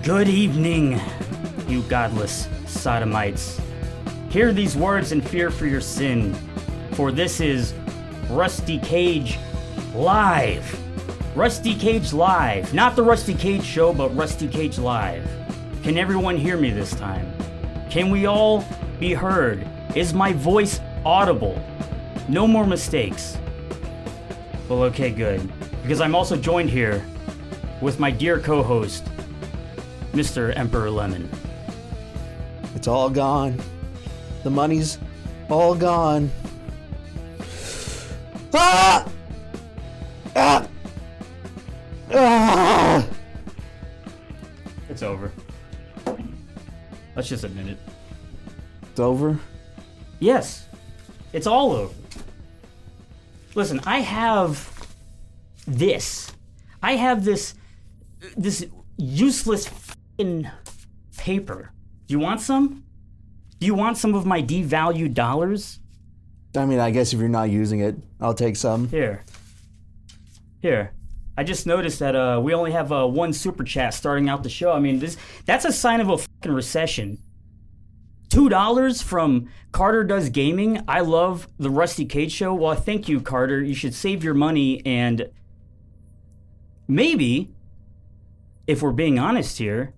Good evening, you godless sodomites. Hear these words and fear for your sin, for this is Rusty Cage Live. Rusty Cage Live. Not the Rusty Cage Show, but Rusty Cage Live. Can everyone hear me this time? Can we all be heard? Is my voice audible? No more mistakes. Well, okay, good. Because I'm also joined here with my dear co-host, Mr. Emperor Lemon. It's all gone. The money's all gone. Ah! Ah! Ah! It's over. Let's just admit it. It's over? Yes. It's all over. Listen, I have this. I have this useless f***ing paper. Do you want some? Do you want some of my devalued dollars? I mean, I guess if you're not using it, I'll take some. Here. I just noticed that we only have one super chat starting out the show. I mean, that's a sign of a fucking recession. $2 from Carter Does Gaming. I love the Rusty Cage Show. Well, thank you, Carter. You should save your money and maybe, if we're being honest here,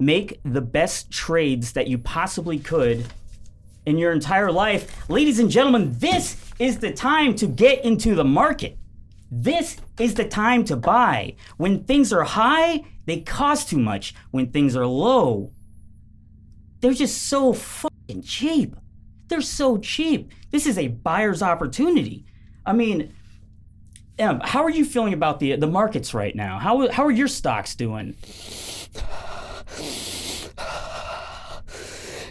make the best trades that you possibly could in your entire life. Ladies and gentlemen, this is the time to get into the market. This is the time to buy. When things are high, they cost too much. When things are low, they're just so fucking cheap. They're so cheap. This is a buyer's opportunity. I mean, Em, how are you feeling about the markets right now? How are your stocks doing?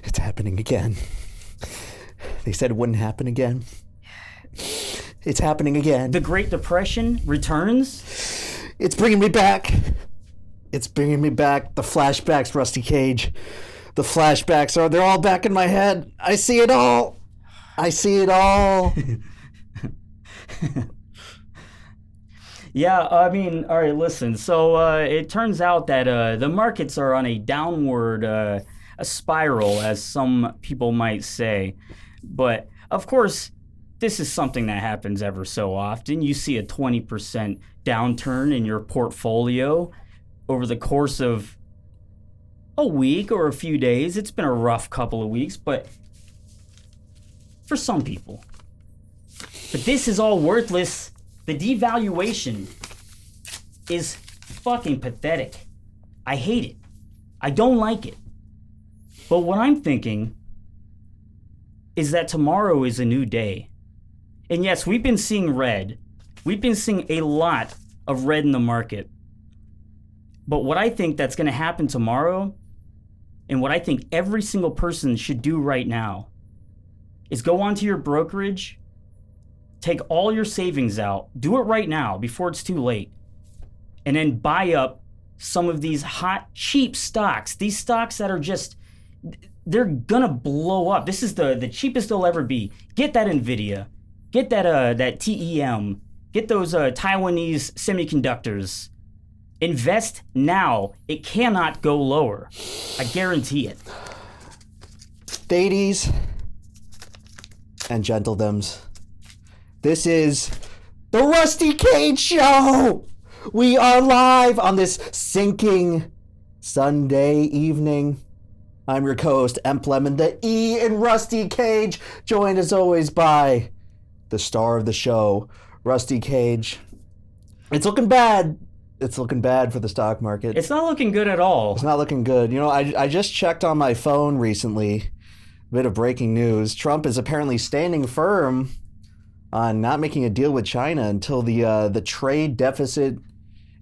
It's happening again. They said it wouldn't happen again. It's happening again. The Great Depression returns? It's bringing me back. It's bringing me back. The flashbacks, Rusty Cage. The flashbacks they're all back in my head. I see it all. I see it all. Yeah, I mean, all right, listen. So it turns out that the markets are on a downward a spiral, as some people might say. But, of course, this is something that happens ever so often. You see a 20% downturn in your portfolio over the course of a week or a few days. It's been a rough couple of weeks, but for some people. But this is all worthless. The devaluation is fucking pathetic. I hate it. I don't like it. But what I'm thinking is that tomorrow is a new day. And yes, we've been seeing red. We've been seeing a lot of red in the market. But what I think that's going to happen tomorrow, and what I think every single person should do right now, is go onto your brokerage, take all your savings out, do it right now before it's too late, and then buy up some of these hot, cheap stocks. These stocks that are just, they're gonna blow up. This is the cheapest they'll ever be. Get that NVIDIA, get that TEM, get those Taiwanese semiconductors. Invest now. It cannot go lower. I guarantee it. Ladies and gentledoms, this is the Rusty Cage Show. We are live on this sinking Sunday evening. I'm your co-host, Emp Lemon, the E in Rusty Cage, joined as always by the star of the show, Rusty Cage. It's looking bad. It's looking bad for the stock market. It's not looking good at all. It's not looking good. You know, I just checked on my phone recently. A bit of breaking news. Trump is apparently standing firm on not making a deal with China until the trade deficit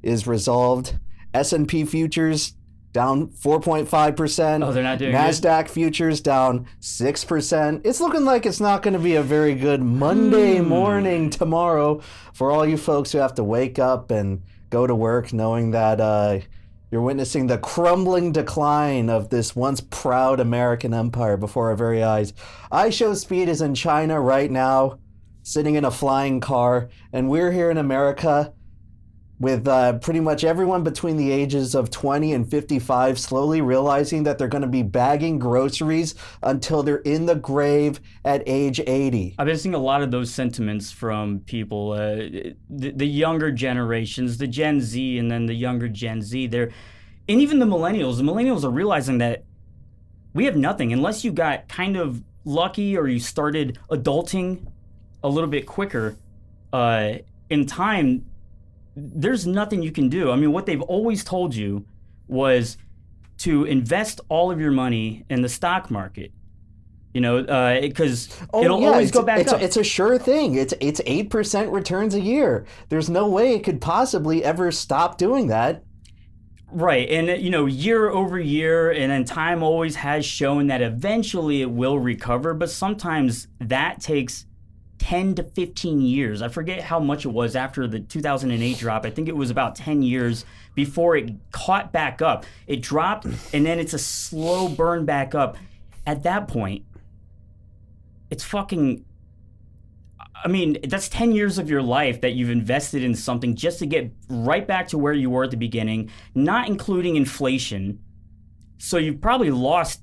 is resolved. S&P futures down 4.5%. Oh, they're not doing NASDAQ good? futures down 6%. It's looking like it's not going to be a very good Monday morning tomorrow for all you folks who have to wake up and go to work knowing that you're witnessing the crumbling decline of this once proud American empire before our very eyes. iShowSpeed is in China right now, sitting in a flying car, and we're here in America with pretty much everyone between the ages of 20 and 55 slowly realizing that they're going to be bagging groceries until they're in the grave at age 80. I've been seeing a lot of those sentiments from people, the younger generations, the Gen Z, and then the younger Gen Z. And even the millennials. The millennials are realizing that we have nothing unless you got kind of lucky or you started adulting a little bit quicker in time. There's nothing you can do. I mean, what they've always told you was to invest all of your money in the stock market. You know, because it'll always go back up. It's a sure thing. It's 8% returns a year. There's no way it could possibly ever stop doing that. Right, and year over year, and then time always has shown that eventually it will recover, but sometimes that takes 10 to 15 years. I forget how much it was after the 2008 drop. I think it was about 10 years before it caught back up. It dropped, and then it's a slow burn back up. At that point, it's fucking... I mean, that's 10 years of your life that you've invested in something just to get right back to where you were at the beginning, not including inflation. So you've probably lost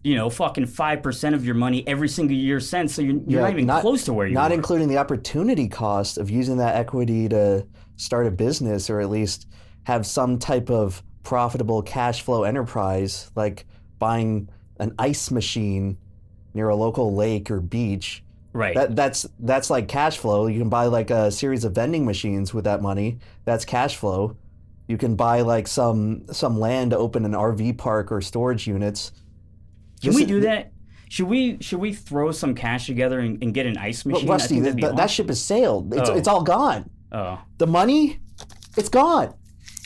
fucking 5% of your money every single year since, so you're not even close to where you were. Not including the opportunity cost of using that equity to start a business or at least have some type of profitable cash flow enterprise, like buying an ice machine near a local lake or beach. Right. That's like cash flow. You can buy like a series of vending machines with that money. That's cash flow. You can buy like some land to open an RV park or storage units. Can we do that? Should we throw some cash together and get an ice machine? Well, Rusty, that ship has sailed. It's all gone. Oh. The money, it's gone.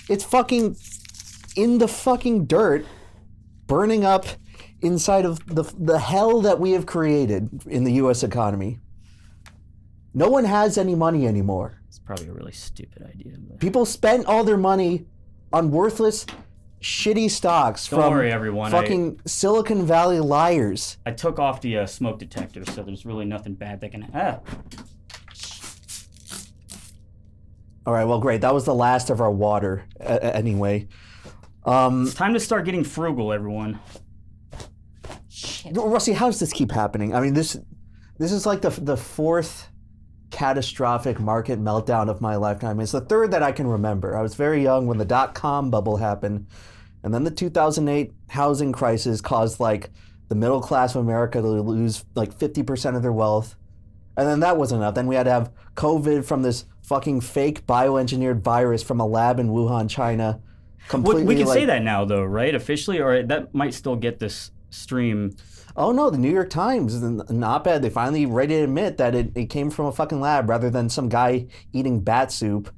It's fucking in the fucking dirt, burning up inside of the hell that we have created in the U.S. economy. No one has any money anymore. It's probably a really stupid idea. But... People spent all their money on worthless, shitty stocks Don't worry, everyone. Fucking Silicon Valley liars. I took off the smoke detector, so there's really nothing bad that can happen. All right, well, great. That was the last of our water anyway. It's time to start getting frugal, everyone. Shit. Rusty, how does this keep happening? I mean, this is like the fourth catastrophic market meltdown of my lifetime. It's the third that I can remember. I was very young when the dot-com bubble happened, and then the 2008 housing crisis caused like the middle class of America to lose like 50% of their wealth. And then that wasn't enough. Then we had to have COVID from this fucking fake bioengineered virus from a lab in Wuhan, China. We can say that now, though, right? Officially, or that might still get this stream. Oh no, the New York Times, an op-ed, they finally ready to admit that it came from a fucking lab rather than some guy eating bat soup.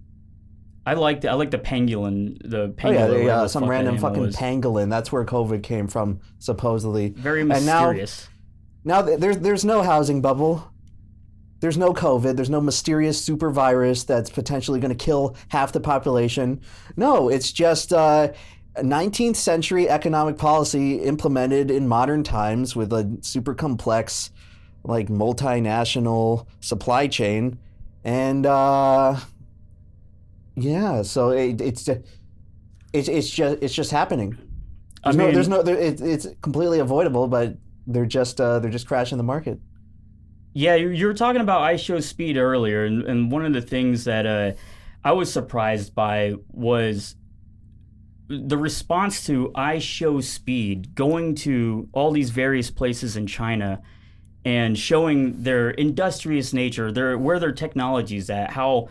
I like the pangolin. Some random fucking pangolin. That's where COVID came from, supposedly. Very mysterious. Now there's no housing bubble. There's no COVID. There's no mysterious super virus that's potentially going to kill half the population. No, it's just 19th century economic policy implemented in modern times with a super complex, like multinational supply chain, and so it's just happening. It's completely avoidable, but they're just crashing the market. Yeah, you were talking about iShow Speed earlier, and one of the things that I was surprised by was the response to iShow Speed going to all these various places in China and showing their industrious nature, where their technology's at, how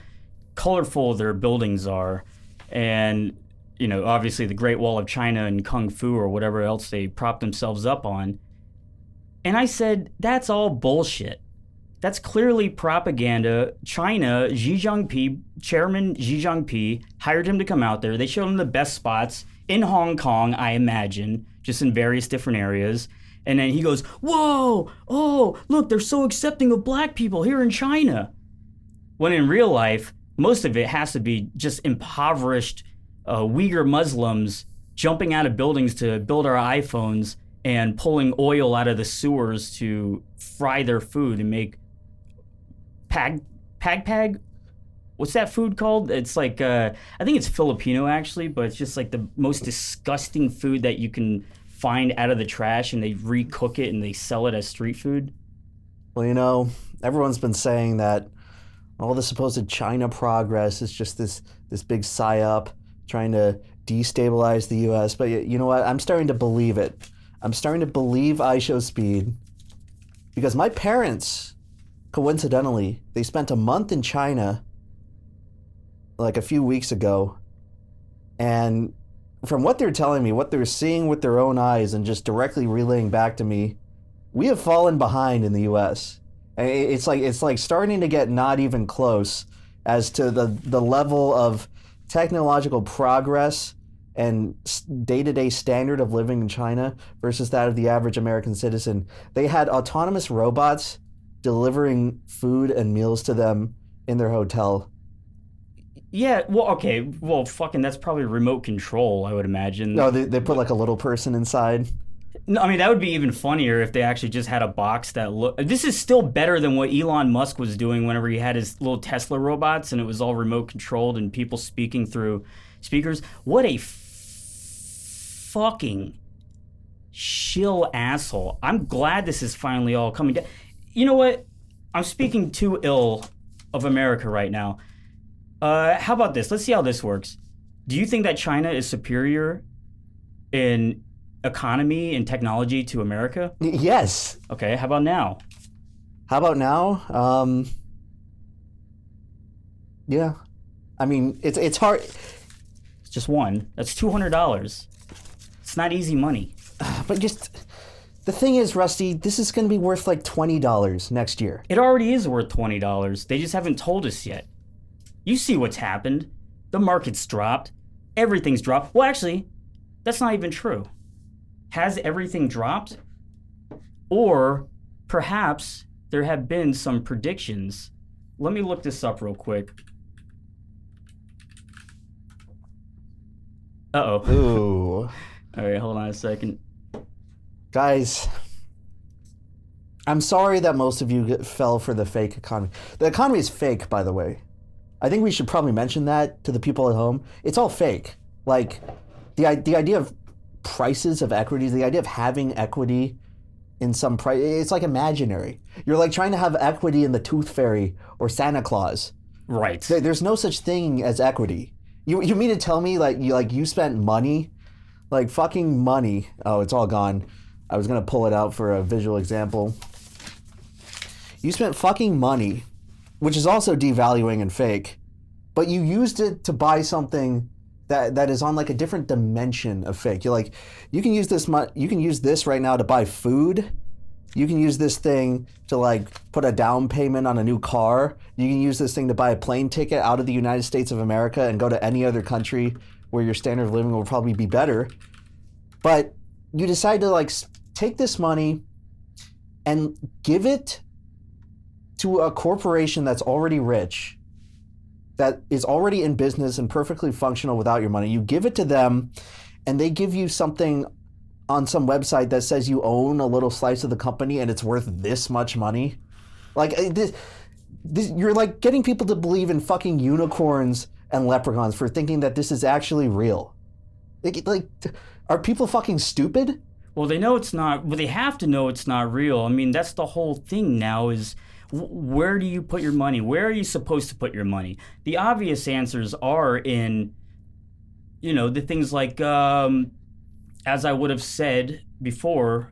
colorful their buildings are, and obviously the Great Wall of China and Kung Fu or whatever else they prop themselves up on. And I said, that's all bullshit. That's clearly propaganda. China, Chairman Xi Jinping hired him to come out there. They showed him the best spots in Hong Kong, I imagine, just in various different areas. And then he goes, whoa, oh, look, they're so accepting of black people here in China. When in real life, most of it has to be just impoverished Uyghur Muslims jumping out of buildings to build our iPhones and pulling oil out of the sewers to fry their food and make pag? what's that food called? It's like I think it's Filipino actually, but it's just like the most disgusting food that you can find out of the trash, and they recook it and they sell it as street food. Well, everyone's been saying that all the supposed China progress is just this big psyop trying to destabilize the U.S. But you know what? I'm starting to believe it. I'm starting to believe I Show Speed, because my parents, coincidentally, they spent a month in China like a few weeks ago, and from what they're telling me, what they're seeing with their own eyes and just directly relaying back to me, we have fallen behind in the U.S. It's like starting to get not even close as to the level of technological progress and day-to-day standard of living in China versus that of the average American citizen. They had autonomous robots delivering food and meals to them in their hotel. Yeah, well, okay. Well, fucking, that's probably remote control, I would imagine. No, they put like a little person inside. No, I mean, that would be even funnier if they actually just had a box that look. This is still better than what Elon Musk was doing whenever he had his little Tesla robots and it was all remote controlled and people speaking through speakers. What a fucking shill asshole. I'm glad this is finally all coming down. You know what? I'm speaking too ill of America right now. How about this? Let's see how this works. Do you think that China is superior in economy and technology to America? Yes. Okay, how about now? How about now? Yeah. I mean, it's hard. It's just one. That's $200. It's not easy money. But just the thing is, Rusty, this is going to be worth like $20 next year. It already is worth $20. They just haven't told us yet. You see what's happened. The market's dropped. Everything's dropped. Well, actually, that's not even true. Has everything dropped? Or perhaps there have been some predictions. Let me look this up real quick. Uh-oh. Ooh. All right, hold on a second. Guys, I'm sorry that most of you fell for the fake economy. The economy is fake, by the way. I think we should probably mention that to the people at home. It's all fake. Like, the idea of prices of equities, the idea of having equity in some price, it's like imaginary. You're like trying to have equity in the Tooth Fairy or Santa Claus. Right. There's no such thing as equity. You mean to tell me you spent money, like fucking money? Oh, it's all gone. I was gonna pull it out for a visual example. You spent fucking money, which is also devaluing and fake, but you used it to buy something that is on like a different dimension of fake. You're like, you can use this right now to buy food. You can use this thing to like put a down payment on a new car. You can use this thing to buy a plane ticket out of the United States of America and go to any other country where your standard of living will probably be better. But you decide to like take this money and give it to a corporation that's already rich, that is already in business and perfectly functional without your money. You give it to them and they give you something on some website that says you own a little slice of the company and it's worth this much money. Like, this, you're like getting people to believe in fucking unicorns and leprechauns for thinking that this is actually real. Like, are people fucking stupid? Well, they know it's not, well, they have to know it's not real. I mean, that's the whole thing now is, where do you put your money? Where are you supposed to put your money? The obvious answers are in, the things like, as I would have said before,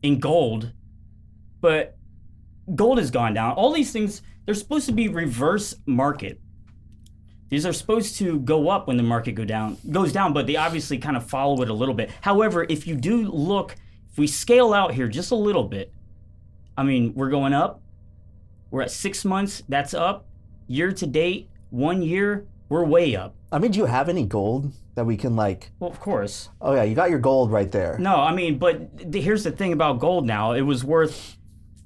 in gold. But gold has gone down. All these things, they're supposed to be reverse market. These are supposed to go up when the market goes down, but they obviously kind of follow it a little bit. However, if you do look, if we scale out here just a little bit, I mean, we're going up. We're at 6 months. That's up. Year to date, 1 year, we're way up. I mean, do you have any gold that we can like... Well, of course. Oh, yeah, you got your gold right there. No, I mean, but here's the thing about gold now. It was worth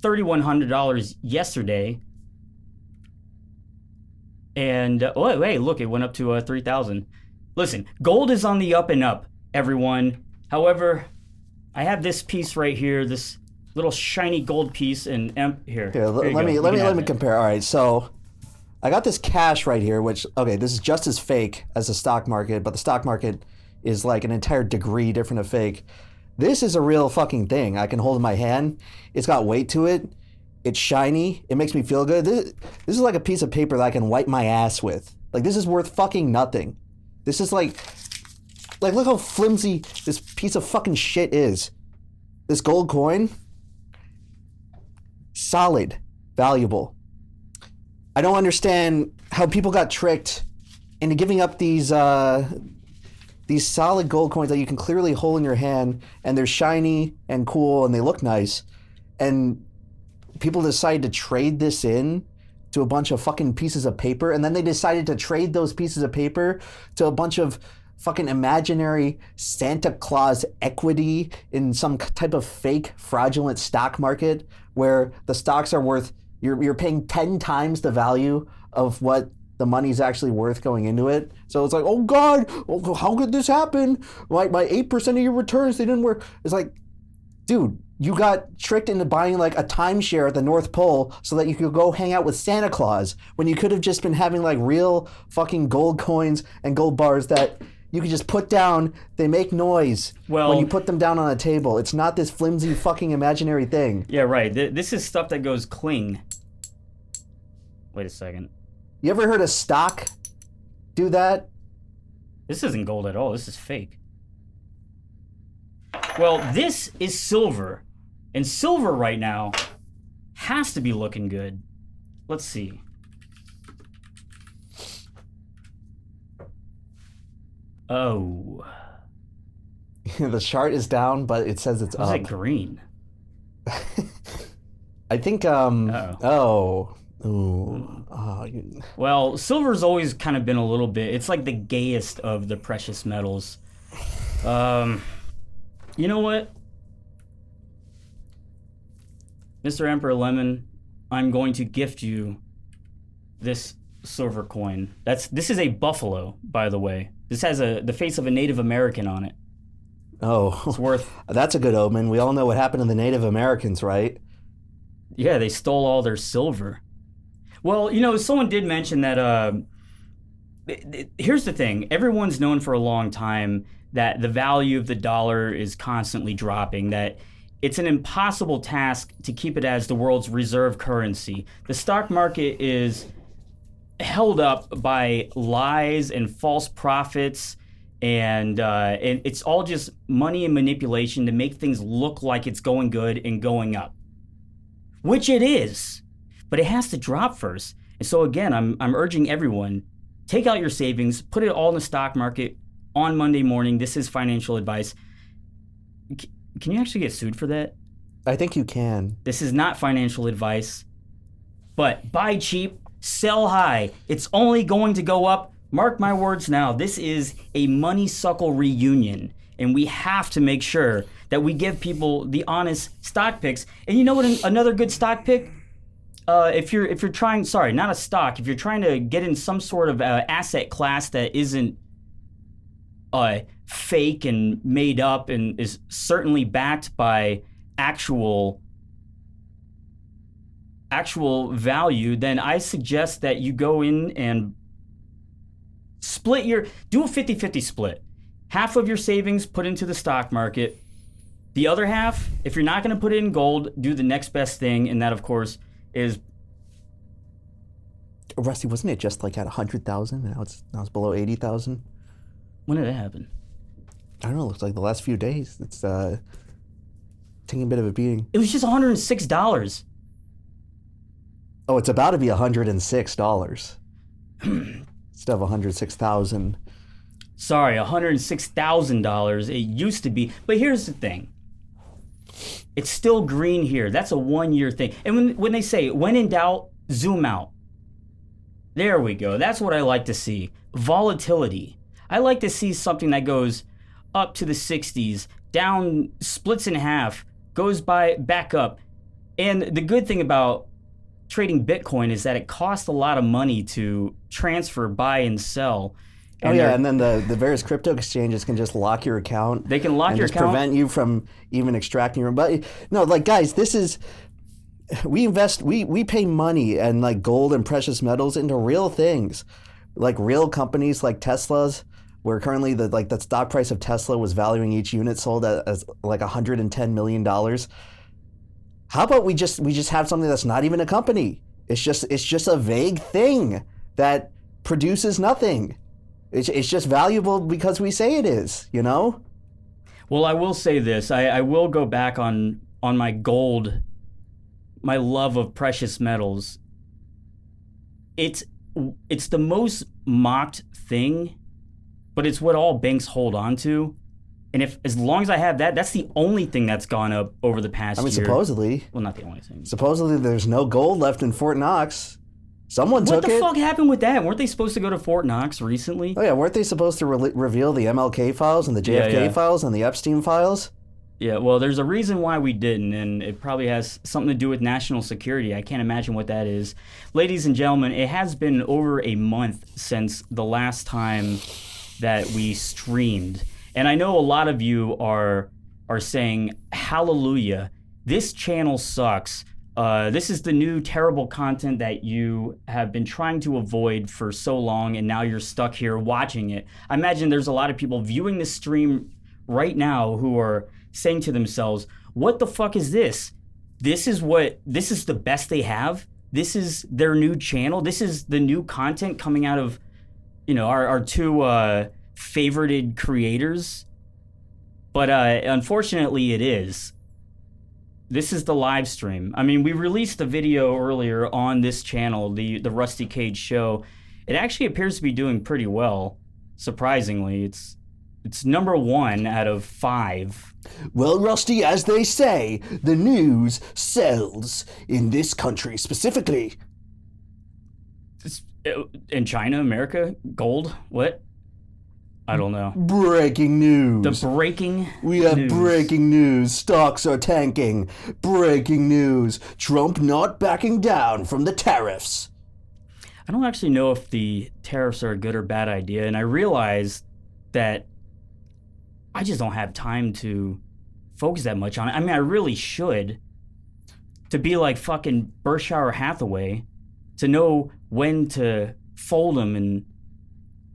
$3,100 yesterday. And, hey, look, it went up to $3,000. Listen, gold is on the up and up, everyone. However, I have this piece right here, this little shiny gold piece, and here. Let me compare. All right, so I got this cash right here, which, okay, this is just as fake as the stock market, but the stock market is like an entire degree different of fake. This is a real fucking thing I can hold in my hand. It's got weight to it. It's shiny. It makes me feel good. This is like a piece of paper that I can wipe my ass with. Like, this is worth fucking nothing. This is like look how flimsy this piece of fucking shit is. This gold coin, solid, valuable. I don't understand how people got tricked into giving up these solid gold coins that you can clearly hold in your hand, and they're shiny and cool and they look nice, and people decide to trade this in to a bunch of fucking pieces of paper, and then they decided to trade those pieces of paper to a bunch of fucking imaginary Santa Claus equity in some type of fake fraudulent stock market where the stocks are worth, you're paying 10 times the value of what the money's actually worth going into it. So it's like, oh God, how could this happen? My 8% of your returns, they didn't work. It's like, dude, you got tricked into buying like a timeshare at the North Pole so that you could go hang out with Santa Claus when you could have just been having like real fucking gold coins and gold bars that you could just put down. They make noise when you put them down on a table. It's not this flimsy fucking imaginary thing. Yeah, right. This is stuff that goes cling. Wait a second. You ever heard of stock do that? This isn't gold at all. This is fake. Well, this is silver. And silver right now has to be looking good. Let's see. Oh. The chart is down, but it says it's up. Is it green? I think, Well, silver's always kind of been a little bit, it's like the gayest of the precious metals. You know what? Mr. Emperor Lemon, I'm going to gift you this silver coin. This is a buffalo, by the way. This has the face of a Native American on it. Oh, it's worth. That's a good omen. We all know what happened to the Native Americans, right? Yeah, they stole all their silver. Well, you know, someone did mention that. Here's the thing: everyone's known for a long time that the value of the dollar is constantly dropping. That it's an impossible task to keep it as the world's reserve currency. The stock market is held up by lies and false profits, and it's all just money and manipulation to make things look like it's going good and going up, which it is, but it has to drop first. And so again, I'm urging everyone, take out your savings, put it all in the stock market on Monday morning. This is financial advice. Can you actually get sued for that? I think you can. This is not financial advice, but buy cheap, sell high. It's only going to go up. Mark my words now. This is a money suckle reunion, and we have to make sure that we give people the honest stock picks. And you know what? Another good stock pick. If you're trying, sorry, not a stock. If you're trying to get in some sort of asset class that isn't fake and made up and is certainly backed by actual value, then I suggest that you go in and do a 50-50 split. Half of your savings put into the stock market. The other half, if you're not going to put it in gold, do the next best thing, and that, of course, is... Rusty, wasn't it just like at 100,000? Now it's below 80,000? When did that happen? I don't know. It looks like the last few days. It's taking a bit of a beating. It was just $106. Oh, it's about to be $106. Instead of 106,000. Sorry, $106,000. It used to be. But here's the thing. It's still green here. That's a 1-year thing. And when they say, when in doubt, zoom out. There we go. That's what I like to see. Volatility. I like to see something that goes up to the 60s, down, splits in half, goes back up. And the good thing about trading Bitcoin is that it costs a lot of money to transfer, buy, and sell. And and then the various crypto exchanges can just lock your account. They can lock your account. Prevent you from even extracting your... But no, like, guys, this is we invest, we pay money and like gold and precious metals into real things, like real companies like Tesla's, where currently the stock price of Tesla was valuing each unit sold as like $110 million. How about we just have something that's not even a company? It's just a vague thing that produces nothing. It's just valuable because we say it is, you know? Well, I will say this. I will go back on my gold, my love of precious metals. It's the most mocked thing, but it's what all banks hold on to. And as long as I have that, that's the only thing that's gone up over the past year. Supposedly. Well, not the only thing. Supposedly there's no gold left in Fort Knox. Someone took it. What the fuck happened with that? Weren't they supposed to go to Fort Knox recently? Oh yeah, weren't they supposed to reveal the MLK files and the JFK files and the Epstein files? Yeah, well, there's a reason why we didn't, and it probably has something to do with national security. I can't imagine what that is. Ladies and gentlemen, it has been over a month since the last time that we streamed. And I know a lot of you are saying, hallelujah, this channel sucks. This is the new terrible content that you have been trying to avoid for so long, and now you're stuck here watching it. I imagine there's a lot of people viewing this stream right now who are saying to themselves, what the fuck is this? This is the best they have? This is their new channel? This is the new content coming out of, our two favorited creators? But unfortunately it is. This is the live stream. I mean, we released a video earlier on this channel, the Rusty Cage Show. It actually appears to be doing pretty well, surprisingly. It's number 1 out of 5. Well, Rusty, as they say, the news sells in this country specifically. In China, America, gold, what? I don't know. Breaking news. The breaking We have news. breaking news. Stocks are tanking. Breaking news. Trump not backing down from the tariffs. I don't actually know if the tariffs are a good or bad idea, and I realize that I just don't have time to focus that much on it. I mean, I really should. To be like fucking Berkshire Hathaway, to know when to fold them and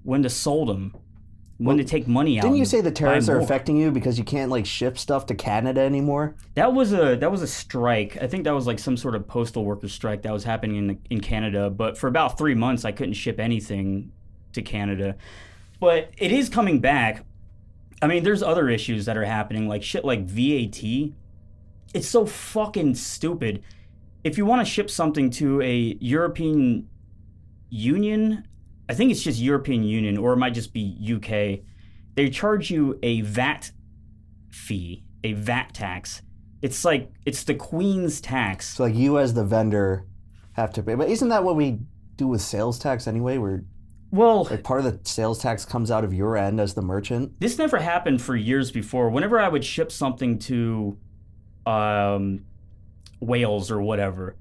when to sold them. When to take money out. Didn't you say the tariffs are affecting you because you can't like ship stuff to Canada anymore? That was a strike. I think that was like some sort of postal worker strike that was happening in Canada. But for about 3 months, I couldn't ship anything to Canada. But it is coming back. I mean, there's other issues that are happening, like shit like VAT. It's so fucking stupid. If you want to ship something to a European Union, I think it's just European Union, or it might just be UK. They charge you a VAT fee, a VAT tax. It's like, it's the Queen's tax. So like you as the vendor have to pay. But isn't that what we do with sales tax anyway? Where like part of the sales tax comes out of your end as the merchant? This never happened for years before. Whenever I would ship something to Wales or whatever,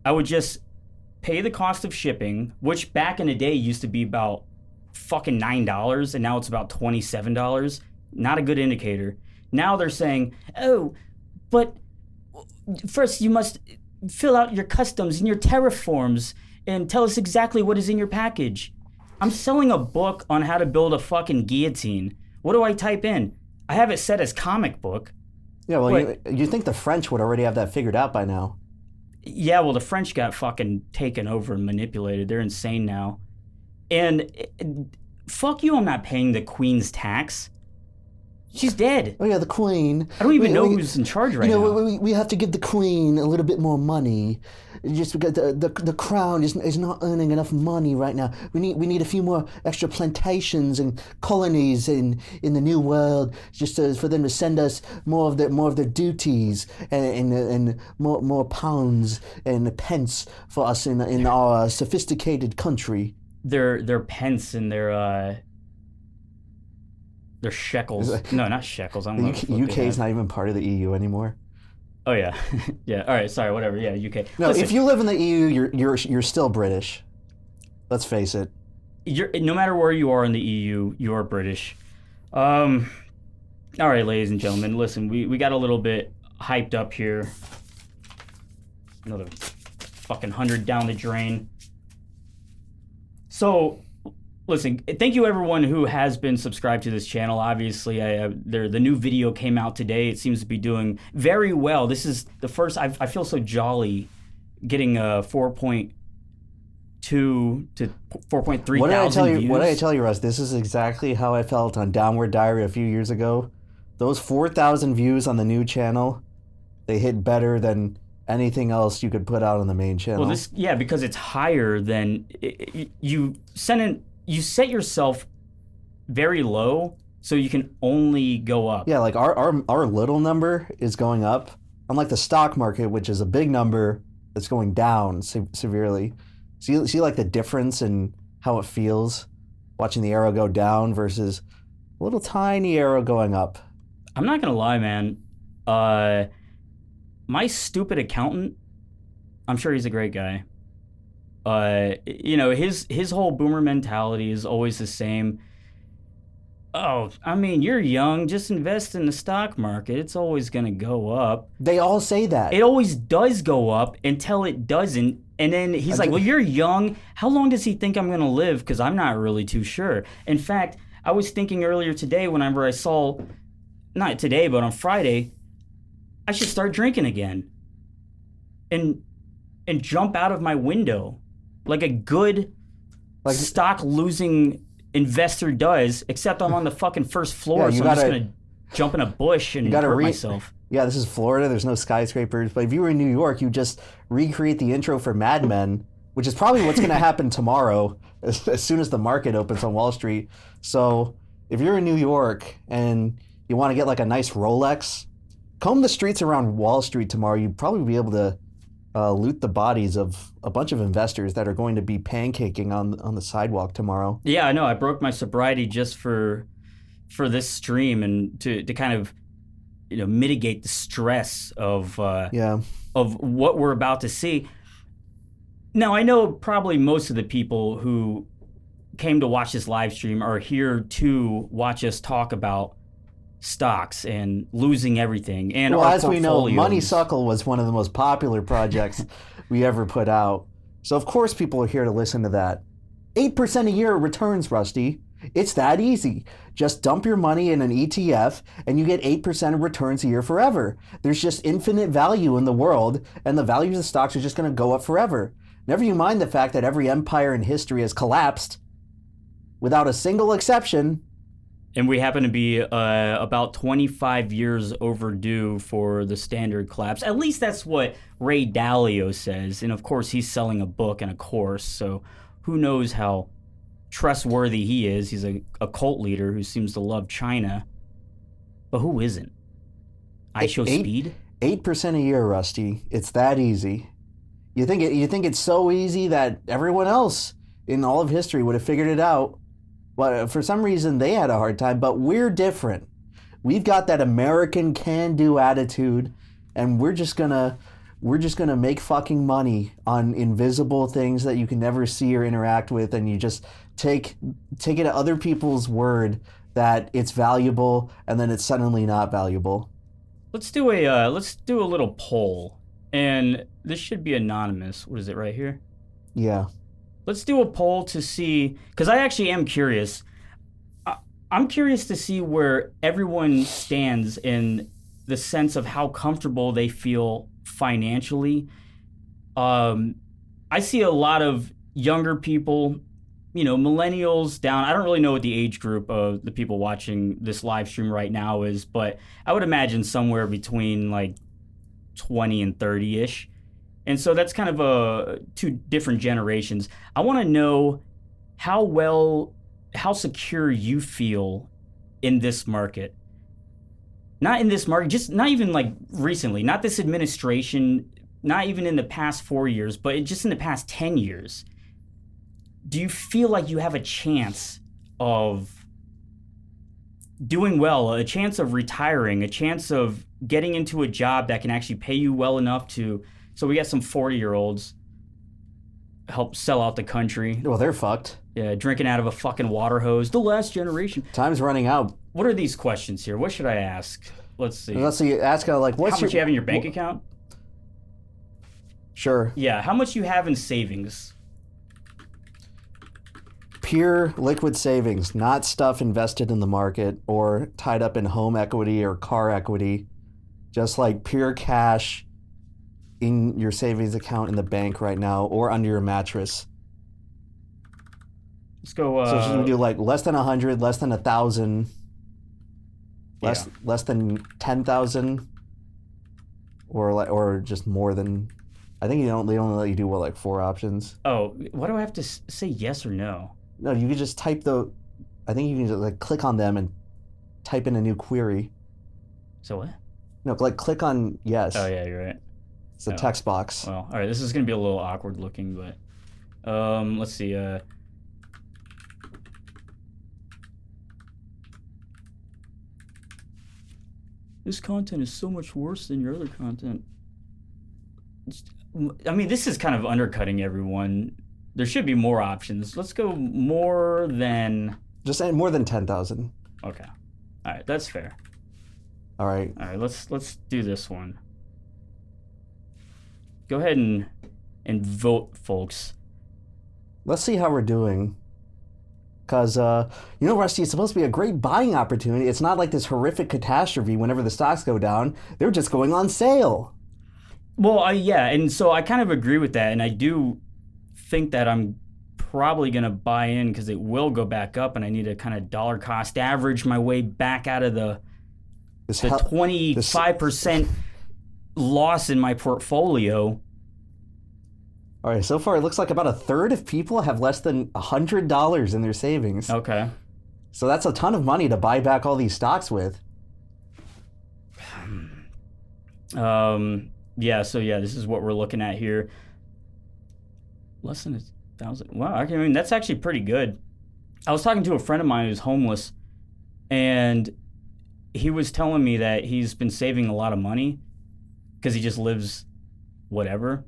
I would just pay the cost of shipping, which back in the day used to be about fucking $9, and now it's about $27. Not a good indicator. Now they're saying, oh, but first you must fill out your customs and your tariff forms and tell us exactly what is in your package. I'm selling a book on how to build a fucking guillotine. What do I type in? I have it set as comic book. Yeah, well, you think the French would already have that figured out by now. Yeah, well, the French got fucking taken over and manipulated. They're insane now. And fuck you, I'm not paying the Queen's tax. She's dead. Oh yeah, the Queen. I don't even know who's in charge right now. We have to give the Queen a little bit more money, just because the Crown is not earning enough money right now. We need a few more extra plantations and colonies in the New World, just for them to send us more of their duties and more pounds and pence for us in our sophisticated country. Their pence and their shekels. No, not shekels. I don't know. UK is not even part of the EU anymore. Oh yeah, yeah. All right, sorry, whatever. Yeah, UK. No, listen, if you live in the EU, you're still British. Let's face it. No matter where you are in the EU, you are British. All right, ladies and gentlemen, listen. We got a little bit hyped up here. Another fucking 100 down the drain. So, listen, thank you everyone who has been subscribed to this channel. Obviously, the new video came out today. It seems to be doing very well. This is the first, I feel so jolly getting 4.2 to 4.3 thousand views. What did I tell you, Russ? This is exactly how I felt on Downward Diary a few years ago. Those 4,000 views on the new channel, they hit better than anything else you could put out on the main channel. Well, because it's higher than you set yourself very low, so you can only go up. Yeah, like our little number is going up, unlike the stock market, which is a big number that's going down severely. See like the difference in how it feels watching the arrow go down versus a little tiny arrow going up. I'm not gonna lie, man. My stupid accountant, I'm sure he's a great guy. His whole boomer mentality is always the same. Oh, I mean, you're young. Just invest in the stock market. It's always going to go up. They all say that. It always does go up until it doesn't. And then he's like, well, you're young. How long does he think I'm going to live? Because I'm not really too sure. In fact, I was thinking earlier today, whenever I saw, not today, but on Friday, I should start drinking again. And jump out of my window like a good stock losing investor does, except I'm on the fucking first floor, so I'm just going to jump in a bush and hurt myself. Yeah, this is Florida. There's no skyscrapers. But if you were in New York, you just recreate the intro for Mad Men, which is probably what's going to happen tomorrow as soon as the market opens on Wall Street. So if you're in New York and you want to get like a nice Rolex, comb the streets around Wall Street tomorrow. You'd probably be able to loot the bodies of a bunch of investors that are going to be pancaking on the sidewalk tomorrow. Yeah, I know. I broke my sobriety just for this stream and to kind of mitigate the stress of what we're about to see. Now, I know probably most of the people who came to watch this live stream are here to watch us talk about stocks and losing everything and our as we know, Moneysuckle was one of the most popular projects we ever put out. So of course people are here to listen to that. 8% a year returns, Rusty. It's that easy. Just dump your money in an ETF and you get 8% of returns a year forever. There's just infinite value in the world, and the values of stocks are just going to go up forever. Never you mind the fact that every empire in history has collapsed without a single exception. And we happen to be about 25 years overdue for the standard collapse. At least that's what Ray Dalio says. And of course, he's selling a book and a course. So who knows how trustworthy he is. He's a cult leader who seems to love China. But who isn't? I show speed? 8% a year, Rusty. It's that easy. You think it's so easy that everyone else in all of history would have figured it out. But for some reason, they had a hard time. But we're different. We've got that American can-do attitude, and we're just gonna make fucking money on invisible things that you can never see or interact with, and you just take it at other people's word that it's valuable, and then it's suddenly not valuable. Let's do a little poll, and this should be anonymous. What is it right here? Yeah. Let's do a poll to see, because I actually am curious. I'm curious to see where everyone stands in the sense of how comfortable they feel financially. I see a lot of younger people, millennials down. I don't really know what the age group of the people watching this live stream right now is, but I would imagine somewhere between like 20 and 30-ish. And so that's kind of two different generations. I want to know how secure you feel in this market. Not in this market, just not even like recently, not this administration, not even in the past 4 years, but just in the past 10 years. Do you feel like you have a chance of doing well, a chance of retiring, a chance of getting into a job that can actually pay you well enough to... So we got some 40-year-olds help sell out the country. Well, they're fucked. Yeah, drinking out of a fucking water hose. The last generation. Time's running out. What are these questions here? What should I ask? Let's see. Let's see. Ask like, what's how much you have in your bank account? Sure. Yeah, how much you have in savings? Pure liquid savings, not stuff invested in the market or tied up in home equity or car equity. Just like pure cash in your savings account in the bank right now or under your mattress. Let's go. So should we do like less than 100, less than 1,000, less than 10,000, or just more than? I think they only let you do like 4 options. Oh, why do I have to say yes or no? No, you can just type I think you can just like click on them and type in a new query. So what? No, like click on yes. Oh yeah, you're right. It's a text box. Well, all right. This is gonna be a little awkward looking, but let's see. This content is so much worse than your other content. I mean, this is kind of undercutting everyone. There should be more options. Let's go more than... Just say more than 10,000. Okay. All right, that's fair. All right. All right, let's do this one. Go ahead and vote, folks. Let's see how we're doing. Because, Rusty, it's supposed to be a great buying opportunity. It's not like this horrific catastrophe whenever the stocks go down. They're just going on sale. Well, yeah, and so I kind of agree with that, and I do think that I'm probably going to buy in because it will go back up, and I need to kind of dollar cost average my way back out of the 25% loss in my portfolio. All right, so far it looks like about a third of people have less than $100 in their savings. Okay. So that's a ton of money to buy back all these stocks with. Yeah, so yeah, this is what we're looking at here. Less than 1,000. Wow, I mean, that's actually pretty good. I was talking to a friend of mine who's homeless, and he was telling me that he's been saving a lot of money because he just lives whatever.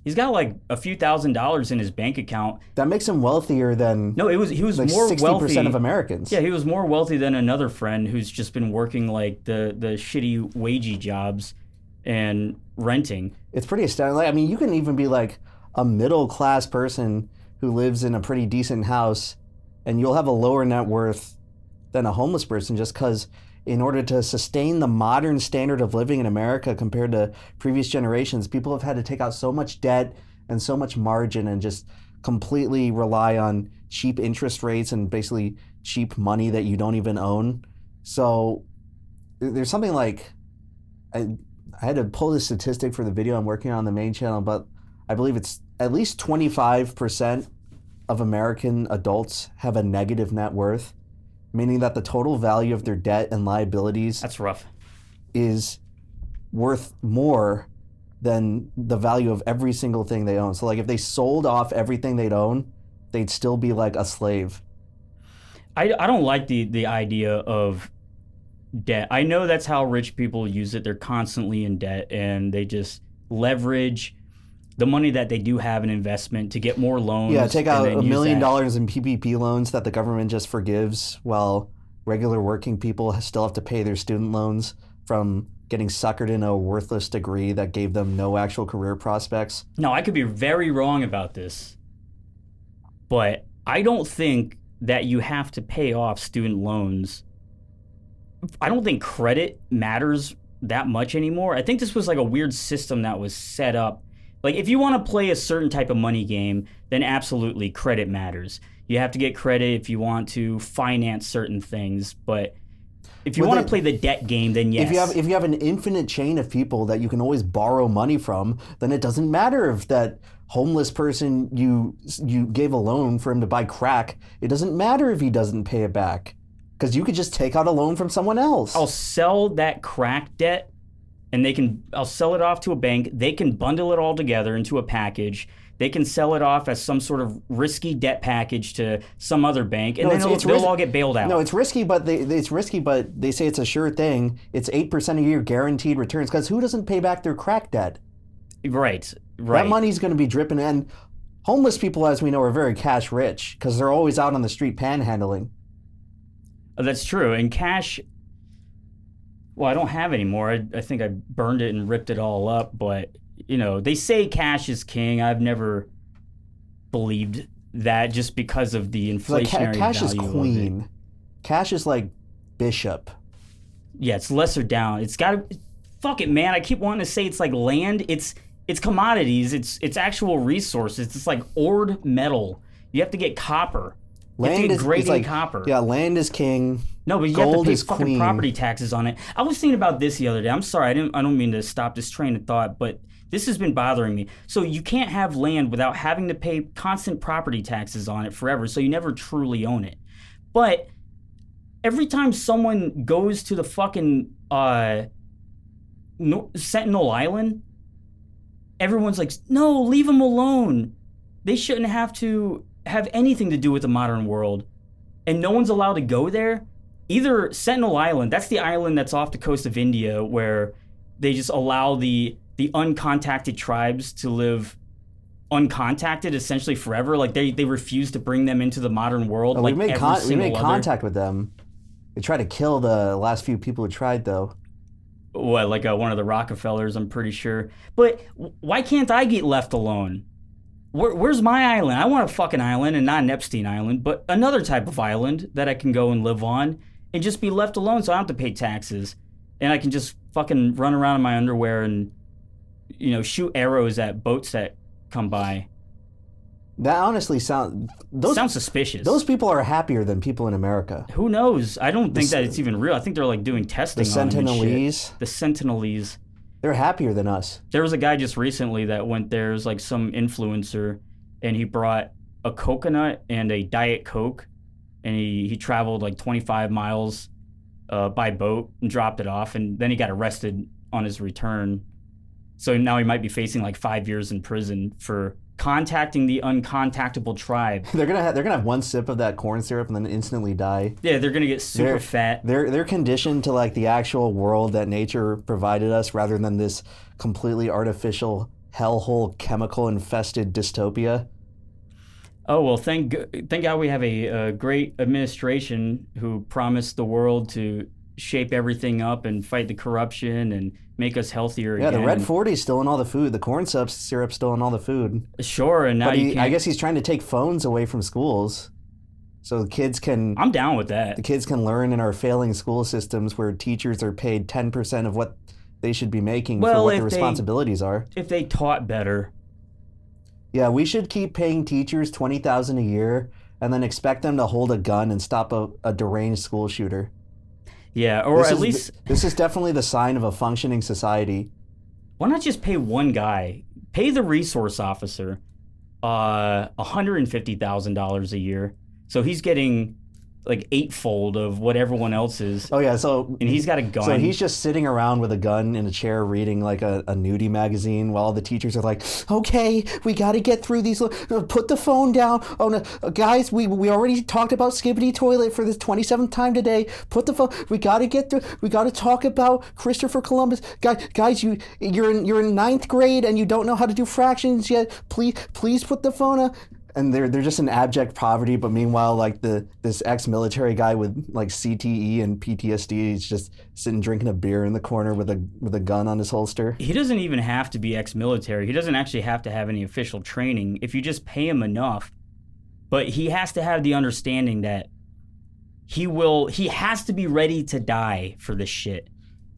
He's got like a few $1,000s in his bank account. That makes him wealthier than he was like more 60% wealthy of Americans. Yeah, he was more wealthy than another friend who's just been working like the shitty wagey jobs and renting. It's pretty astounding. I mean, you can even be like a middle class person who lives in a pretty decent house, and you'll have a lower net worth than a homeless person just because in order to sustain the modern standard of living in America compared to previous generations, people have had to take out so much debt and so much margin and just completely rely on cheap interest rates and basically cheap money that you don't even own. So there's something like, I had to pull this statistic for the video I'm working on the main channel, but I believe it's at least 25% of American adults have a negative net worth, meaning that the total value of their debt and liabilities That's rough. is worth more than the value of every single thing they own. So like if they sold off everything they'd own, they'd still be like a slave. I don't like the idea of debt. I know that's how rich people use it. They're constantly in debt, and they just leverage the money that they do have in investment to get more loans. Yeah, take out $1 million in PPP loans that the government just forgives while regular working people still have to pay their student loans from getting suckered into a worthless degree that gave them no actual career prospects. Now, I could be very wrong about this, but I don't think that you have to pay off student loans. I don't think credit matters that much anymore. I think this was like a weird system that was set up. Like, if you want to play a certain type of money game, then absolutely credit matters. You have to get credit if you want to finance certain things, but if you want to play the debt game, then yes. If you have an infinite chain of people that you can always borrow money from, then it doesn't matter if that homeless person you gave a loan for him to buy crack. It doesn't matter if he doesn't pay it back, because you could just take out a loan from someone else. I'll sell that crack debt, and I'll sell it off to a bank. They can bundle it all together into a package. They can sell it off as some sort of risky debt package to some other bank, and then they'll all get bailed out. No, it's risky, but they say it's a sure thing. It's 8% a year guaranteed returns, because who doesn't pay back their crack debt? Right. That money's going to be dripping in. Homeless people, as we know, are very cash rich because they're always out on the street panhandling. That's true. And cash, well, I don't have any more. I think I burned it and ripped it all up. But they say cash is king. I've never believed that just because of the inflationary cash value is queen. Cash is like bishop. Yeah, it's lesser down. It's got to... Fuck it, man. I keep wanting to say it's like land. It's commodities. It's actual resources. It's like ored metal. You have to get copper. Land is like copper. Yeah, land is king. No, but you have to pay fucking queen. Property taxes on it. I was thinking about this the other day. I'm sorry, I don't mean to stop this train of thought, but this has been bothering me. So you can't have land without having to pay constant property taxes on it forever, so you never truly own it. But every time someone goes to the fucking Sentinel Island, everyone's like, no, leave them alone. They shouldn't have to have anything to do with the modern world. And no one's allowed to go there. Either Sentinel Island, that's the island that's off the coast of India where they just allow the uncontacted tribes to live uncontacted essentially forever. Like they refuse to bring them into the modern world. We made contact with them. They tried to kill the last few people who tried, though. What, like one of the Rockefellers, I'm pretty sure. But why can't I get left alone? Where's my island? I want a fucking island and not an Epstein Island, but another type of island that I can go and live on and just be left alone so I don't have to pay taxes. And I can just fucking run around in my underwear and, shoot arrows at boats that come by. That honestly sounds suspicious. Those people are happier than people in America. Who knows? I don't think that it's even real. I think they're like doing testing on them and shit. The Sentinelese. They're happier than us. There was a guy just recently that went there. It was like some influencer, and he brought a coconut and a Diet Coke, and he traveled like 25 miles by boat and dropped it off, and then he got arrested on his return. So now he might be facing like 5 years in prison for contacting the uncontactable tribe. They're gonna have one sip of that corn syrup and then instantly die. Yeah, they're gonna get super fat. They're conditioned to like the actual world that nature provided us, rather than this completely artificial hellhole, chemical infested dystopia. Oh well, thank God we have a great administration who promised the world to shape everything up and fight the corruption and make us healthier again. Yeah, the Red 40's still in all the food. The corn syrup's still in all the food. Sure, and now I guess he's trying to take phones away from schools, so the kids can... I'm down with that. The kids can learn in our failing school systems where teachers are paid 10% of what they should be making for what their responsibilities are. If they taught better. Yeah, we should keep paying teachers $20,000 a year and then expect them to hold a gun and stop a deranged school shooter. Yeah, or at least... This is definitely the sign of a functioning society. Why not just pay one guy? Pay the resource officer $150,000 a year. So he's getting like eightfold of what everyone else is. Oh yeah, so... And he's got a gun. So he's just sitting around with a gun in a chair reading like a nudie magazine while the teachers are like, okay, we got to get through these. Put the phone down. Oh no, guys, we already talked about Skibbity Toilet for the 27th time today. Put the phone. We got to get through. We got to talk about Christopher Columbus. Guys, you're in ninth grade and you don't know how to do fractions yet. Please put the phone up. And they're just in abject poverty, but meanwhile, like this ex-military guy with like CTE and PTSD, he's just sitting drinking a beer in the corner with a gun on his holster. He doesn't even have to be ex-military. He doesn't actually have to have any official training if you just pay him enough. But he has to have the understanding that he has to be ready to die for this shit.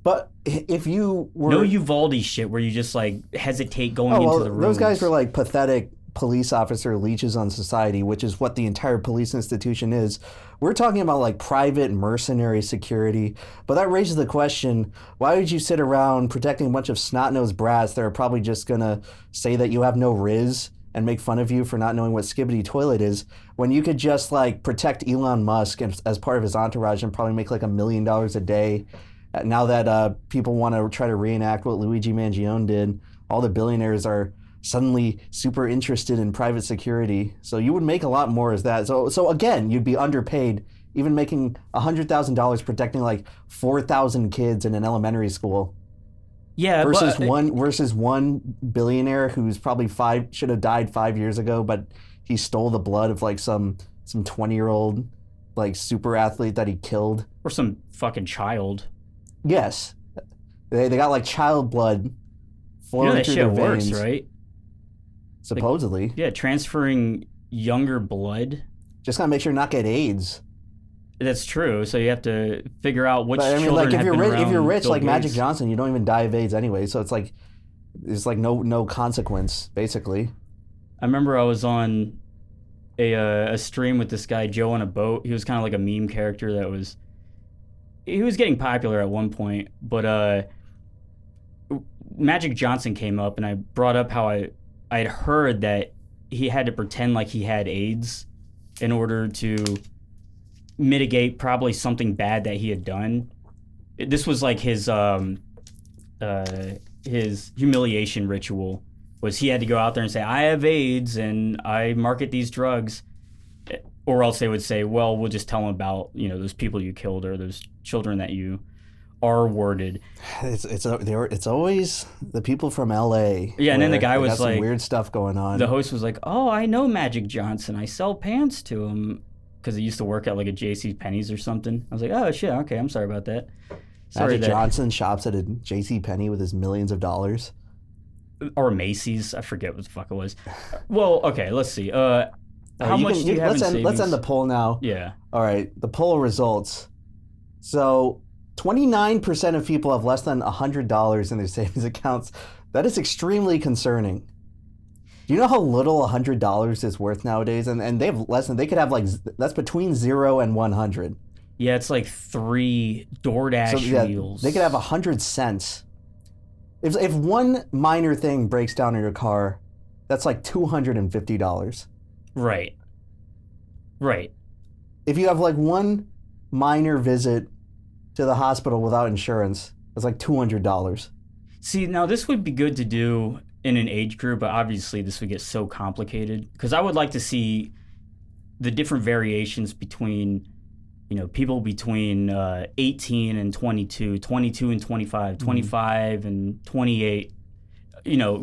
But if you were... No Uvalde shit where you just like hesitate going into the rooms. Those guys were like pathetic police officer leeches on society, which is what the entire police institution is. We're talking about like private mercenary security, but that raises the question, why would you sit around protecting a bunch of snot-nosed brats that are probably just gonna say that you have no riz and make fun of you for not knowing what Skibbity Toilet is, when you could just like protect Elon Musk as part of his entourage and probably make like $1 million a day. Now that people want to try to reenact what Luigi Mangione did, all the billionaires are suddenly super interested in private security. So you would make a lot more as that. So again, you'd be underpaid, even making $100,000 protecting like 4,000 kids in an elementary school. Yeah, versus one billionaire who's probably should have died 5 years ago, but he stole the blood of like some 20-year-old like super athlete that he killed. Or some fucking child. Yes. They got like child blood flowing that through shit their works, veins. right? Supposedly. Yeah, transferring younger blood. Just gotta make sure not get AIDS. That's true. So you have to figure out which But I mean, children like have been around if you're rich Bill like Magic Gates. Johnson, you don't even die of AIDS anyway. So it's like no consequence basically. I remember I was on a stream with this guy Joe on a boat. He was kind of like a meme character he was getting popular at one point, but Magic Johnson came up and I brought up how I had heard that he had to pretend like he had AIDS in order to mitigate probably something bad that he had done. This was like his humiliation ritual. Was he had to go out there and say, I have AIDS and I market these drugs. Or else they would say, well, we'll just tell them about, those people you killed or those children that you R-worded. It's always the people from LA. Yeah, and then the guy was like, some weird stuff going on. The host was like, oh, I know Magic Johnson. I sell pants to him. Because he used to work at like a J.C. Penney's or something. I was like, oh shit, okay, I'm sorry about that. Magic Johnson shops at a J.C. Penney with his millions of dollars. Or Macy's, I forget what the fuck it was. Well, okay, let's see. How much do you have in savings? Let's end the poll now. Yeah. All right, the poll results. So 29% of people have less than $100 in their savings accounts. That is extremely concerning. Do you know how little $100 is worth nowadays? And they have less than, they could have like, that's between 0 and 100. Yeah, it's like 3 DoorDash meals. They could have 100 cents. If one minor thing breaks down in your car, that's like $250. Right. If you have like one minor visit to the hospital without insurance, it's like $200. See, now this would be good to do in an age group, but obviously this would get so complicated. Because I would like to see the different variations between, people between 18 and 22, 22 and 25, 25 and 28,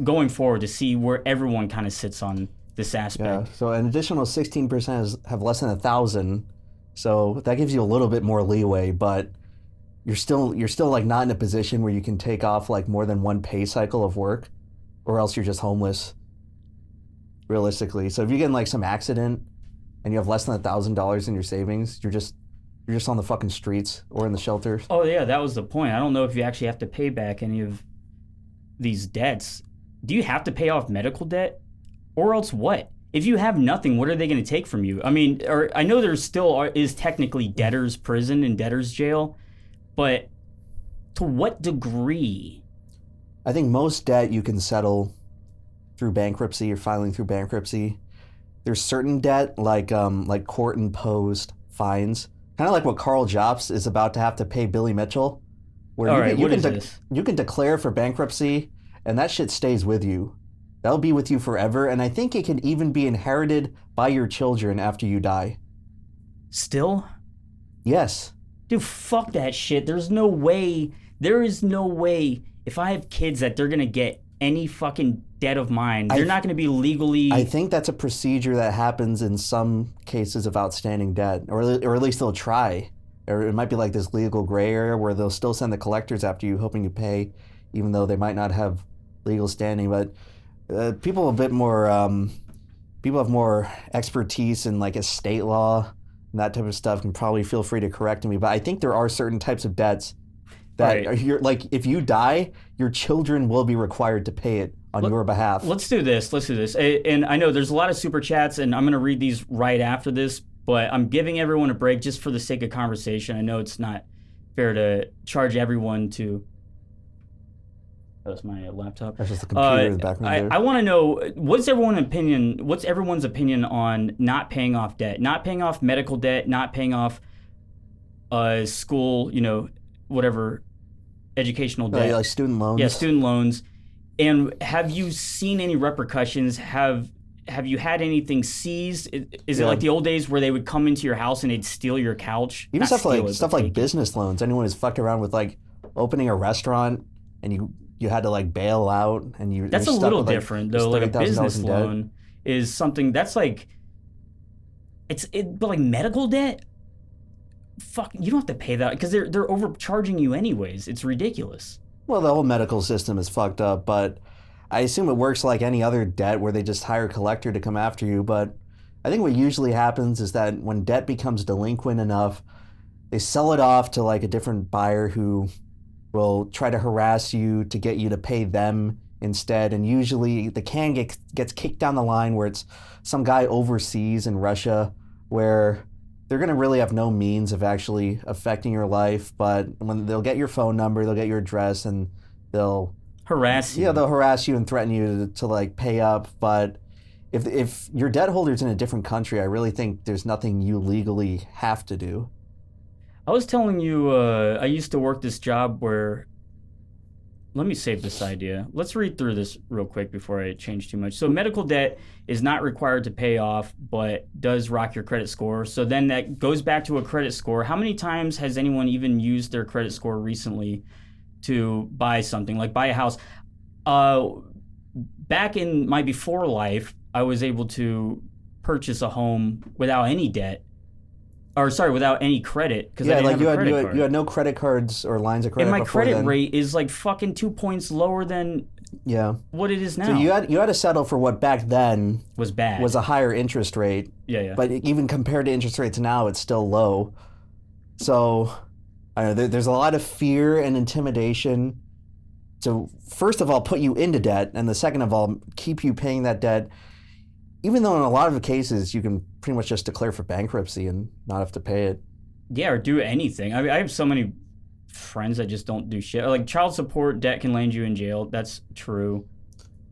going forward to see where everyone kind of sits on this aspect. Yeah, so an additional 16% have less than 1,000, so that gives you a little bit more leeway, but you're still like not in a position where you can take off like more than one pay cycle of work, or else you're just homeless, realistically. So if you get in like some accident and you have less than $1,000 in your savings, you're just on the fucking streets or in the shelters. Oh yeah, that was the point. I don't know if you actually have to pay back any of these debts. Do you have to pay off medical debt? Or else what? If you have nothing, what are they going to take from you? I mean, I know there still is technically debtor's prison and debtor's jail, but to what degree? I think most debt you can settle through bankruptcy or filing through bankruptcy. There's certain debt like court-imposed fines, kind of like what Carl Jobs is about to have to pay Billy Mitchell, where you can declare for bankruptcy and that shit stays with you. That'll be with you forever, and I think it can even be inherited by your children after you die. Still? Yes. Dude, fuck that shit. There is no way if I have kids that they're going to get any fucking debt of mine. They're not going to be legally... I think that's a procedure that happens in some cases of outstanding debt, or at least they'll try. Or it might be like this legal gray area where they'll still send the collectors after you, hoping you pay, even though they might not have legal standing. But people have more expertise in like estate law and that type of stuff, can probably feel free to correct me. But I think there are certain types of debts that you're like, if you die, your children will be required to pay it on your behalf. Let's do this. And I know there's a lot of super chats, and I'm going to read these right after this, but I'm giving everyone a break just for the sake of conversation. I know it's not fair to charge everyone to... That's my laptop. That's just the computer in the background. I want to know, what's everyone's opinion on not paying off debt, not paying off medical debt, not paying off school, whatever, educational debt. Like student loans. Yeah, student loans. And have you seen any repercussions? Have you had anything seized? Is it like the old days where they would come into your house and they'd steal your couch? Even stuff like business loans. Anyone who's fucked around with like opening a restaurant and you had to like bail out and you... That's a little different though. Like a business loan is something that's like... But like medical debt? Fuck, you don't have to pay that because they're overcharging you anyways. It's ridiculous. Well, the whole medical system is fucked up, but I assume it works like any other debt where they just hire a collector to come after you, but I think what usually happens is that when debt becomes delinquent enough, they sell it off to like a different buyer who will try to harass you to get you to pay them instead. And usually the can gets kicked down the line where it's some guy overseas in Russia where they're going to really have no means of actually affecting your life. But when they'll get your phone number, they'll get your address, and they'll harass you. Yeah, they'll harass you and threaten you to like pay up. But if your debt holder's in a different country, I really think there's nothing you legally have to do. I was telling you, I used to work this job where, let me save this idea. Let's read through this real quick before I change too much. So medical debt is not required to pay off, but does rock your credit score. So then that goes back to a credit score. How many times has anyone even used their credit score recently to buy something, like buy a house? Back in my before life, I was able to purchase a home without any debt. Without any credit, because I didn't have a credit card. You had no credit cards or lines of credit. And my credit rate is like fucking 2 points lower than what it is now. So you had to settle for what back then was bad. Was a higher interest rate. Yeah. But even compared to interest rates now, it's still low. So I don't know, there's a lot of fear and intimidation to first of all put you into debt, and the second of all keep you paying that debt. Even though in a lot of the cases you can pretty much just declare for bankruptcy and not have to pay it. Yeah, or do anything. I mean, I have so many friends that just don't do shit. Like child support debt can land you in jail. That's true.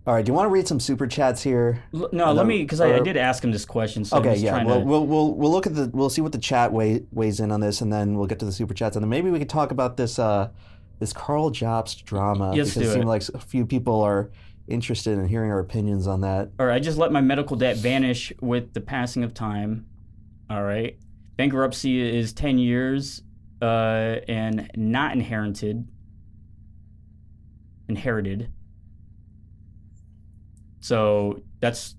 All right, do you want to read some super chats here? No, let me, because I did ask him this question. So okay, yeah. We'll look at we'll see what the chat weighs in on this, and then we'll get to the super chats, and then maybe we could talk about this Carl Jobst drama. Yes, because it seems like a few people are interested in hearing our opinions on that. All right, I just let my medical debt vanish with the passing of time. All right. Bankruptcy is 10 years and not inherited. So that's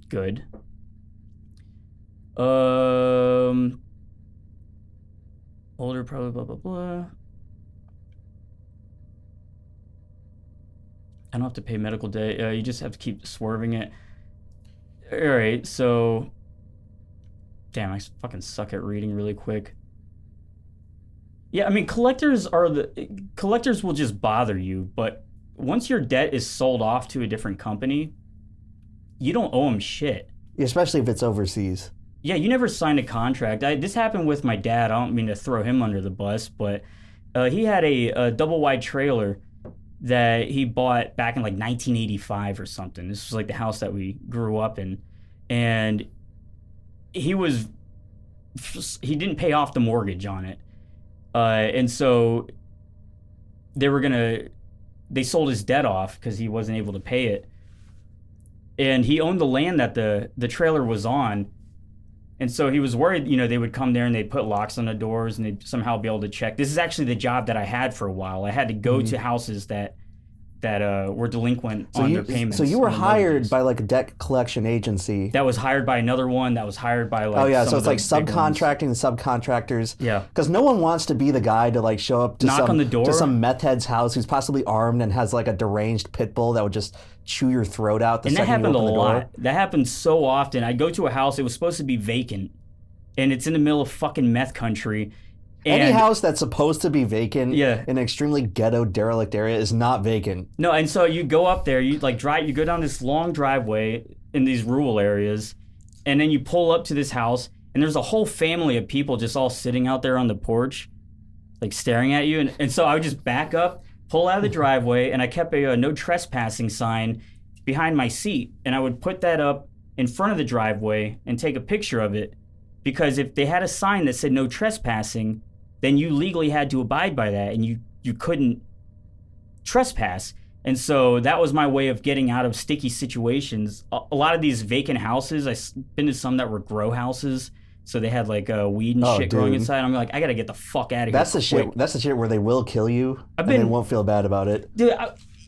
good. Older, probably, blah, blah, blah. I don't have to pay medical debt. You just have to keep swerving it. All right, so... Damn, I fucking suck at reading really quick. Yeah, I mean, collectors will just bother you, but once your debt is sold off to a different company, you don't owe them shit. Especially if it's overseas. Yeah, you never signed a contract. This happened with my dad. I don't mean to throw him under the bus, but he had a double-wide trailer that he bought back in like 1985 or something. This was like the house that we grew up in. And he didn't pay off the mortgage on it. And so they sold his debt off because he wasn't able to pay it. And he owned the land that the trailer was on. And so he was worried, they would come there and they'd put locks on the doors and they'd somehow be able to check. This is actually the job that I had for a while. I had to go to houses that were delinquent on their payments. So you were hired by like a debt collection agency. That was hired by another one. That was hired by like so it's like subcontracting the subcontractors. Yeah. Because no one wants to be the guy to like show up to knock on the door to some meth head's house who's possibly armed and has like a deranged pit bull that would just chew your throat out. And that happened a lot. That happened so often. I'd go to a house. It was supposed to be vacant, and it's in the middle of fucking meth country. Any house that's supposed to be vacant in an extremely ghetto, derelict area is not vacant. No, and so you go up there, you go down this long driveway in these rural areas, and then you pull up to this house, and there's a whole family of people just all sitting out there on the porch, like staring at you. And so I would just back up, pull out of the driveway, and I kept a no trespassing sign behind my seat, and I would put that up in front of the driveway and take a picture of it, because if they had a sign that said no trespassing, then you legally had to abide by that, and you couldn't trespass. And so that was my way of getting out of sticky situations. A lot of these vacant houses, I've been to some that were grow houses, so they had like weed and shit growing inside. I'm like, I gotta get the fuck out of here. That's the shit. That's the shit where they will kill you and they won't feel bad about it. Dude,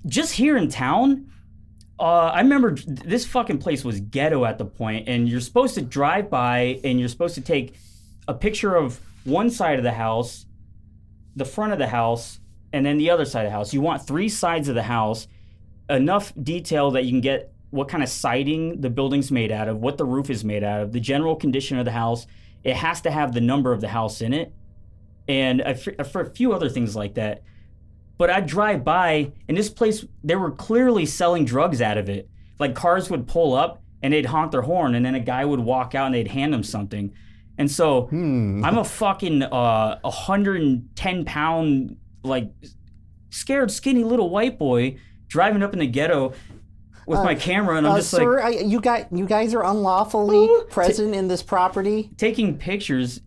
just here in town, I remember this fucking place was ghetto at the point, and you're supposed to drive by and you're supposed to take a picture of one side of the house, the front of the house, and then the other side of the house. You want 3 sides of the house, enough detail that you can get what kind of siding the building's made out of, what the roof is made out of, the general condition of the house. It has to have the number of the house in it, and for a few other things like that. But I'd drive by, and this place, they were clearly selling drugs out of it. Like, cars would pull up, and they'd honk their horn, and then a guy would walk out, and they'd hand him something. And so I'm a fucking 110-pound, like, scared, skinny little white boy driving up in the ghetto with my camera, and I'm just sir, like... you guys are unlawfully present in this property? Taking pictures...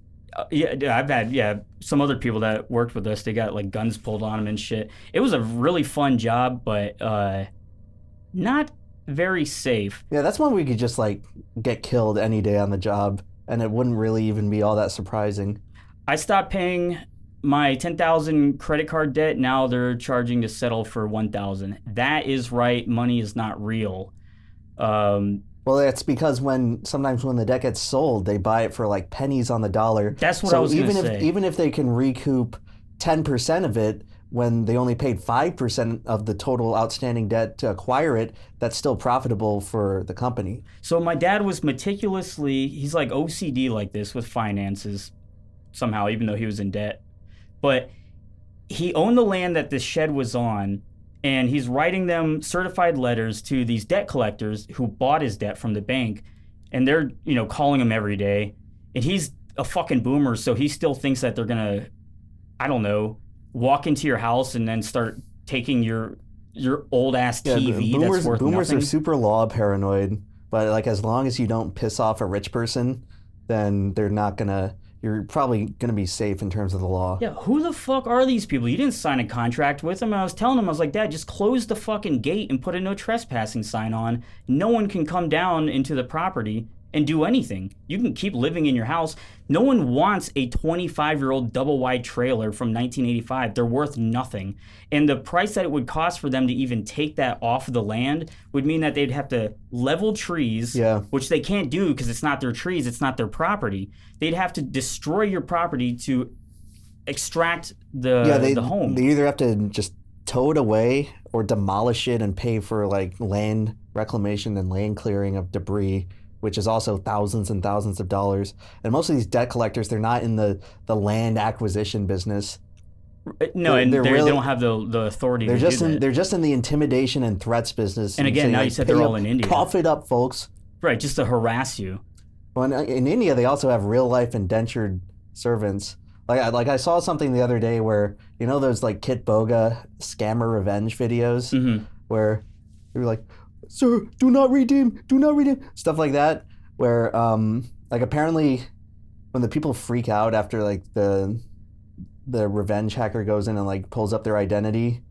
I've had some other people that worked with us. They got like guns pulled on them and shit. It was a really fun job, but not very safe. Yeah, that's one we could just like get killed any day on the job, and it wouldn't really even be all that surprising. I stopped paying my $10,000 credit card debt. Now they're charging to settle for $1,000. That is right. Money is not real. Well, that's because sometimes when the debt gets sold, they buy it for like pennies on the dollar. That's what I was going to say. Even if they can recoup 10% of it when they only paid 5% of the total outstanding debt to acquire it, that's still profitable for the company. So my dad was he's like OCD like this with finances somehow, even though he was in debt. But he owned the land that this shed was on, and he's writing them certified letters to these debt collectors who bought his debt from the bank, and they're, calling him every day. And he's a fucking boomer, so he still thinks that they're gonna, I don't know, walk into your house and then start taking your old ass TV that's worth nothing. Boomers are super law paranoid, but like as long as you don't piss off a rich person, then you're probably going to be safe in terms of the law. Yeah, who the fuck are these people? You didn't sign a contract with them. And I was telling him, I was like, Dad, just close the fucking gate and put a no trespassing sign on. No one can come down into the property and do anything. You can keep living in your house. No one wants a 25-year-old double-wide trailer from 1985. They're worth nothing. And the price that it would cost for them to even take that off of the land would mean that they'd have to level trees, which they can't do because it's not their trees, it's not their property. They'd have to destroy your property to extract the home. They either have to just tow it away or demolish it and pay for like land reclamation and land clearing of debris, which is also thousands and thousands of dollars. And most of these debt collectors, they're not in the land acquisition business. No, they don't have the authority to do that. They're just in the intimidation and threats business. And again, now you said they're all in India. Cough it up, folks. Right, just to harass you. Well, in India, they also have real-life indentured servants. Like I saw something the other day where, those like Kit Boga scammer revenge videos where they were like, sir, do not redeem, stuff like that, where like apparently when the people freak out after like the revenge hacker goes in and like pulls up their identity,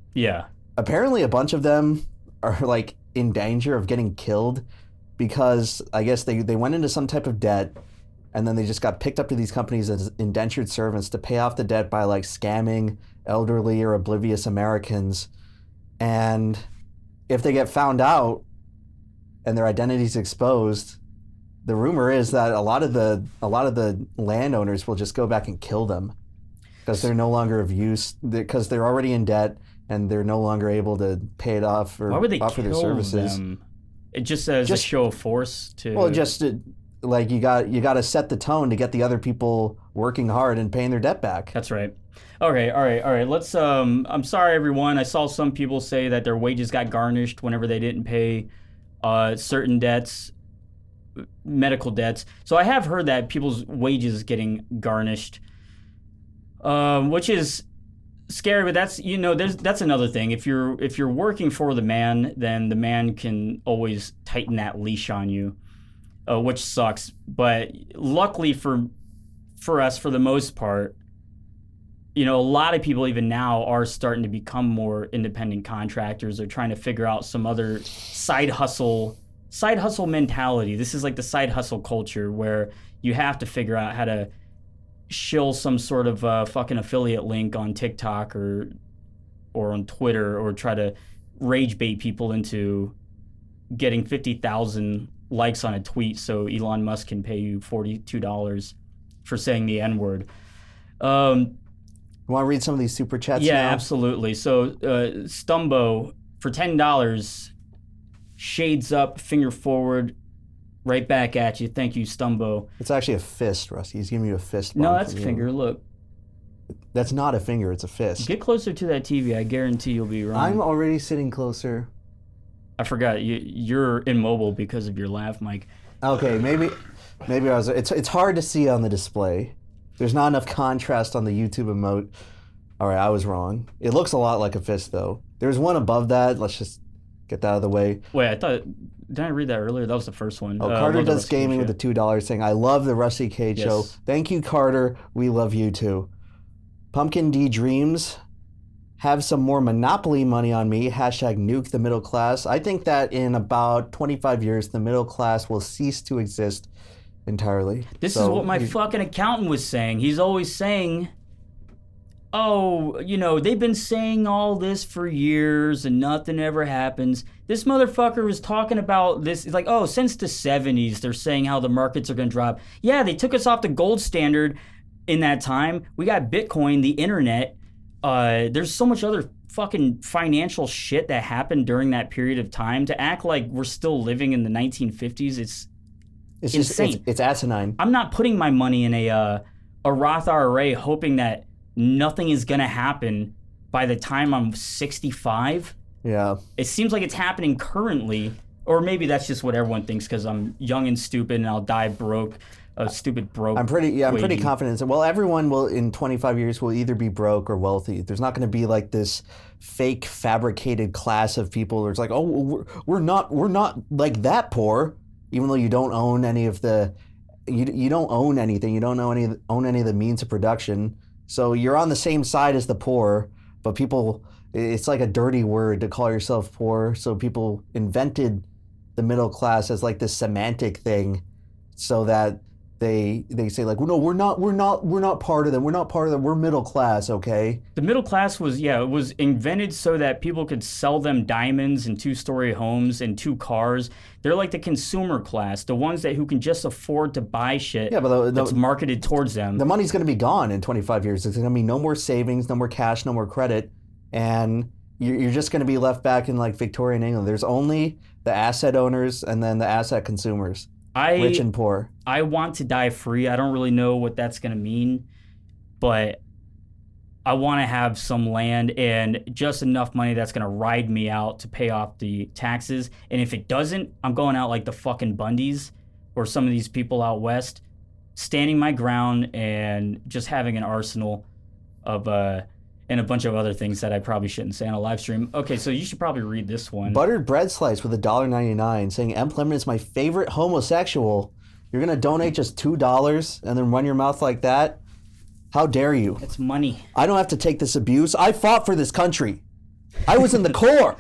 apparently a bunch of them are like in danger of getting killed because I guess they went into some type of debt and then they just got picked up to these companies as indentured servants to pay off the debt by like scamming elderly or oblivious Americans. And if they get found out and their identity's exposed, the rumor is that a lot of the landowners will just go back and kill them because they're no longer of use, because they're already in debt and they're no longer able to pay it off or offer their services. Them? It just says a show of force to. Well, like you got to set the tone to get the other people working hard and paying their debt back. That's right. Okay, all right. Let's. I'm sorry, everyone. I saw some people say that their wages got garnished whenever they didn't pay certain debts, medical debts. So I have heard that people's wages getting garnished, which is scary. But that's that's another thing. If you're working for the man, then the man can always tighten that leash on you, which sucks. But luckily for us, for the most part, a lot of people even now are starting to become more independent contractors. They're trying to figure out some other side hustle mentality. This is like the side hustle culture where you have to figure out how to shill some sort of fucking affiliate link on TikTok or on Twitter, or try to rage bait people into getting 50,000 likes on a tweet so Elon Musk can pay you $42 for saying the N-word. You want to read some of these super chats now? Yeah, absolutely. So Stumbo for $10, shades up, finger forward, right back at you. Thank you, Stumbo. It's actually a fist, Rusty. He's giving you a fist bump. No, that's a finger. Look. That's not a finger. It's a fist. Get closer to that TV. I guarantee you'll be wrong. I'm already sitting closer. I forgot. You're immobile because of your lav mic. Okay, maybe I was. It's hard to see on the display. There's not enough contrast on the YouTube emote. All right, I was wrong. It looks a lot like a fist, though. There's one above that. Let's just get that out of the way. Wait, I thought... Did I read that earlier? That was the first one. Oh, Carter Does Gaming with the $2 saying, I love the Rusty Cage show. Thank you, Carter. We love you, too. Pumpkin D Dreams. Have some more Monopoly money on me. Hashtag nuke the middle class. I think that in about 25 years, the middle class will cease to exist entirely. This is what my fucking accountant was saying. He's always saying... Oh, they've been saying all this for years and nothing ever happens. This motherfucker was talking about this. He's like, oh, since the 70s, they're saying how the markets are going to drop. Yeah, they took us off the gold standard in that time. We got Bitcoin, the internet. There's so much other fucking financial shit that happened during that period of time. To act like we're still living in the 1950s, it's insane. It's asinine. I'm not putting my money in a Roth IRA hoping that nothing is going to happen by the time I'm 65. Yeah. It seems like it's happening currently, or maybe that's just what everyone thinks because I'm young and stupid and I'll die broke, stupid broke. I'm pretty confident. Well, everyone will in 25 years will either be broke or wealthy. There's not going to be like this fake fabricated class of people where it's like, oh, we're not like that poor, even though you don't own any of the, you don't own anything. You don't own any of the means of production. So you're on the same side as the poor, but it's like a dirty word to call yourself poor. So people invented the middle class as like this semantic thing so that they say like, well, no, we're not part of them. We're not part of them. We're middle class, okay? The middle class was invented so that people could sell them diamonds and 2-story homes and 2 cars. They're like the consumer class, the ones who can just afford to buy shit that's marketed towards them. The money's going to be gone in 25 years. There's going to be no more savings, no more cash, no more credit. And you're just going to be left back in like Victorian England. There's only the asset owners and then the asset consumers. Rich and poor. I want to die free. I don't really know what that's going to mean, but I want to have some land and just enough money that's going to ride me out to pay off the taxes. And if it doesn't, I'm going out like the fucking Bundys or some of these people out west, standing my ground and just having an arsenal of and a bunch of other things that I probably shouldn't say on a live stream. Okay, so you should probably read this one. Buttered bread slice with $1.99 saying M. Lemon is my favorite homosexual. You're going to donate just $2 and then run your mouth like that? How dare you? It's money. I don't have to take this abuse. I fought for this country. I was in the Corps.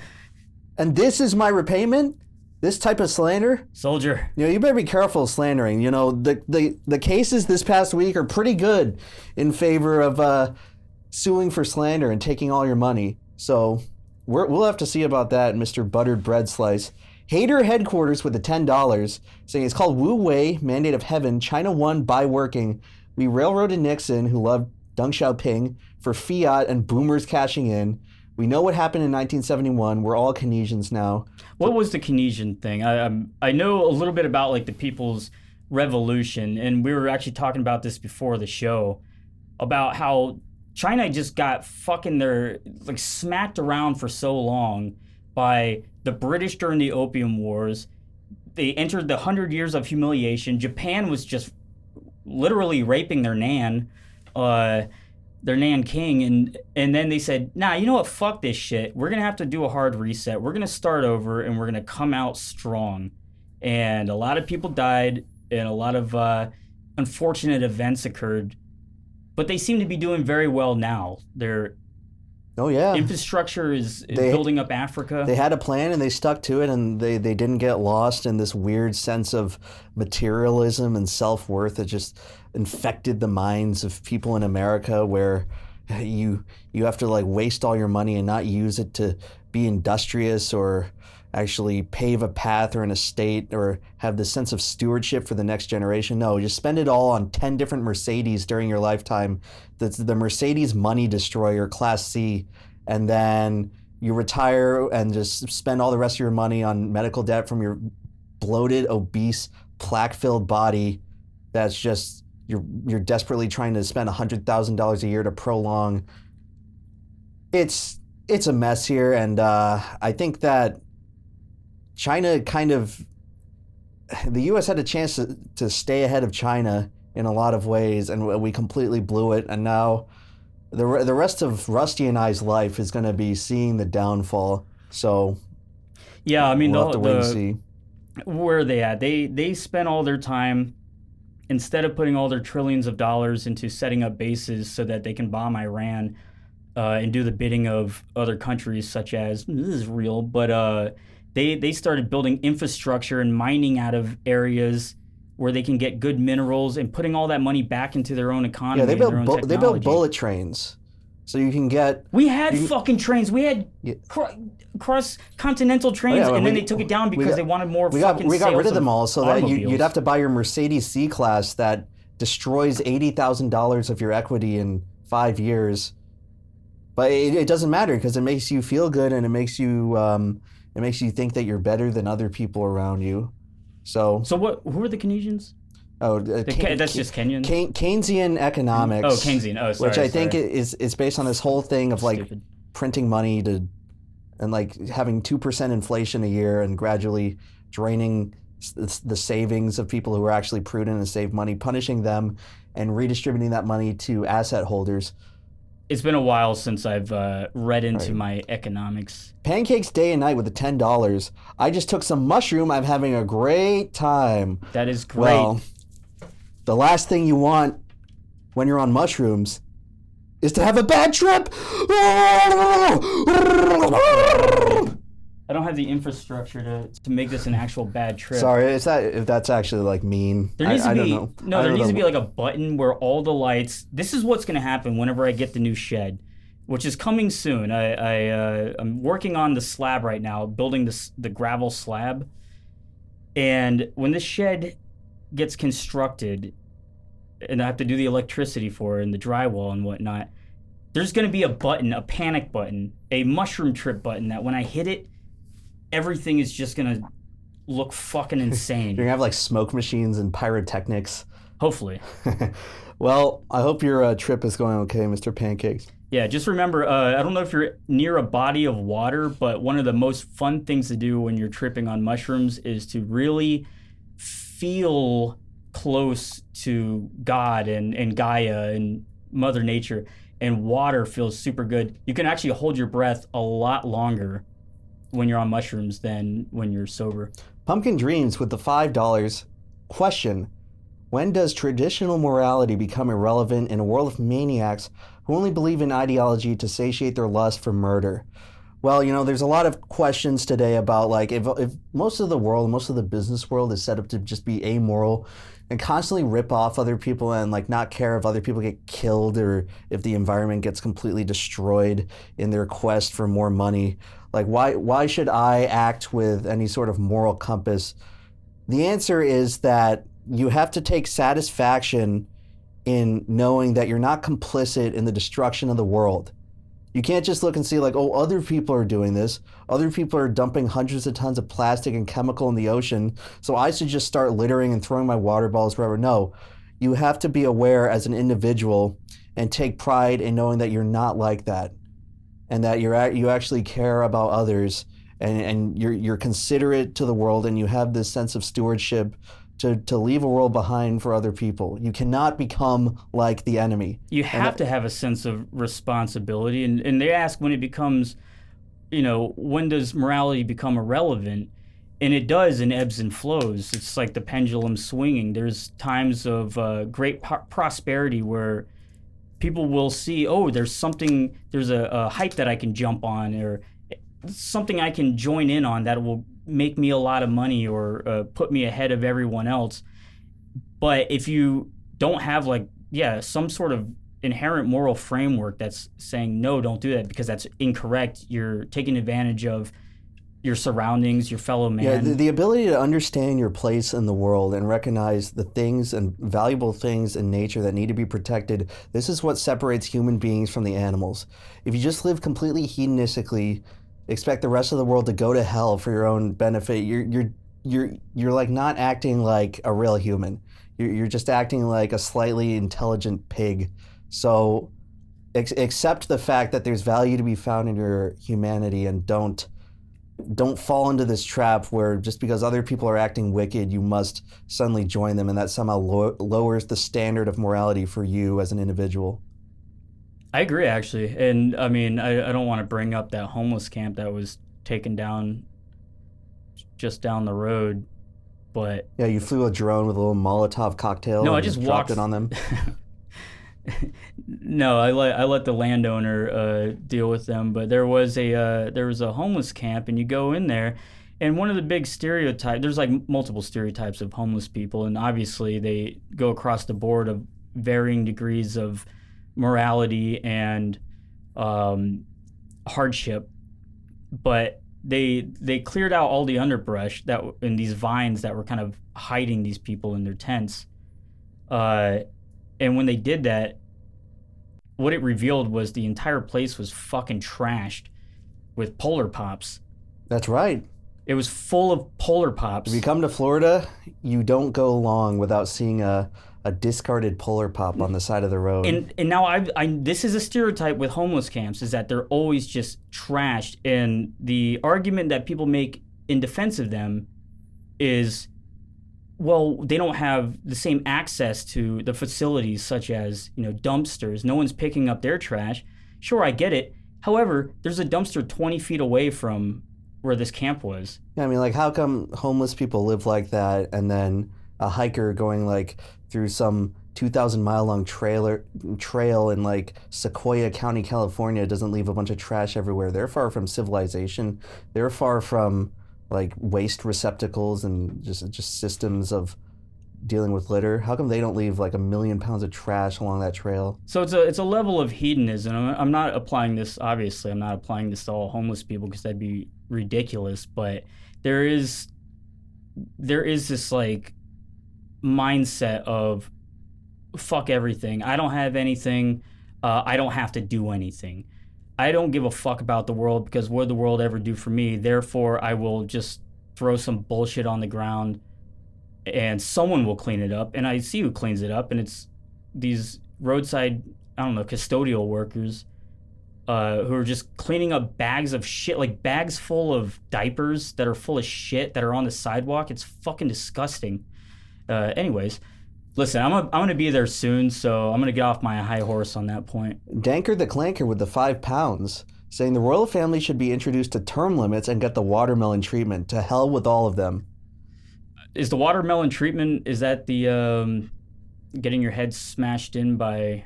And this is my repayment? This type of slander? Soldier. You better be careful slandering. The cases this past week are pretty good in favor of suing for slander and taking all your money. So we'll have to see about that, Mr. Buttered Bread Slice. Hater Headquarters with the $10 saying it's called Wu Wei, Mandate of Heaven. China won by working. We railroaded Nixon, who loved Deng Xiaoping, for fiat and boomers cashing in. We know what happened in 1971. We're all Keynesians now. What was the Keynesian thing? I know a little bit about like the People's Revolution, and we were actually talking about this before the show about how China just got smacked around for so long by the British during the Opium Wars. They entered the 100 years of humiliation. Japan was just literally raping their Nan king, and then they said, nah, you know what, fuck this shit. We're going to have to do a hard reset. We're going to start over, and we're going to come out strong. And a lot of people died, and a lot of unfortunate events occurred. But they seem to be doing very well now. Their infrastructure is building up Africa. They had a plan and they stuck to it, and they didn't get lost in this weird sense of materialism and self-worth that just infected the minds of people in America, where you have to like waste all your money and not use it to be industrious or actually pave a path or an estate or have the sense of stewardship for the next generation. No, just spend it all on 10 different Mercedes during your lifetime. That's the Mercedes money destroyer, Class C. And then you retire and just spend all the rest of your money on medical debt from your bloated, obese, plaque-filled body that's just you're desperately trying to spend $100,000 a year to prolong. It's a mess here, and I think that China the U.S. had a chance to stay ahead of China in a lot of ways, and we completely blew it, and now the rest of Rusty and I's life is going to be seeing the downfall. So yeah, I mean, we'll have to wait and see. Where are they at? They spent all their time, instead of putting all their trillions of dollars into setting up bases so that they can bomb Iran and do the bidding of other countries such as, this is real, but they started building infrastructure and mining out of areas where they can get good minerals and putting all that money back into their own economy. Yeah, they built bullet trains. So you can get... We had fucking trains. We had cross-continental trains, and then they took it down because they wanted more fucking We got rid of them all so that automobiles. you'd have to buy your Mercedes C-Class that destroys $80,000 of your equity in 5 years. But it doesn't matter because it makes you feel good, and it makes you think that you're better than other people around you. So who are the Keynesians? Oh, that's just Kenyan? Keynesian economics. Oh, Keynesian. Oh, sorry. Which I think is based on this whole thing of like printing money and like having 2% inflation a year and gradually draining the savings of people who are actually prudent and save money, punishing them and redistributing that money to asset holders. It's been a while since I've read into my economics. Pancakes day and night with the $10. I just took some mushroom. I'm having a great time. That is great. Well, the last thing you want when you're on mushrooms is to have a bad trip. I don't have the infrastructure to make this an actual bad trip. Sorry, if that's actually like mean. There needs to be there needs to be like a button where all the lights. This is what's going to happen whenever I get the new shed, which is coming soon. I'm working on the slab right now, building the gravel slab, and when this shed gets constructed, and I have to do the electricity for it and the drywall and whatnot, there's going to be a button, a panic button, a mushroom trip button that when I hit it, everything is just going to look fucking insane. You're going to have like smoke machines and pyrotechnics. Hopefully. Well, I hope your trip is going okay, Mr. Pancakes. Yeah, just remember, I don't know if you're near a body of water, but one of the most fun things to do when you're tripping on mushrooms is to really feel close to God and Gaia and Mother Nature, and water feels super good. You can actually hold your breath a lot longer when you're on mushrooms than when you're sober. Pumpkin Dreams with the $5. Question: when does traditional morality become irrelevant in a world of maniacs who only believe in ideology to satiate their lust for murder? Well, there's a lot of questions today about like if most of the world, most of the business world is set up to just be amoral and constantly rip off other people and like not care if other people get killed or if the environment gets completely destroyed in their quest for more money. Like why should I act with any sort of moral compass? The answer is that you have to take satisfaction in knowing that you're not complicit in the destruction of the world. You can't just look and see like, oh, other people are doing this. Other people are dumping hundreds of tons of plastic and chemical in the ocean, so I should just start littering and throwing my water bottles wherever. No, you have to be aware as an individual and take pride in knowing that you're not like that, and that you actually care about others, and you're considerate to the world, and you have this sense of stewardship to leave a world behind for other people. You cannot become like the enemy. You have to have a sense of responsibility. And they ask when it becomes, when does morality become irrelevant? And it does in ebbs and flows. It's like the pendulum swinging. There's times of great prosperity where people will see, oh, there's a height that I can jump on, or something I can join in on that will make me a lot of money or put me ahead of everyone else. But if you don't have some sort of inherent moral framework that's saying, no, don't do that because that's incorrect, you're taking advantage of your surroundings, your fellow man. Yeah, the ability to understand your place in the world and recognize the things and valuable things in nature that need to be protected, this is what separates human beings from the animals. If you just live completely hedonistically, expect the rest of the world to go to hell for your own benefit. You're like not acting like a real human. You're just acting like a slightly intelligent pig. So accept the fact that there's value to be found in your humanity, and don't fall into this trap where just because other people are acting wicked, you must suddenly join them, and that somehow lowers the standard of morality for you as an individual. I agree, actually. And I mean, I don't want to bring up that homeless camp that was taken down just down the road, but... Yeah, you flew a drone with a little Molotov cocktail. No, and I just dropped it on them. No, I let the landowner deal with them. But there was a homeless camp, and you go in there, and one of the big stereotypes... There's like multiple stereotypes of homeless people, and obviously they go across the board of varying degrees of morality and hardship, but they cleared out all the underbrush and these vines that were kind of hiding these people in their tents, and when they did that, what it revealed was the entire place was fucking trashed with Polar Pops. That's right. It was full of Polar Pops. If you come to Florida, you don't go long without seeing a discarded Polar Pop on the side of the road. And now this is a stereotype with homeless camps, is that they're always just trashed. And the argument that people make in defense of them is, well, they don't have the same access to the facilities such as, dumpsters. No one's picking up their trash. Sure, I get it. However, there's a dumpster 20 feet away from where this camp was. Yeah, I mean, like, how come homeless people live like that, and then a hiker going like through some 2,000-mile long trail in like Sequoia County, California, doesn't leave a bunch of trash everywhere? They're far from civilization. They're far from like waste receptacles and just systems of dealing with litter. How come they don't leave like 1 million pounds of trash along that trail? So it's a level of hedonism. I'm not applying this, obviously, I'm not applying this to all homeless people because that'd be ridiculous, but there is this like mindset of fuck everything. I don't have anything. I don't have to do anything. I don't give a fuck about the world because what would the world ever do for me? Therefore, I will just throw some bullshit on the ground and someone will clean it up. And I see who cleans it up, and it's these roadside, custodial workers who are just cleaning up bags of shit, like bags full of diapers that are full of shit that are on the sidewalk. It's fucking disgusting. Anyways, listen, I'm gonna be there soon, so I'm gonna get off my high horse on that point. Danker the Clanker with the £5, saying the royal family should be introduced to term limits and get the watermelon treatment. To hell with all of them. Is the watermelon treatment, is that the getting your head smashed in by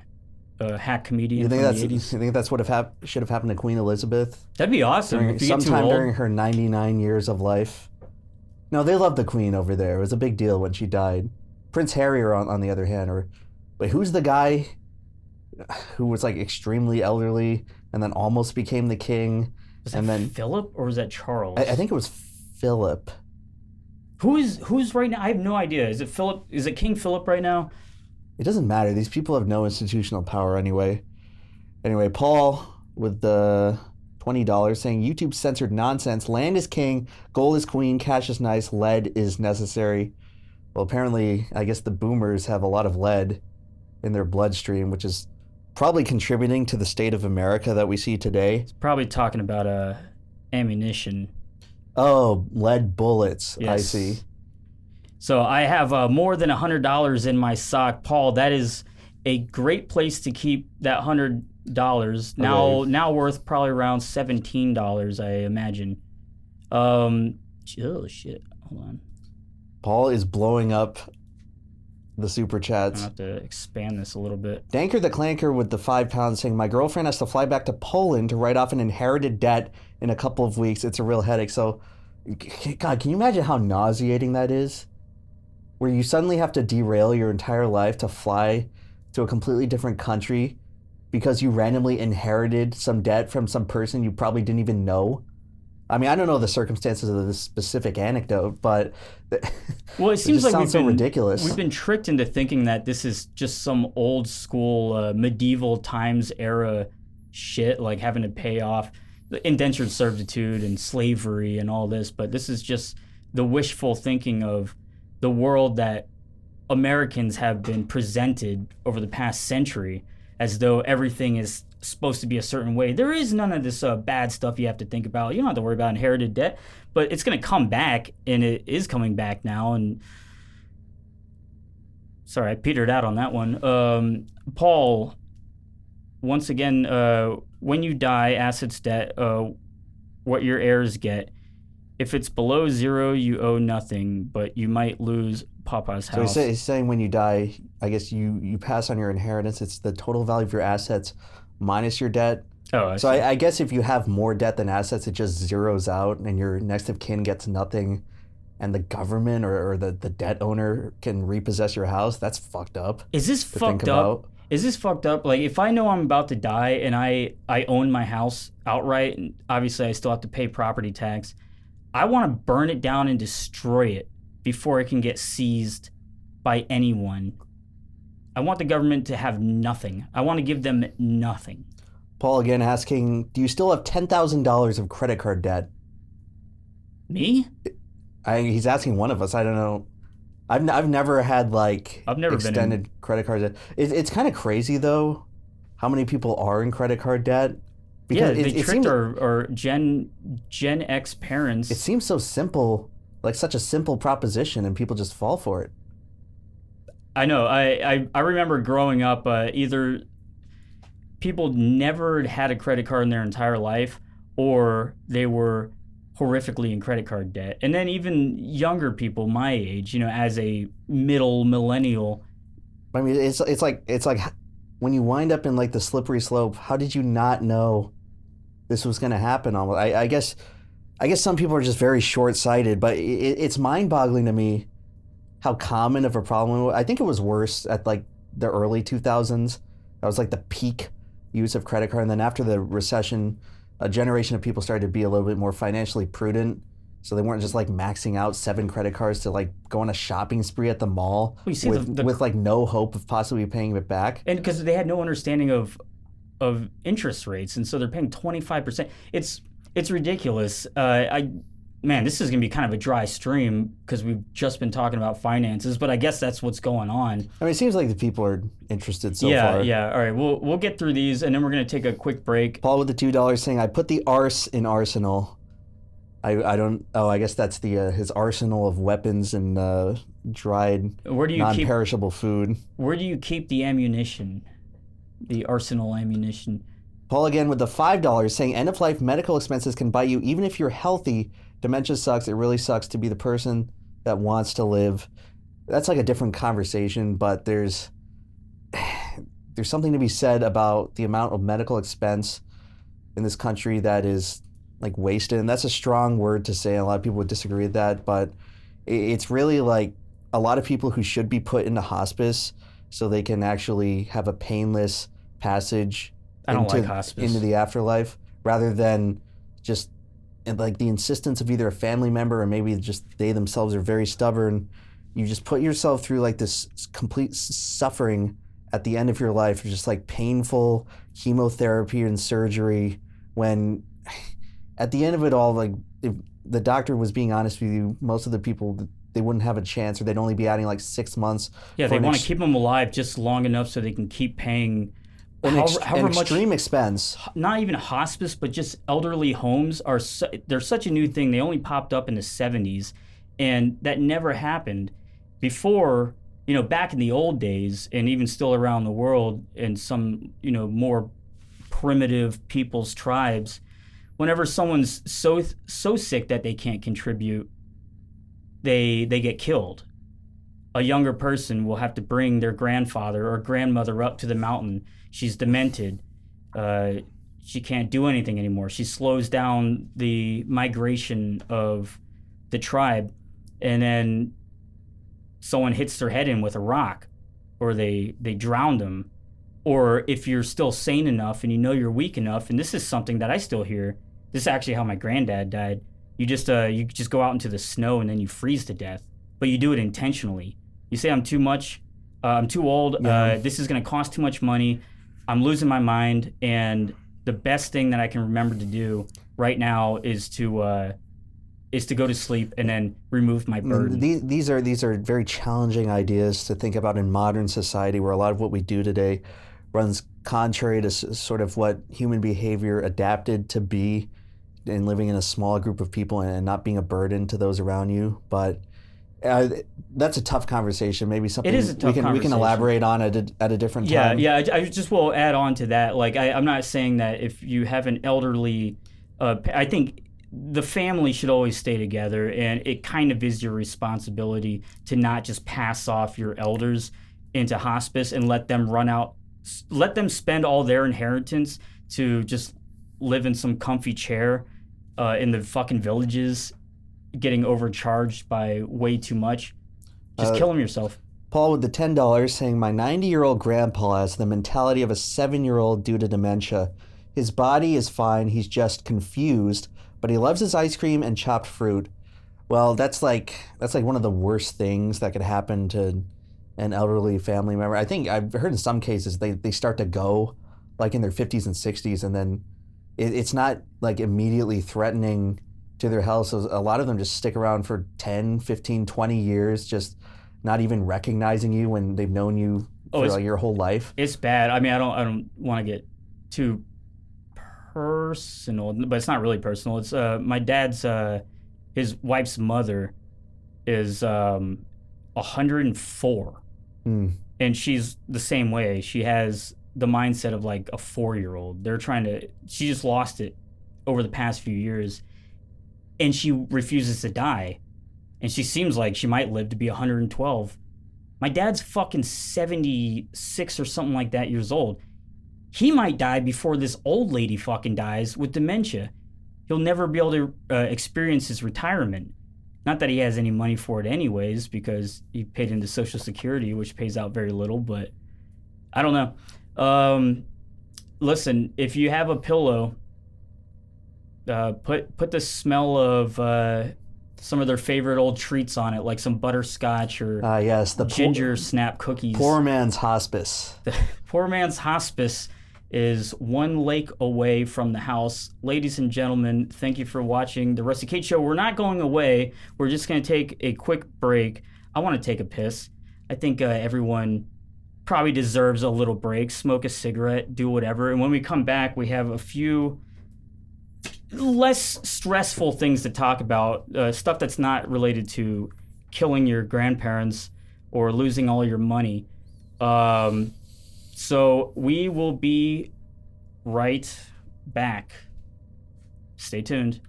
a hack comedian from the 80s? You think that's what should have happened to Queen Elizabeth? That'd be awesome. If you get too sometime old. during her 99 years of life. No, they love the Queen over there. It was a big deal when she died. Prince Harry, on the other hand, wait, who's the guy who was like extremely elderly and then almost became the king? Was that Philip or was that Charles? I think it was Philip. Who's right now? I have no idea. Is it Philip? Is it King Philip right now? It doesn't matter. These people have no institutional power anyway. Anyway, Paul with the $20 saying YouTube censored nonsense. Land is king, gold is queen, cash is nice, lead is necessary. Well, apparently, I guess the boomers have a lot of lead in their bloodstream, which is probably contributing to the state of America that we see today. It's probably talking about ammunition. Oh, lead bullets. Yes. I see. So I have more than $100 in my sock. Paul, that is a great place to keep that $100. Now worth probably around $17, I imagine. Oh, shit. Hold on. Paul is blowing up the super chats. I have to expand this a little bit. Danker the Clanker with the £5 saying, my girlfriend has to fly back to Poland to write off an inherited debt in a couple of weeks. It's a real headache. So, God, can you imagine how nauseating that is? Where you suddenly have to derail your entire life to fly to a completely different country because you randomly inherited some debt from some person you probably didn't even know. I mean, I don't know the circumstances of this specific anecdote, but well, it seems like sounds so ridiculous. We've been tricked into thinking that this is just some old school medieval times era shit, like having to pay off indentured servitude and slavery and all this, but this is just the wishful thinking of the world that Americans have been presented over the past century, as though everything is supposed to be a certain way. There is none of this bad stuff you have to think about. You don't have to worry about inherited debt, but it's going to come back, and it is coming back now. And sorry, I petered out on that one. Paul, once again, when you die, assets, debt, what your heirs get. If it's below 0, you owe nothing, but you might lose Papa's house. So he's saying when you die, I guess you pass on your inheritance. It's the total value of your assets minus your debt. Oh, so I guess if you have more debt than assets, it just zeroes out, and your next of kin gets nothing, and the government or the debt owner can repossess your house. That's fucked up. Is this fucked up? Is this fucked up? Like, if I know I'm about to die and I own my house outright, and obviously I still have to pay property tax, I want to burn it down and destroy it before it can get seized by anyone. I want the government to have nothing. I want to give them nothing. Paul again asking, do you still have $10,000 of credit card debt? Me? He's asking one of us. I don't know. I've never had extended credit card debt. It's kind of crazy though, how many people are in credit card debt. Because they tricked our Gen X parents. It seems so simple, like such a simple proposition, and people just fall for it. I know. I remember growing up, either people never had a credit card in their entire life, or they were horrifically in credit card debt. And then even younger people my age, as a middle millennial. I mean, it's like when you wind up in like the slippery slope, how did you not know this was going to happen? Almost. I guess some people are just very short-sighted, but it's mind-boggling to me how common of a problem it was. I think it was worse at like the early 2000s. That was like the peak use of credit card. And then after the recession, a generation of people started to be a little bit more financially prudent. So they weren't just like maxing out 7 credit cards to like go on a shopping spree at the mall with like no hope of possibly paying it back. And because they had no understanding of interest rates, and so they're paying 25%. It's ridiculous. Man, this is gonna be kind of a dry stream because we've just been talking about finances, but I guess that's what's going on. I mean, it seems like the people are interested so far. Yeah. All right, we'll get through these, and then we're gonna take a quick break. Paul with the $2 saying, "I put the arse in arsenal." I don't. Oh, I guess that's the his arsenal of weapons and dried non-perishable food. Where do you keep the ammunition? The arsenal ammunition. Paul again with the $5 saying, "End-of-life medical expenses can bite you even if you're healthy. Dementia sucks. It really sucks to be the person that wants to live." That's like a different conversation, but there's something to be said about the amount of medical expense in this country that is like wasted. And that's a strong word to say. A lot of people would disagree with that, but it's really like a lot of people who should be put into hospice so they can actually have a painless passage into the afterlife, rather than just like the insistence of either a family member or maybe just they themselves are very stubborn. You just put yourself through like this complete suffering at the end of your life, just like painful chemotherapy and surgery, when at the end of it all, like if the doctor was being honest with you, most of the people, they wouldn't have a chance, or they'd only be adding like 6 months. Yeah, they want to keep them alive just long enough so they can keep paying an extreme expense. Not even hospice, but just elderly homes they're such a new thing. They only popped up in the 70s, and that never happened before. Back in the old days, and even still around the world in some more primitive people's tribes, whenever someone's so sick that they can't contribute, they get killed. A younger person will have to bring their grandfather or grandmother up to the mountain. She's demented. She can't do anything anymore. She slows down the migration of the tribe, and then someone hits their head in with a rock, or they drown them. Or if you're still sane enough and you're weak enough, and this is something that I still hear, this is actually how my granddad died. You just go out into the snow and then you freeze to death, but you do it intentionally. You say, I'm too old, this is going to cost too much money, I'm losing my mind, and the best thing that I can remember to do right now is to go to sleep and then remove my burden. These are very challenging ideas to think about in modern society, where a lot of what we do today runs contrary to sort of what human behavior adapted to be in living in a small group of people and not being a burden to those around you. But that's a tough conversation. Maybe something it is a tough we can elaborate on at a different time. Yeah. I just will add on to that. Like, I'm not saying that if you have an elderly, I think the family should always stay together, and it kind of is your responsibility to not just pass off your elders into hospice and let them spend all their inheritance to just live in some comfy chair in the fucking villages, getting overcharged by way too much. Just kill them yourself. Paul with the $10 saying, my 90-year-old grandpa has the mentality of a 7-year-old due to dementia. His body is fine, he's just confused, but he loves his ice cream and chopped fruit. Well, that's like one of the worst things that could happen to an elderly family member. I think I've heard in some cases they start to go like in their 50s and 60s, and then it's not like immediately threatening to their health. So a lot of them just stick around for 10, 15, 20 years, just not even recognizing you when they've known you for like your whole life. It's bad. I mean, I don't want to get too personal, but it's not really personal. It's my dad's his wife's mother is 104, and she's the same way. She has the mindset of like a 4-year-old. She just lost it over the past few years, and she refuses to die, and she seems like she might live to be 112. My dad's fucking 76 or something like that years old. He might die before this old lady fucking dies with dementia. He'll never be able to experience his retirement. Not that he has any money for it anyways, because he paid into Social Security, which pays out very little, but I don't know. Listen, if you have a pillow, put the smell of some of their favorite old treats on it, like some butterscotch or the ginger snap cookies. Poor man's hospice. The poor man's hospice is one lake away from the house. Ladies and gentlemen, thank you for watching the Rusty Cage Show. We're not going away. We're just going to take a quick break. I want to take a piss. I think everyone probably deserves a little break. Smoke a cigarette, do whatever. And when we come back, we have a few less stressful things to talk about, stuff that's not related to killing your grandparents or losing all your money. So we will be right back. Stay tuned.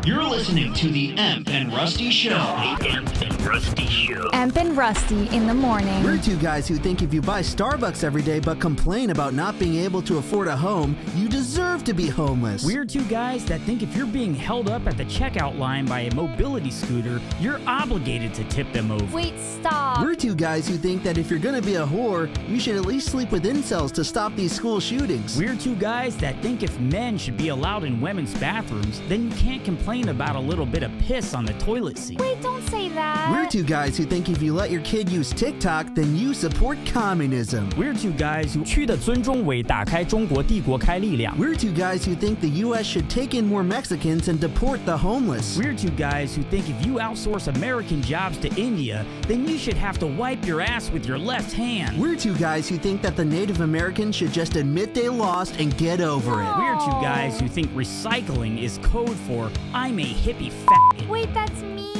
You're listening to the Emp and Rusty Show. The Emp and Rusty Show. Emp and Rusty in the morning. We're two guys who think if you buy Starbucks every day but complain about not being able to afford a home, you deserve to be homeless. We're two guys that think if you're being held up at the checkout line by a mobility scooter, you're obligated to tip them over. Wait, stop. We're two guys who think that if you're gonna be a whore, you should at least sleep with incels to stop these school shootings. We're two guys that think if men should be allowed in women's bathrooms, then you can't complain about a little bit of piss on the toilet seat. Wait, don't say that. We're two guys who think if you let your kid use TikTok, then you support communism. We're two guys who 区的尊中伟打开中国帝国开力量. We're two guys who think the U.S. should take in more Mexicans and deport the homeless. We're two guys who think if you outsource American jobs to India, then you should have to wipe your ass with your left hand. We're two guys who think that the Native Americans should just admit they lost and get over it. We're two guys who think recycling is code for I'm a hippie faggot. Wait, that's me.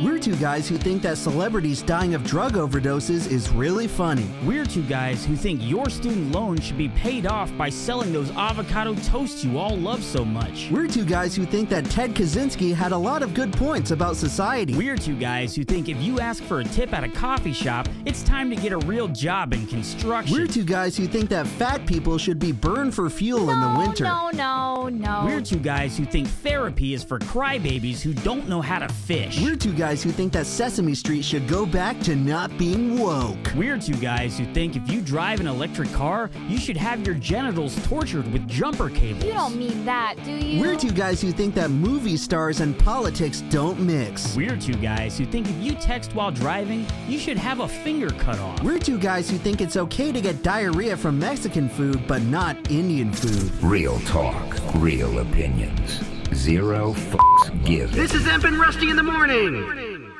We're two guys who think that celebrities dying of drug overdoses is really funny. We're two guys who think your student loan should be paid off by selling those avocado toasts you all love so much. We're two guys who think that Ted Kaczynski had a lot of good points about society. We're two guys who think if you ask for a tip at a coffee shop, it's time to get a real job in construction. We're two guys who think that fat people should be burned for fuel in the winter. No. We're two guys who think therapy is for crybabies who don't know how to fish. We're two guys guys who think that Sesame Street should go back to not being woke. We're two guys who think if you drive an electric car, you should have your genitals tortured with jumper cables. You don't mean that, do you? We're two guys who think that movie stars and politics don't mix. We're two guys who think if you text while driving, you should have a finger cut off. We're two guys who think it's okay to get diarrhea from Mexican food, but not Indian food. Real talk, real opinions. Zero fucks given. This is Emp and Rusty in the morning.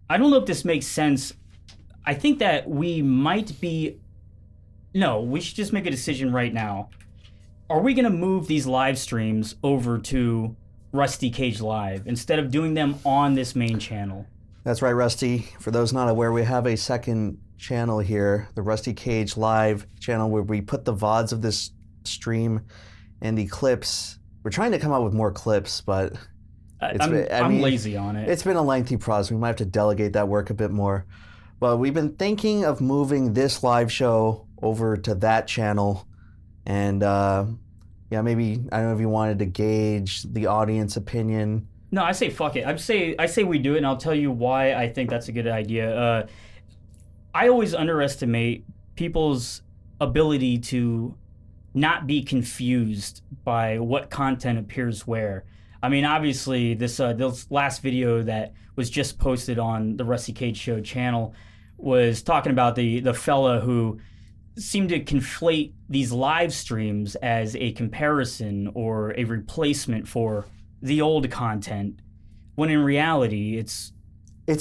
I don't know if this makes sense. I think that we might be... No, we should just make a decision right now. Are we going to move these live streams over to Rusty Cage Live instead of doing them on this main channel? That's right, Rusty. For those not aware, we have a second channel here, the Rusty Cage Live channel, where we put the VODs of this stream and the clips. We're trying to come up with more clips, but I'm lazy on it. It's been a lengthy process. We might have to delegate that work a bit more. But we've been thinking of moving this live show over to that channel. And maybe, I don't know if you wanted to gauge the audience opinion. No, I say fuck it. I say we do it, and I'll tell you why I think that's a good idea. I always underestimate people's ability to not be confused by what content appears where. I mean, obviously, this last video that was just posted on the Rusty Cage Show channel was talking about the fella who seemed to conflate these live streams as a comparison or a replacement for the old content, when in reality, it's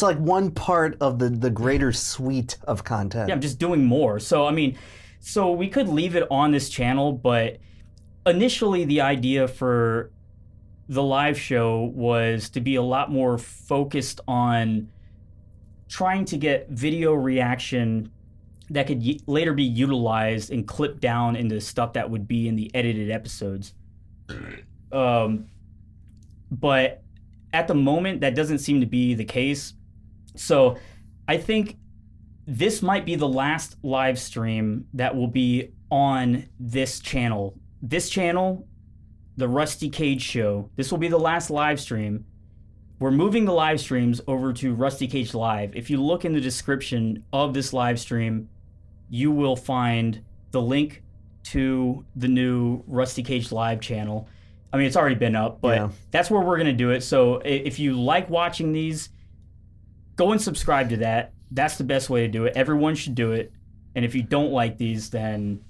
like one part of the greater suite of content. Yeah, I'm just doing more. So, I mean... So we could leave it on this channel, but initially the idea for the live show was to be a lot more focused on trying to get video reaction that could later be utilized and clipped down into stuff that would be in the edited episodes. But at the moment, that doesn't seem to be the case. So I think this might be the last live stream that will be on this channel. This channel, the Rusty Cage Show, this will be the last live stream. We're moving the live streams over to Rusty Cage Live. If you look in the description of this live stream, you will find the link to the new Rusty Cage Live channel. I mean, it's already been up, but that's where we're going to do it. So if you like watching these, go and subscribe to that. That's the best way to do it. Everyone should do it. And if you don't like these, then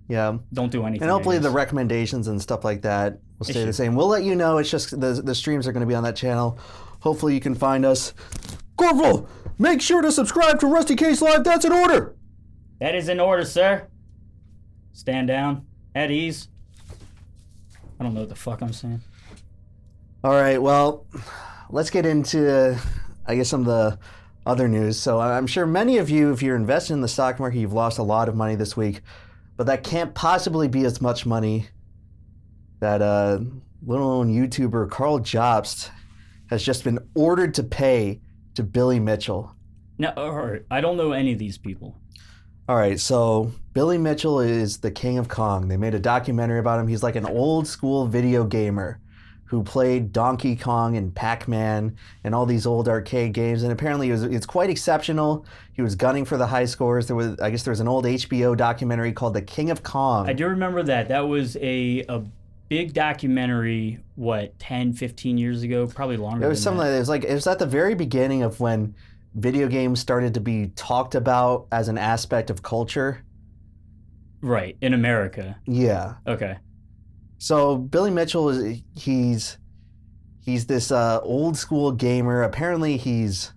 don't do anything. And hopefully the recommendations and stuff like that will stay the same. We'll let you know. It's just the streams are going to be on that channel. Hopefully you can find us. Corporal, make sure to subscribe to Rusty Cage Live. That's an order. That is in order, sir. Stand down. At ease. I don't know what the fuck I'm saying. All right, well, let's get into, I guess, some of the other news. So I'm sure many of you, if you're invested in the stock market, you've lost a lot of money this week, but that can't possibly be as much money that little-known YouTuber Carl Jobst has just been ordered to pay to Billy Mitchell. No, all right. I don't know any of these people. All right, so Billy Mitchell is the king of Kong. They made a documentary about him. He's like an old-school video gamer who played Donkey Kong and Pac-Man and all these old arcade games, and apparently it's quite exceptional. He was gunning for the high scores. There was an old HBO documentary called The King of Kong. I do remember that. That was a big documentary, 10, 15 years ago? Probably longer. It was something like that. It was at the very beginning of when video games started to be talked about as an aspect of culture. Right, in America. Yeah. Okay. So Billy Mitchell he's this old school gamer. Apparently he's,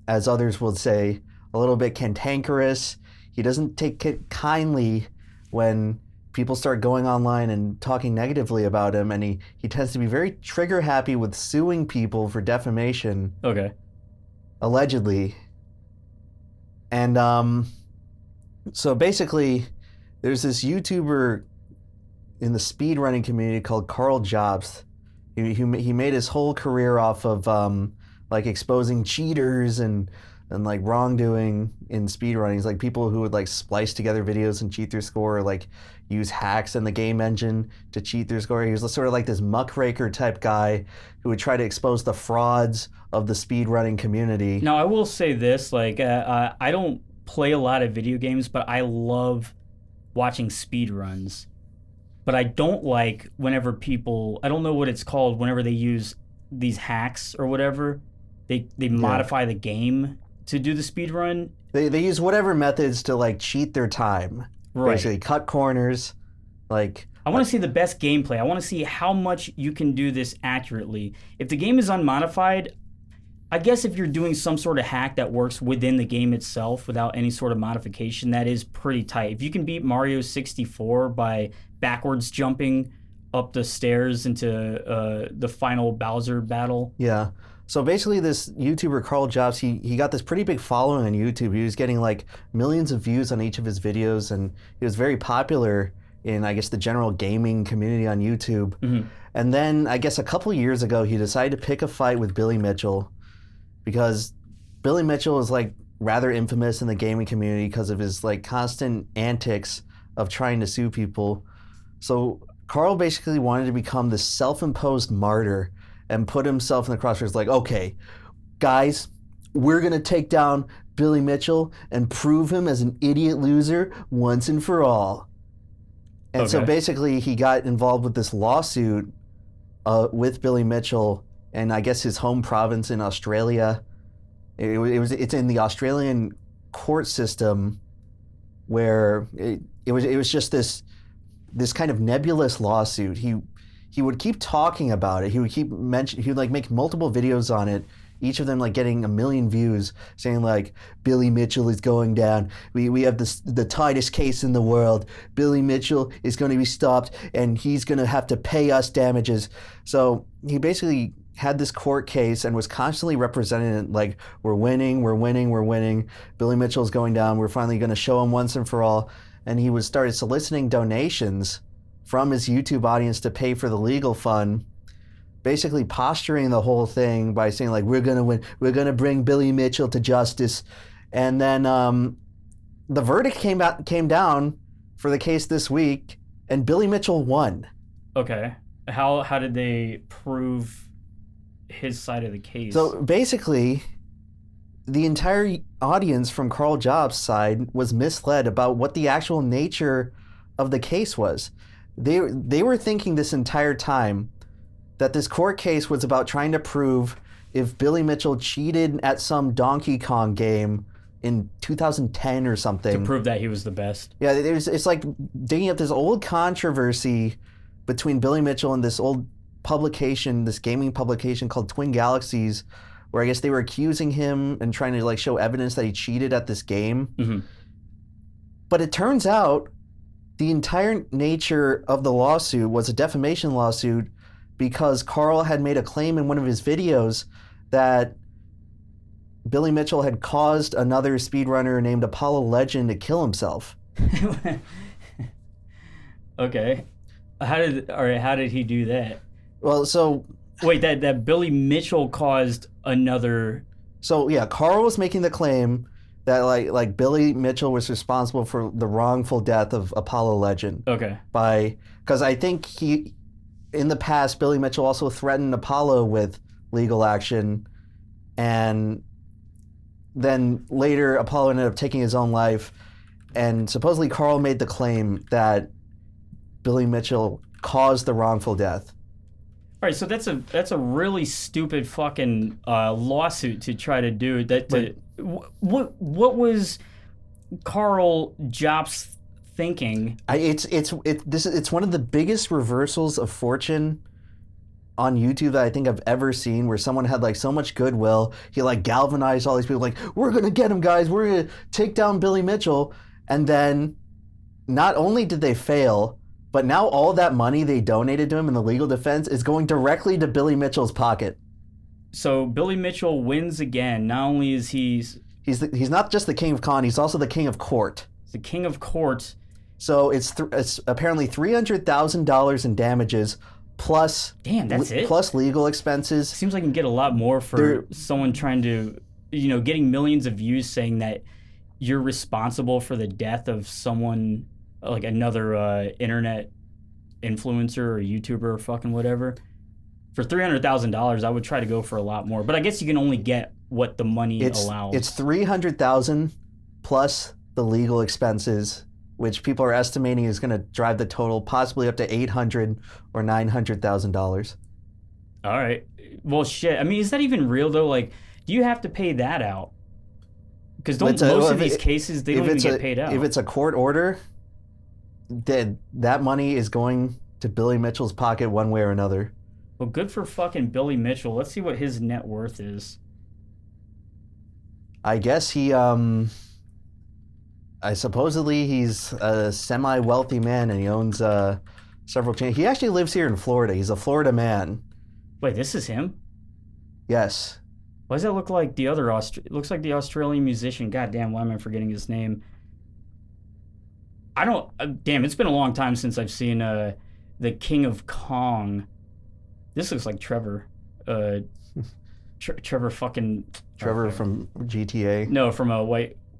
as others would say, a little bit cantankerous. He doesn't take it kindly when people start going online and talking negatively about him, and he tends to be very trigger happy with suing people for defamation. Okay. Allegedly. And so basically there's this YouTuber in the speedrunning community called Carl Jobst. He made his whole career off of exposing cheaters and and like wrongdoing in speedrunning. Like people who would like splice together videos and cheat their score, or like use hacks in the game engine to cheat their score. He was sort of like this muckraker type guy who would try to expose the frauds of the speedrunning community. Now, I will say this, like, I don't play a lot of video games, but I love watching speedruns. But I don't like whenever people, I don't know what it's called, whenever they use these hacks or whatever, they modify the game to do the speedrun. They use whatever methods to like cheat their time. Right. Basically cut corners. Like I want to see the best gameplay. I want to see how much you can do this accurately. If the game is unmodified, I guess if you're doing some sort of hack that works within the game itself without any sort of modification, that is pretty tight. If you can beat Mario 64 by backwards jumping up the stairs into the final Bowser battle. Yeah. So basically this YouTuber, Carl Jobs, he got this pretty big following on YouTube. He was getting like millions of views on each of his videos, and he was very popular in, I guess, the general gaming community on YouTube. Mm-hmm. And then I guess a couple years ago, he decided to pick a fight with Billy Mitchell, because Billy Mitchell is like rather infamous in the gaming community because of his like constant antics of trying to sue people. So Carl basically wanted to become this self-imposed martyr and put himself in the crosshairs, like, okay, guys, we're going to take down Billy Mitchell and prove him as an idiot loser once and for all. And so basically he got involved with this lawsuit with Billy Mitchell and I guess his home province in Australia. It's in the Australian court system where it was just this kind of nebulous lawsuit. He would keep talking about it. He would like make multiple videos on it, each of them like getting 1 million views, saying like, Billy Mitchell is going down. We have the tightest case in the world. Billy Mitchell is going to be stopped and he's going to have to pay us damages. So he basically had this court case and was constantly representing it like, we're winning. Billy Mitchell's going down. We're finally going to show him once and for all. And he started soliciting donations from his YouTube audience to pay for the legal fund, basically posturing the whole thing by saying like, we're gonna win, we're gonna bring Billy Mitchell to justice. And then the verdict came down for the case this week, and Billy Mitchell won. Okay. How did they prove his side of the case? So basically, the entire audience from Carl Jobs' side was misled about what the actual nature of the case was. They were thinking this entire time that this court case was about trying to prove if Billy Mitchell cheated at some Donkey Kong game in 2010 or something. To prove that he was the best. Yeah, it's like digging up this old controversy between Billy Mitchell and this old publication, this gaming publication called Twin Galaxies, where I guess they were accusing him and trying to like show evidence that he cheated at this game. Mm-hmm. But it turns out the entire nature of the lawsuit was a defamation lawsuit because Carl had made a claim in one of his videos that Billy Mitchell had caused another speedrunner named Apollo Legend to kill himself. Okay. How did he do that? Well, so... Wait, that Billy Mitchell caused another... So, yeah, Carl was making the claim that like Billy Mitchell was responsible for the wrongful death of Apollo Legend. Okay. Because I think in the past, Billy Mitchell also threatened Apollo with legal action, and then later Apollo ended up taking his own life, and supposedly Carl made the claim that Billy Mitchell caused the wrongful death. All right, so that's a really stupid fucking lawsuit to try to do. What was Carl Jobs thinking? It's one of the biggest reversals of fortune on YouTube that I think I've ever seen, where someone had like so much goodwill. He like galvanized all these people, like, we're gonna get him, guys. We're gonna take down Billy Mitchell. And then not only did they fail, but now all that money they donated to him in the legal defense is going directly to Billy Mitchell's pocket. So Billy Mitchell wins again. Not only is he's not just the king of con, he's also the king of court. The king of court. So it's apparently $300,000 in damages plus damn, that's it? Plus legal expenses. Seems like you can get a lot more for someone trying to getting millions of views saying that you're responsible for the death of someone, like another internet influencer or YouTuber or fucking whatever. For $300,000, I would try to go for a lot more. But I guess you can only get what the money allows. It's $300,000 plus the legal expenses, which people are estimating is going to drive the total possibly up to $800,000 or $900,000. All right. Well, shit. I mean, is that even real though? Like, do you have to pay that out? Because most of these cases, they don't even get paid out. If it's a court order, then that money is going to Billy Mitchell's pocket one way or another. Well, good for fucking Billy Mitchell. Let's see what his net worth is. I guess he, supposedly he's a semi-wealthy man and he owns several chains. He actually lives here in Florida. He's a Florida man. Wait, this is him? Yes. Why does that look like the other it looks like the Australian musician. God damn, why am I forgetting his name? I don't... damn, it's been a long time since I've seen the King of Kong. This looks like Trevor. Trevor fucking... Trevor from GTA? No, from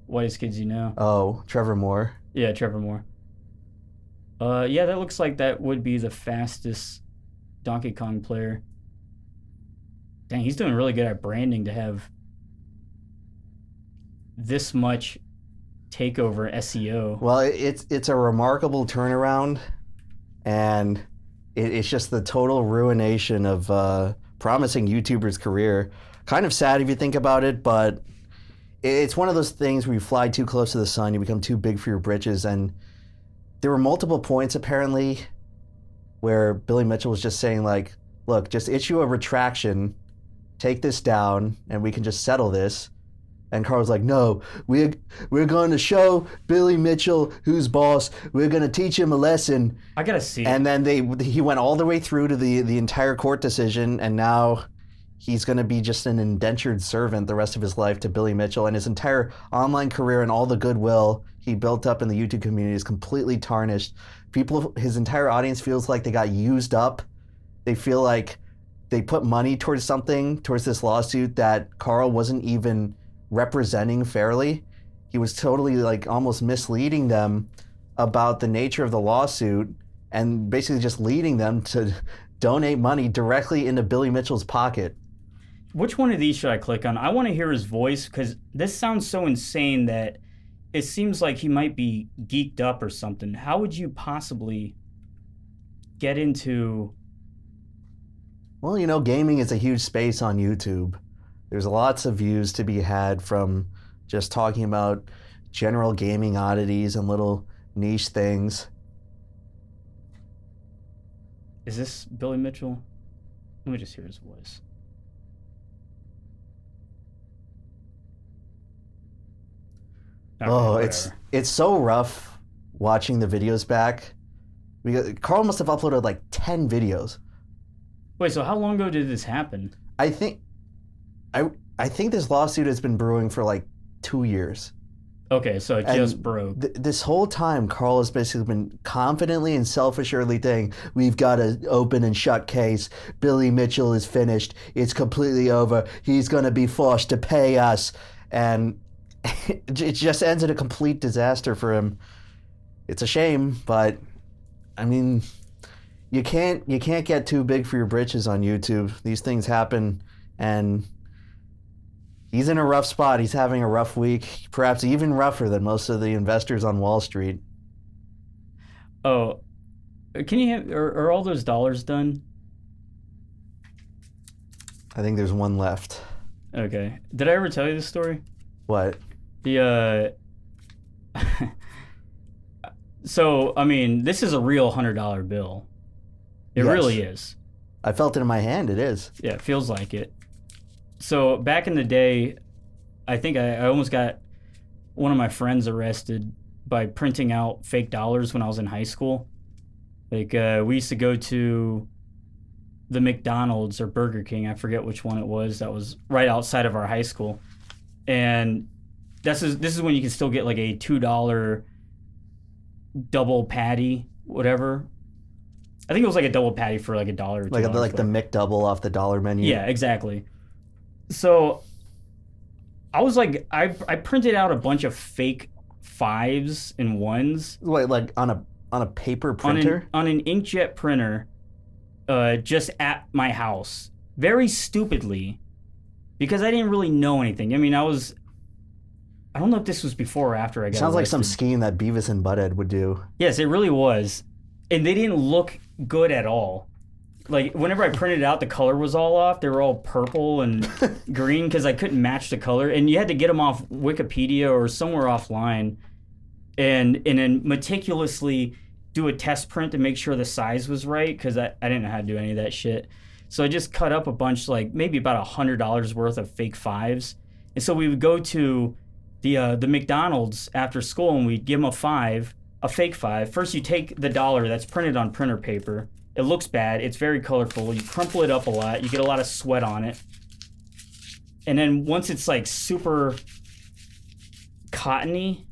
Whitest Kids You Know. Oh, Trevor Moore. Yeah, Trevor Moore. Yeah, that looks like that would be the fastest Donkey Kong player. Dang, he's doing really good at branding to have this much takeover SEO. Well, it's a remarkable turnaround, and it's just the total ruination of promising YouTuber's career. Kind of sad if you think about it, but it's one of those things where you fly too close to the sun, you become too big for your britches, and there were multiple points apparently where Billy Mitchell was just saying like, look, just issue a retraction, take this down, and we can just settle this. And Carl was like, no, we're going to show Billy Mitchell who's boss. We're going to teach him a lesson. I got to see. And then he went all the way through to the entire court decision, and now he's going to be just an indentured servant the rest of his life to Billy Mitchell. And his entire online career and all the goodwill he built up in the YouTube community is completely tarnished. His entire audience feels like they got used up. They feel like they put money towards this lawsuit that Carl wasn't even representing fairly. He was totally like almost misleading them about the nature of the lawsuit and basically just leading them to donate money directly into Billy Mitchell's pocket. Which one of these should I click on? I want to hear his voice because this sounds so insane that it seems like he might be geeked up or something. How would you possibly get into... Well, gaming is a huge space on YouTube. There's lots of views to be had from just talking about general gaming oddities and little niche things. Is this Billy Mitchell? Let me just hear his voice. Okay, it's so rough watching the videos back. Carl must have uploaded like 10 videos. Wait, so how long ago did this happen? I think this lawsuit has been brewing for like 2 years. Okay, so it just broke. This whole time, Carl has basically been confidently and self-assuredly saying, we've got an open and shut case. Billy Mitchell is finished. It's completely over. He's going to be forced to pay us. And it just ends in a complete disaster for him. It's a shame, but I mean, you can't get too big for your britches on YouTube. These things happen, and he's in a rough spot. He's having a rough week, perhaps even rougher than most of the investors on Wall Street. Oh, can you are all those dollars done? I think there's one left. Okay. Did I ever tell you this story? What? So, I mean, this is a real $100 bill. It Yes. really is. I felt it in my hand. It is. Yeah, it feels like it. So, back in the day, I think I almost got one of my friends arrested by printing out fake dollars when I was in high school. Like, we used to go to the McDonald's or Burger King, I forget which one it was, that was right outside of our high school. And this is when you can still get like a $2 double patty, whatever. I think it was like a double patty for like $1 or $2. Like the McDouble off the dollar menu. Yeah, exactly. So I was like, I printed out a bunch of fake 5s and 1s. Wait, like on a paper printer? On an inkjet printer, just at my house. Very stupidly. Because I didn't really know anything. I mean, I don't know if this was before or after I got Sounds arrested. like some scheme that Beavis and Butthead would do. Yes, it really was. And they didn't look good at all. Like, whenever I printed it out, the color was all off. They were all purple and green because I couldn't match the color. And you had to get them off Wikipedia or somewhere offline and then meticulously do a test print to make sure the size was right because I didn't know how to do any of that shit. So I just cut up a bunch, like maybe about $100 worth of fake 5s. And so we would go to the McDonald's after school and we'd give them a fake 5. First, you take the dollar that's printed on printer paper. It looks bad. It's very colorful. You crumple it up a lot. You get a lot of sweat on it. And then once it's like super cottony,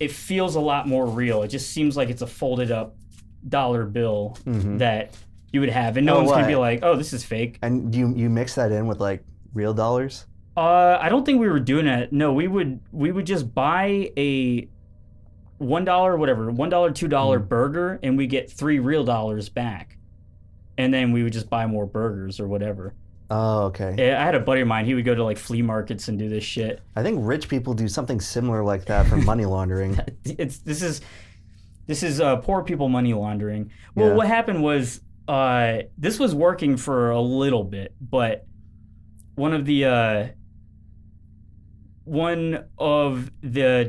it feels a lot more real. It just seems like it's a folded up dollar bill that you would have. And no one's going to be like, oh, this is fake. And you mix that in with like real dollars? I don't think we were doing that. No, we would just buy a $1, whatever, $1, $2 burger, and we get $3 real dollars back. And then we would just buy more burgers or whatever. Oh, okay. I had a buddy of mine, he would go to like flea markets and do this shit. I think rich people do something similar like that for money laundering. This is poor people money laundering. Well, Yeah. what happened was this was working for a little bit, but one of the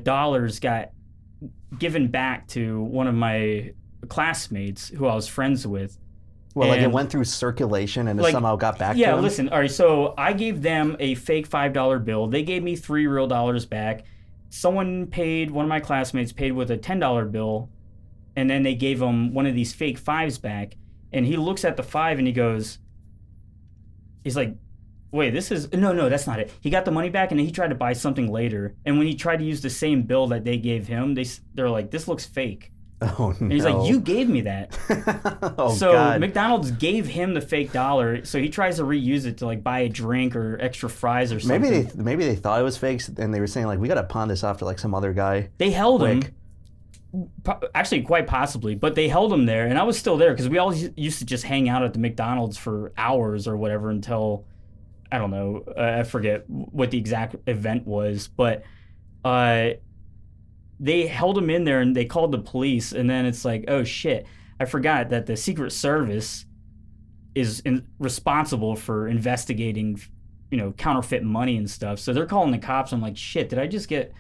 dollars got given back to one of my classmates who I was friends with. Well, like it went through circulation and it somehow got back to them? Yeah, listen, all right, so I gave them a fake $5 bill. They gave me $3 real dollars back. One of my classmates paid with a $10 bill, and then they gave him one of these fake 5s back. And he looks at the 5 and he's like, wait, no, that's not it. He got the money back and then he tried to buy something later. And when he tried to use the same bill that they gave him, they're like, this looks fake. Oh, no. And he's like, you gave me that. So God. McDonald's gave him the fake dollar, so he tries to reuse it to like buy a drink or extra fries or something. Maybe they thought it was fake and they were saying like, we got to pawn this off to like some other guy. They held him. Quick. Actually, quite possibly, but they held him there, and I was still there because we all used to just hang out at the McDonald's for hours or whatever until, I don't know, I forget what the exact event was, but they held him in there and they called the police, and then it's like, oh shit, I forgot that the Secret Service is responsible for investigating, counterfeit money and stuff. So they're calling the cops. I'm like, shit, did I just get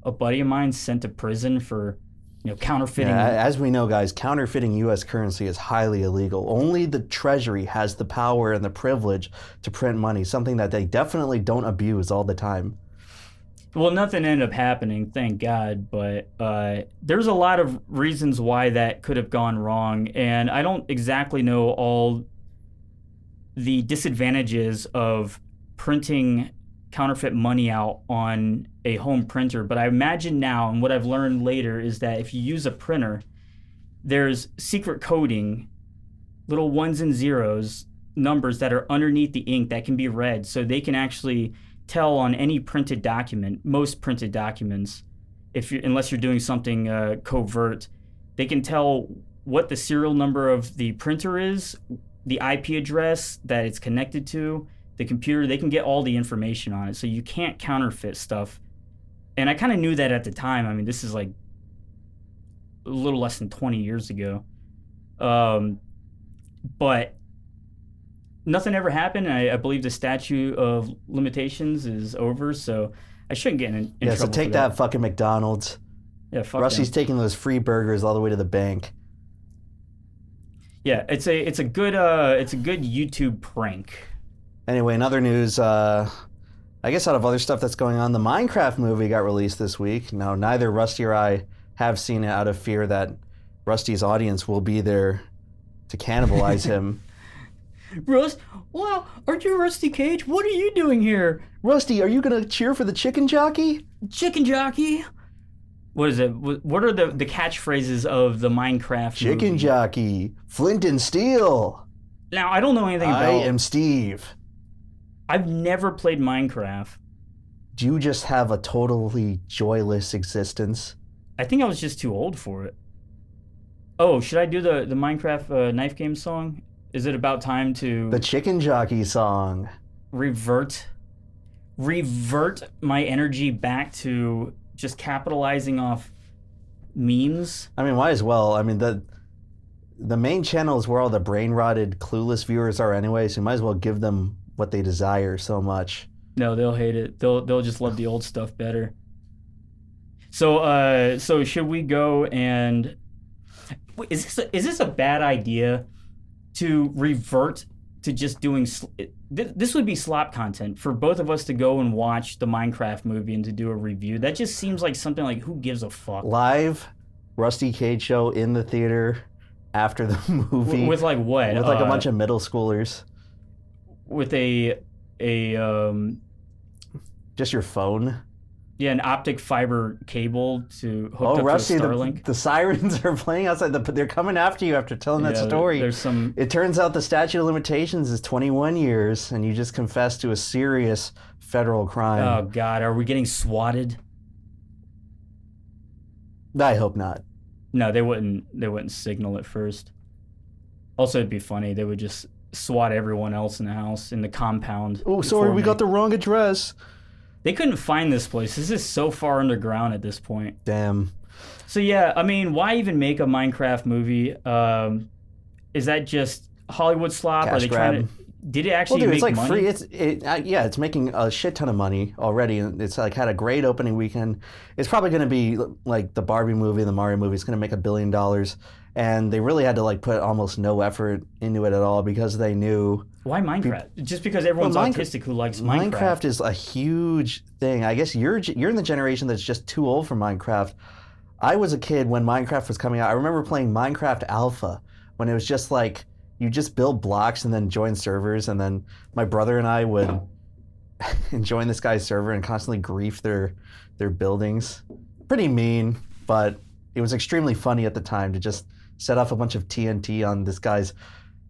a buddy of mine sent to prison for, counterfeiting? Yeah, as we know, guys, counterfeiting U.S. currency is highly illegal. Only the Treasury has the power and the privilege to print money, something that they definitely don't abuse all the time. Well, nothing ended up happening, thank God, but there's a lot of reasons why that could have gone wrong, and I don't exactly know all the disadvantages of printing counterfeit money out on a home printer, but I imagine now, and what I've learned later, is that if you use a printer, there's secret coding, little ones and zeros, numbers that are underneath the ink that can be read, so they can actually tell on any printed document, most printed documents, unless you're doing something covert, they can tell what the serial number of the printer is, the IP address that it's connected to, the computer. They can get all the information on it, so you can't counterfeit stuff. And I kind of knew that at the time. I mean, this is like a little less than 20 years ago. But nothing ever happened. I believe the statute of limitations is over, so I shouldn't get in trouble. So take for that fucking McDonald's. Yeah, fuck Rusty's them. taking those free burgers all the way to the bank. Yeah, it's a good YouTube prank. Anyway, in other news, I guess out of other stuff that's going on, the Minecraft movie got released this week. Now, neither Rusty or I have seen it out of fear that Rusty's audience will be there to cannibalize him. Rust, wow, aren't you Rusty Cage? What are you doing here? Rusty, are you going to cheer for the chicken jockey? Chicken jockey? What is it? What are the catchphrases of the Minecraft Chicken movie? jockey, flint and steel. Now, I don't know anything about... I am Steve. I've never played Minecraft. Do you just have a totally joyless existence? I think I was just too old for it. Oh, should I do the Minecraft knife game song? Is it about time to... The Chicken Jockey song. Revert my energy back to just capitalizing off memes? I mean, might as well. I mean, the main channel is where all the brain-rotted, clueless viewers are anyway, so you might as well give them what they desire so much. No, they'll hate it. They'll just love the old stuff better. So should we go and... Is this a bad idea to revert to just doing... This would be slop content for both of us to go and watch the Minecraft movie and to do a review. That just seems like something like, who gives a fuck? Live Rusty Cage show in the theater after the movie. With like what? With like a bunch of middle schoolers. With just your phone. Yeah, an optic fiber cable to hook up Rusty, to a Starlink. The sirens are playing outside. They're coming after you after telling that story. There's some... It turns out the statute of limitations is 21 years, and you just confessed to a serious federal crime. Oh, God. Are we getting swatted? I hope not. No, they wouldn't signal it first. Also, it'd be funny. They would just SWAT everyone else in the house, in the compound. Oh, sorry, we got the wrong address. They couldn't find this place. This is so far underground at this point. Damn. So yeah, I mean, why even make a Minecraft movie? Is that just Hollywood slop? Cash Are they grab. trying to... Did it actually make it's like money? free. It's making a shit ton of money already. It's like had a great opening weekend. It's probably going to be like the Barbie movie, the Mario movie. It's going to make $1 billion, and they really had to like put almost no effort into it at all because they knew. Why Minecraft? Just because everyone's autistic who likes Minecraft. Minecraft is a huge thing. I guess you're in the generation that's just too old for Minecraft. I was a kid when Minecraft was coming out. I remember playing Minecraft Alpha when it was just like you just build blocks and then join servers, and then my brother and I would join this guy's server and constantly grief their buildings. Pretty mean, but it was extremely funny at the time to just set off a bunch of TNT on this guy's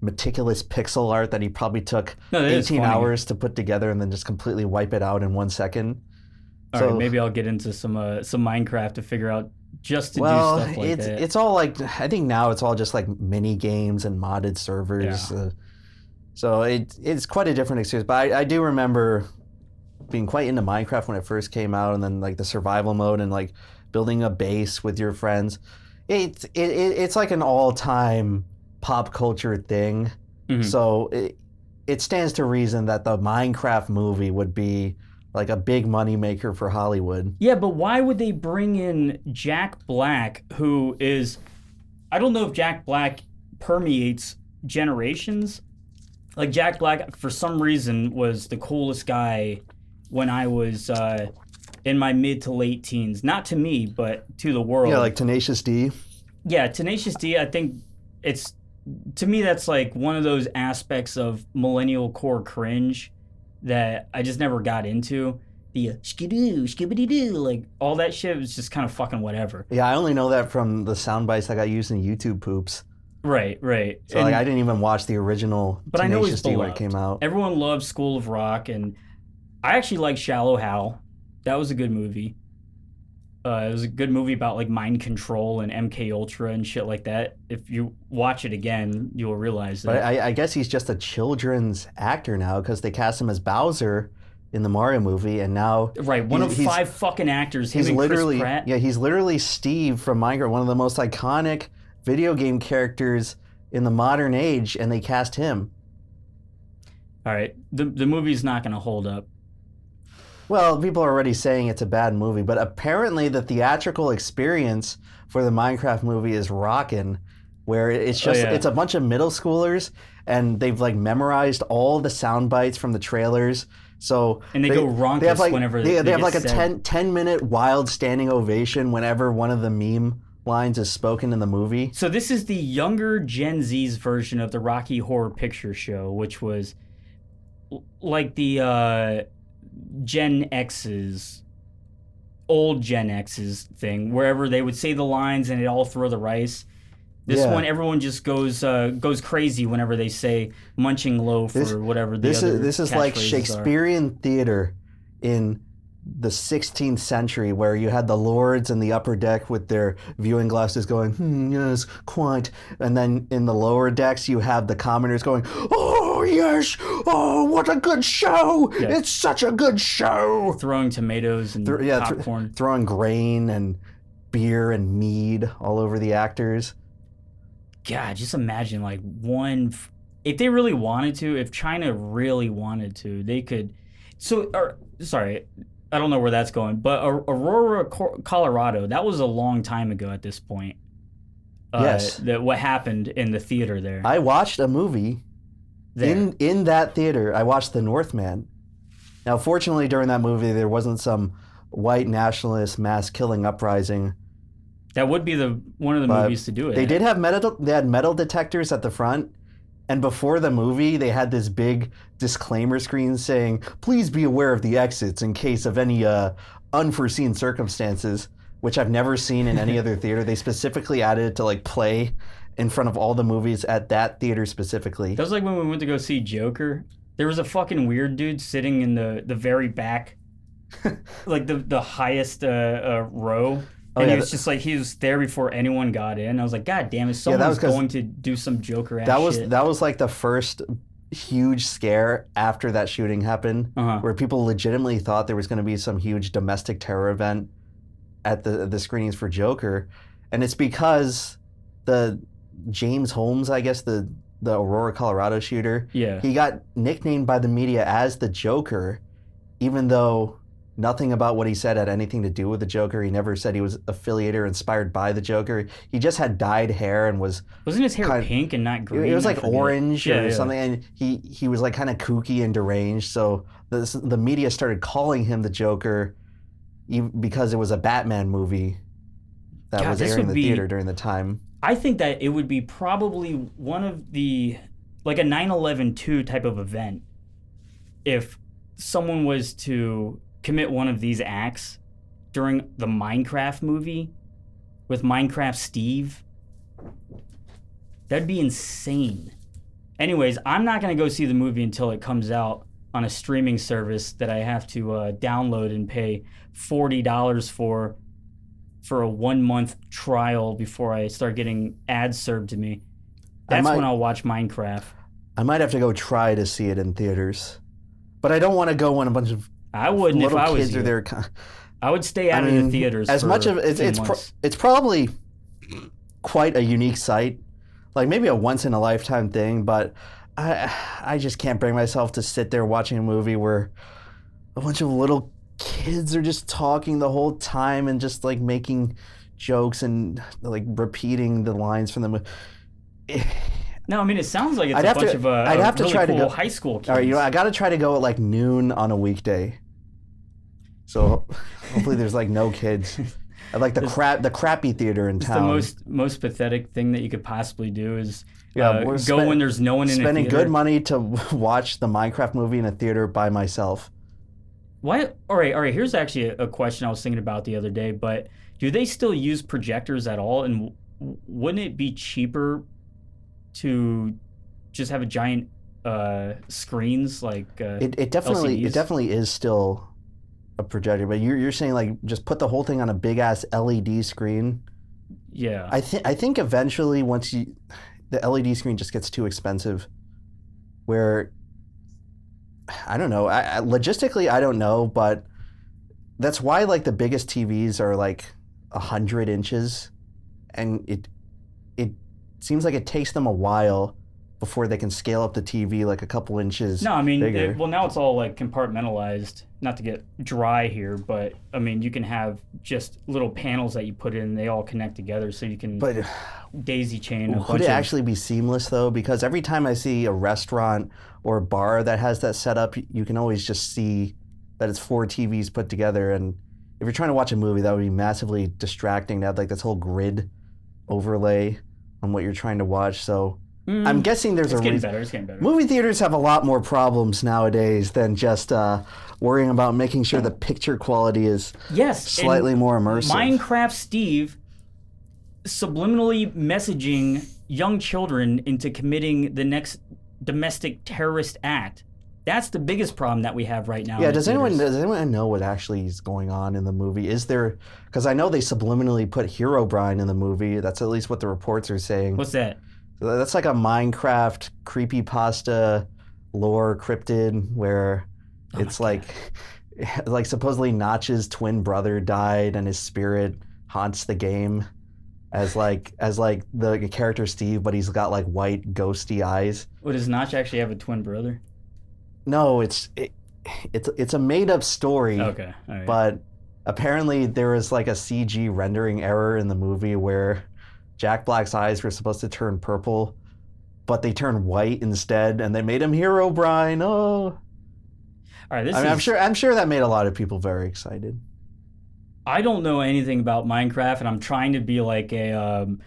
meticulous pixel art that he probably took 18 hours to put together and then just completely wipe it out in 1 second. All right, maybe I'll get into some Minecraft to figure out just to do stuff like that. It's all like, I think now it's all just like mini games and modded servers. Yeah. So it's quite a different experience. But I do remember being quite into Minecraft when it first came out, and then like the survival mode and like building a base with your friends. It's like an all-time pop culture thing. Mm-hmm. So it stands to reason that the Minecraft movie would be like a big money maker for Hollywood. Yeah, but why would they bring in Jack Black, who is... I don't know if Jack Black permeates generations. Like, Jack Black, for some reason, was the coolest guy when I was in my mid to late teens. Not to me, but to the world. Yeah, like Tenacious D. Yeah, Tenacious D, I think it's... To me, that's like one of those aspects of millennial core cringe that I just never got into. The skidoo, skibbity-doo, like all that shit was just kind of fucking whatever. Yeah, I only know that from the sound bites that got used in YouTube poops. Right. So like I didn't even watch the original but Tenacious I know he's D beloved. when it came out. Everyone loves School of Rock, and I actually like Shallow Hal. That was a good movie. It was a good movie about like mind control and MK Ultra and shit like that. If you watch it again, you will realize that. But I guess he's just a children's actor now because they cast him as Bowser in the Mario movie, and now one of 5 fucking actors. He's literally Chris Pratt. Yeah, he's literally Steve from Minecraft, one of the most iconic video game characters in the modern age, and they cast him. All right, the movie's not going to hold up. Well, people are already saying it's a bad movie, but apparently the theatrical experience for the Minecraft movie is rockin', where it's just it's a bunch of middle schoolers, and they've like memorized all the sound bites from the trailers. So and they go ronkus whenever they have like a 10-minute wild standing ovation whenever one of the meme lines is spoken in the movie. So this is the younger Gen Z's version of the Rocky Horror Picture Show, which was like the Gen X's, old Gen X's thing, wherever they would say the lines and it'd all throw the rice. This one, everyone just goes crazy whenever they say "munching loaf" or whatever. This is like catchphrases Shakespearean theater in the 16th century, where you had the lords in the upper deck with their viewing glasses going, yes, quite. And then in the lower decks, you have the commoners going, oh, yes, oh, what a good show. Yeah. It's such a good show. Throwing tomatoes and popcorn. Throwing grain and beer and mead all over the actors. God, just imagine like if they really wanted to, if China really wanted to, they could. Sorry, I don't know where that's going, but Aurora, Colorado, that was a long time ago at this point. Yes. What happened in the theater there. I watched a movie in that theater. I watched The Northman. Now, fortunately, during that movie, there wasn't some white nationalist mass killing uprising. That would be one of the movies to do it. They did have metal detectors at the front, and before the movie, they had this big disclaimer screen saying, "Please be aware of the exits in case of any unforeseen circumstances," which I've never seen in any other theater. They specifically added it to like play in front of all the movies at that theater specifically. That was like when we went to go see Joker. There was a fucking weird dude sitting in the very back, like the highest row. And he was just like, he was there before anyone got in. I was like, God damn it, someone's going to do some Joker ass shit. That was like the first huge scare after that shooting happened, where people legitimately thought there was going to be some huge domestic terror event at the screenings for Joker. And it's because the James Holmes, I guess, the Aurora, Colorado shooter, he got nicknamed by the media as the Joker, even though nothing about what he said had anything to do with the Joker. He never said he was affiliated or inspired by the Joker. He just had dyed hair and wasn't his hair pink and not green? It was like orange or something, and he was like kind of kooky and deranged. So the media started calling him the Joker because it was a Batman movie that was airing in the theater during the time. I think that it would be probably one of the, like a 9/11/2 type of event, if someone was to commit one of these acts during the Minecraft movie with Minecraft Steve. That'd be insane. Anyways, I'm not going to go see the movie until it comes out on a streaming service that I have to download and pay $40 for a 1-month trial before I start getting ads served to me. That's when I'll watch Minecraft. I might have to go try to see it in theaters. But I don't want to go when a bunch of I wouldn't if I was kids you. are there. I would stay out of the theaters. As much of it's probably quite a unique sight, like maybe a once in a lifetime thing. But I just can't bring myself to sit there watching a movie where a bunch of little kids are just talking the whole time and just like making jokes and like repeating the lines from the movie. No, I mean, it sounds like it's a bunch of really cool high school kids. All right, I got to try to go at like noon on a weekday. So hopefully there's like no kids. I like the crappy theater in town. The most pathetic thing that you could possibly do is go when there's no one in a theater. Spending good money to watch the Minecraft movie in a theater by myself. Why? All right. Here's actually a question I was thinking about the other day. But do they still use projectors at all? And wouldn't it be cheaper to just have a giant screens like it definitely is still a projector, but you're saying like just put the whole thing on a big ass LED screen? Yeah. I think eventually once the LED screen just gets too expensive, where I don't know, logistically I don't know, but that's why like the biggest TVs are like 100 inches, and it seems like it takes them a while before they can scale up the TV like a couple inches. No, I mean, bigger. Now it's all like compartmentalized. Not to get dry here, but I mean, you can have just little panels that you put in. They all connect together, so you can daisy chain. Would it actually be seamless though? Because every time I see a restaurant or bar that has that set up, you can always just see that it's 4 TVs put together. And if you're trying to watch a movie, that would be massively distracting to have like this whole grid overlay on what you're trying to watch. So I'm guessing there's It's getting better. Movie theaters have a lot more problems nowadays than just worrying about making sure the picture quality is slightly more immersive. Minecraft Steve subliminally messaging young children into committing the next domestic terrorist act. That's the biggest problem that we have right now. Yeah, does anyone know what actually is going on in the movie? Is there, because I know they subliminally put Herobrine in the movie. That's at least what the reports are saying. What's that? That's like a Minecraft creepypasta lore cryptid where it's like supposedly Notch's twin brother died and his spirit haunts the game as the character Steve, but he's got like white ghosty eyes. What, does Notch actually have a twin brother? No, it's a made up story. Okay, all right. But apparently there was like a CG rendering error in the movie where Jack Black's eyes were supposed to turn purple, but they turned white instead, and they made him Herobrine. Oh, all right. I'm sure that made a lot of people very excited. I don't know anything about Minecraft, and I'm trying to be like an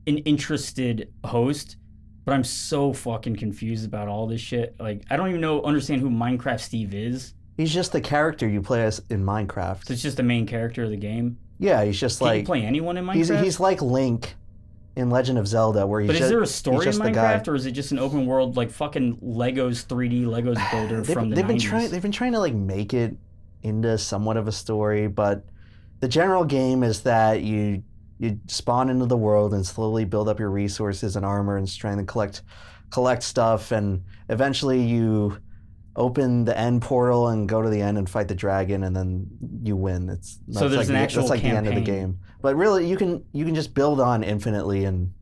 interested host, but I'm so fucking confused about all this shit. Like, I don't even understand who Minecraft Steve is. He's just the character you play as in Minecraft. So it's just the main character of the game? Yeah, he's just Can you play anyone in Minecraft? He's like Link in Legend of Zelda, where But is there a story in Minecraft, or is it just an open world, like fucking Legos 3D Legos builder from the 90s? They've been trying to like make it into somewhat of a story, but the general game is that you spawn into the world and slowly build up your resources and armor and strength and collect stuff, and eventually you open the end portal and go to the end and fight the dragon, and then you win. That's an actual that's like campaign. the end of the game. But really, you can just build on infinitely, and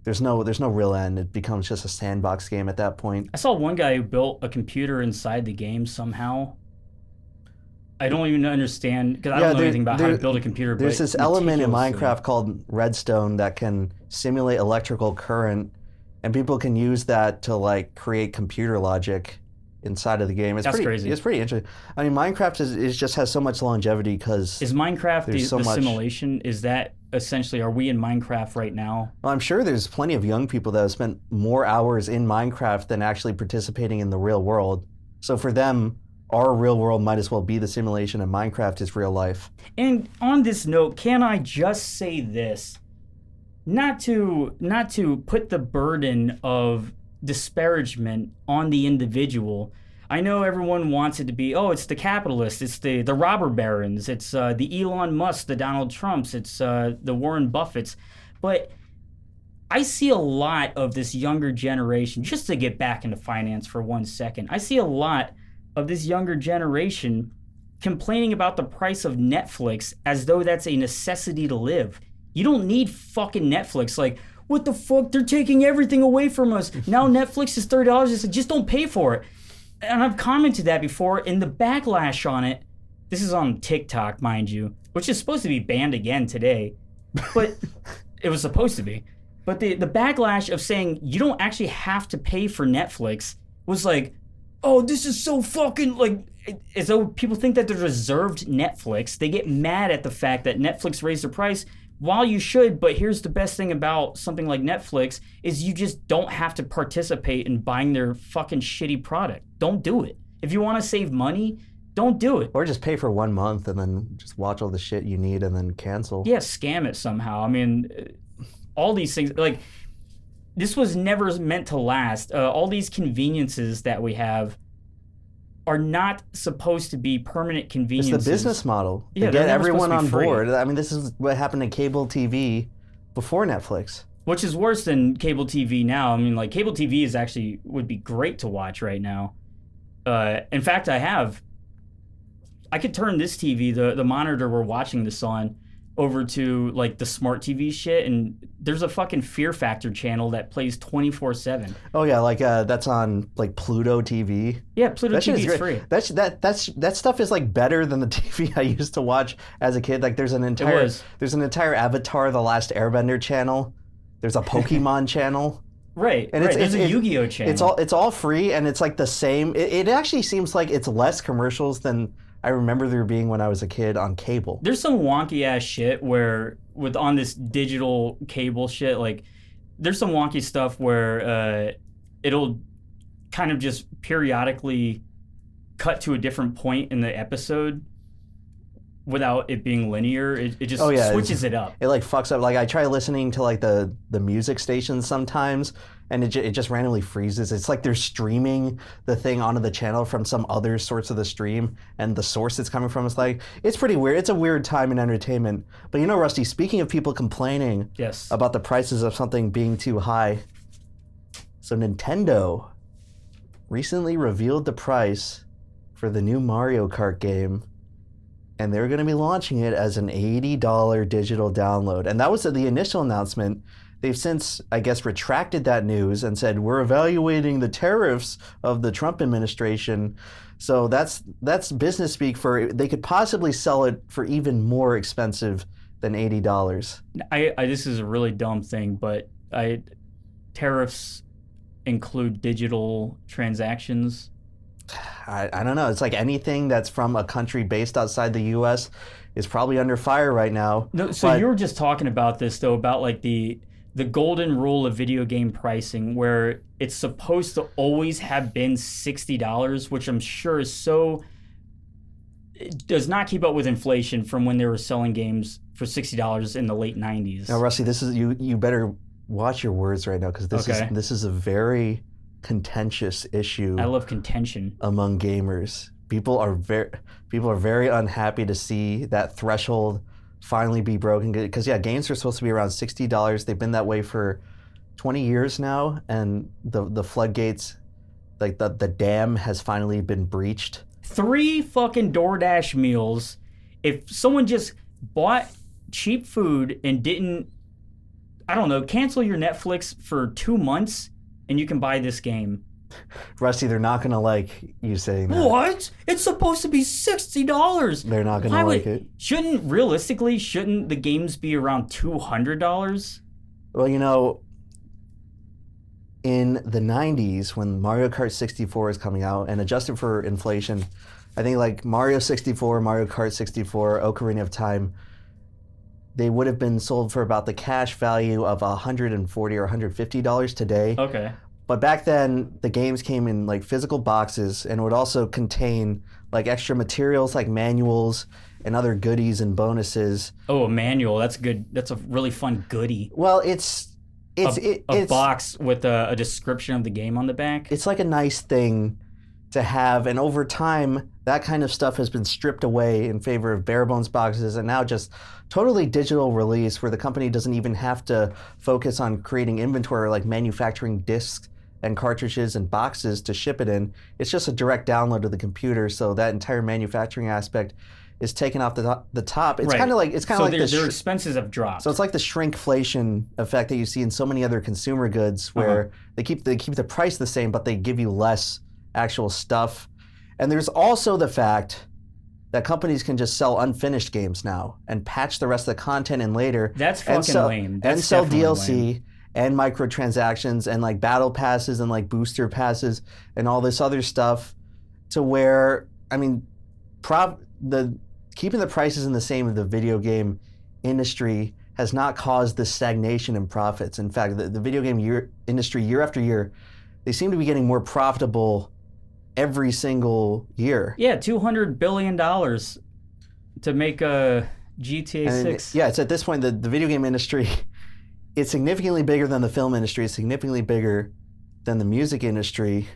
there's no real end. It becomes just a sandbox game at that point. I saw one guy who built a computer inside the game somehow. I don't even understand, because I don't know anything about how to build a computer. There's this element in Minecraft called redstone that can simulate electrical current, and people can use that to like create computer logic inside of the game. That's crazy. It's pretty interesting. I mean, Minecraft is just has so much longevity because is Minecraft the much simulation? Is that essentially, are we in Minecraft right now? Well, I'm sure there's plenty of young people that have spent more hours in Minecraft than actually participating in the real world. So for them, our real world might as well be the simulation, and Minecraft is real life. And on this note, can I just say this? Not to put the burden of disparagement on the individual. I know everyone wants it to be, it's the capitalists, it's the robber barons, it's the Elon Musk, the Donald Trumps, it's the Warren Buffetts. But I see a lot of this younger generation, just to get back into finance for 1 second, I see a lot of this younger generation complaining about the price of Netflix as though that's a necessity to live. You don't need fucking Netflix. Like, what the fuck? They're taking everything away from us. Now Netflix is $30. It's like, just don't pay for it. And I've commented that before, and the backlash on it, this is on TikTok, mind you, which is supposed to be banned again today, but it was supposed to be. But the backlash of saying you don't actually have to pay for Netflix was like, oh, this is so fucking, like, as though people think that they're reserved Netflix. They get mad at the fact that Netflix raised the price. While you should, but here's the best thing about something like Netflix is you just don't have to participate in buying their fucking shitty product. Don't do it. If you want to save money, don't do it. Or just pay for 1 month and then just watch all the shit you need and then cancel. Yeah, scam it somehow. I mean, all these things, like, this was never meant to last. All these conveniences that we have are not supposed to be permanent conveniences. It's the business model. Yeah, to they're get never everyone supposed to on be free. board. I mean, this is what happened to cable TV before Netflix. Which is worse than cable TV now. I mean, like, cable TV would be great to watch right now. In fact, I could turn this TV, the monitor we're watching this on, over to like the smart TV shit, and there's a fucking Fear Factor channel that plays 24/7. Oh yeah, like that's on like Pluto TV. Yeah, Pluto TV is free. That stuff is like better than the TV I used to watch as a kid. Like there's an entire Avatar: The Last Airbender channel. There's a Pokemon channel. Right, and there's a Yu-Gi-Oh channel. It's all free, and it's like the same. It actually seems like it's less commercials than I remember there being when I was a kid on cable. There's some wonky ass shit on this digital cable shit, like there's some wonky stuff where it'll kind of just periodically cut to a different point in the episode without it being linear. It just switches it up. It like fucks up. Like I try listening to like the music stations sometimes, and it just randomly freezes. It's like they're streaming the thing onto the channel from some other source of the stream, and the source it's coming from is like, it's pretty weird. It's a weird time in entertainment. But Rusty, speaking of people complaining about the prices of something being too high, so Nintendo recently revealed the price for the new Mario Kart game, and they're going to be launching it as an $80 digital download. And that was the initial announcement. They've since, I guess, retracted that news and said, we're evaluating the tariffs of the Trump administration. So that's business speak for they could possibly sell it for even more expensive than $80. This is a really dumb thing, but tariffs include digital transactions. I don't know. It's like anything that's from a country based outside the U.S. is probably under fire right now. No, so you were just talking about this, though, about like the golden rule of video game pricing, where it's supposed to always have been $60, which I'm sure is it does not keep up with inflation from when they were selling games for $60 in the late 90s. Now, Rusty, this is you better watch your words right now, because this is a very contentious issue. I love contention among gamers. People are very unhappy to see that threshold finally be broken, because games are supposed to be around $60. They've been that way for 20 years now, and the floodgates, like the dam has finally been breached. 3 fucking DoorDash meals. If someone just bought cheap food and didn't, I don't know, cancel your Netflix for 2 months, and you can buy this game. Rusty, they're not going to like you saying that. What? It's supposed to be $60. They're not going to like it. Shouldn't the games be around $200? Well, in the 90s, when Mario Kart 64 is coming out, and adjusted for inflation, I think like Mario 64, Mario Kart 64, Ocarina of Time, they would have been sold for about the cash value of $140 or $150 today. Okay. But back then, the games came in like physical boxes, and would also contain like extra materials like manuals and other goodies and bonuses. Oh, a manual. That's good. That's a really fun goodie. Well, it's a box with a description of the game on the back. It's like a nice thing to have, and over time, that kind of stuff has been stripped away in favor of bare bones boxes, and now just totally digital release, where the company doesn't even have to focus on creating inventory or like manufacturing discs and cartridges and boxes to ship it in. It's just a direct download to the computer, so that entire manufacturing aspect is taken off the top. It's kind of like their expenses have dropped. So it's like the shrinkflation effect that you see in so many other consumer goods, where they keep the price the same, but they give you less actual stuff. And there's also the fact that companies can just sell unfinished games now and patch the rest of the content in later. That's fucking lame. That's and sell DLC lame. And microtransactions and like battle passes and like booster passes and all this other stuff, to where, I mean, keeping the prices in the same of the video game industry has not caused this stagnation in profits. In fact, the video game industry, year after year, they seem to be getting more profitable every single year. Yeah, $200 billion to make a GTA 6. Yeah, it's at this point, the video game industry, it's significantly bigger than the film industry, it's significantly bigger than the music industry.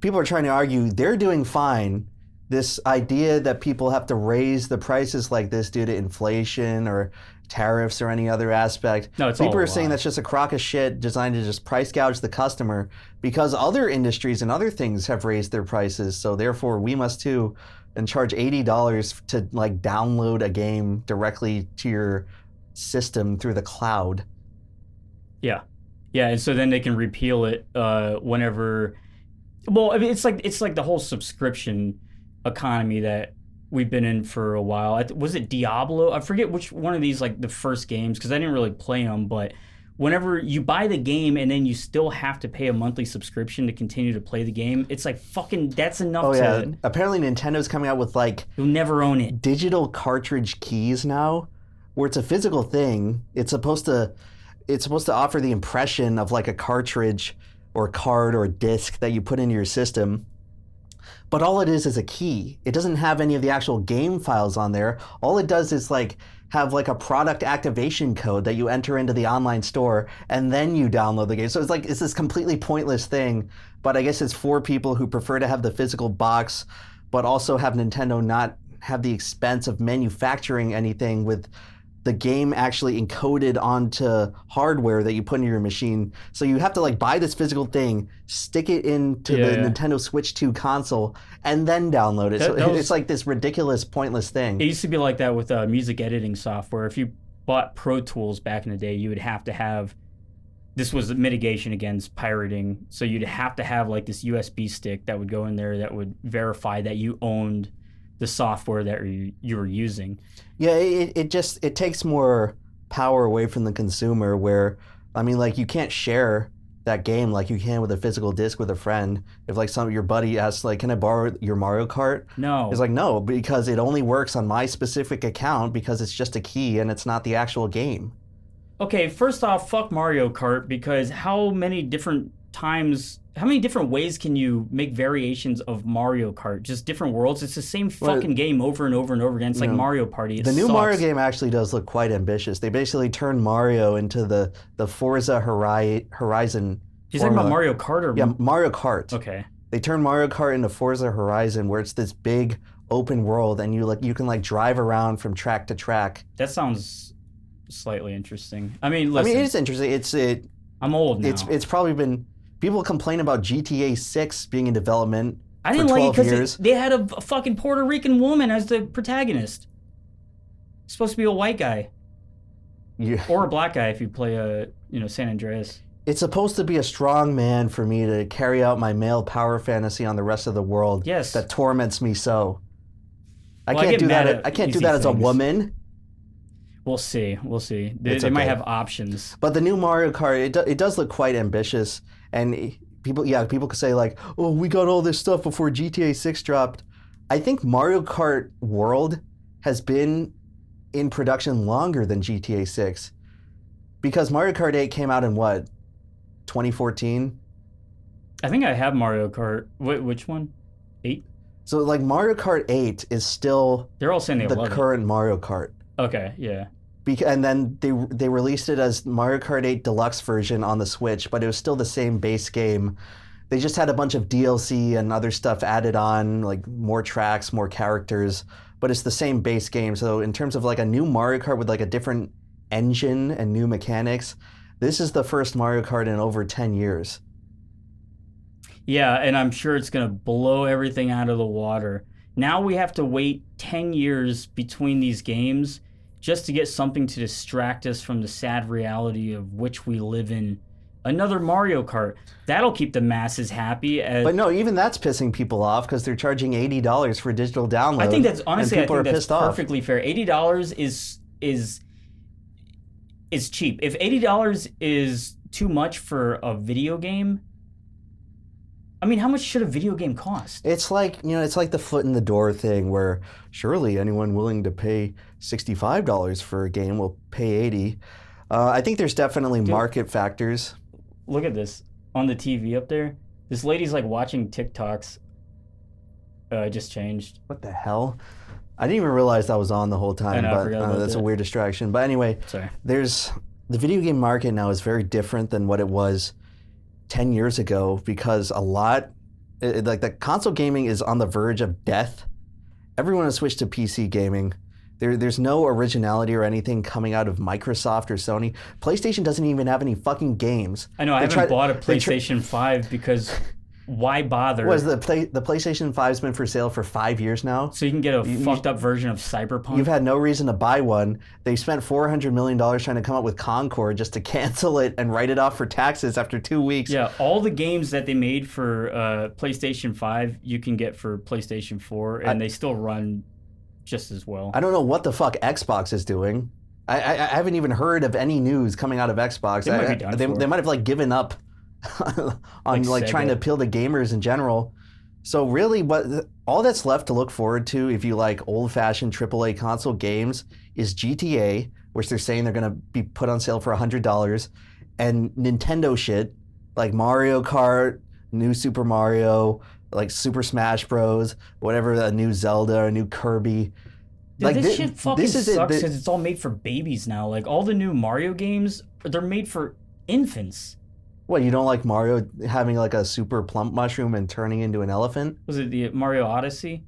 People are trying to argue they're doing fine. This idea that people have to raise the prices like this due to inflation or tariffs or any other aspect. No, it's people all are saying that's just a crock of shit designed to just price gouge the customer, because other industries and other things have raised their prices, so therefore we must too, and charge $80 to like download a game directly to your system through the cloud. Yeah, and so then they can repeal it whenever. Well, I mean, it's like the whole subscription economy that we've been in for a while. Was it Diablo? I forget which one of these, like the first games, because I didn't really play them, but whenever you buy the game and then you still have to pay a monthly subscription to continue to play the game, it's like fucking, that's enough to... Apparently Nintendo's coming out with like... You'll never own it. Digital cartridge keys now, where it's a physical thing. It's supposed to offer the impression of like a cartridge or card or disc that you put into your system. But all it is a key. It doesn't have any of the actual game files on there. All it does is like have like a product activation code that you enter into the online store and then you download the game. So it's this completely pointless thing, but I guess it's for people who prefer to have the physical box, but also have Nintendo not have the expense of manufacturing anything with the game actually encoded onto hardware that you put in your machine. So you have to like buy this physical thing, stick it into the Nintendo Switch 2 console, and then download it. It's like this ridiculous, pointless thing. It used to be like that with music editing software. If you bought Pro Tools back in the day, you would have to have, this was mitigation against pirating, so you'd have to have like this USB stick that would go in there that would verify that you owned the software that you were using. Yeah, it takes more power away from the consumer where, I mean, like you can't share that game like you can with a physical disc with a friend. If like your buddy asks like, can I borrow your Mario Kart? No. It's like, no, because it only works on my specific account because it's just a key and it's not the actual game. Okay, first off, fuck Mario Kart, because how many different ways can you make variations of Mario Kart? Just different worlds? It's the same fucking game over and over and over again. It's like Mario Party. The new Mario game actually does look quite ambitious. They basically turned Mario into the Forza Horizon. You're talking about Mario Kart or... Yeah, Mario Kart. Okay. They turned Mario Kart into Forza Horizon, where it's this big open world and you can like drive around from track to track. That sounds slightly interesting. I mean, listen. It's interesting. I'm old now. It's probably been... People complain about GTA 6 being in development I didn't for 12 like it years. because they had a fucking Puerto Rican woman as the protagonist. It's supposed to be a white guy. Yeah. Or a black guy if you play San Andreas. It's supposed to be a strong man for me to carry out my male power fantasy on the rest of the world. Yes. That torments me so. I can't do that. I can't do that as a woman. We'll see. They might have options. But the new Mario Kart, it does look quite ambitious. And people could say like, oh, we got all this stuff before GTA 6 dropped. I think Mario Kart World has been in production longer than GTA 6. Because Mario Kart 8 came out in what, 2014? I think I have Mario Kart. Which one? 8? So like Mario Kart 8 is still They're all saying they love current Mario Kart. Okay, yeah. And then they released it as Mario Kart 8 Deluxe version on the Switch, but it was still the same base game. They just had a bunch of DLC and other stuff added on, like more tracks, more characters, but it's the same base game. So in terms of like a new Mario Kart with like a different engine and new mechanics, this is the first Mario Kart in over 10 years. Yeah, and I'm sure it's going to blow everything out of the water. Now we have to wait 10 years between these games just to get something to distract us from the sad reality of which we live in. Another Mario Kart. That'll keep the masses happy. But no, even that's pissing people off because they're charging $80 for a digital download. I think that's honestly, that's perfectly fair. $80 is cheap. If $80 is too much for a video game, I mean, how much should a video game cost? It's like, it's like the foot in the door thing where surely anyone willing to pay $65 for a game will pay $80. I think there's definitely market factors. Look at this on the TV up there. This lady's like watching TikToks. It just changed. What the hell? I didn't even realize that was on the whole time, but that's a weird distraction. But anyway, sorry. The video game market now is very different than what it was 10 years ago because like the console gaming is on the verge of death. Everyone has switched to PC gaming. There's no originality or anything coming out of Microsoft or Sony. PlayStation doesn't even have any fucking games. I know, I haven't bought a PlayStation 5 because why bother? The PlayStation 5's been for sale for 5 years now. So you can get a fucked up version of Cyberpunk? You've had no reason to buy one. They spent $400 million trying to come up with Concord just to cancel it and write it off for taxes after 2 weeks. Yeah, all the games that they made for PlayStation 5 you can get for PlayStation 4 and they still run just as well. I don't know what the fuck Xbox is doing. I haven't even heard of any news coming out of Xbox. They might have like given up on like trying to appeal to gamers in general. So really all that's left to look forward to if you like old-fashioned AAA console games is GTA, which they're saying they're going to be put on sale for $100, and Nintendo shit like Mario Kart, new Super Mario, like Super Smash Bros, whatever, a new Zelda, a new Kirby. Dude, Like this shit fucking sucks because it's all made for babies now. Like, all the new Mario games, they're made for infants. What, you don't like Mario having like a super plump mushroom and turning into an elephant? Was it the Mario Odyssey?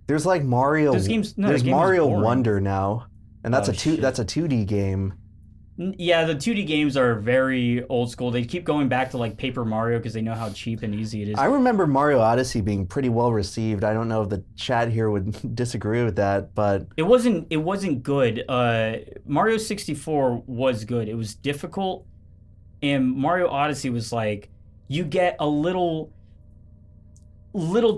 There's like Mario. Those games, no, there's the game Mario is boring. Wonder now, and that's Oh, a 2D game. Yeah, the 2D games are very old school. They keep going back to like Paper Mario because they know how cheap and easy it is. I remember Mario Odyssey being pretty well received. I don't know if the chat here would disagree with that, but It wasn't good. Mario 64 was good. It was difficult, and Mario Odyssey was like, you get a little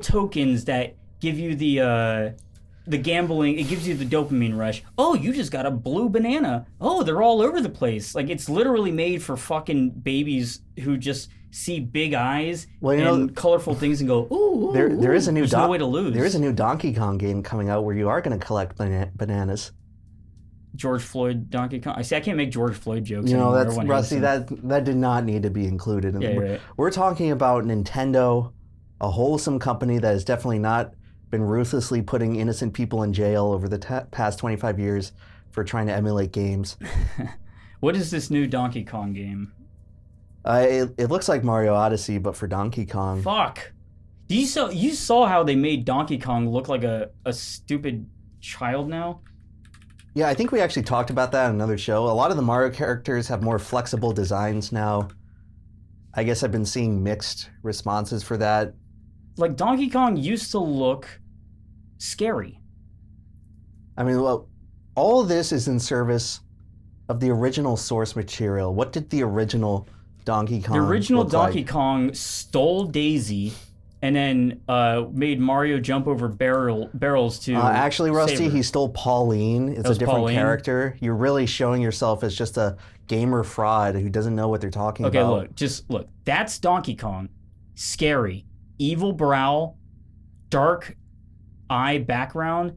tokens that give you the gambling. It gives you the dopamine rush. Oh, you just got a blue banana. Oh, they're all over the place. Like, it's literally made for fucking babies who just see big eyes and colorful things and go, ooh. there is a new There's no way to lose. There is a new Donkey Kong game coming out where you are going to collect bananas. George Floyd Donkey Kong. I can't make George Floyd jokes. You know, anymore. that's Everyone hates Rusty. him. That did not need to be included. Yeah, you're right. We're talking about Nintendo, a wholesome company that has definitely not been ruthlessly putting innocent people in jail over the past 25 years for trying to emulate games. What is this new Donkey Kong game? It looks like Mario Odyssey, but for Donkey Kong. Fuck. You saw how they made Donkey Kong look like a stupid child now? Yeah, I think we actually talked about that on another show. A lot of the Mario characters have more flexible designs now. I guess I've been seeing mixed responses for that. Like, Donkey Kong used to look scary. I mean, well, all of this is in service of the original source material. What did the original Donkey Kong The original look Donkey like? Kong stole Daisy and then made Mario jump over barrels to Actually, Rusty, save her. he stole Pauline. It's a was different Pauline? character. You're really showing yourself as just a gamer fraud who doesn't know what they're talking Okay, about. look. That's Donkey Kong. Scary. Evil brow. Dark eye background.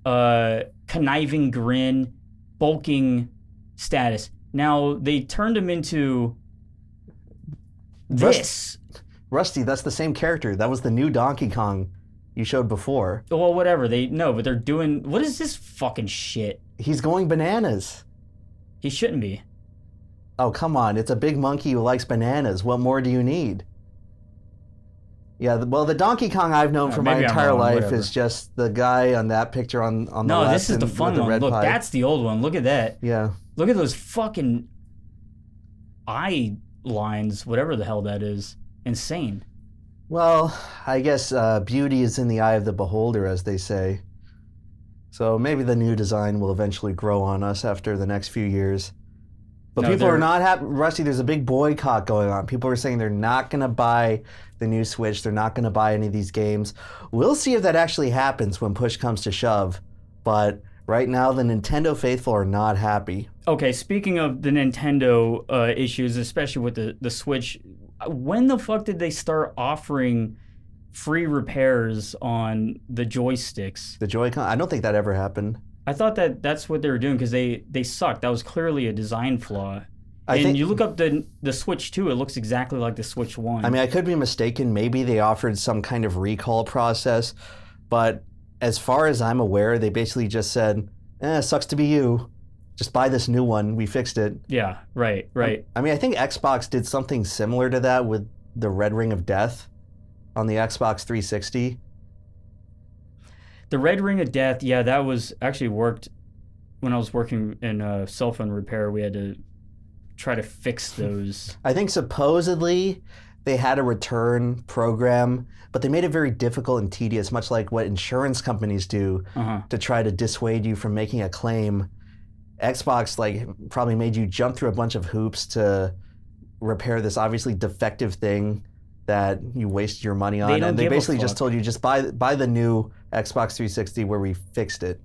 Conniving grin. Bulking status. Now, they turned him into this. Rusty, that's the same character. That was the new Donkey Kong you showed before. Well, whatever. But they're doing... What is this fucking shit? He's going bananas. He shouldn't be. Oh, come on. It's a big monkey who likes bananas. What more do you need? Yeah, well, the Donkey Kong I've known for my maybe I'm entire wrong, life whatever. is just the guy on that picture on the No, left. this is the and fun with the one. red Look, pipe. that's the old one. Look at that. Yeah. Look at those fucking eye lines, whatever the hell that is. Insane. Well, I guess beauty is in the eye of the beholder, as they say. So maybe the new design will eventually grow on us after the next few years. But No, people are they're- not happy. Rusty, there's a big boycott going on. People are saying they're not going to buy the new Switch. They're not going to buy any of these games. We'll see if that actually happens when push comes to shove. But right now, the Nintendo faithful are not happy. Okay, speaking of the Nintendo issues, especially with the Switch, when the fuck did they start offering free repairs on the joysticks? The Joy-Con, I don't think that ever happened. I thought that's what they were doing because they sucked. That was clearly a design flaw. I think- you look up the Switch 2, it looks exactly like the Switch 1. I mean, I could be mistaken. Maybe they offered some kind of recall process. But as far as I'm aware, they basically just said, sucks to be you. Just buy this new one. We fixed it. Yeah, right. I mean, I think Xbox did something similar to that with the Red Ring of Death on the Xbox 360. The Red Ring of Death, yeah, that was actually worked when I was working in cell phone repair. We had to try to fix those. I think supposedly they had a return program, but they made it very difficult and tedious, much like what insurance companies do to try to dissuade you from making a claim. Xbox probably made you jump through a bunch of hoops to repair this obviously defective thing that you wasted your money on. And they basically just told you, just buy the new Xbox 360 where we fixed it.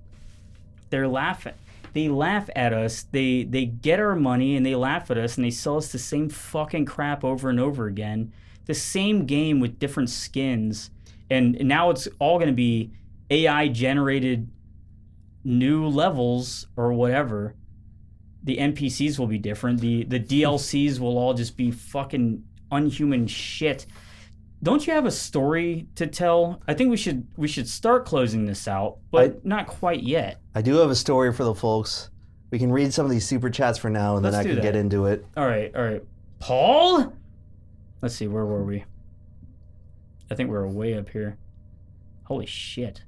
They're laughing. They laugh at us. They get our money and they laugh at us and they sell us the same fucking crap over and over again. The same game with different skins. And now it's all going to be AI generated new levels or whatever. The NPCs will be different. The DLCs will all just be fucking unhuman shit. don't you have a story to tell? I think we should start closing this out, but not quite yet. I do have a story for the folks. We can read some of these super chats for now, and then I can get into it. All right. Paul? Let's see, where were we? I think we're way up here. Holy shit.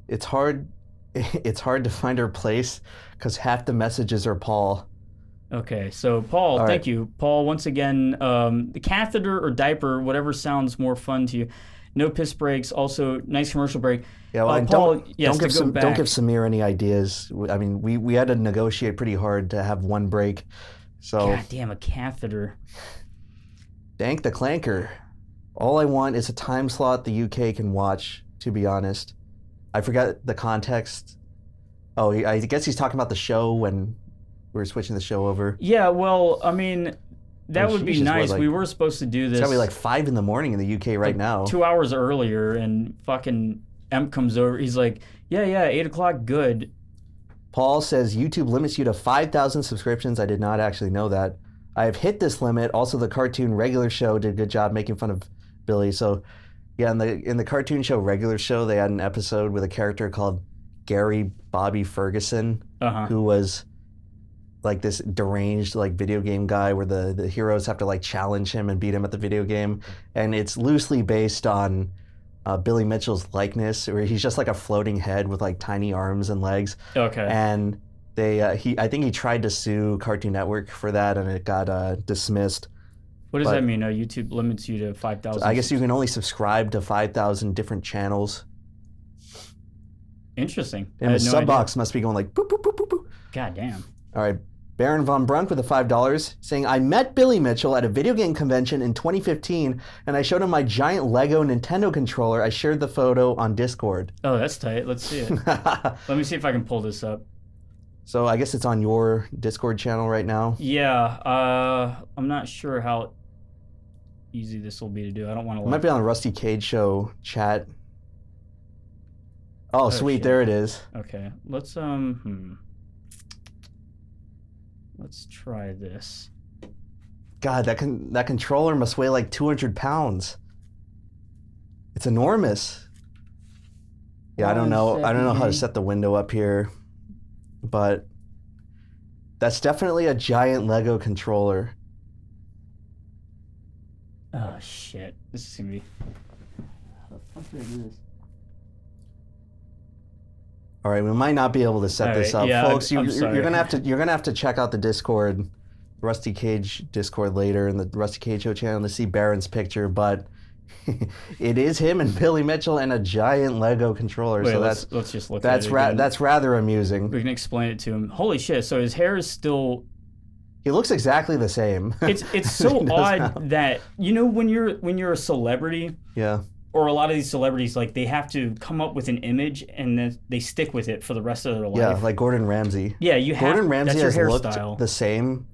It's hard to find our place because half the messages are Paul. Okay, so Paul, thank you. Paul, once again, the catheter or diaper, whatever sounds more fun to you. No piss breaks. Also, nice commercial break. Yeah, well, Paul, don't give Samir any ideas. I mean, we had to negotiate pretty hard to have one break. So God damn, a catheter. Dank the Clanker. All I want is a time slot the UK can watch, to be honest. I forgot the context. Oh, I guess he's talking about the show when we were switching the show over. Yeah, well, I mean, that would be nice. We were supposed to do this. It's gotta be 5 in the morning in the UK right now. 2 hours earlier, and fucking Emp comes over. He's like, yeah, 8 o'clock, good. Paul says YouTube limits you to 5,000 subscriptions. I did not actually know that. I have hit this limit. Also, the cartoon Regular Show did a good job making fun of Billy. So, yeah, in the cartoon show Regular Show, they had an episode with a character called Gary Bobby Ferguson, who was like this deranged video game guy where the heroes have to challenge him and beat him at the video game. And it's loosely based on Billy Mitchell's likeness, where he's just like a floating head with tiny arms and legs. Okay. And I think he tried to sue Cartoon Network for that, and it got dismissed. What does that mean? YouTube limits you to 5,000? I guess you can only subscribe to 5,000 different channels. Interesting. And the sub box must be going boop, boop, boop, boop, boop. God damn. All right. Baron Von Brunk with the $5 saying, I met Billy Mitchell at a video game convention in 2015, and I showed him my giant Lego Nintendo controller. I shared the photo on Discord. Oh, that's tight. Let's see it. Let me see if I can pull this up. So I guess it's on your Discord channel right now? Yeah. I'm not sure how easy this will be to do. I don't want to... It might be on the Rusty Cage Show chat. Oh, sweet. Shit. There it is. Okay. Let's try this. God, that controller must weigh 200 pounds. It's enormous. Yeah, I don't know how to set the window up here, but that's definitely a giant Lego controller. Oh shit! This is gonna be. How the fuck did I do this? All right, we might not be able to set this up, folks. I'm you're gonna have to check out the Discord, Rusty Cage Discord later, and the Rusty Cage Show channel to see Baron's picture. But it is him and Billy Mitchell and a giant Lego controller. Wait, so let's just look at it again. That's rather amusing. We can explain it to him. Holy shit! So his hair is still. He looks exactly the same. It's so odd that when you're a celebrity. Yeah. Or a lot of these celebrities, they have to come up with an image and then they stick with it for the rest of their life. Yeah, like Gordon Ramsay. Yeah, Gordon Ramsay has looked the same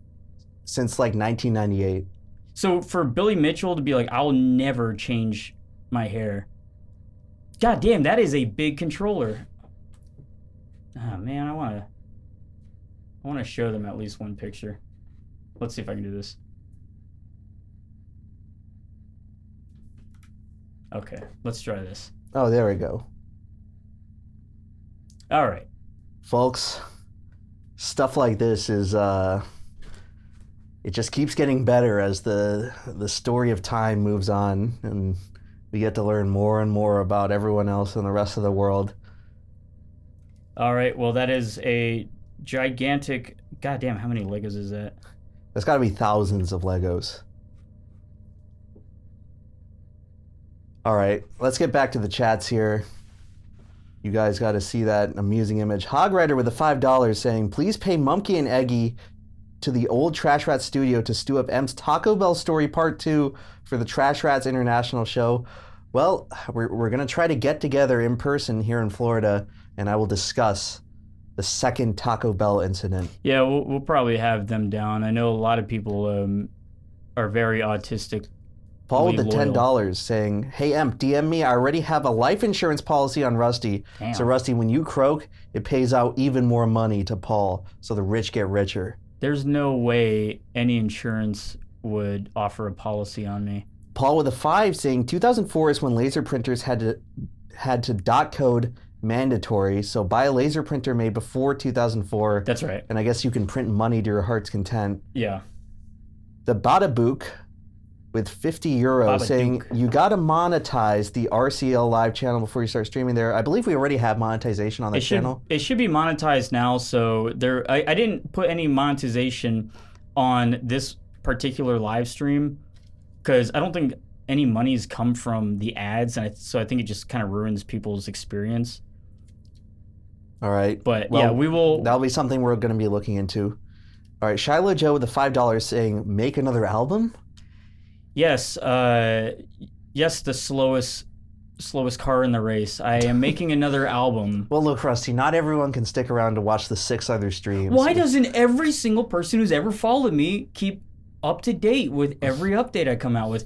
since 1998. So for Billy Mitchell to be I'll never change my hair. God damn, that is a big controller. Oh man, I want to show them at least one picture. Let's see if I can do this. Okay, let's try this. Oh, there we go. All right. Folks, stuff like this is, it just keeps getting better as the story of time moves on, and we get to learn more and more about everyone else in the rest of the world. All right, well, that is a gigantic... Goddamn, how many Legos is that? There's got to be thousands of Legos. All right, let's get back to the chats here. You guys got to see that amusing image. Hogrider with the $5 saying, please pay Mumkey and Eggy to the old Trash Rat studio to stew up M's Taco Bell story part 2 for the Trash Rats International show. Well, we're going to try to get together in person here in Florida, and I will discuss the second Taco Bell incident. Yeah, we'll probably have them down. I know a lot of people are very autistic. Paul with the $10 saying, hey, Emp, DM me. I already have a life insurance policy on Rusty. Damn. So, Rusty, when you croak, it pays out even more money to Paul, so the rich get richer. There's no way any insurance would offer a policy on me. Paul with a 5 saying 2004 is when laser printers had to dot code mandatory. So buy a laser printer made before 2004. That's right. And I guess you can print money to your heart's content. Yeah. The Badabook with 50 euros saying you got to monetize the RCL live channel before you start streaming there. I believe we already have monetization on that channel. It should be monetized now. So I didn't put any monetization on this particular live stream because I don't think any money's come from the ads, and so I think it just kind of ruins people's experience. All right. But yeah, we will. That'll be something we're going to be looking into. All right, Shiloh Joe with the $5 saying, make another album? Yes, yes, the slowest car in the race. I am making another album. Well, look, Rusty, not everyone can stick around to watch the 6 other streams. Why doesn't every single person who's ever followed me keep up to date with every update I come out with?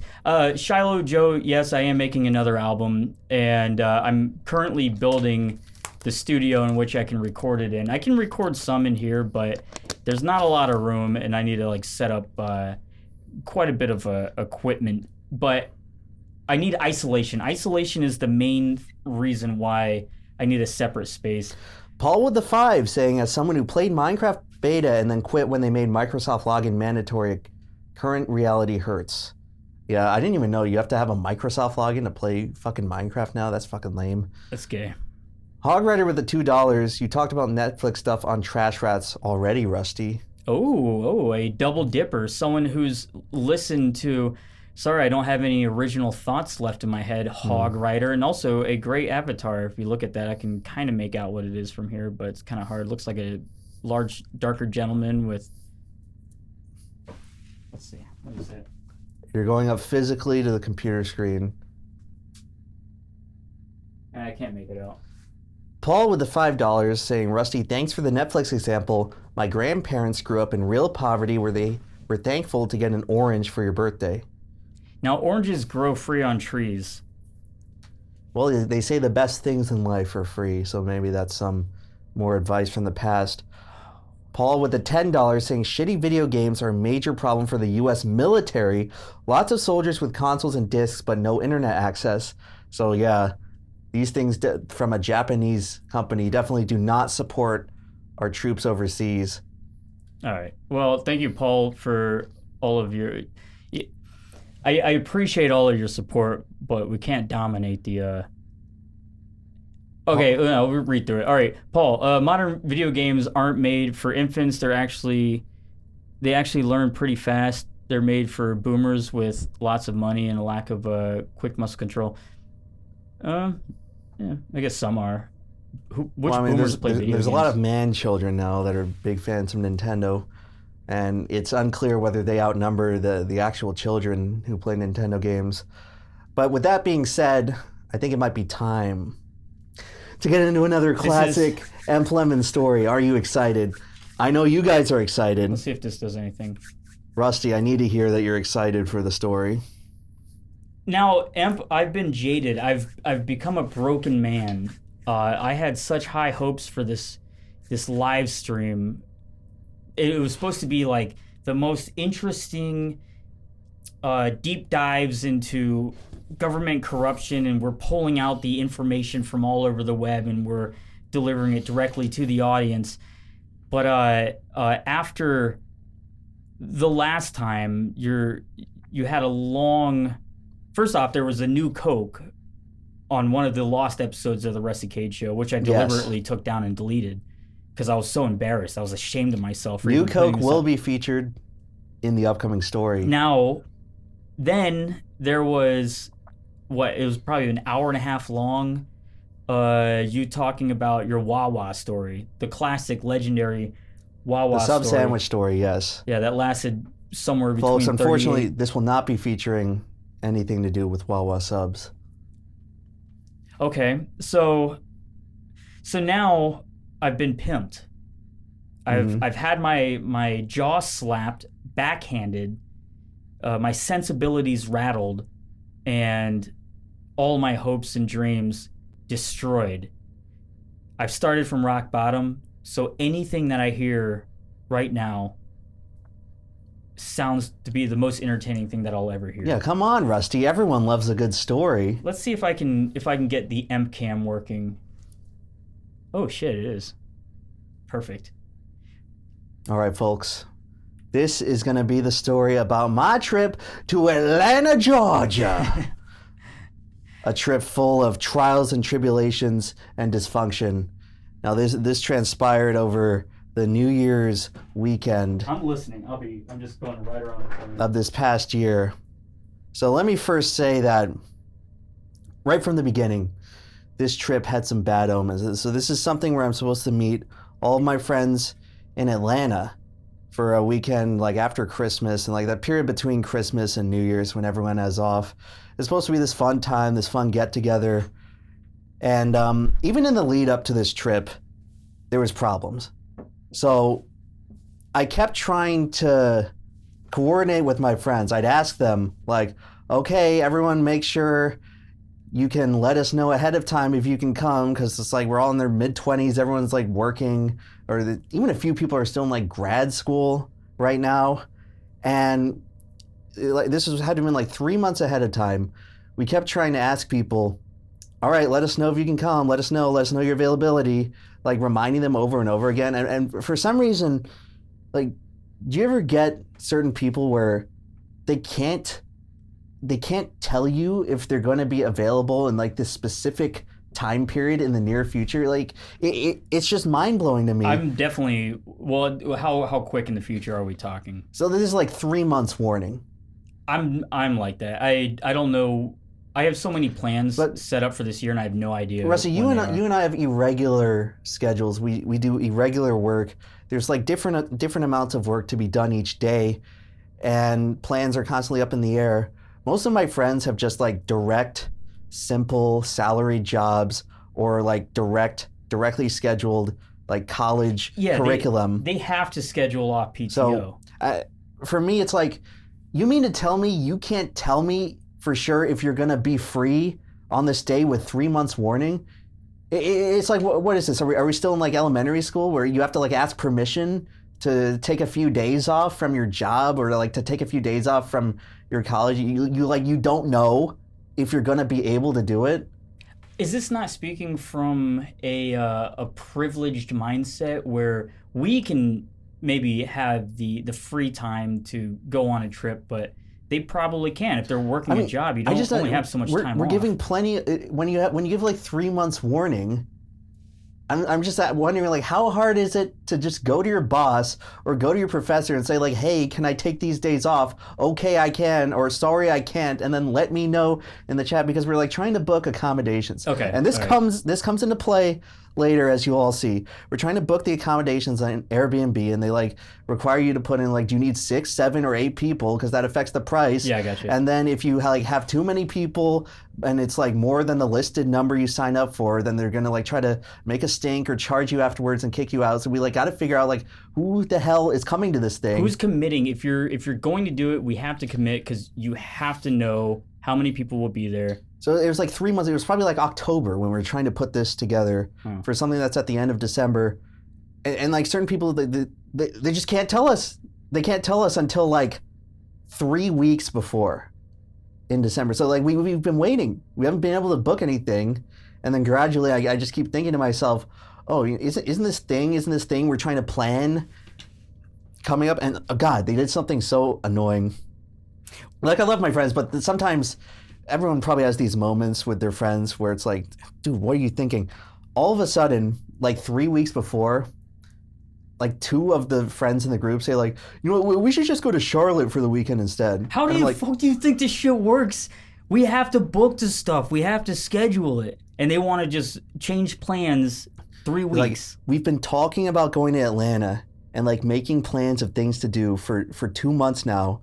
Shiloh Joe, yes, I am making another album, and I'm currently building the studio in which I can record it in. I can record some in here, but there's not a lot of room, and I need to set up quite a bit of equipment. But I need isolation. Isolation is the main reason why I need a separate space. Paul with the 5 saying, as someone who played Minecraft beta and then quit when they made Microsoft login mandatory, current reality hurts. Yeah, I didn't even know you have to have a Microsoft login to play fucking Minecraft now. That's fucking lame. That's gay. Hog Rider with the $2. You talked about Netflix stuff on Trash Rats already, Rusty. Oh, a double dipper. Someone who's listened to, sorry, I don't have any original thoughts left in my head, Hog Rider, and also a great avatar. If you look at that, I can kind of make out what it is from here, but it's kind of hard. It looks like a large, darker gentleman with, let's see, what is it? You're going up physically to the computer screen. I can't make it out. Paul with the $5 saying, Rusty, thanks for the Netflix example. My grandparents grew up in real poverty where they were thankful to get an orange for your birthday. Now, oranges grow free on trees. Well, they say the best things in life are free, so maybe that's some more advice from the past. Paul with the $10 saying, shitty video games are a major problem for the U.S. military. Lots of soldiers with consoles and discs, but no internet access. So yeah, these things from a Japanese company definitely do not support our troops overseas. All right. Well, thank you, Paul, for all of your... I appreciate all of your support, but we can't dominate the... Okay, no, we'll read through it. All right, Paul, modern video games aren't made for infants. They actually learn pretty fast. They're made for boomers with lots of money and a lack of quick muscle control. Yeah, I guess some are. Boomers play video games? There's a lot of man children now that are big fans of Nintendo, and it's unclear whether they outnumber the actual children who play Nintendo games. But with that being said, I think it might be time to get into another classic Lemon story. Are you excited? I know you guys are excited. Let's see if this does anything. Rusty, I need to hear that you're excited for the story. Now, Emp, I've been jaded. I've become a broken man. I had such high hopes for this live stream. It was supposed to be like the most interesting deep dives into government corruption, and we're pulling out the information from all over the web and we're delivering it directly to the audience. But after the last time, you had a long... First off, there was a new Coke on one of the lost episodes of the Rusty Cage Show, which I deliberately took down and deleted because I was so embarrassed. I was ashamed of myself. New Coke will be featured in the upcoming story. Now, then there was... it was probably an hour and a half long, you talking about your Wawa story, the classic, legendary Wawa story. The sub-sandwich story, yes. Yeah, that lasted somewhere between Folks, unfortunately, this will not be featuring anything to do with Wawa subs. Okay, so now I've been pimped. I've had my jaw slapped, backhanded, my sensibilities rattled, and all my hopes and dreams destroyed. I've started from rock bottom, so anything that I hear right now sounds to be the most entertaining thing that I'll ever hear. Yeah, come on, Rusty. Everyone loves a good story. Let's see if I can get the emp cam working. Oh shit, it is. Perfect. All right, folks. This is going to be the story about my trip to Atlanta, Georgia. A trip full of trials and tribulations and dysfunction. Now, this transpired over the New Year's weekend. I'm listening. I'm just going right around the corner. Of this past year. So let me first say that right from the beginning, this trip had some bad omens. So this is something where I'm supposed to meet all of my friends in Atlanta for a weekend like after Christmas and like that period between Christmas and New Year's when everyone has off. It's supposed to be this fun time, this fun get together. And even in the lead up to this trip, there was problems. So I kept trying to coordinate with my friends. I'd ask them like, okay, everyone make sure you can let us know ahead of time if you can come, because it's like we're all in their mid-20s, everyone's like working, or even a few people are still in like grad school right now. And this had to have been like 3 months ahead of time. We kept trying to ask people, all right, let us know if you can come, let us know your availability, like reminding them over and over again. And for some reason, like, do you ever get certain people where they can't tell you if they're going to be available in like this specific time period in the near future? Like it's just mind blowing to me. I'm definitely, well, how quick in the future are we talking? So this is like 3 months warning. I'm like that. I don't know. I have so many plans set up for this year and I have no idea. Rusty, you and I have irregular schedules. We do irregular work. There's like different amounts of work to be done each day, and plans are constantly up in the air. Most of my friends have just like direct, simple salary jobs or like directly scheduled like college curriculum. They have to schedule off PTO. So for me, it's like, you mean to tell me you can't tell me for sure if you're going to be free on this day with 3 months warning? It's like, what is this? Are we still in like elementary school where you have to like ask permission to take a few days off from your job or like to take a few days off from your college? You don't know if you're going to be able to do it? Is this not speaking from a privileged mindset where we can maybe have the free time to go on a trip, but they probably can. If they're working a job, you don't only have so much time We're off. giving plenty, when you give like 3 months warning, I'm just wondering, like, how hard is it to just go to your boss or go to your professor and say, like, hey, can I take these days off? Okay, I can, or sorry, I can't, and then let me know in the chat, because we're like trying to book accommodations. Okay. And this comes into play later, as you all see. We're trying to book the accommodations on Airbnb, and they like require you to put in like, do you need 6, 7, or 8 people, because that affects the price. Yeah, I got you. And then if you like have too many people and it's like more than the listed number you sign up for, then they're gonna like try to make a stink or charge you afterwards and kick you out. So we like got to figure out like who the hell is coming to this thing. Who's committing? If you're going to do it, we have to commit, because you have to know how many people will be there. So it was like 3 months. It was probably like October when we were trying to put this together for something that's at the end of December. And like certain people, they just can't tell us. They can't tell us until like 3 weeks before in December. So like we've been waiting. We haven't been able to book anything. And then gradually I just keep thinking to myself, oh, isn't this thing we're trying to plan coming up? And oh God, they did something so annoying. Like, I love my friends, but sometimes everyone probably has these moments with their friends where it's like, dude, what are you thinking? All of a sudden, like 3 weeks before, like 2 of the friends in the group say like, you know what, we should just go to Charlotte for the weekend instead. How do fuck do you think this shit works? We have to book the stuff. We have to schedule it. And they want to just change plans 3 weeks. Like, we've been talking about going to Atlanta and like making plans of things to do for 2 months now.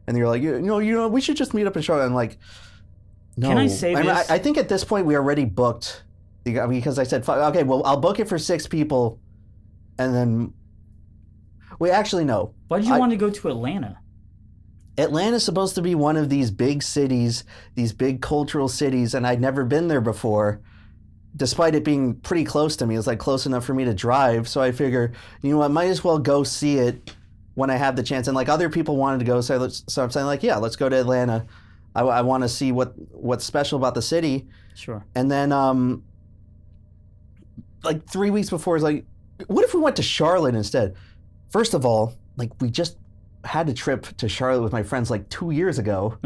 And you're like, you know, we should just meet up in Charlotte. I'm like, no. Can I say this? I think at this point we already booked, because I said, okay, well, I'll book it for 6 people. And then, wait, actually, no. Why did you want to go to Atlanta? Atlanta's supposed to be one of these big cities, these big cultural cities, and I'd never been there before, despite it being pretty close to me. It's like close enough for me to drive. So I figure, you know what, might as well go see it when I have the chance. And like other people wanted to go, so I'm saying like, yeah, let's go to Atlanta. I want to see what's special about the city. Sure. And then like 3 weeks before, it's like, what if we went to Charlotte instead? First of all, like we just had a trip to Charlotte with my friends like 2 years ago.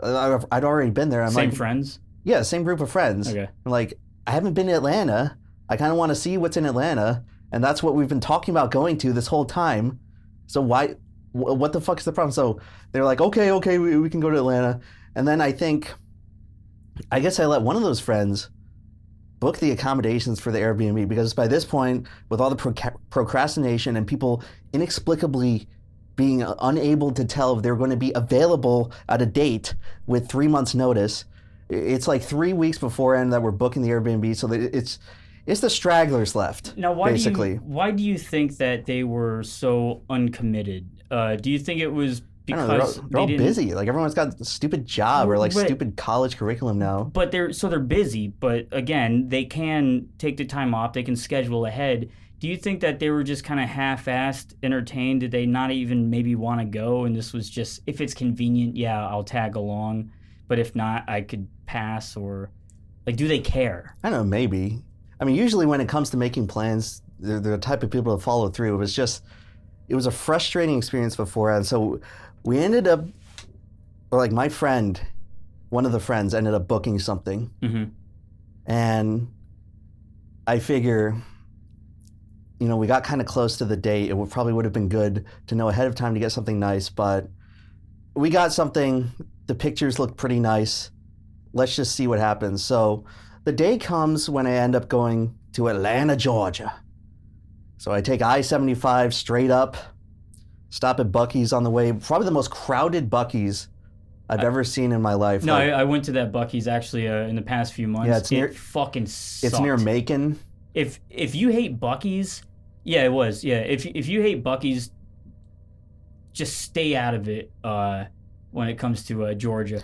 I'd already been there. I'm Same like, friends? Yeah, same group of friends. Okay. I'm like, I haven't been to Atlanta. I kind of want to see what's in Atlanta. And that's what we've been talking about going to this whole time. So what the fuck is the problem? So they're like, okay, we can go to Atlanta. And then I guess I let one of those friends book the accommodations for the Airbnb, because by this point, with all the procrastination and people inexplicably being unable to tell if they're going to be available at a date with 3 months notice, it's like 3 weeks beforehand that we're booking the Airbnb. So that it's the stragglers left. Now, why basically. why do you think that they were so uncommitted? Do you think it was because they're all busy? Like everyone's got a stupid job or like stupid college curriculum now. But they're busy. But again, they can take the time off. They can schedule ahead. Do you think that they were just kind of half-assed entertained? Did they not even maybe want to go? And this was just, if it's convenient, yeah, I'll tag along. But if not, I could pass. Or like, do they care? I don't know, maybe. I mean, usually when it comes to making plans, they're the type of people that follow through. It was a frustrating experience beforehand. So we ended up, or like my friend, one of the friends ended up booking something. Mm-hmm. And I figure, we got kind of close to the date. It probably would have been good to know ahead of time to get something nice, but we got something. The pictures looked pretty nice. Let's just see what happens. So the day comes when I end up going to Atlanta, Georgia. So I take I-75 straight up, stop at Buc-ee's on the way. Probably the most crowded Buc-ee's I've ever seen in my life. No, I went to that Buc-ee's actually in the past few months. Yeah, it's near. It fucking sucked. It's near Macon. If you hate Buc-ee's, yeah, it was. Yeah, if you hate Buc-ee's, just stay out of it when it comes to Georgia.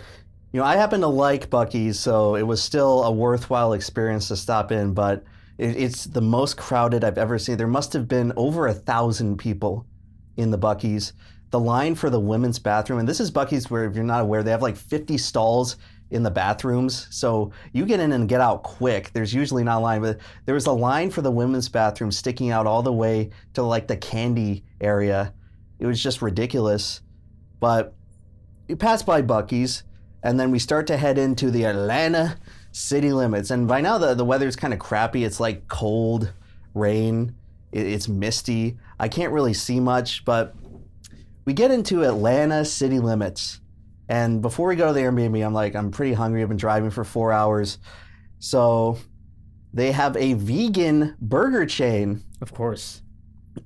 I happen to like Buc-ee's, so it was still a worthwhile experience to stop in, but it's the most crowded I've ever seen. There must have been over 1,000 people in the Buc-ee's. The line for the women's bathroom, and this is Buc-ee's where, if you're not aware, they have like 50 stalls in the bathrooms, so you get in and get out quick. There's usually not a line, but there was a line for the women's bathroom sticking out all the way to like the candy area. It was just ridiculous. But you pass by Buc-ee's, and then we start to head into the Atlanta city limits. And by now the weather's kind of crappy. It's like cold, rain, it's misty. I can't really see much, but we get into Atlanta city limits. And before we go to the Airbnb, I'm pretty hungry. I've been driving for 4 hours. So they have a vegan burger chain. Of course.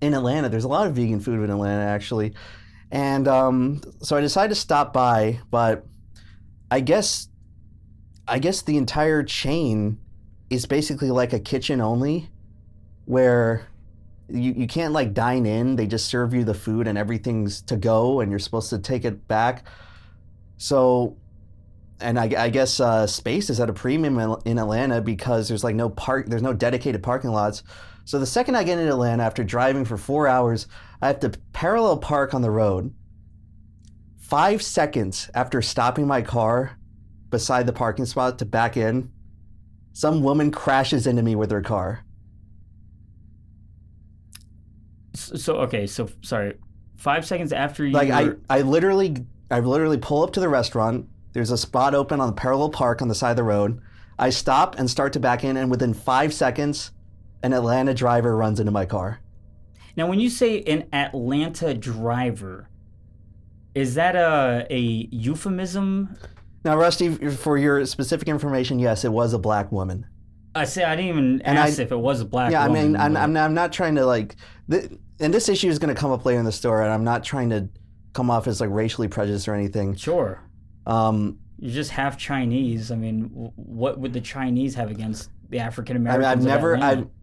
In Atlanta. There's a lot of vegan food in Atlanta, actually. And so I decided to stop by, but I guess the entire chain is basically like a kitchen only, where you can't like dine in. They just serve you the food and everything's to go, and you're supposed to take it back. So, and I guess space is at a premium in Atlanta because there's like there's no dedicated parking lots. So the second I get into Atlanta after driving for 4 hours, I have to parallel park on the road. 5 seconds after stopping my car beside the parking spot to back in, some woman crashes into me with her car. So sorry. 5 seconds after you I literally pull up to the restaurant. There's a spot open on the parallel park on the side of the road. I stop and start to back in, and within 5 seconds, an Atlanta driver runs into my car. Now, when you say an Atlanta driver, is that a euphemism? Now, Rusty, for your specific information, yes, it was a black woman. I didn't even ask if it was a black woman. Yeah, I mean, I'm not trying to and this issue is going to come up later in the story, and I'm not trying to come off as like racially prejudiced or anything. Sure. You're just half Chinese. I mean, what would the Chinese have against the African Americans?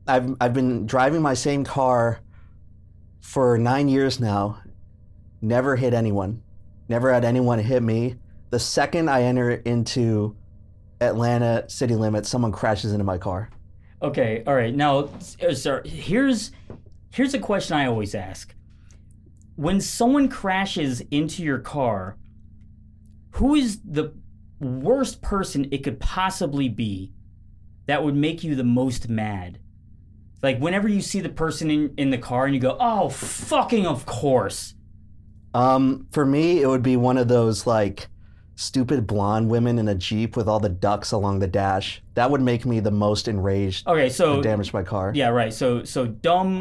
I've been driving my same car for 9 years now. Never hit anyone. Never had anyone hit me. The second I enter into Atlanta city limits, someone crashes into my car. Okay, all right. Now, sir, here's a question I always ask. when someone crashes into your car, who is the worst person it could possibly be that would make you the most mad? Like, whenever you see the person in the car and you go, oh, fucking of course. For me, it would be one of those, like, stupid blonde women in a Jeep with all the ducks along the dash. That would make me the most enraged. Okay, so... and damage my car. Yeah, right. So dumb,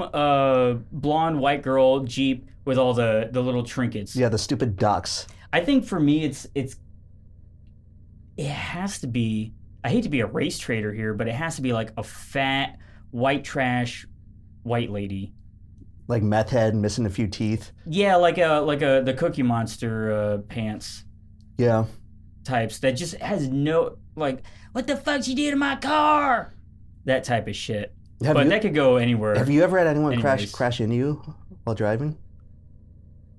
blonde, white girl, Jeep with all the little trinkets. Yeah, the stupid ducks. I think for me, it has to be... I hate to be a race trader here, but it has to be like a fat... white trash white lady, like meth head missing a few teeth. Yeah, like the Cookie Monster pants. Yeah, types that just has no, like, what the fuck she did to my car? That type of shit. That could go anywhere. Have you ever had anyone crash into you while driving?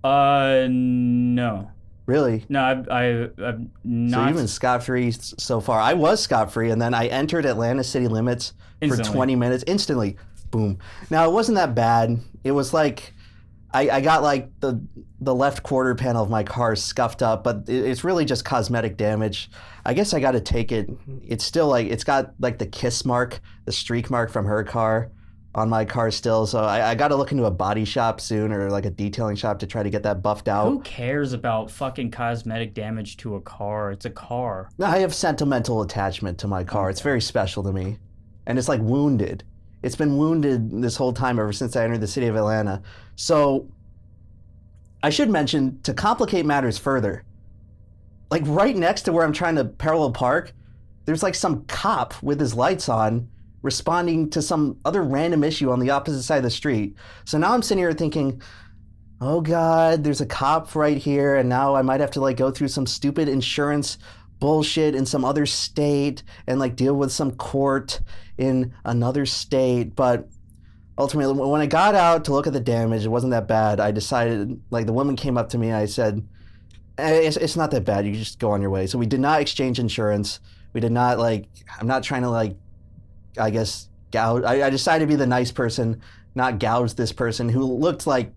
No. Really? No, I've not. So you've been scot-free so far. I was scot-free, and then I entered Atlanta city limits for 20 minutes. Instantly. Boom. Now, it wasn't that bad. It was like, I got like the left quarter panel of my car scuffed up, but it's really just cosmetic damage. I guess I got to take it. It's still like, it's got like the kiss mark, the streak mark from her car on my car still. So I got to look into a body shop soon, or like a detailing shop, to try to get that buffed out. Who cares about fucking cosmetic damage to a car? It's a car. I have sentimental attachment to my car. Okay. It's very special to me. And it's like wounded. It's been wounded this whole time ever since I entered the city of Atlanta. So I should mention, to complicate matters further, like right next to where I'm trying to parallel park, there's like some cop with his lights on responding to some other random issue on the opposite side of the street. So now I'm sitting here thinking, oh God, there's a cop right here, and now I might have to like go through some stupid insurance bullshit in some other state and like deal with some court in another state. But ultimately, when I got out to look at the damage, it wasn't that bad. I decided, like, the woman came up to me and I said, it's not that bad, you just go on your way. So we did not exchange insurance. We did not, like, I'm not trying to, like, I guess gouge. I decided to be the nice person, not gouge this person who looked like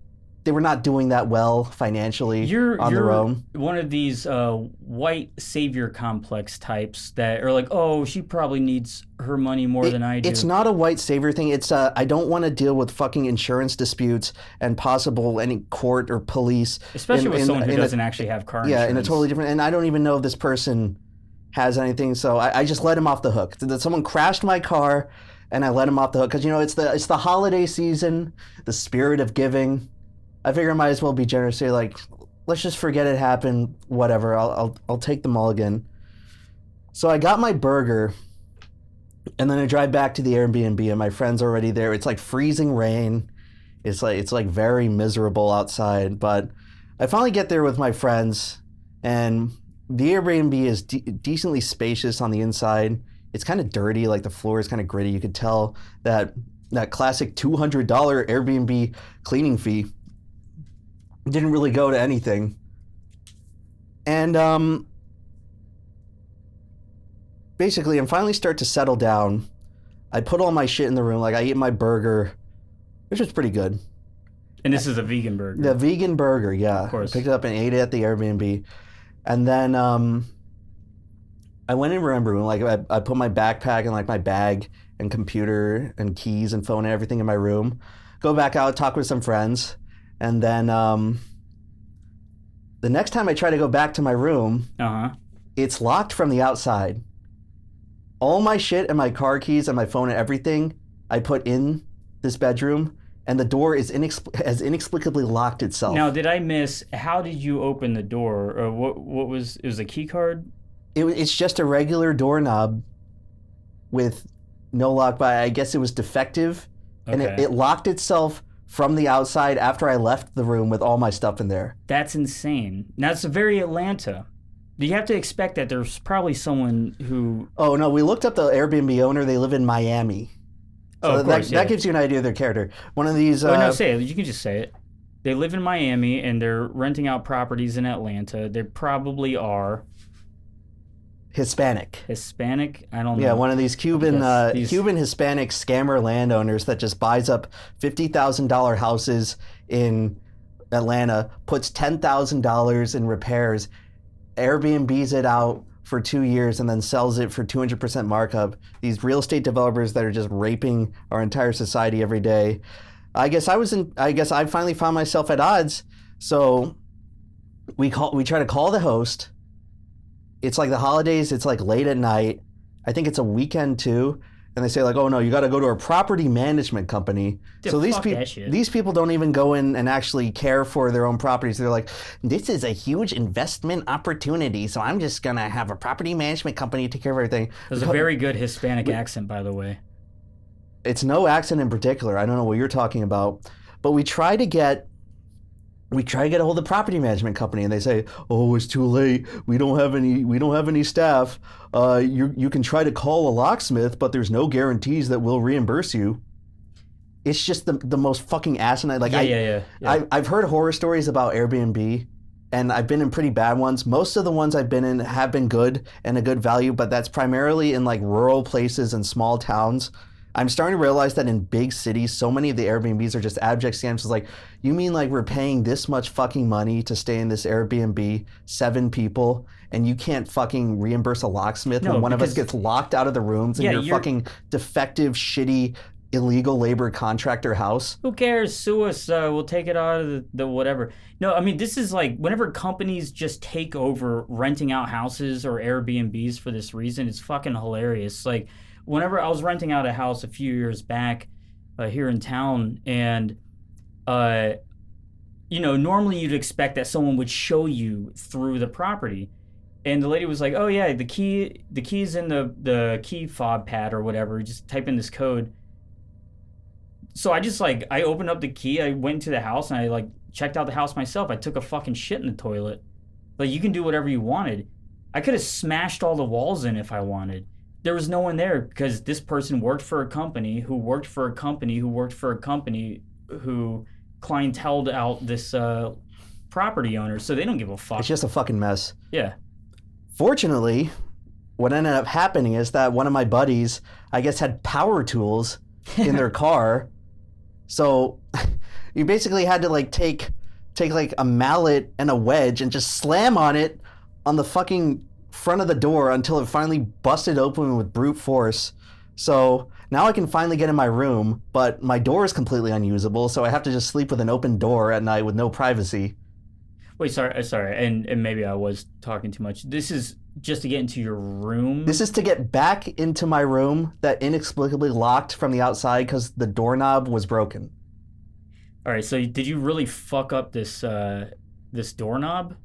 they were not doing that well financially on their own. You're one of these white savior complex types that are like, oh, she probably needs her money more than I do. It's not a white savior thing. It's I don't want to deal with fucking insurance disputes and possible any court or police. Especially with someone who doesn't actually have car insurance. Yeah, in a totally different, and I don't even know if this person has anything, so I just let him off the hook. Someone crashed my car, and I let him off the hook, because, you know, it's the holiday season, the spirit of giving. I figure I might as well be generous, say, like, let's just forget it happened, whatever, I'll take the mulligan. So I got my burger, and then I drive back to the Airbnb, and my friend's already there. It's like freezing rain. It's like very miserable outside, but I finally get there with my friends, and the Airbnb is decently spacious on the inside. It's kind of dirty, like the floor is kind of gritty. You could tell that classic $200 Airbnb cleaning fee didn't really go to anything. And basically, I'm finally start to settle down. I put all my shit in the room. Like, I eat my burger, which was pretty good. And this is a vegan burger. The vegan burger, yeah. Of course. I picked it up and ate it at the Airbnb. And then I went in my room. Like, I put my backpack and like my bag and computer and keys and phone and everything in my room. Go back out, talk with some friends. And then the next time I try to go back to my room, it's locked from the outside. All my shit and my car keys and my phone and everything I put in this bedroom, and the door is has inexplicably locked itself. Now, did I miss, how did you open the door? Or what was, it was a key card? It's just a regular doorknob with no lock, but I guess it was defective. Okay. And it locked itself from the outside after I left the room with all my stuff in there. That's insane. Now, it's very Atlanta. You have to expect that there's probably someone who... Oh, no, we looked up the Airbnb owner. They live in Miami. So of course, that gives you an idea of their character. One of these... no, say it. You can just say it. They live in Miami, and they're renting out properties in Atlanta. They probably are... Hispanic? I don't know. Yeah, one of these Cuban Hispanic scammer landowners that just buys up $50,000 houses in Atlanta, puts $10,000 in repairs, Airbnbs it out for 2 years, and then sells it for 200% markup. These real estate developers that are just raping our entire society every day. I guess I finally found myself at odds. So we try to call the host. It's like the holidays. It's like late at night. I think it's a weekend too. And they say like, oh no, you got to go to a property management company. Dude, so fuck these people don't even go in and actually care for their own properties. They're like, this is a huge investment opportunity, so I'm just gonna have a property management company take care of everything. There's a very good Hispanic accent, by the way. It's no accent in particular. I don't know what you're talking about, but we try to get a hold of the property management company, and they say, "Oh, it's too late. We don't have any staff. You can try to call a locksmith, but there's no guarantees that we'll reimburse you." It's just the most fucking asinine. Like I've heard horror stories about Airbnb, and I've been in pretty bad ones. Most of the ones I've been in have been good and a good value, but that's primarily in like rural places and small towns. I'm starting to realize that in big cities, so many of the Airbnbs are just abject scams. It's like, you mean like we're paying this much fucking money to stay in this Airbnb, 7 people, and you can't fucking reimburse a locksmith when one of us gets locked out of the rooms in your fucking defective, shitty, illegal labor contractor house? Who cares? Sue us. We'll take it out of the whatever. No, I mean, this is like whenever companies just take over renting out houses or Airbnbs for this reason, it's fucking hilarious. Like, whenever I was renting out a house a few years back here in town, and, normally you'd expect that someone would show you through the property. And the lady was like, oh, yeah, the key's in the key fob pad or whatever. Just type in this code. So I just, I opened up the key. I went to the house, and I, checked out the house myself. I took a fucking shit in the toilet. Like, you can do whatever you wanted. I could have smashed all the walls in if I wanted. There was no one there because this person worked for a company who worked for a company who worked for a company who clienteled out this property owner, so they don't give a fuck. It's just a fucking mess. Yeah. Fortunately, what ended up happening is that one of my buddies, I guess, had power tools in their car. So you basically had to take a mallet and a wedge and just slam on it on the fucking front of the door until it finally busted open with brute force. So now I can finally get in my room, but my door is completely unusable, so I have to just sleep with an open door at night with no privacy. Wait, sorry, and maybe I was talking too much. This is just to get into your room? This is to get back into my room that inexplicably locked from the outside because the doorknob was broken. All right, so did you really fuck up this this doorknob?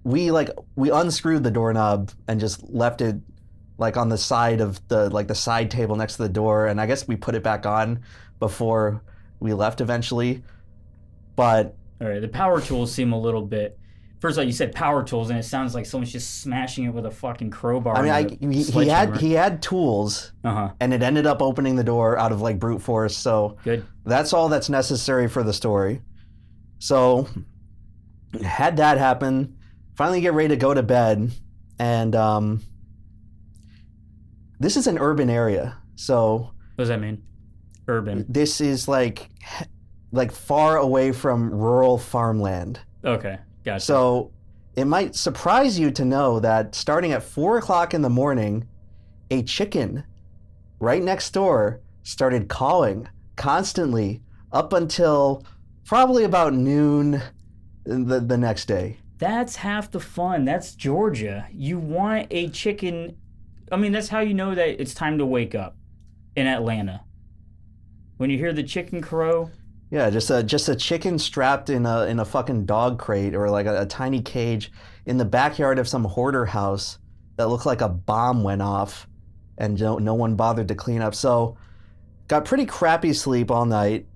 We unscrewed the doorknob and just left it on the side of the side table next to the door, and I guess we put it back on before we left eventually. But all right, the power tools seem a little bit. First of all, you said power tools, and it sounds like someone's just smashing it with a fucking crowbar. I mean, he had tools, and it ended up opening the door out of brute force. So good. That's all that's necessary for the story. So had that happen. Finally get ready to go to bed, and this is an urban area, so... What does that mean? Urban? This is like far away from rural farmland. Okay, gotcha. So it might surprise you to know that starting at 4 o'clock in the morning, a chicken right next door started cawing constantly up until probably about noon the next day. That's half the fun. That's Georgia. You want a chicken. I mean, that's how you know that it's time to wake up in Atlanta. When you hear the chicken crow. Yeah, just a chicken strapped in a fucking dog crate or a tiny cage in the backyard of some hoarder house that looked like a bomb went off and no one bothered to clean up. So got pretty crappy sleep all night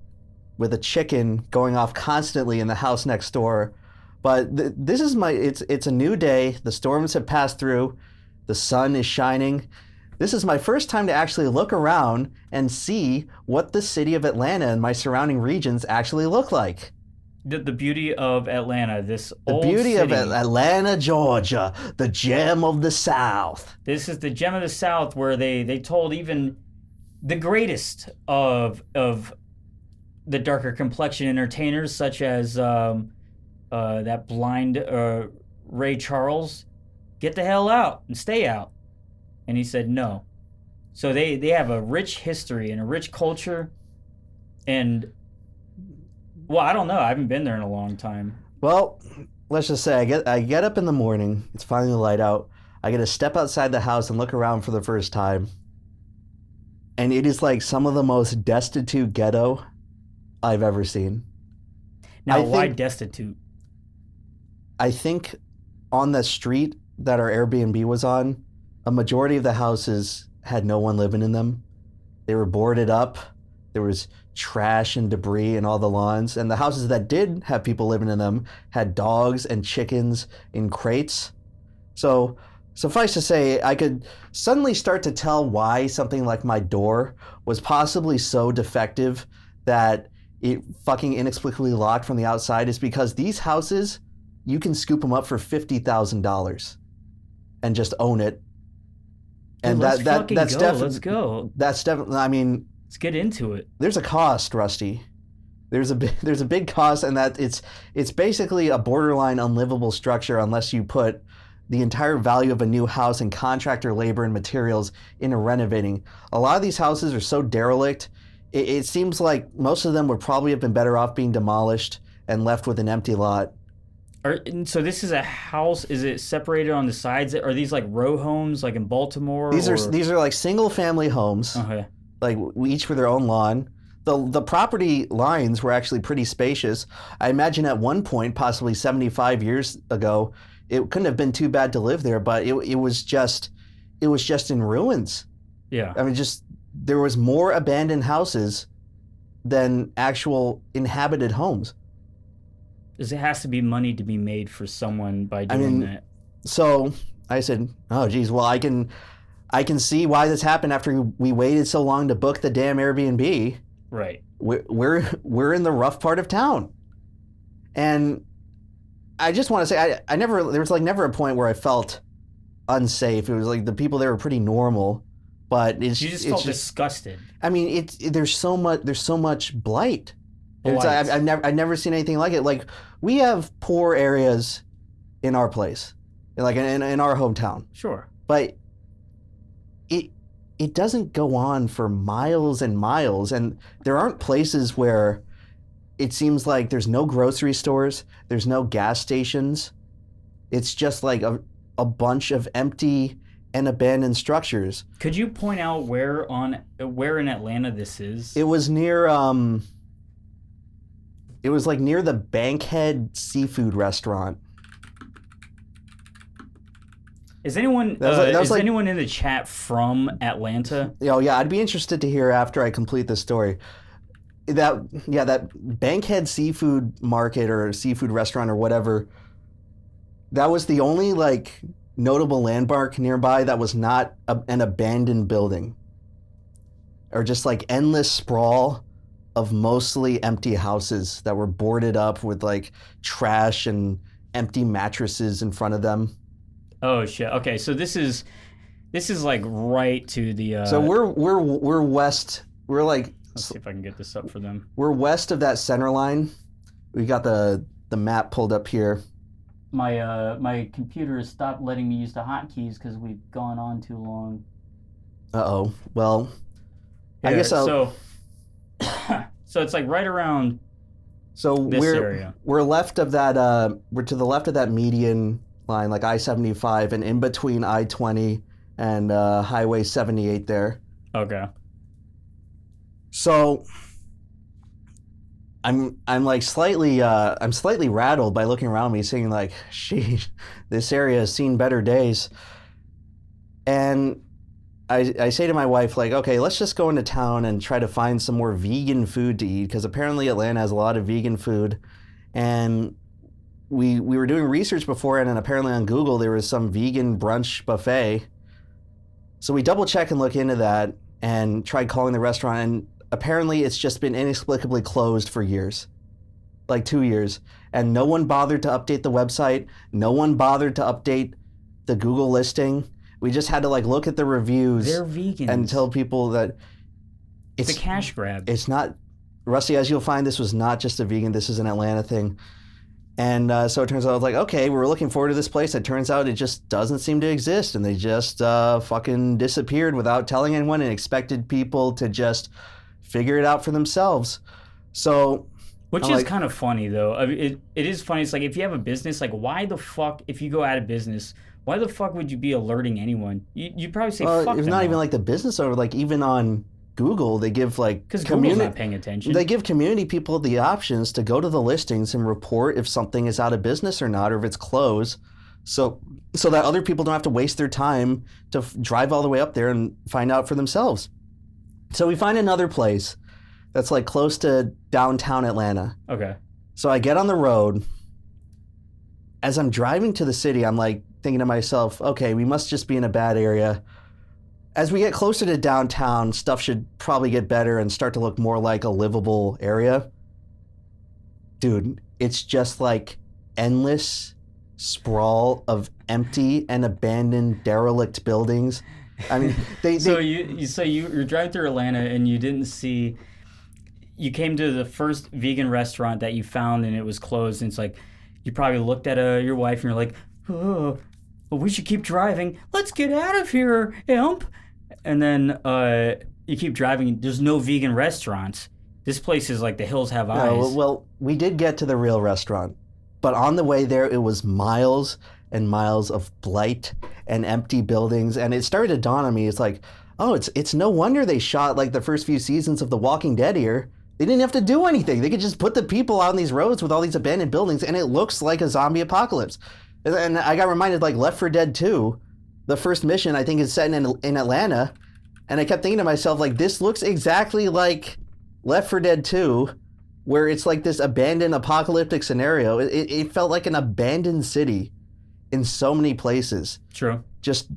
with a chicken going off constantly in the house next door. But this is it's a new day. The storms have passed through. The sun is shining. This is my first time to actually look around and see what the city of Atlanta and my surrounding regions actually look like. The beauty of Atlanta, this old city. The beauty of Atlanta, Georgia, the gem of the South. This is the gem of the South where they told even the greatest of the darker complexion entertainers such as that blind Ray Charles, get the hell out and stay out. And he said no. So they have a rich history and a rich culture. And, well, I don't know. I haven't been there in a long time. Well, let's just say I get up in the morning. It's finally light out. I get to step outside the house and look around for the first time. And it is like some of the most destitute ghetto I've ever seen. Now, why destitute? I think on the street that our Airbnb was on, a majority of the houses had no one living in them. They were boarded up. There was trash and debris in all the lawns. And the houses that did have people living in them had dogs and chickens in crates. So suffice to say, I could suddenly start to tell why something like my door was possibly so defective that it fucking inexplicably locked from the outside, is because these houses, you can scoop them up for $50,000 and just own it. And Dude, that's definitely, let's go. That's definitely, I mean, let's get into it. There's a cost, Rusty. There's a big cost, and that it's basically a borderline unlivable structure unless you put the entire value of a new house and contractor labor and materials into renovating. A lot of these houses are so derelict, it seems like most of them would probably have been better off being demolished and left with an empty lot. So this is a house. Is it separated on the sides? Are these like row homes, like in Baltimore? These are like single family homes. Okay. Like each with their own lawn. The property lines were actually pretty spacious. I imagine at one point, possibly 75 years ago, it couldn't have been too bad to live there, but it was just in ruins. Yeah. I mean, there was more abandoned houses than actual inhabited homes. Because it has to be money to be made for someone by doing that. So I said, oh geez, well I can see why this happened after we waited so long to book the damn Airbnb. Right. We're in the rough part of town. And I just want to say there was like never a point where I felt unsafe. It was like the people there were pretty normal, but you just felt disgusted. I mean, there's so much blight. Blight. I've never seen anything like it. Like, we have poor areas in our place, like in our hometown. Sure. But it doesn't go on for miles and miles, and there aren't places where it seems like there's no grocery stores, there's no gas stations. It's just like a bunch of empty and abandoned structures. Could you point out where in Atlanta this is? It was near it was like near the Bankhead seafood restaurant. Is anyone anyone in the chat from Atlanta? Oh yeah, I'd be interested to hear after I complete this story. That Bankhead seafood market or seafood restaurant or whatever, that was the only like notable landmark nearby that was not an abandoned building, or just like endless sprawl of mostly empty houses that were boarded up with like trash and empty mattresses in front of them. Oh shit. Okay, so this is like right to the So we're west. We're like, let's see if I can get this up for them. We're west of that center line. We got the map pulled up here. My computer has stopped letting me use the hotkeys because we've gone on too long. Uh-oh. Well, Here, I guess so it's like right around this area. We're left of that we're to the left of that median line, like I-75, and in between I-20 and Highway 78 there. Okay. So I'm like slightly rattled by looking around me, seeing like, sheesh, this area has seen better days. And I say to my wife, like, okay, let's just go into town and try to find some more vegan food to eat, because apparently Atlanta has a lot of vegan food. And we were doing research beforehand, and apparently on Google there was some vegan brunch buffet. So we double check and look into that and tried calling the restaurant, and apparently it's just been inexplicably closed for years, like 2 years. And no one bothered to update the website. No one bothered to update the Google listing. We just had to like look at the reviews. They're vegans. And tell people that it's a cash grab. It's not Rusty, as you'll find, this was not just a vegan. This is an Atlanta thing. And so it turns out, I was like, okay, we were looking forward to this place. It turns out it just doesn't seem to exist. And they just fucking disappeared without telling anyone and expected people to just figure it out for themselves. So... Which is kind of funny, though. I mean, it is funny. It's like, if you have a business, like, why the fuck, if you go out of business, why the fuck would you be alerting anyone? You'd probably say, fuck it's them not all. even like the business owner. Like, even on Google, they give, like... Because Google's not paying attention. They give community people the options to go to the listings and report if something is out of business or not, or if it's closed, so that other people don't have to waste their time to drive all the way up there and find out for themselves. So we find another place that's like close to downtown Atlanta. Okay. So I get on the road. As I'm driving to the city, I'm like thinking to myself, okay, we must just be in a bad area. As we get closer to downtown, stuff should probably get better and start to look more like a livable area. Dude, it's just like endless sprawl of empty and abandoned derelict buildings. I mean, So you're driving through Atlanta and you didn't see... You came to the first vegan restaurant that you found and it was closed, and it's like, you probably looked at your wife and you're like, oh, well, we should keep driving. Let's get out of here, imp. And then you keep driving. There's no vegan restaurants. This place is like the hills have eyes. Well, we did get to the real restaurant, but on the way there, it was miles and miles of blight and empty buildings, and it started to dawn on me. It's like, oh, it's no wonder they shot like the first few seasons of The Walking Dead here. They didn't have to do anything. They could just put the people on these roads with all these abandoned buildings, and it looks like a zombie apocalypse. And I got reminded, like, Left 4 Dead 2, the first mission, I think, is set in Atlanta. And I kept thinking to myself, like, this looks exactly like Left 4 Dead 2, where it's like this abandoned apocalyptic scenario. It felt like an abandoned city in so many places. True. Just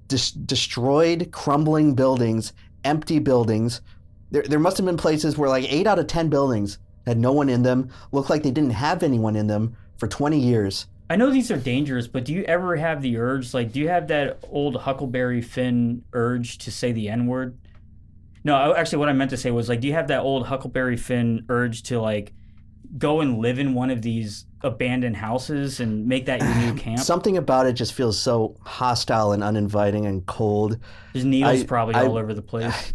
destroyed, crumbling buildings, empty buildings. There must have been places where like 8 out of 10 buildings had no one in them, looked like they didn't have anyone in them for 20 years. I know these are dangerous, but do you ever have the urge, like, do you have that old Huckleberry Finn urge to say the N-word? No, actually what I meant to say was, like, do you have that old Huckleberry Finn urge to, like, go and live in one of these abandoned houses and make that your new camp? Something about it just feels so hostile and uninviting and cold. There's needles probably all over the place.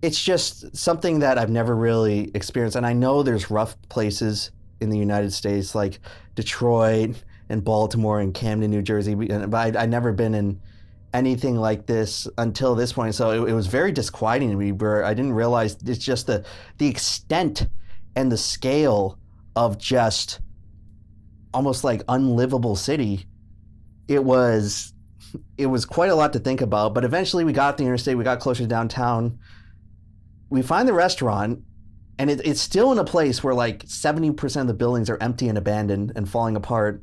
It's just something that I've never really experienced. And I know there's rough places in the United States like Detroit and Baltimore and Camden, New Jersey. But I'd never been in anything like this until this point. So it was very disquieting to me, where I didn't realize it's just the extent and the scale of just almost like unlivable city. It was quite a lot to think about. But eventually we got the interstate, we got closer to downtown. We find the restaurant, and it's still in a place where like 70% of the buildings are empty and abandoned and falling apart.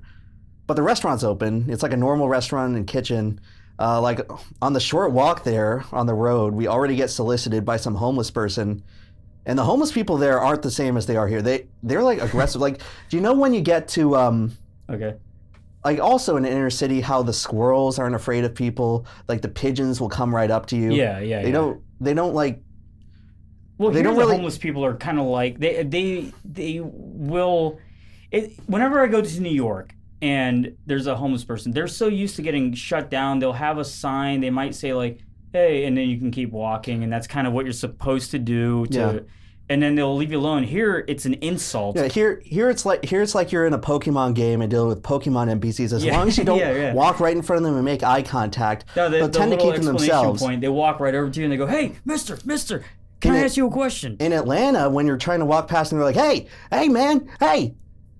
But the restaurant's open. It's like a normal restaurant and kitchen. Like on the short walk there on the road, we already get solicited by some homeless person. And the homeless people there aren't the same as they are here. They're like aggressive. Like, do you know when you get to okay. Like also in the inner city, how the squirrels aren't afraid of people, like the pigeons will come right up to you. Yeah. They don't like. Well, they here don't the really... homeless people are kind of like they will. Whenever I go to New York and there's a homeless person, they're so used to getting shut down. They'll have a sign. They might say like, "Hey," and then you can keep walking, and that's kind of what you're supposed to do. And then they'll leave you alone. Here, it's an insult. Yeah, here it's like you're in a Pokemon game and dealing with Pokemon NPCs. As long as you don't walk right in front of them and make eye contact, they'll tend to keep them themselves. Point, they walk right over to you and they go, "Hey, Mister, can I ask you a question?" In Atlanta, when you're trying to walk past them, they're like, "Hey, man, hey."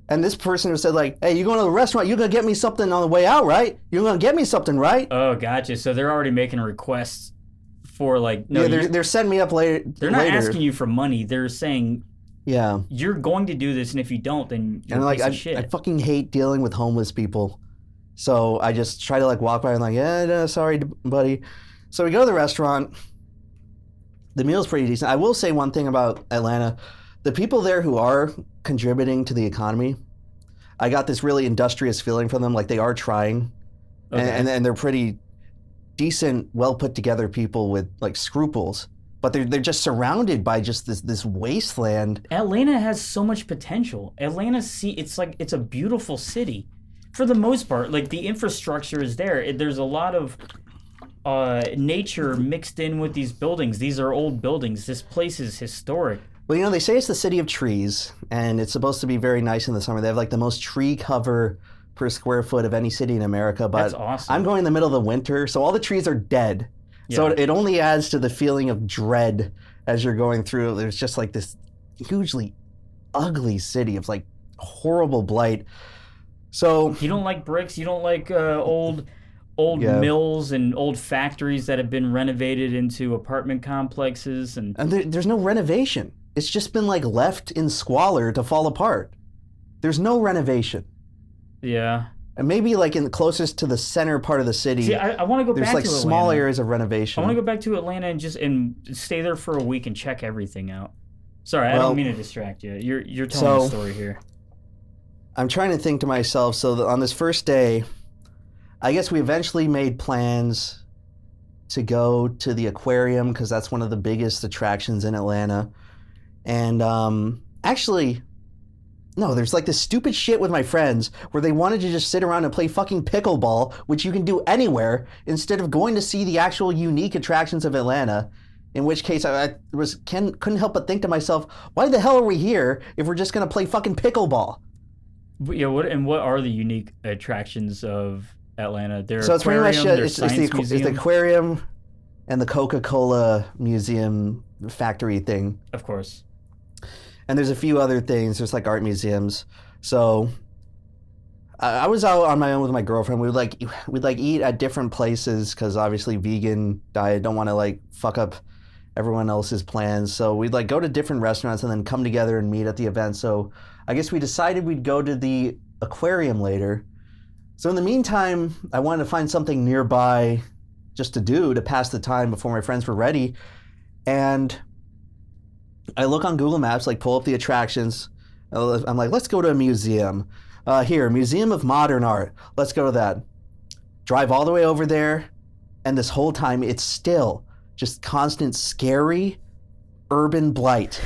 And this person who said like, "Hey, you going to the restaurant? You gonna get me something on the way out, right? You gonna get me something, right?" Oh, gotcha. So they're already making requests for like. No, yeah, they're setting me up later. They're not asking you for money. They're saying, "Yeah, you're going to do this, and if you don't, then you're a piece of shit." I fucking hate dealing with homeless people, so I just try to like walk by and like, "Yeah, no, sorry, buddy." So we go to the restaurant. The meal's pretty decent. I will say one thing about Atlanta. The people there who are contributing to the economy, I got this really industrious feeling from them, like they are trying. Okay. And they're pretty decent, well put together people with like scruples. but they're just surrounded by just this wasteland. Atlanta has so much potential. It's a beautiful city. For the most part, like the infrastructure is there. There's a lot of nature mixed in with these buildings. These are old buildings. This place is historic. Well, they say it's the city of trees, and it's supposed to be very nice in the summer. They have like the most tree cover per square foot of any city in America. But that's awesome. I'm going in the middle of the winter, so all the trees are dead. Yeah. So it only adds to the feeling of dread as you're going through. There's just like this hugely ugly city of like horrible blight. So you don't like bricks? You don't like old mills and old factories that have been renovated into apartment complexes? And there's no renovation. It's just been like left in squalor to fall apart. There's no renovation. Yeah. And maybe like closest to the center part of the city. See, I want to go back to Atlanta. There's like small areas of renovation. I want to go back to Atlanta and stay there for a week and check everything out. Sorry, I don't mean to distract you. You're telling a story here. I'm trying to think to myself, so on this first day, I guess we eventually made plans to go to the aquarium because that's one of the biggest attractions in Atlanta. And actually, no, there's like this stupid shit with my friends where they wanted to just sit around and play fucking pickleball, which you can do anywhere, instead of going to see the actual unique attractions of Atlanta. In which case, I couldn't help but think to myself, why the hell are we here if we're just going to play fucking pickleball? Yeah, what are the unique attractions of Atlanta? So it's pretty much it's the aquarium and the Coca-Cola museum factory thing. Of course. And there's a few other things. There's like art museums. So I was out on my own with my girlfriend. We'd eat at different places because obviously vegan diet, don't want to like fuck up everyone else's plans. So we'd like go to different restaurants and then come together and meet at the event. So I guess we decided we'd go to the aquarium later. So in the meantime, I wanted to find something nearby just to do to pass the time before my friends were ready. And I look on Google Maps, like pull up the attractions. I'm like, let's go to a museum. Here, Museum of Modern Art. Let's go to that. Drive all the way over there. And this whole time, it's still just constant scary urban blight.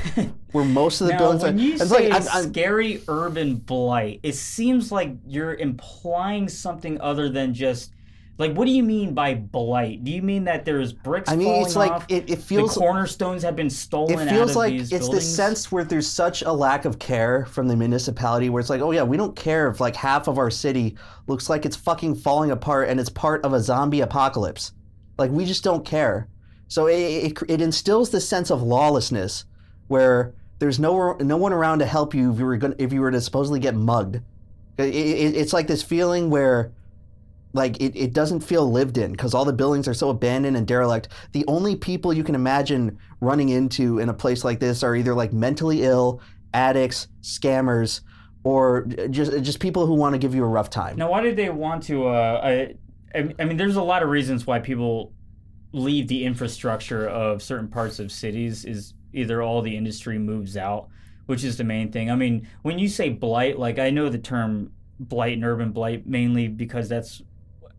Where most of the buildings when you say scary urban blight, it seems like you're implying something other than just... Like, what do you mean by blight? Do you mean that there's bricks falling it's like, off? It feels... The cornerstones have been stolen out of these buildings? It feels like it's the sense where there's such a lack of care from the municipality where it's like, oh yeah, we don't care if like half of our city looks like it's fucking falling apart and it's part of a zombie apocalypse. Like, we just don't care. So it instills this sense of lawlessness where there's no one around to help you if you were to supposedly get mugged. It's like this feeling where... Like, it doesn't feel lived in because all the buildings are so abandoned and derelict. The only people you can imagine running into in a place like this are either like mentally ill, addicts, scammers, or just people who want to give you a rough time. Now, why did they want to... I mean, there's a lot of reasons why people leave the infrastructure of certain parts of cities. Is either all the industry moves out, which is the main thing. I mean, when you say blight, like I know the term blight and urban blight mainly because that's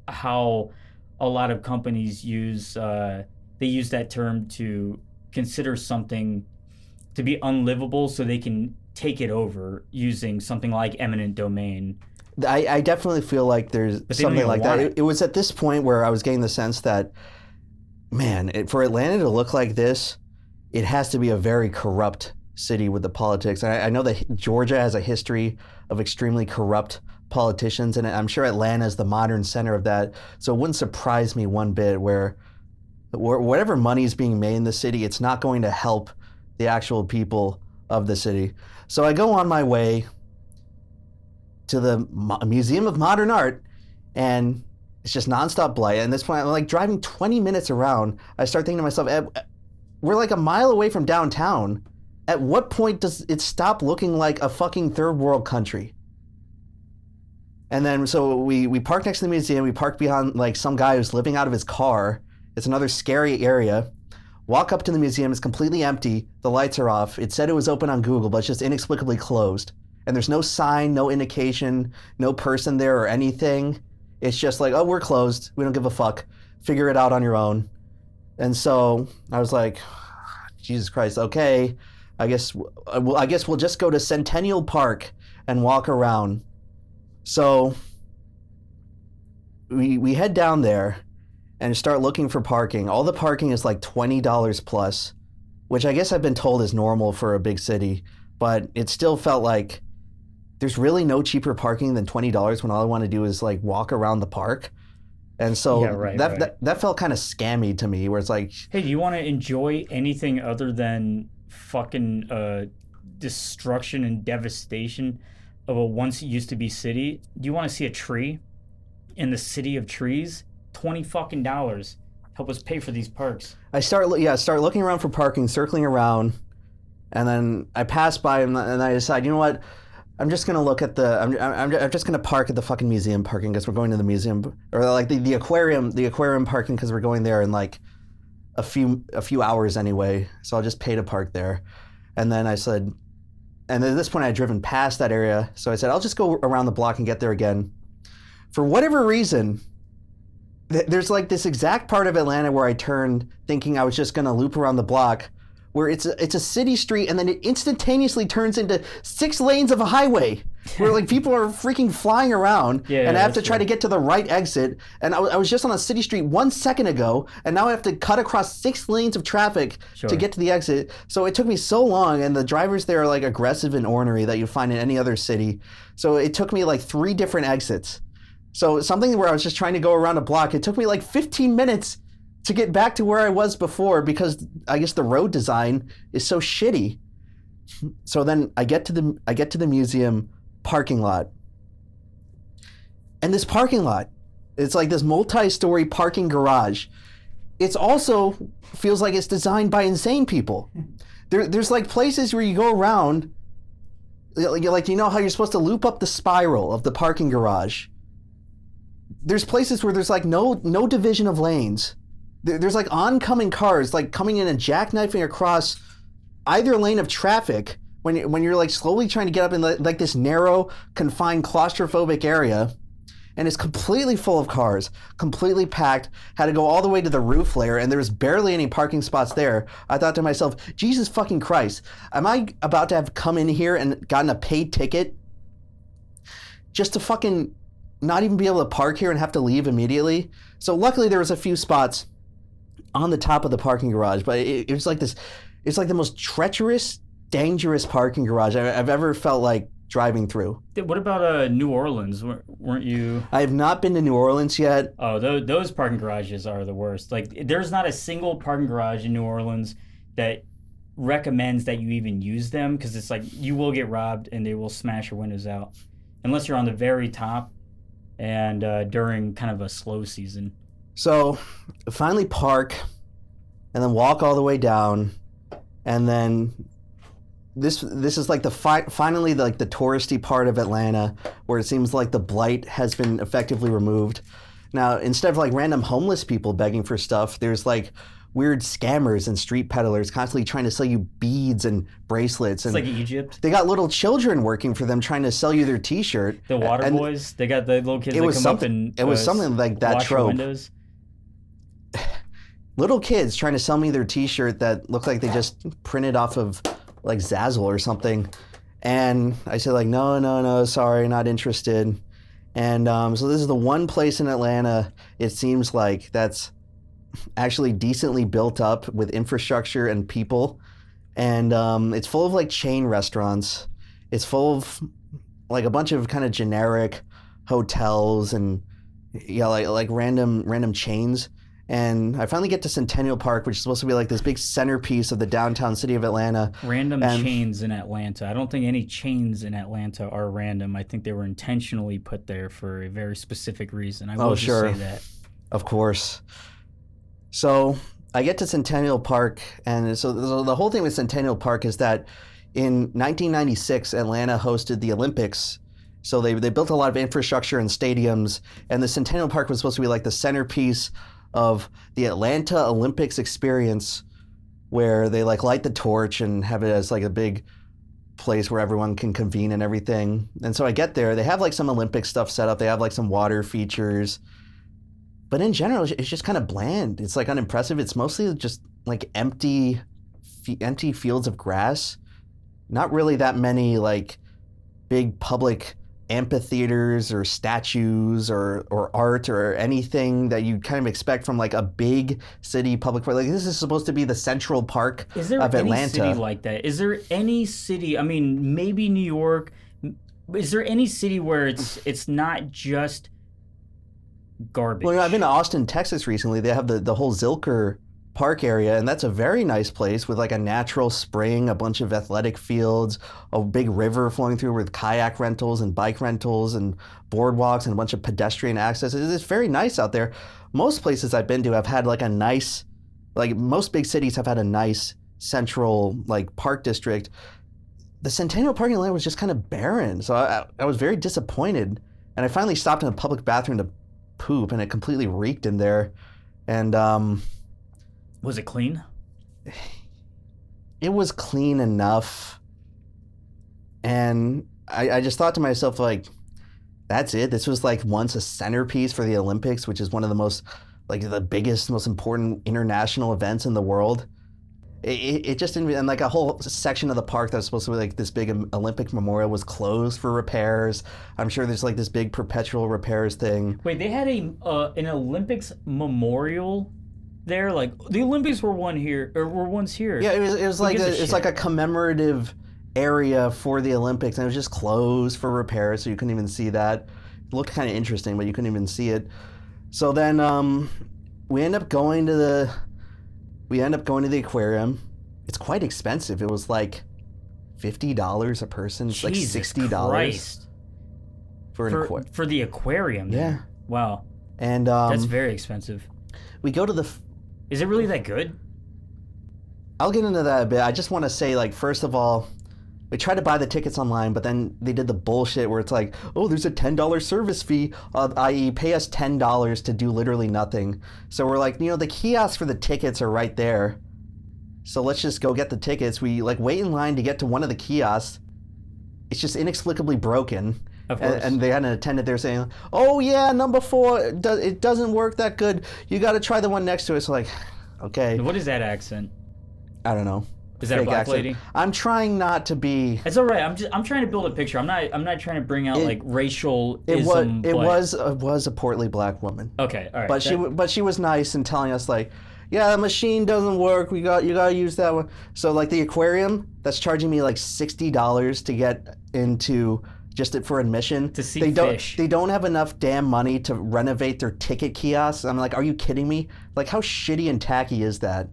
how a lot of companies use that term to consider something to be unlivable so they can take it over using something like eminent domain. I definitely feel like there's something like that. It was at this point where I was getting the sense that, man, for Atlanta to look like this, it has to be a very corrupt city with the politics. And I know that Georgia has a history of extremely corrupt politicians, and I'm sure Atlanta is the modern center of that. So it wouldn't surprise me one bit where whatever money is being made in the city, it's not going to help the actual people of the city. So I go on my way to the Museum of Modern Art, and it's just nonstop blight. And at this point, I'm like driving 20 minutes around. I start thinking to myself, we're like a mile away from downtown. At what point does it stop looking like a fucking third world country? And then, so we park next to the museum. We park behind, like, some guy who's living out of his car. It's another scary area. Walk up to the museum. It's completely empty. The lights are off. It said it was open on Google, but it's just inexplicably closed. And there's no sign, no indication, no person there or anything. It's just like, oh, we're closed. We don't give a fuck. Figure it out on your own. And so I was like, Jesus Christ, okay, I guess we'll just go to Centennial Park and walk around. So we head down there and start looking for parking. All the parking is like $20 plus, which I guess I've been told is normal for a big city, but it still felt like there's really no cheaper parking than $20 when all I want to do is like walk around the park. And so that felt kind of scammy to me, where it's like, hey, do you want to enjoy anything other than fucking destruction and devastation of a once used to be city? Do you want to see a tree in the city of trees? $20 fucking dollars. Help us pay for these parks. I start looking around for parking, circling around, and then I pass by and I decide, you know what? I'm just gonna look at I'm just gonna park at the fucking museum parking because we're going to the museum, or like the aquarium parking because we're going there in like a few hours anyway. So I'll just pay to park there. And then I said, and at this point I had driven past that area, so I said I'll just go around the block and get there again. For whatever reason, there's like this exact part of Atlanta where I turned thinking I was just gonna loop around the block, where it's a city street, and then it instantaneously turns into 6 lanes of a highway where like people are freaking flying around, and I have to try to get to the right exit. And I was just on a city street 1 second ago, and now I have to cut across 6 lanes of traffic to get to the exit. So it took me so long, and the drivers there are like aggressive and ornery that you find in any other city. So it took me like 3 different exits. So something where I was just trying to go around a block, it took me like 15 minutes to get back to where I was before, because I guess the road design is so shitty. So then I get to the museum parking lot. And this parking lot, it's like this multi-story parking garage. It's also feels like it's designed by insane people. There's like places where you go around, like, you know how you're supposed to loop up the spiral of the parking garage. There's places where there's like no division of lanes. There's like oncoming cars like coming in and jackknifing across either lane of traffic when you're like slowly trying to get up in like this narrow, confined, claustrophobic area, and it's completely full of cars, completely packed. Had to go all the way to the roof layer, and there was barely any parking spots there. I thought to myself, Jesus fucking Christ, am I about to have come in here and gotten a paid ticket just to fucking not even be able to park here and have to leave immediately? So luckily there was a few spots on the top of the parking garage, but it was like this, it's like the most treacherous, dangerous parking garage I've ever felt like driving through. What about New Orleans? Weren't you? I have not been to New Orleans yet. Oh, those parking garages are the worst. Like, there's not a single parking garage in New Orleans that recommends that you even use them, because it's like you will get robbed and they will smash your windows out, unless you're on the very top and during kind of a slow season. So finally park and then walk all the way down, and then this is like finally like the touristy part of Atlanta, where it seems like the blight has been effectively removed. Now, instead of like random homeless people begging for stuff, there's like weird scammers and street peddlers constantly trying to sell you beads and bracelets. It's like Egypt. They got little children working for them trying to sell you their T-shirt. The water boys, they got the little kids that come up and it was something like that trope. Windows. Little kids trying to sell me their T-shirt that looked like they just printed off of like Zazzle or something. And I said like, no, sorry, not interested. And so this is the one place in Atlanta, it seems like, that's actually decently built up with infrastructure and people. And it's full of like chain restaurants. It's full of like a bunch of kind of generic hotels and like random chains. And I finally get to Centennial Park, which is supposed to be like this big centerpiece of the downtown city of Atlanta. Random chains in Atlanta. I don't think any chains in Atlanta are random. I think they were intentionally put there for a very specific reason. I will just say that. Of course. So I get to Centennial Park, and so the whole thing with Centennial Park is that in 1996, Atlanta hosted the Olympics. So they built a lot of infrastructure and stadiums, and the Centennial Park was supposed to be like the centerpiece of the Atlanta Olympics experience, where they like light the torch and have it as like a big place where everyone can convene and everything. And so I get there, they have like some Olympic stuff set up, they have like some water features, but in general it's just kind of bland. It's like unimpressive. It's mostly just like empty empty fields of grass. Not really that many like big public amphitheaters or statues or art or anything that you kind of expect from like a big city public park. Like this is supposed to be the Central Park Is there of any Atlanta. city like that? Is there any city? I mean, maybe New York. Is there any city where it's not just garbage? Well, I've been to Austin, Texas recently. They have the whole Zilker Park area, and that's a very nice place with like a natural spring, a bunch of athletic fields, a big river flowing through with kayak rentals and bike rentals and boardwalks and a bunch of pedestrian access. It's very nice out there. Most places I've been to have had like a nice, like most big cities have had a nice central like park district. The Centennial parking lot was just kind of barren, so I was very disappointed. And I finally stopped in a public bathroom to poop, and it completely reeked in there. And was it clean? It was clean enough. And I just thought to myself, like, that's it. This was like once a centerpiece for the Olympics, which is one of the most, like the biggest, most important international events in the world. It just didn't, and like a whole section of the park that was supposed to be like this big Olympic memorial was closed for repairs. I'm sure there's like this big perpetual repairs thing. Wait, they had an Olympics memorial there? Like the Olympics were once here. Yeah, it was like a commemorative area for the Olympics, and it was just closed for repairs, so you couldn't even see that. It looked kind of interesting, but you couldn't even see it. So then we end up going to the aquarium. It's quite expensive. It was like $50 a person. It's like $60 for the aquarium. Yeah. There. Wow. And that's very expensive. We go to the. Is it really that good? I'll get into that a bit. I just want to say, like, first of all, we tried to buy the tickets online, but then they did the bullshit where it's like, oh, there's a $10 service fee, i.e. pay us $10 to do literally nothing. So we're like, the kiosks for the tickets are right there. So let's just go get the tickets. We like wait in line to get to one of the kiosks. It's just inexplicably broken. Of course. And they had an attendant there saying, oh yeah, number 4, it doesn't work that good. You got to try the one next to it. So like, okay. What is that accent? I don't know. Is that a black accent. lady? I'm trying not to be. It's all right. I'm trying to build a picture. I'm not trying to bring out like racial. It was a portly black woman. Okay, all right. But she was nice and telling us like, yeah, the machine doesn't work. You got to use that one. So like the aquarium that's charging me like $60 to get into just for admission. To see fish. They don't have enough damn money to renovate their ticket kiosks. I'm like, are you kidding me? Like how shitty and tacky is that?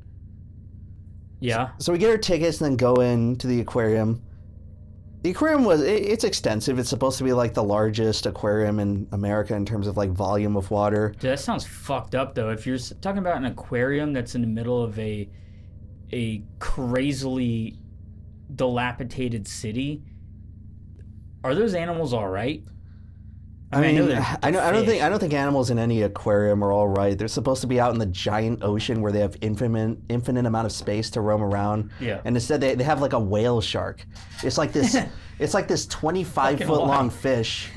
Yeah. So we get our tickets and then go into the aquarium. The aquarium it's extensive. It's supposed to be like the largest aquarium in America in terms of like volume of water. Dude, that sounds fucked up though. If you're talking about an aquarium that's in the middle of a crazily dilapidated city, are those animals all right? I don't think animals in any aquarium are all right. They're supposed to be out in the giant ocean where they have infinite amount of space to roam around. Yeah. And instead they have like a whale shark. It's like this 25-foot long fish,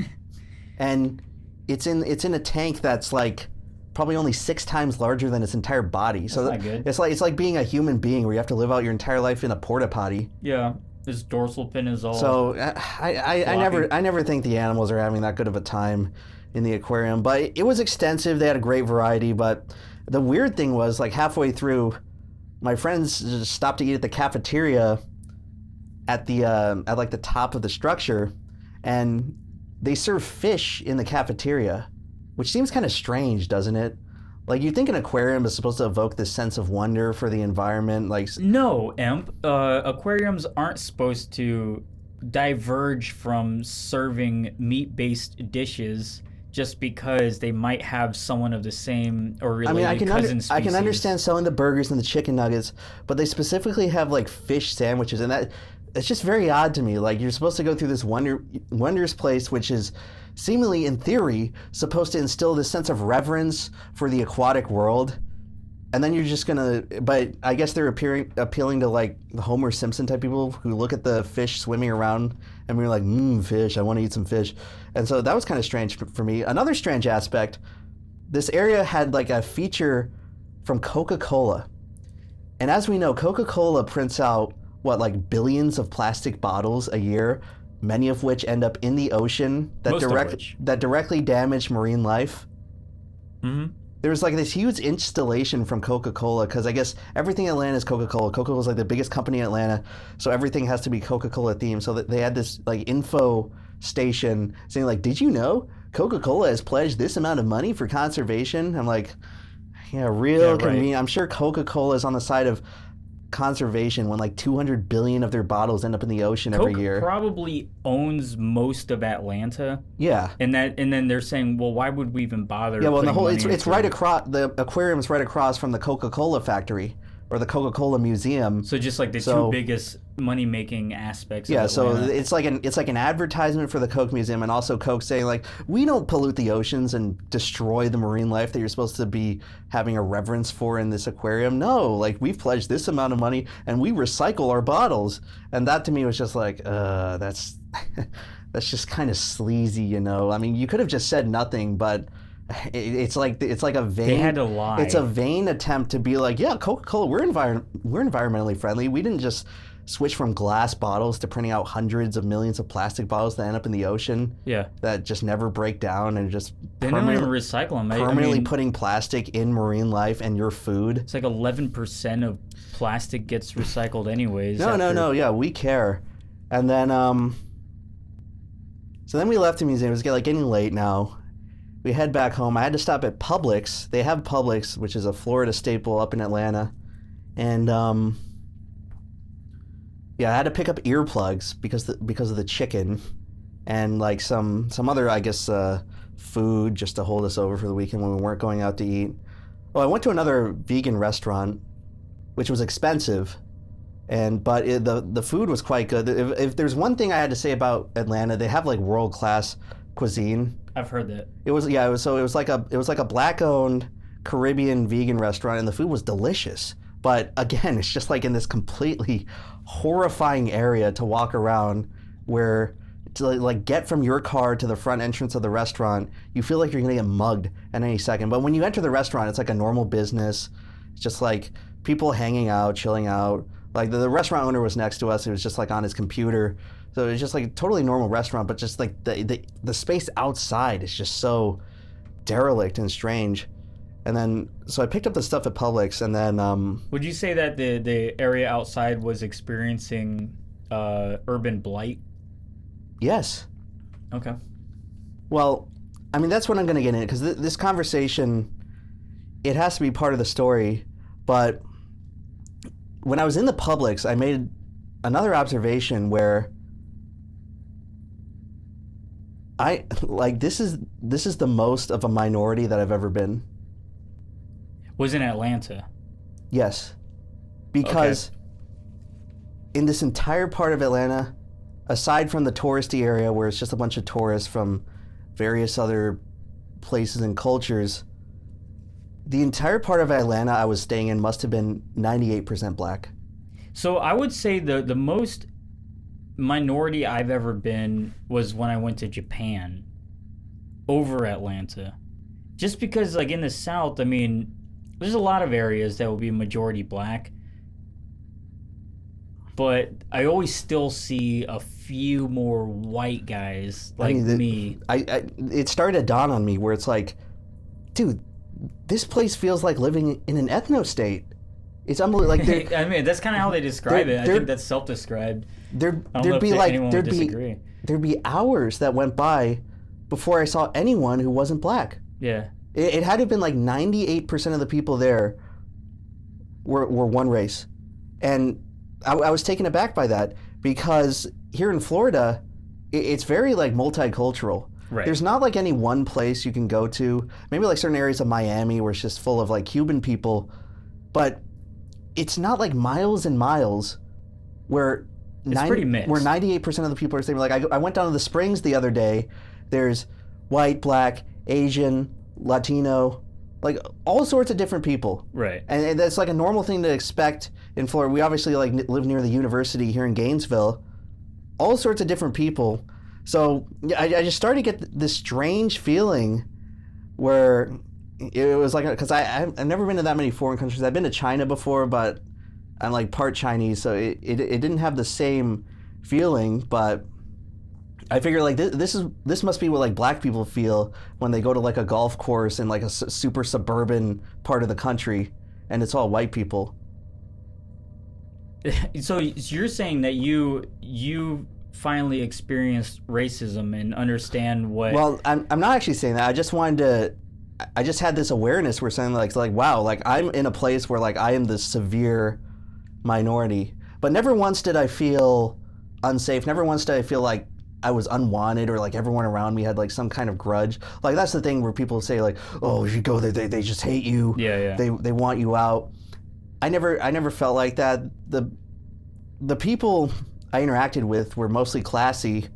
and it's in a tank that's like probably only 6 times larger than its entire body. So that's not good. It's like being a human being where you have to live out your entire life in a porta potty. Yeah. His dorsal fin is all. So I never think the animals are having that good of a time in the aquarium. But it was extensive. They had a great variety. But the weird thing was, like halfway through, my friends just stopped to eat at the cafeteria at like the top of the structure, and they serve fish in the cafeteria, which seems kind of strange, doesn't it? Like, you think an aquarium is supposed to evoke this sense of wonder for the environment, like... No, Imp. Aquariums aren't supposed to diverge from serving meat-based dishes just because they might have someone of the same or related cousin species. I can understand selling the burgers and the chicken nuggets, but they specifically have, like, fish sandwiches, and it's just very odd to me. Like, you're supposed to go through this wondrous place, which is... seemingly, in theory, supposed to instill this sense of reverence for the aquatic world, and then you're just gonna. But I guess they're appealing to like the Homer Simpson type people who look at the fish swimming around and we're like, fish. I want to eat some fish, and so that was kind of strange for me. Another strange aspect: this area had like a feature from Coca-Cola. And as we know, Coca-Cola prints out, like billions of plastic bottles a year, many of which end up in the ocean that directly damage marine life. Mm-hmm. There was like this huge installation from Coca-Cola because I guess everything in Atlanta is Coca-Cola. Coca-Cola is like the biggest company in Atlanta, so everything has to be Coca-Cola themed. So that they had this like info station saying like, "Did you know Coca-Cola has pledged this amount of money for conservation?" I'm like, yeah, convenient. I'm sure Coca-Cola is on the side of conservation when like 200 billion of their bottles end up in the ocean every year. Coke probably owns most of Atlanta. Yeah. And then they're saying, well, why would we even bother? Yeah, well, it's right across, the aquarium's right across from the Coca-Cola factory or the Coca-Cola museum. So just like the two biggest money-making aspects of Atlanta. So it's like an advertisement for the Coke Museum, and also Coke saying like, we don't pollute the oceans and destroy the marine life that you're supposed to be having a reverence for in this aquarium. No, like we've pledged this amount of money and we recycle our bottles. And that to me was just like, that's just kind of sleazy, you know. I mean, you could have just said nothing, but it's like a vain. They had to lie. It's a vain attempt to be like, yeah, Coca-Cola, we're environmentally friendly. We didn't just switch from glass bottles to printing out hundreds of millions of plastic bottles that end up in the ocean. Yeah. That just never break down and just they don't even recycle them. Permanently putting plastic in marine life and your food. It's like 11% of plastic gets recycled anyways. No. Yeah, we care. And then so then we left the museum. It was getting late now. We head back home. I had to stop at Publix. They have Publix, which is a Florida staple up in Atlanta. And I had to pick up earplugs because of the chicken and like some other, I guess, food just to hold us over for the weekend when we weren't going out to eat. Oh, I went to another vegan restaurant, which was expensive, but the food was quite good. If there's one thing I had to say about Atlanta, they have like world-class cuisine. I've heard that. It was like a black-owned Caribbean vegan restaurant, and the food was delicious. But again, it's just like in this completely horrifying area to walk around, where to like get from your car to the front entrance of the restaurant, you feel like you're gonna get mugged at any second. But when you enter the restaurant, it's like a normal business. It's just like people hanging out, chilling out. Like the restaurant owner was next to us. He was just like on his computer. So it was just like a totally normal restaurant, but just like the space outside is just so derelict and strange. And then, so I picked up the stuff at Publix, and then... Would you say that the area outside was experiencing urban blight? Yes. Okay. Well, I mean, that's what I'm going to get in, because this conversation, it has to be part of the story, but when I was in the Publix, I made another observation where this is the most of a minority that I've ever been. Was in Atlanta. Yes. Because in this entire part of Atlanta, aside from the touristy area where it's just a bunch of tourists from various other places and cultures, the entire part of Atlanta I was staying in must have been 98% black. So I would say the most minority I've ever been was when I went to Japan over Atlanta. Just because like in the South, I mean, there's a lot of areas that will be majority black, but I always still see a few more white guys like me. It started to dawn on me where it's like, dude, this place feels like living in an ethno-state. It's unbelievable. Like, I mean, that's kind of how they describe it. I think that's self-described. There'd be hours that went by before I saw anyone who wasn't black. Yeah. It had to have been like 98% of the people there were one race. And I was taken aback by that because here in Florida, it's very like multicultural. Right. There's not like any one place you can go to. Maybe like certain areas of Miami where it's just full of like Cuban people. But it's not like miles and miles where pretty mixed. Where 98% of the people are saying, like, I went down to the Springs the other day. There's white, black, Asian, Latino, like all sorts of different people. Right. And that's like a normal thing to expect in Florida. We obviously like live near the university here in Gainesville. All sorts of different people. So I just started to get this strange feeling where it was like, because I've never been to that many foreign countries. I've been to China before, but I'm like part Chinese, so it didn't have the same feeling. But I figure like this must be what like black people feel when they go to like a golf course in like a super suburban part of the country, and it's all white people. So you're saying that you finally experienced racism and understand what? Well, I'm not actually saying that. I just had this awareness where saying like wow, like I'm in a place where like I am the severe minority, but never once did I feel unsafe. Never once did I feel like I was unwanted or like everyone around me had like some kind of grudge. Like that's the thing where people say like, oh, if you go there, they just hate you. Yeah. They want you out. I never felt like that. The people I interacted with were mostly classy,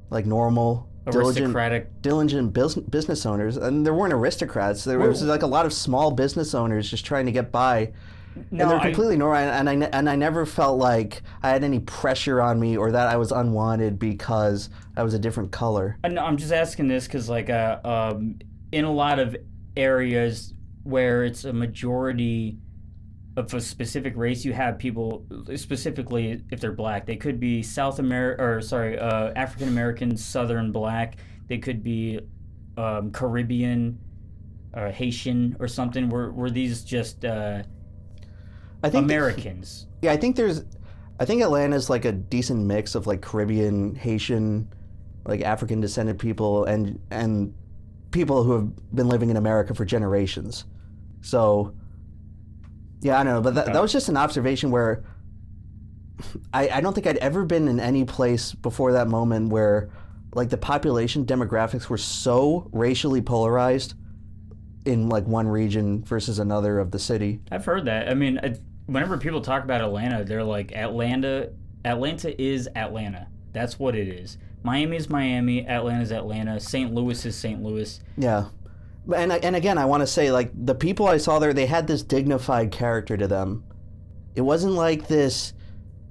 like normal, diligent business owners, and there weren't aristocrats. There was like a lot of small business owners just trying to get by. No, and they're completely normal, and I never felt like I had any pressure on me or that I was unwanted because I was a different color. No, I'm just asking this because like in a lot of areas where it's a majority of a specific race, you have people, specifically if they're black, they could be African American, Southern black. They could be Caribbean, Haitian, or something. Were these just I think Americans? I think Atlanta's like a decent mix of like Caribbean, Haitian, like African descended people and people who have been living in America for generations. So yeah, I don't know, but that was just an observation where I don't think I'd ever been in any place before that moment where like the population demographics were so racially polarized in like one region versus another of the city. I've heard that. I mean, whenever people talk about Atlanta, they're like, Atlanta is Atlanta. That's what it is. Miami is Miami. Atlanta is Atlanta. St. Louis is St. Louis. Yeah. And again, I want to say, like, the people I saw there, they had this dignified character to them. It wasn't like this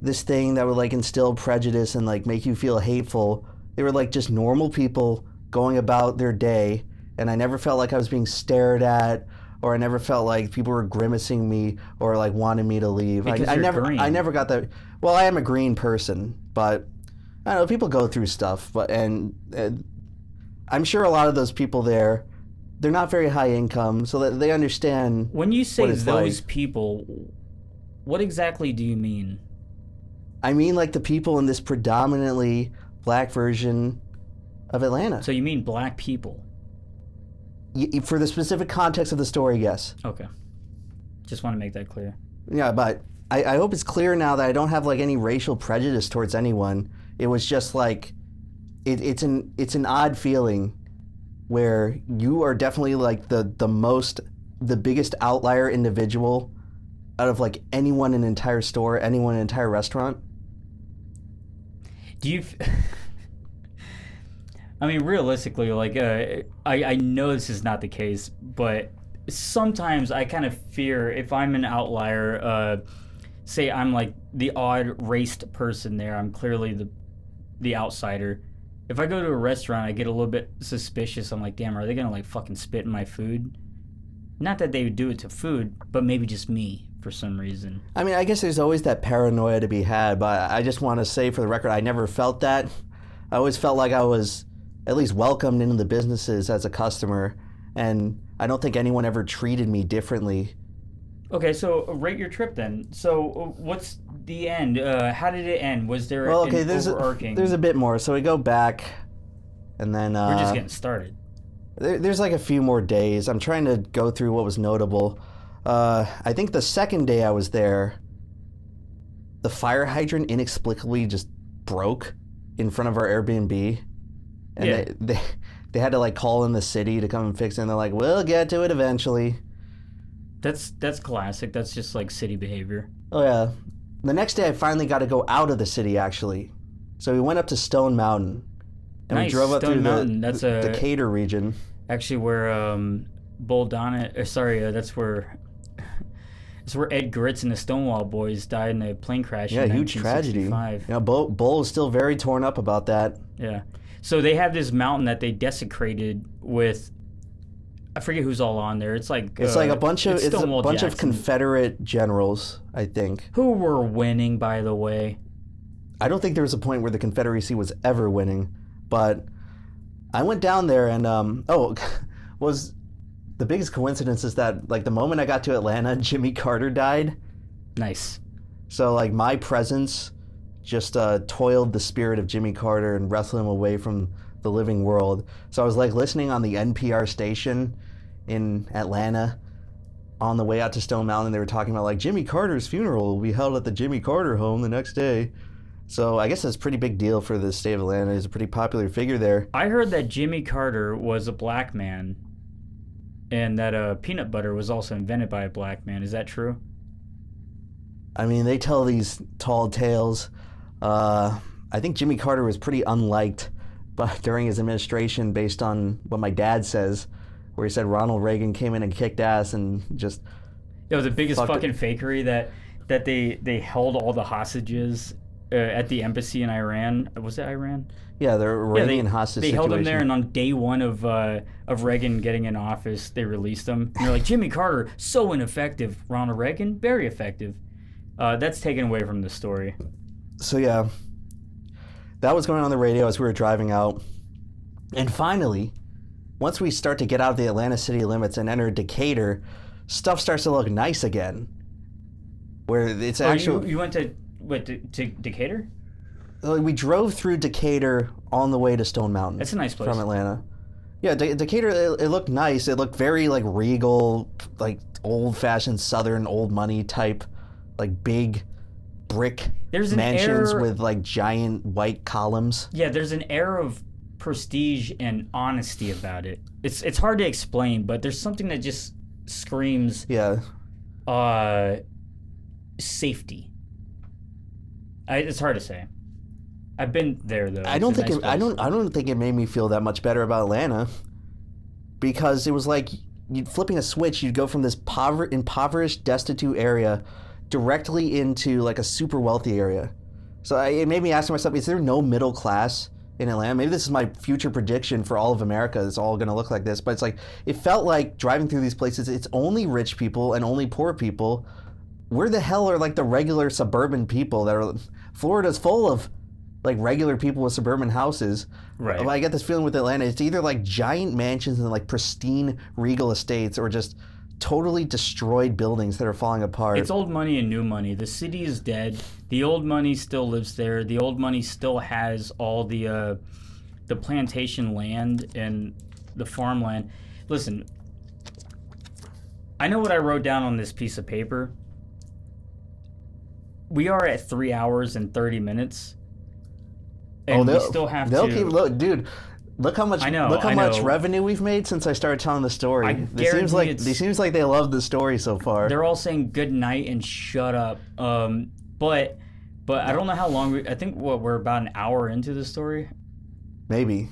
thing that would, like, instill prejudice and, like, make you feel hateful. They were, like, just normal people going about their day, and I never felt like I was being stared at, or I never felt like people were grimacing me or, like, wanting me to leave. Because I you're never got that. Well, I am a green person, but, I don't know, people go through stuff, and I'm sure a lot of those people there, they're not very high income, so that they understand. When you say those like. people, what exactly do you mean? I mean like the people in this predominantly black version of Atlanta. So you mean black people? For the specific context of the story, yes. Okay. Just want to make that clear. Yeah, but I hope it's clear now that I don't have like any racial prejudice towards anyone. It was just like, it's an odd feeling where you are definitely like the biggest outlier individual out of like anyone in an entire store, anyone in an entire restaurant. Do you... I mean, realistically, like, I know this is not the case, but sometimes I kind of fear if I'm an outlier, say I'm like the odd-raced person there, I'm clearly the outsider. If I go to a restaurant, I get a little bit suspicious. I'm like, damn, are they going to, like, fucking spit in my food? Not that they would do it to food, but maybe just me for some reason. I mean, I guess there's always that paranoia to be had, but I just want to say for the record, I never felt that. I always felt like I was at least welcomed into the businesses as a customer, and I don't think anyone ever treated me differently. Okay, so rate your trip then. So what's the end? How did it end? Was there an overarching... There's a bit more. So we go back, and then... We're just getting started. There's like a few more days. I'm trying to go through what was notable. I think the second day I was there, the fire hydrant inexplicably just broke in front of our Airbnb. And yeah. they had to like call in the city to come and fix it, and they're like, we'll get to it eventually. That's classic. That's just like city behavior. Oh yeah. The next day I finally got to go out of the city actually. So we went up to Stone Mountain. And nice. We drove up Stone through Mountain. the That's Decatur region. Actually where that's where Ed Gritz and the Stonewall Boys died in a plane crash in 1965. Huge tragedy. You know, Bull is still very torn up about that. Yeah. So they have this mountain that they desecrated with I forget who's all on there. It's like a bunch of Stonewall Jackson. Confederate generals, I think. Who were winning, by the way. I don't think there was a point where the Confederacy was ever winning, but I went down there and was the biggest coincidence is that like the moment I got to Atlanta, Jimmy Carter died. Nice. So like my presence just toiled the spirit of Jimmy Carter and wrestled him away from the living world. So I was like listening on the NPR station in Atlanta on the way out to Stone Mountain. They were talking about like Jimmy Carter's funeral will be held at the Jimmy Carter home the next day. So I guess that's a pretty big deal for the state of Atlanta. He's a pretty popular figure there. I heard that Jimmy Carter was a black man and that peanut butter was also invented by a black man. Is that true? I mean, they tell these tall tales. I think Jimmy Carter was pretty unliked during his administration based on what my dad says, where he said Ronald Reagan came in and kicked ass and just... It was the biggest fucking fakery that they held all the hostages at the embassy in Iran. Was it Iran? Yeah, the Iranian hostage They held situation. him there, and on day one of Reagan getting in office, they released him. And they're like, Jimmy Carter, so ineffective. Ronald Reagan, very effective. That's taken away from the story. So yeah, that was going on the radio as we were driving out. And finally, once we start to get out of the Atlanta city limits and enter Decatur, stuff starts to look nice again. Where it's actually... You went to Decatur? We drove through Decatur on the way to Stone Mountain. That's a nice place. From Atlanta. Yeah, Decatur, it looked nice. It looked very like regal, like old-fashioned Southern old money type, like big brick mansions with like giant white columns. Yeah, there's an air of prestige and honesty about it. It's hard to explain, but there's something that just screams safety. It's hard to say. I've been there though. I don't think it made me feel that much better about Atlanta, because it was like flipping a switch. You'd go from this impoverished, destitute area directly into like a super wealthy area. So it made me ask myself, is there no middle class in Atlanta? Maybe this is my future prediction for all of America. It's all going to look like this. But it's like, it felt like driving through these places, it's only rich people and only poor people. Where the hell are like the regular suburban people that are... Florida's full of like regular people with suburban houses. Right. I get this feeling with Atlanta. It's either like giant mansions and like pristine regal estates, or just totally destroyed buildings that are falling apart. It's old money and new money. The city is dead. The old money still lives there. The old money still has all the plantation land and the farmland. Listen, I know what I wrote down on this piece of paper. We are at 3 hours and 30 minutes. And we still have dude, look how much much revenue we've made since I started telling the story. It seems like they love the story so far. They're all saying good night and shut up. But I don't know how long I think we're about an hour into the story. Maybe.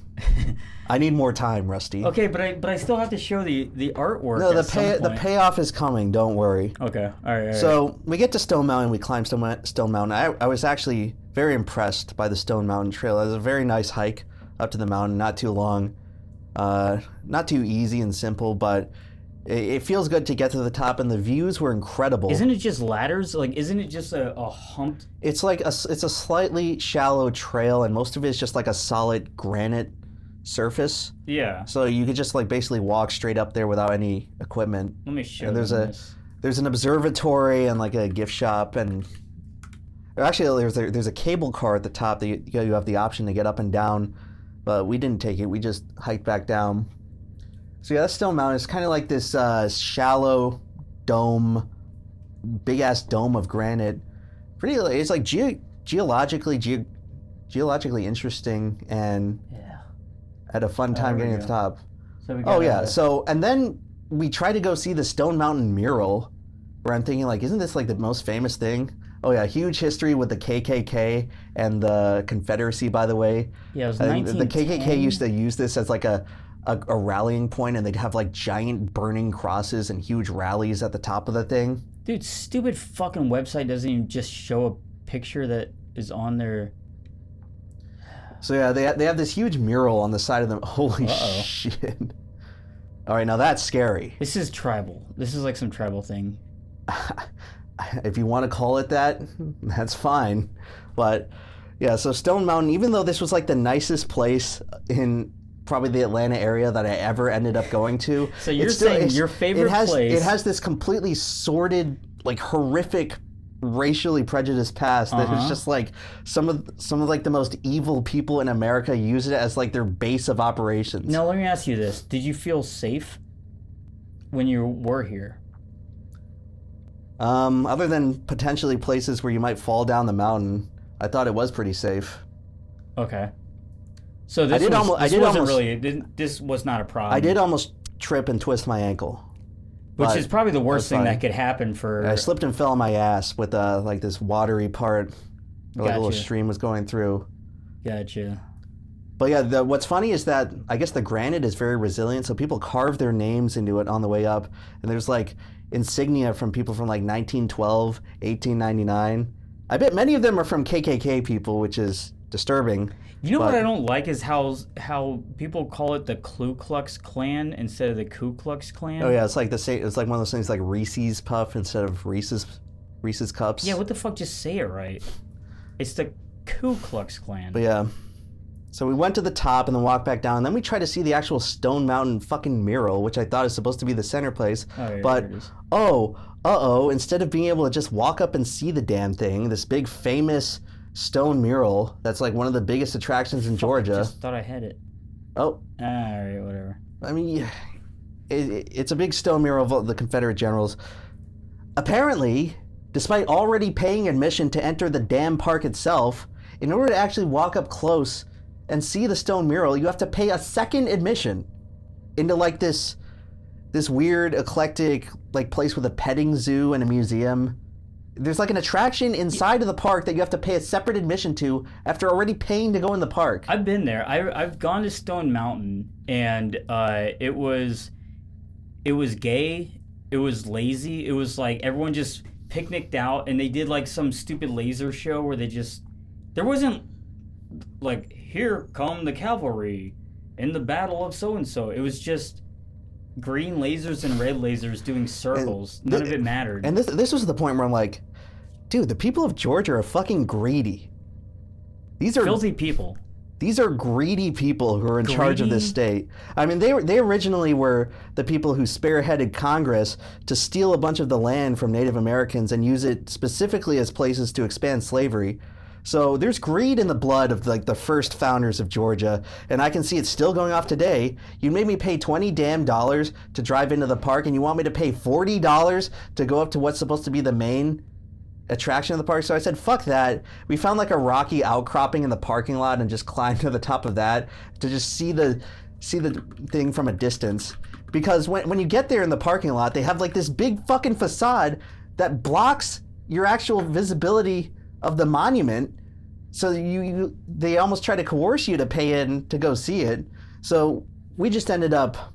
I need more time, Rusty. Okay, but I still have to show the artwork. No, the payoff is coming. Don't worry. Okay, all right. So we get to Stone Mountain. We climb Stone Mountain. I was actually very impressed by the Stone Mountain Trail. It was a very nice hike up to the mountain. Not too long, not too easy and simple, but it feels good to get to the top. And the views were incredible. Isn't it just ladders? Like, isn't it just a humped? It's like it's a slightly shallow trail, and most of it is just like a solid granite surface. Yeah. So you could just like basically walk straight up there without any equipment. Let me show you this. There's an observatory and like a gift shop, and actually there's a cable car at the top that you have the option to get up and down, but we didn't take it. We just hiked back down. So yeah, that's Stone Mountain. It's kind of like this shallow dome, big ass dome of granite. It's like geologically interesting, and had a fun time getting to the top. So So, and then we tried to go see the Stone Mountain mural, where I'm thinking like, isn't this like the most famous thing? Oh yeah, huge history with the KKK and the Confederacy, by the way. Yeah, it was 1910. The KKK used to use this as like a rallying point, and they'd have like giant burning crosses and huge rallies at the top of the thing. Dude, stupid fucking website doesn't even just show a picture that is on their... So yeah, they have this huge mural on the side of them. Holy shit. All right, now that's scary. This is tribal. This is like some tribal thing. If you want to call it that, that's fine. But yeah, so Stone Mountain, even though this was like the nicest place in probably the Atlanta area that I ever ended up going to. So you're saying your favorite place. It has this completely sordid, like horrific, racially prejudiced past that is just like some of like the most evil people in America use it as like their base of operations. Now let me ask you this. Did you feel safe when you were here? Other than potentially places where you might fall down the mountain, I thought it was pretty safe. Okay. So this was not a problem. I did almost trip and twist my ankle. Which is probably the worst thing that could happen for... I slipped and fell on my ass with like this watery part where like a little stream was going through. Gotcha. But yeah, what's funny is that I guess the granite is very resilient, so people carve their names into it on the way up. And there's like insignia from people from like 1912, 1899. I bet many of them are from KKK people, which is disturbing. You know what I don't like is how people call it the Ku Klux Klan instead of the Ku Klux Klan. Oh yeah, it's like it's like one of those things like Reese's Puff instead of Reese's Cups. Yeah, what the fuck? Just say it right. It's the Ku Klux Klan. But yeah, so we went to the top and then walked back down. And then we tried to see the actual Stone Mountain fucking mural, which I thought is supposed to be the center place. Oh, yeah, but there it is. Instead of being able to just walk up and see the damn thing, this big famous stone mural that's like one of the biggest attractions in Georgia. I just thought I had it. Oh. Alright, whatever. I mean, yeah, it's a big stone mural of the Confederate generals. Apparently, despite already paying admission to enter the damn park itself, in order to actually walk up close and see the stone mural, you have to pay a second admission into like this weird, eclectic like place with a petting zoo and a museum. There's like an attraction inside of the park that you have to pay a separate admission to after already paying to go in the park. I've been there. I've gone to Stone Mountain, and it was gay. It was lazy. It was like everyone just picnicked out, and they did like some stupid laser show where there wasn't like, here come the cavalry in the battle of so and so. It was just green lasers and red lasers doing circles. None of it mattered. And this was the point where I'm like, dude, the people of Georgia are fucking greedy. These are filthy people. These are greedy people who are in charge of this state. I mean, they originally were the people who spearheaded Congress to steal a bunch of the land from Native Americans and use it specifically as places to expand slavery. So there's greed in the blood of like the first founders of Georgia, and I can see it still going off today. You made me pay $20 damn to drive into the park, and you want me to pay $40 to go up to what's supposed to be the main attraction of the park? So I said, fuck that. We found like a rocky outcropping in the parking lot and just climbed to the top of that to just see the thing from a distance. Because when you get there in the parking lot, they have like this big fucking facade that blocks your actual visibility of the monument. So they almost try to coerce you to pay in to go see it. So we just ended up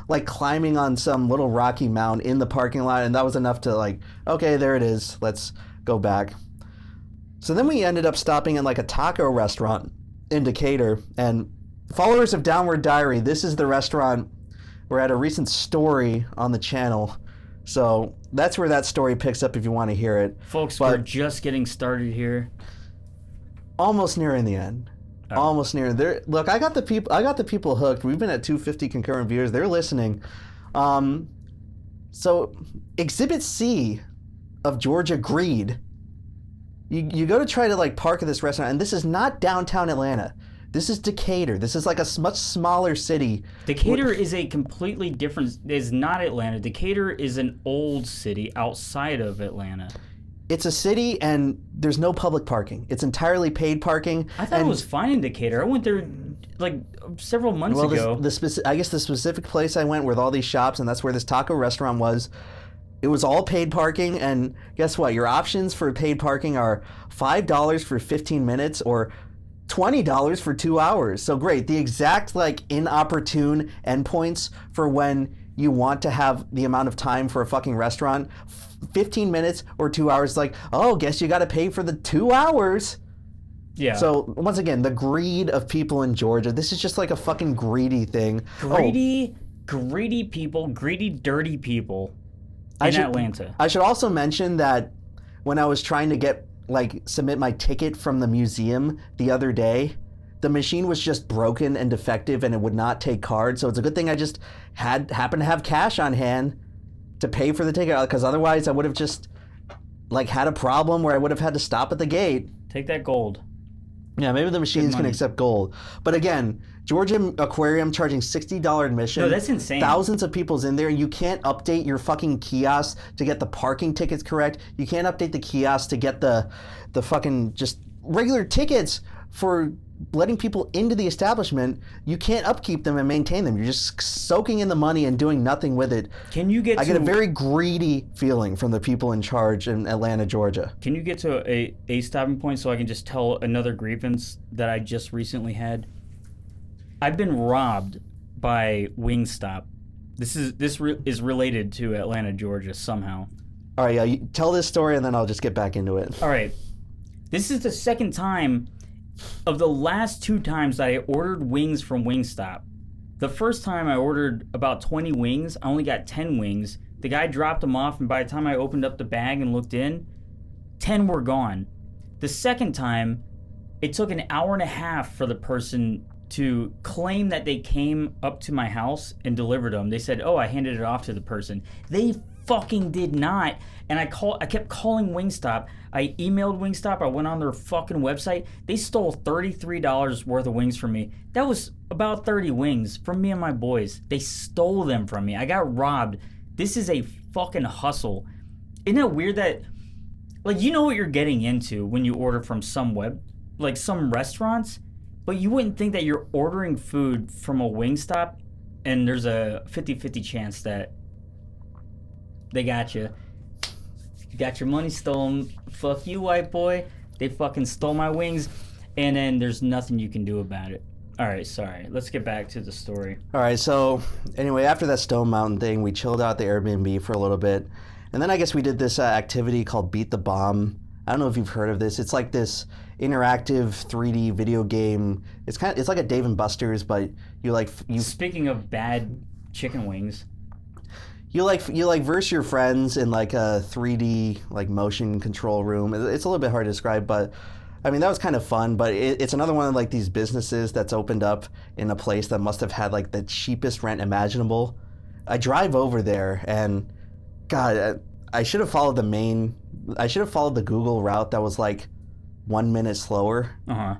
like climbing on some little rocky mound in the parking lot, and that was enough to like, okay, there it is, let's go back. So then we ended up stopping at like a taco restaurant in Decatur, and followers of Downward Diary, this is the restaurant we're at a recent story on the channel. So that's where that story picks up if you want to hear it. Folks, we're just getting started here. Almost nearing the end. Oh. Almost near there. Look, I got the people hooked. We've been at 250 concurrent viewers. They're listening. So Exhibit C of Georgia Greed. You go to try to like park at this restaurant, and this is not downtown Atlanta. This is Decatur. This is like a much smaller city. Decatur is a completely different... is not Atlanta. Decatur is an old city outside of Atlanta. It's a city, and there's no public parking. It's entirely paid parking. I thought it was fine in Decatur. I went there like several months ago. I guess the specific place I went with all these shops, and that's where this taco restaurant was, it was all paid parking. And guess what? Your options for paid parking are $5 for 15 minutes or $20 for 2 hours. So great. The exact like inopportune endpoints for when you want to have the amount of time for a fucking restaurant. 15 minutes or 2 hours, like, oh, guess you got to pay for the 2 hours. Yeah. So once again, the greed of people in Georgia. This is just like a fucking greedy thing. Greedy greedy people, greedy, dirty people in Atlanta. I should also mention that when I was trying to submit my ticket from the museum the other day, the machine was just broken and defective and it would not take cards. So it's a good thing I just happened to have cash on hand to pay for the ticket, because otherwise I would have just had a problem where I would have had to stop at the gate. Take that gold. Yeah, maybe the machines can accept gold. But again, Georgia Aquarium charging $60 admission. No, that's insane. Thousands of people's in there, and you can't update your fucking kiosk to get the parking tickets correct. You can't update the kiosk to get the fucking just regular tickets for letting people into the establishment. You can't upkeep them and maintain them. You're just soaking in the money and doing nothing with it. I get a very greedy feeling from the people in charge in Atlanta, Georgia. Can you get to a stopping point so I can just tell another grievance that I just recently had? I've been robbed by Wingstop. This is related to Atlanta, Georgia somehow. All right, yeah, you tell this story and then I'll just get back into it. All right. This is the second time of the last 2 times that I ordered wings from Wingstop. The first time I ordered about 20 wings. I only got 10 wings. The guy dropped them off, and by the time I opened up the bag and looked in, 10 were gone. The second time, it took an hour and a half for the person to claim that they came up to my house and delivered them. They said, "Oh, I handed it off to the person." They fucking did not. And I kept calling Wingstop. I emailed Wingstop. I went on their fucking website. They stole $33 worth of wings from me. That was about 30 wings from me and my boys. They stole them from me. I got robbed. This is a fucking hustle. Isn't it weird that, you know what you're getting into when you order from some some restaurants, but you wouldn't think that you're ordering food from a Wingstop and there's a 50-50 chance that they got you. You got your money stolen. Fuck you, white boy. They fucking stole my wings, and then there's nothing you can do about it. All right, sorry. Let's get back to the story. All right, so anyway, after that Stone Mountain thing, we chilled out at the Airbnb for a little bit, and then I guess we did this activity called Beat the Bomb. I don't know if you've heard of this. It's like this interactive 3D video game. It's like a Dave and Buster's, but you. Speaking of bad chicken wings. You verse your friends in a 3D motion control room. It's a little bit hard to describe, but I mean that was kind of fun. But it's another one of these businesses that's opened up in a place that must have had the cheapest rent imaginable. I drive over there and, God, I should have followed the Google route that was 1 minute slower. I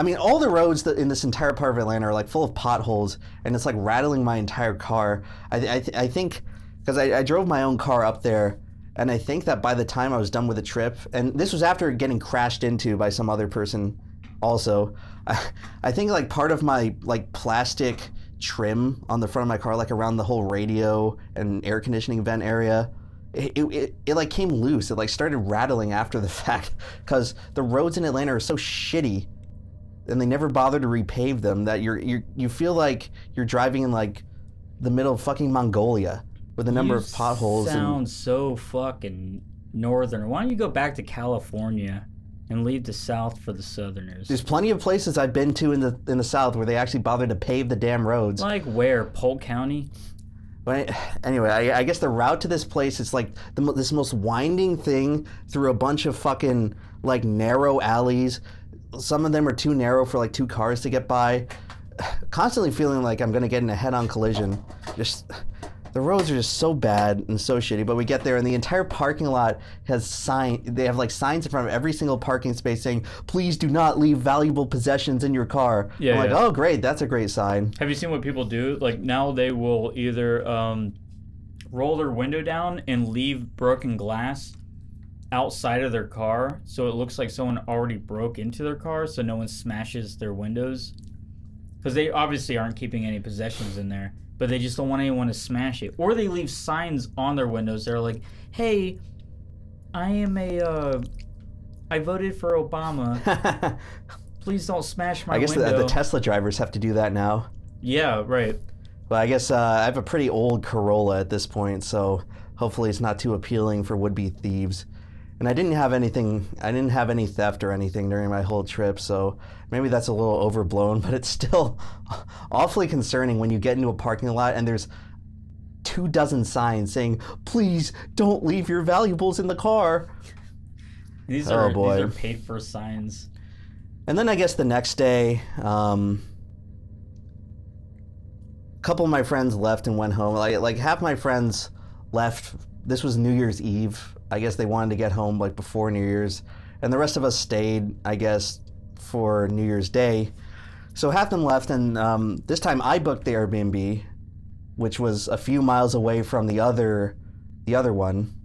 mean, all the roads in this entire part of Atlanta are full of potholes, and it's rattling my entire car. I think. Because I drove my own car up there, and I think that by the time I was done with the trip, and this was after getting crashed into by some other person also, I think part of my plastic trim on the front of my car, around the whole radio and air conditioning vent area, it came loose. It started rattling after the fact, because the roads in Atlanta are so shitty, and they never bother to repave them, that you feel like you're driving in the middle of fucking Mongolia. With the number of potholes. Sounds so fucking northern. Why don't you go back to California and leave the South for the Southerners? There's plenty of places I've been to in the South where they actually bothered to pave the damn roads. Like where? Polk County? But anyway, I guess the route to this place is this most winding thing through a bunch of fucking narrow alleys. Some of them are too narrow for 2 cars to get by. Constantly feeling like I'm gonna get in a head-on collision. The roads are just so bad and so shitty, but we get there and the entire parking lot has they have signs in front of every single parking space saying, "Please do not leave valuable possessions in your car." Yeah, I'm oh great, that's a great sign. Have you seen what people do? Now they will either roll their window down and leave broken glass outside of their car, so it looks like someone already broke into their car, so no one smashes their windows. Because they obviously aren't keeping any possessions in there. But they just don't want anyone to smash it. Or they leave signs on their windows. They're like, "Hey, I voted for Obama. Please don't smash my window." I guess the Tesla drivers have to do that now. Yeah, right. But I guess I have a pretty old Corolla at this point, so hopefully it's not too appealing for would-be thieves. And I didn't have any theft or anything during my whole trip, so maybe that's a little overblown, but it's still awfully concerning when you get into a parking lot and there's 24 signs saying, please don't leave your valuables in the car. These are paid for signs. And then I guess the next day, a couple of my friends left and went home. Like half my friends left. This was New Year's Eve. I guess they wanted to get home like before New Year's, and the rest of us stayed, I guess, for New Year's Day. So half them left, and this time I booked the Airbnb, which was a few miles away from the other one.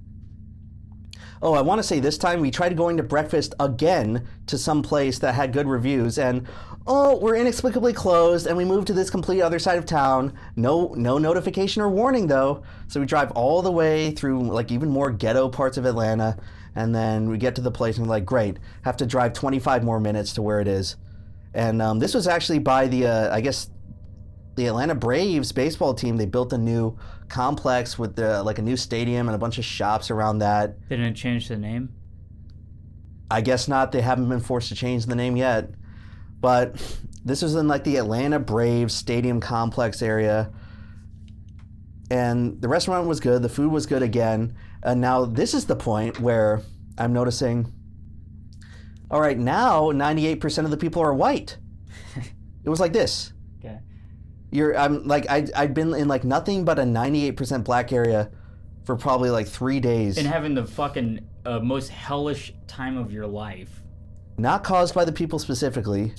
Oh, I want to say this time we tried going to breakfast again to some place that had good reviews, and we're inexplicably closed, and we moved to this complete other side of town. No notification or warning though. So we drive all the way through like even more ghetto parts of Atlanta, and then we get to the place and we're like, great, have to drive 25 more minutes to where it is. And this was actually by the I guess the Atlanta Braves baseball team. They built a new complex with like a new stadium and a bunch of shops around that. They didn't change the name? I guess not. They haven't been forced to change the name yet. But this was in like the Atlanta Braves stadium complex area. And the restaurant was good. The food was good again. And now this is the point where I'm noticing, all right, now 98% of the people are white. It was like this. Okay. I'd been in like nothing but a 98% black area for probably like 3 days. And having the fucking most hellish time of your life. Not caused by the people specifically,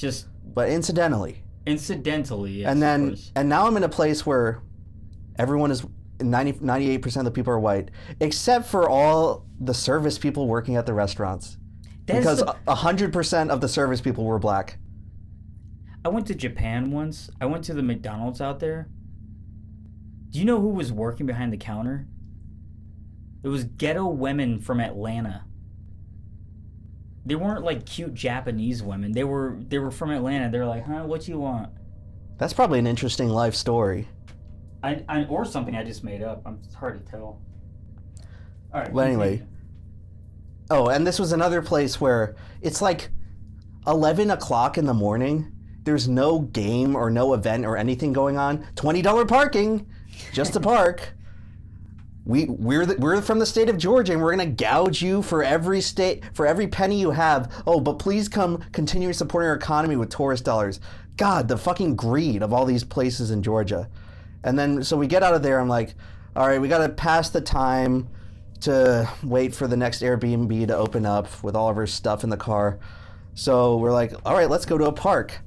but incidentally. Incidentally, yes. And now I'm in a place where everyone is 98% of the people are white, except for all the service people working at the restaurants. Because 100% of the service people were black. I went to Japan once. I went to the McDonald's out there. Do you know who was working behind the counter? It was ghetto women from Atlanta. They weren't like cute Japanese women. They were from Atlanta. They were like, huh, what you want? That's probably an interesting life story. Or something I just made up. It's hard to tell. All right. Well, anyway. Oh, and this was another place where it's like 11 o'clock in the morning. There's no game or no event or anything going on. $20 parking, just to park. We're from the state of Georgia, and we're gonna gouge you for every penny you have. Oh, but please come continue supporting our economy with tourist dollars. God, the fucking greed of all these places in Georgia. And then so we get out of there. I'm like, all right, we gotta pass the time to wait for the next Airbnb to open up with all of our stuff in the car. So we're like, all right, let's go to a park.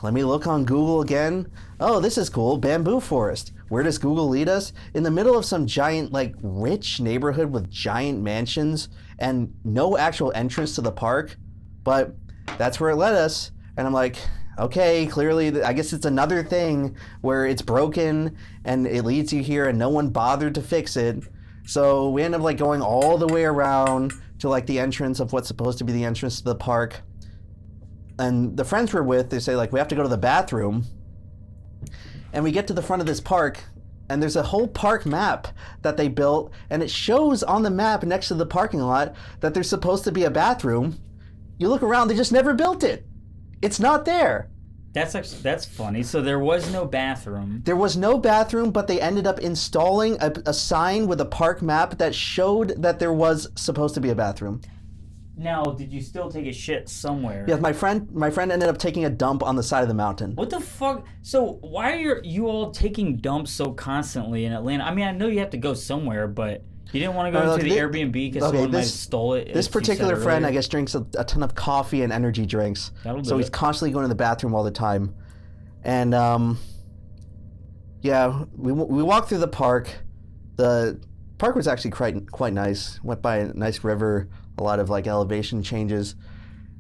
Let me look on Google again. Oh, this is cool. Bamboo forest. Where does Google lead us? In the middle of some giant, like, rich neighborhood with giant mansions and no actual entrance to the park. But that's where it led us. And I'm like, okay, clearly, I guess it's another thing where it's broken and it leads you here and no one bothered to fix it. So we end up, like, going all the way around to, like, the entrance of what's supposed to be the entrance to the park. And the friends we're with, they say, like, we have to go to the bathroom. And we get to the front of this park, and there's a whole park map that they built, and it shows on the map next to the parking lot that there's supposed to be a bathroom. You look around, they just never built it. It's not there. That's funny. So there was no bathroom. There was no bathroom, but they ended up installing a sign with a park map that showed that there was supposed to be a bathroom. Now, did you still take a shit somewhere? Yeah, my friend ended up taking a dump on the side of the mountain. What the fuck? So why are you all taking dumps so constantly in Atlanta? I mean, I know you have to go somewhere, but you didn't want to go into the Airbnb because someone might have stole it. This particular friend, I guess, drinks a ton of coffee and energy drinks. So he's constantly going to the bathroom all the time. And, yeah, we walked through the park. The park was actually quite nice. Went by a nice river. A lot of like elevation changes.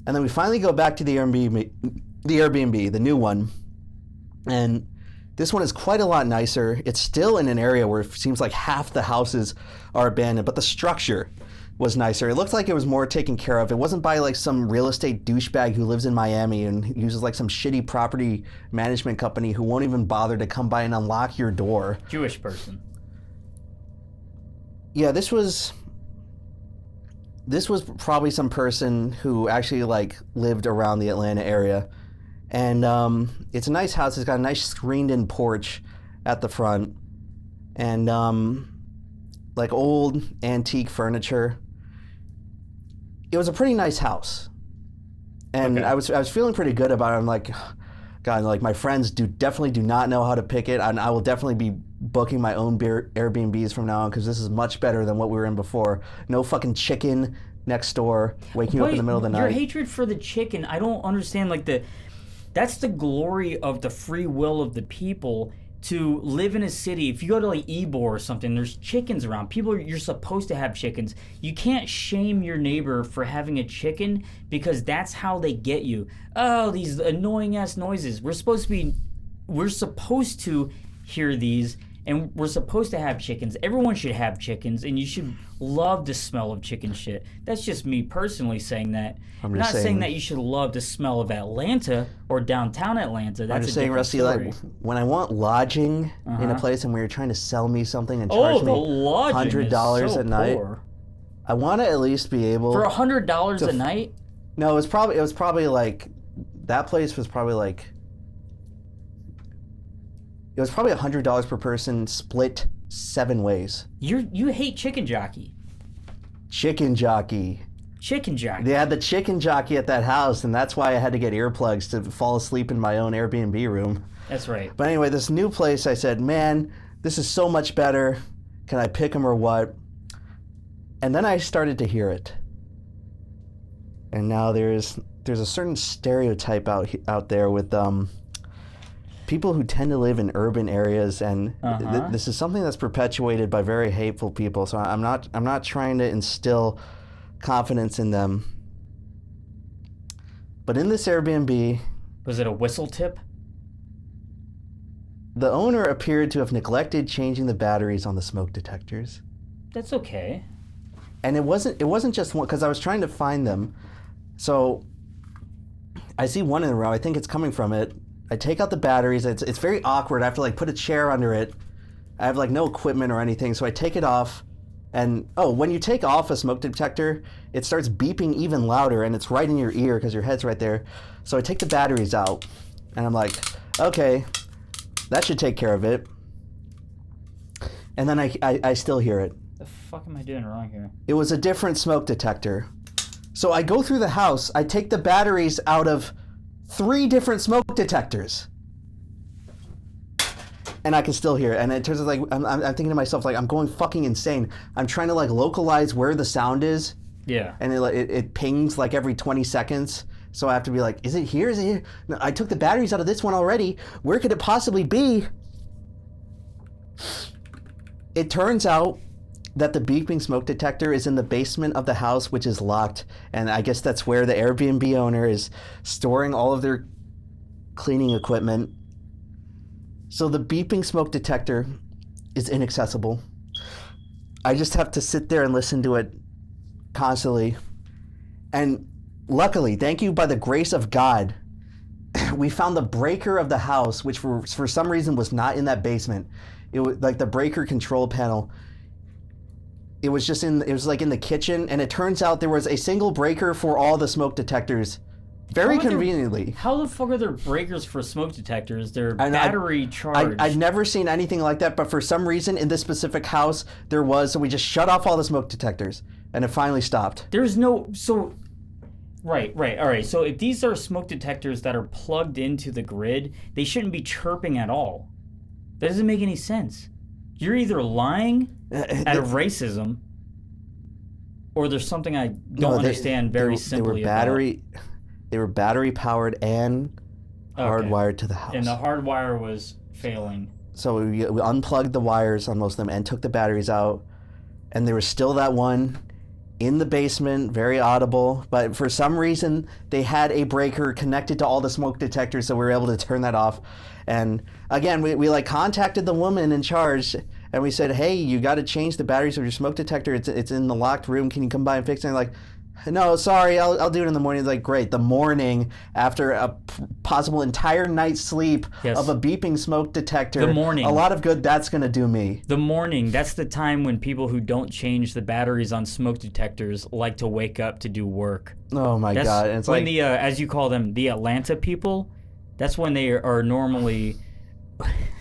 And then we finally go back to the Airbnb, the new one. And this one is quite a lot nicer. It's still in an area where it seems like half the houses are abandoned, but the structure was nicer. It looked like it was more taken care of. It wasn't by like some real estate douchebag who lives in Miami and uses like some shitty property management company who won't even bother to come by and unlock your door. Jewish person. Yeah, this was this was probably some person who actually like lived around the Atlanta area, and it's a nice house. It's got a nice screened-in porch at the front, and like old antique furniture. It was a pretty nice house, and I was feeling pretty good about it. I'm like, God, like my friends definitely do not know how to pick it, and I will definitely be booking my own Airbnbs from now on because this is much better than what we were in before. No fucking chicken next door waking you up in the middle of the night. Your hatred for the chicken, I don't understand. Like that's the glory of the free will of the people to live in a city. If you go to like Ybor or something, there's chickens around. You're supposed to have chickens. You can't shame your neighbor for having a chicken because that's how they get you. Oh, these annoying ass noises. We're supposed to hear these, and we're supposed to have chickens. Everyone should have chickens, and you should love the smell of chicken shit. That's just me personally saying that. I'm not saying that you should love the smell of Atlanta or downtown Atlanta. That's I'm just saying, Rusty, like when I want lodging in a place and where you're trying to sell me something and charge me $100 a night, I want to at least be able for $100 a night. No, it was probably like that place was probably like. It was probably $100 per person, split 7 ways. You hate Chicken Jockey. Chicken Jockey. Chicken Jockey. They had the Chicken Jockey at that house, and that's why I had to get earplugs to fall asleep in my own Airbnb room. That's right. But anyway, this new place, I said, man, this is so much better. Can I pick them or what? And then I started to hear it. And now there's a certain stereotype out there with people who tend to live in urban areas, and this is something that's perpetuated by very hateful people. So I'm not trying to instill confidence in them. But in this Airbnb, was it a whistle tip? The owner appeared to have neglected changing the batteries on the smoke detectors. That's okay. And it wasn't just one, because I was trying to find them. So I see one in a row. I think it's coming from it. I take out the batteries. It's very awkward. I have to like put a chair under it. I have like no equipment or anything, so I take it off. And when you take off a smoke detector, it starts beeping even louder, and it's right in your ear because your head's right there. So I take the batteries out, and I'm like, okay, that should take care of it. And then I still hear it. The fuck am I doing wrong here? It was a different smoke detector. So I go through the house. I take the batteries out of 3 different smoke detectors, and I can still hear it. And it turns out like I'm thinking to myself, like, I'm going fucking insane. I'm trying to like localize where the sound is. Yeah. And it pings like every 20 seconds. So I have to be like, is it here? Is it here? No, I took the batteries out of this one already. Where could it possibly be? It turns out that the beeping smoke detector is in the basement of the house, which is locked. And I guess that's where the Airbnb owner is storing all of their cleaning equipment. So the beeping smoke detector is inaccessible. I just have to sit there and listen to it constantly. And luckily, thank you by the grace of God, we found the breaker of the house, which for some reason was not in that basement. It was like the breaker control panel. It was like in the kitchen, and it turns out there was a single breaker for all the smoke detectors. Very conveniently. How the fuck are there breakers for smoke detectors? They're battery charged. I've never seen anything like that, but for some reason in this specific house there was, so we just shut off all the smoke detectors, and it finally stopped. There's no, so, right, all right. So if these are smoke detectors that are plugged into the grid, they shouldn't be chirping at all. That doesn't make any sense. You're either lying out of racism, or there's something I don't understand simply about. They were battery powered and hardwired to the house. And the hardwire was failing. So we unplugged the wires on most of them and took the batteries out, and there was still that one in the basement, very audible. But for some reason, they had a breaker connected to all the smoke detectors, so we were able to turn that off. And again, we like contacted the woman in charge, and we said, hey, you got to change the batteries of your smoke detector. It's in the locked room. Can you come by and fix it? And like, No, sorry, I'll do it in the morning. Like, great. The morning after a possible entire night's sleep of a beeping smoke detector. The morning. A lot of good that's going to do me. The morning, that's the time when people who don't change the batteries on smoke detectors like to wake up to do work. Oh, my God. And it's when like, the, as you call them, the Atlanta people, that's when they are normally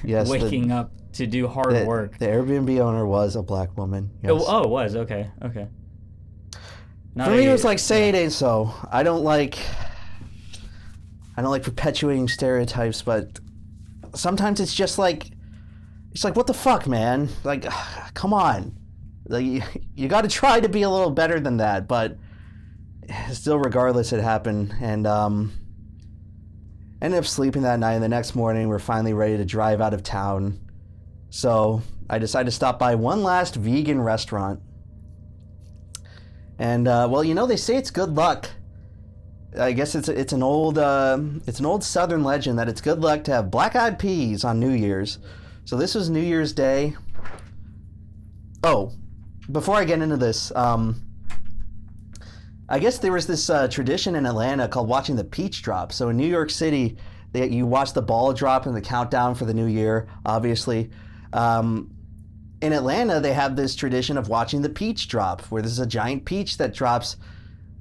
waking up to do hard work. The Airbnb owner was a black woman. Yes. Oh, it was? Okay. For me, it was like, say it ain't so. I don't like perpetuating stereotypes, but sometimes it's just like, what the fuck, man? Like, come on. Like, you got to try to be a little better than that, but still, regardless, it happened. And ended up sleeping that night, and the next morning, we're finally ready to drive out of town. So I decided to stop by one last vegan restaurant. And they say it's good luck. I guess it's an old Southern legend that it's good luck to have black-eyed peas on New Year's. So this was New Year's Day. Oh, before I get into this, I guess there was this tradition in Atlanta called watching the peach drop. So in New York City, you watch the ball drop and the countdown for the new year, obviously. In Atlanta, they have this tradition of watching the peach drop, where there's a giant peach that drops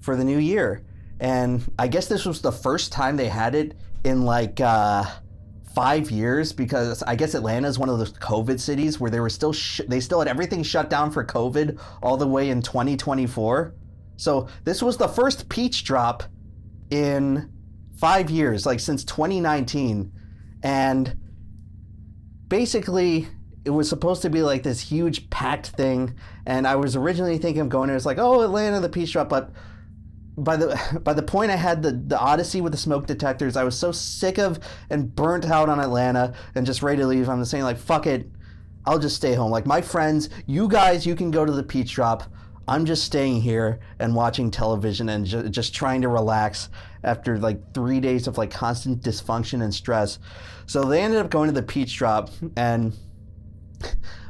for the new year. And I guess this was the first time they had it in 5 years, because I guess Atlanta is one of those COVID cities where they were still they still had everything shut down for COVID all the way in 2024. So this was the first peach drop in 5 years, like since 2019. And basically, it was supposed to be like this huge packed thing, and I was originally thinking of going there. It's like, oh, Atlanta, the peach drop, but by the point I had the Odyssey with the smoke detectors, I was so sick of and burnt out on Atlanta and just ready to leave. I'm saying, like, fuck it, I'll just stay home. Like, my friends, you guys, you can go to the peach drop. I'm just staying here and watching television and just trying to relax after 3 days of constant dysfunction and stress. So they ended up going to the peach drop, and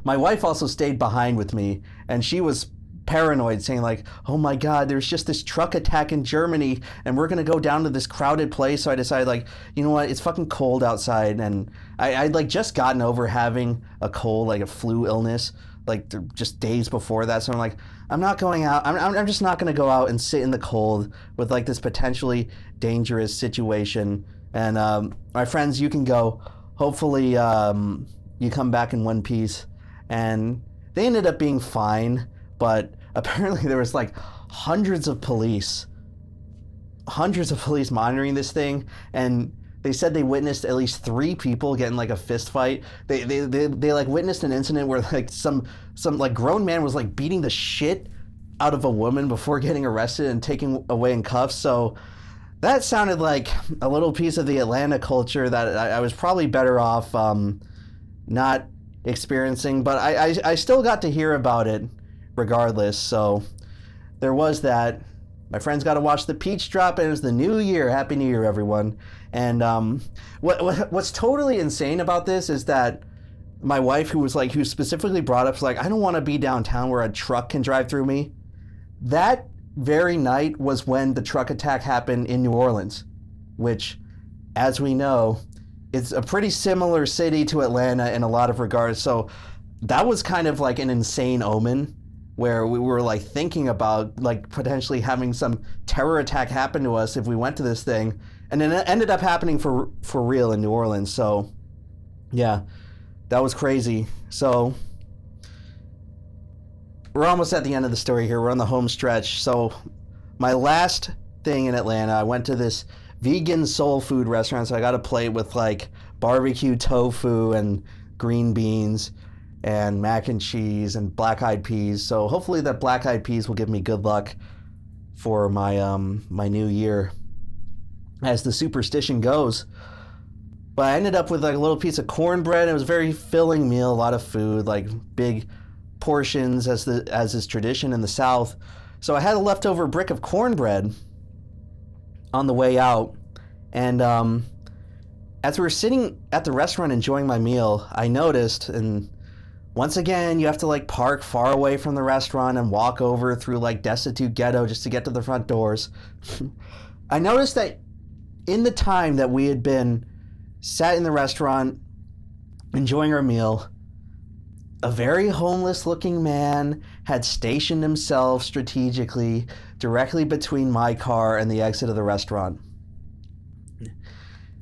my wife also stayed behind with me, and she was paranoid, saying oh my God, there's just this truck attack in Germany and we're gonna go down to this crowded place. So I decided, you know what, it's fucking cold outside, and I'd just gotten over having a cold, a flu illness, just days before that. So I'm I'm not going out. I'm just not gonna go out and sit in the cold with this potentially dangerous situation. And my friends, you can go. Hopefully you come back in one piece. And they ended up being fine, but apparently there was hundreds of police monitoring this thing, and they said they witnessed at least 3 people getting a fist fight. They witnessed an incident where some grown man was beating the shit out of a woman before getting arrested and taken away in cuffs. So that sounded like a little piece of the Atlanta culture that I was probably better off not experiencing, but I still got to hear about it regardless. So there was that. My friends got to watch the peach drop, and it was the new year. Happy New Year, everyone. And what's totally insane about this is that my wife, who specifically brought up, I don't want to be downtown where a truck can drive through me. That very night was when the truck attack happened in New Orleans, which, as we know, it's a pretty similar city to Atlanta in a lot of regards. So that was kind of an insane omen, where we were thinking about potentially having some terror attack happen to us if we went to this thing, and then it ended up happening for real in New Orleans. So yeah, that was crazy. So we're almost at the end of the story here. We're on the home stretch. So my last thing in Atlanta, I went to this vegan soul food restaurant. So I got a plate with barbecue tofu and green beans and mac and cheese and black-eyed peas. So hopefully that black-eyed peas will give me good luck for my my new year, as the superstition goes. But I ended up with a little piece of cornbread. It was a very filling meal, a lot of food, big portions as is tradition in the South. So I had a leftover brick of cornbread on the way out, and as we were sitting at the restaurant enjoying my meal, I noticed, and Once again, you have to like park far away from the restaurant and walk over through like destitute ghetto just to get to the front doors. I noticed that in the time that we had been sat in the restaurant enjoying our meal, a very homeless looking man had stationed himself strategically directly between my car and the exit of the restaurant.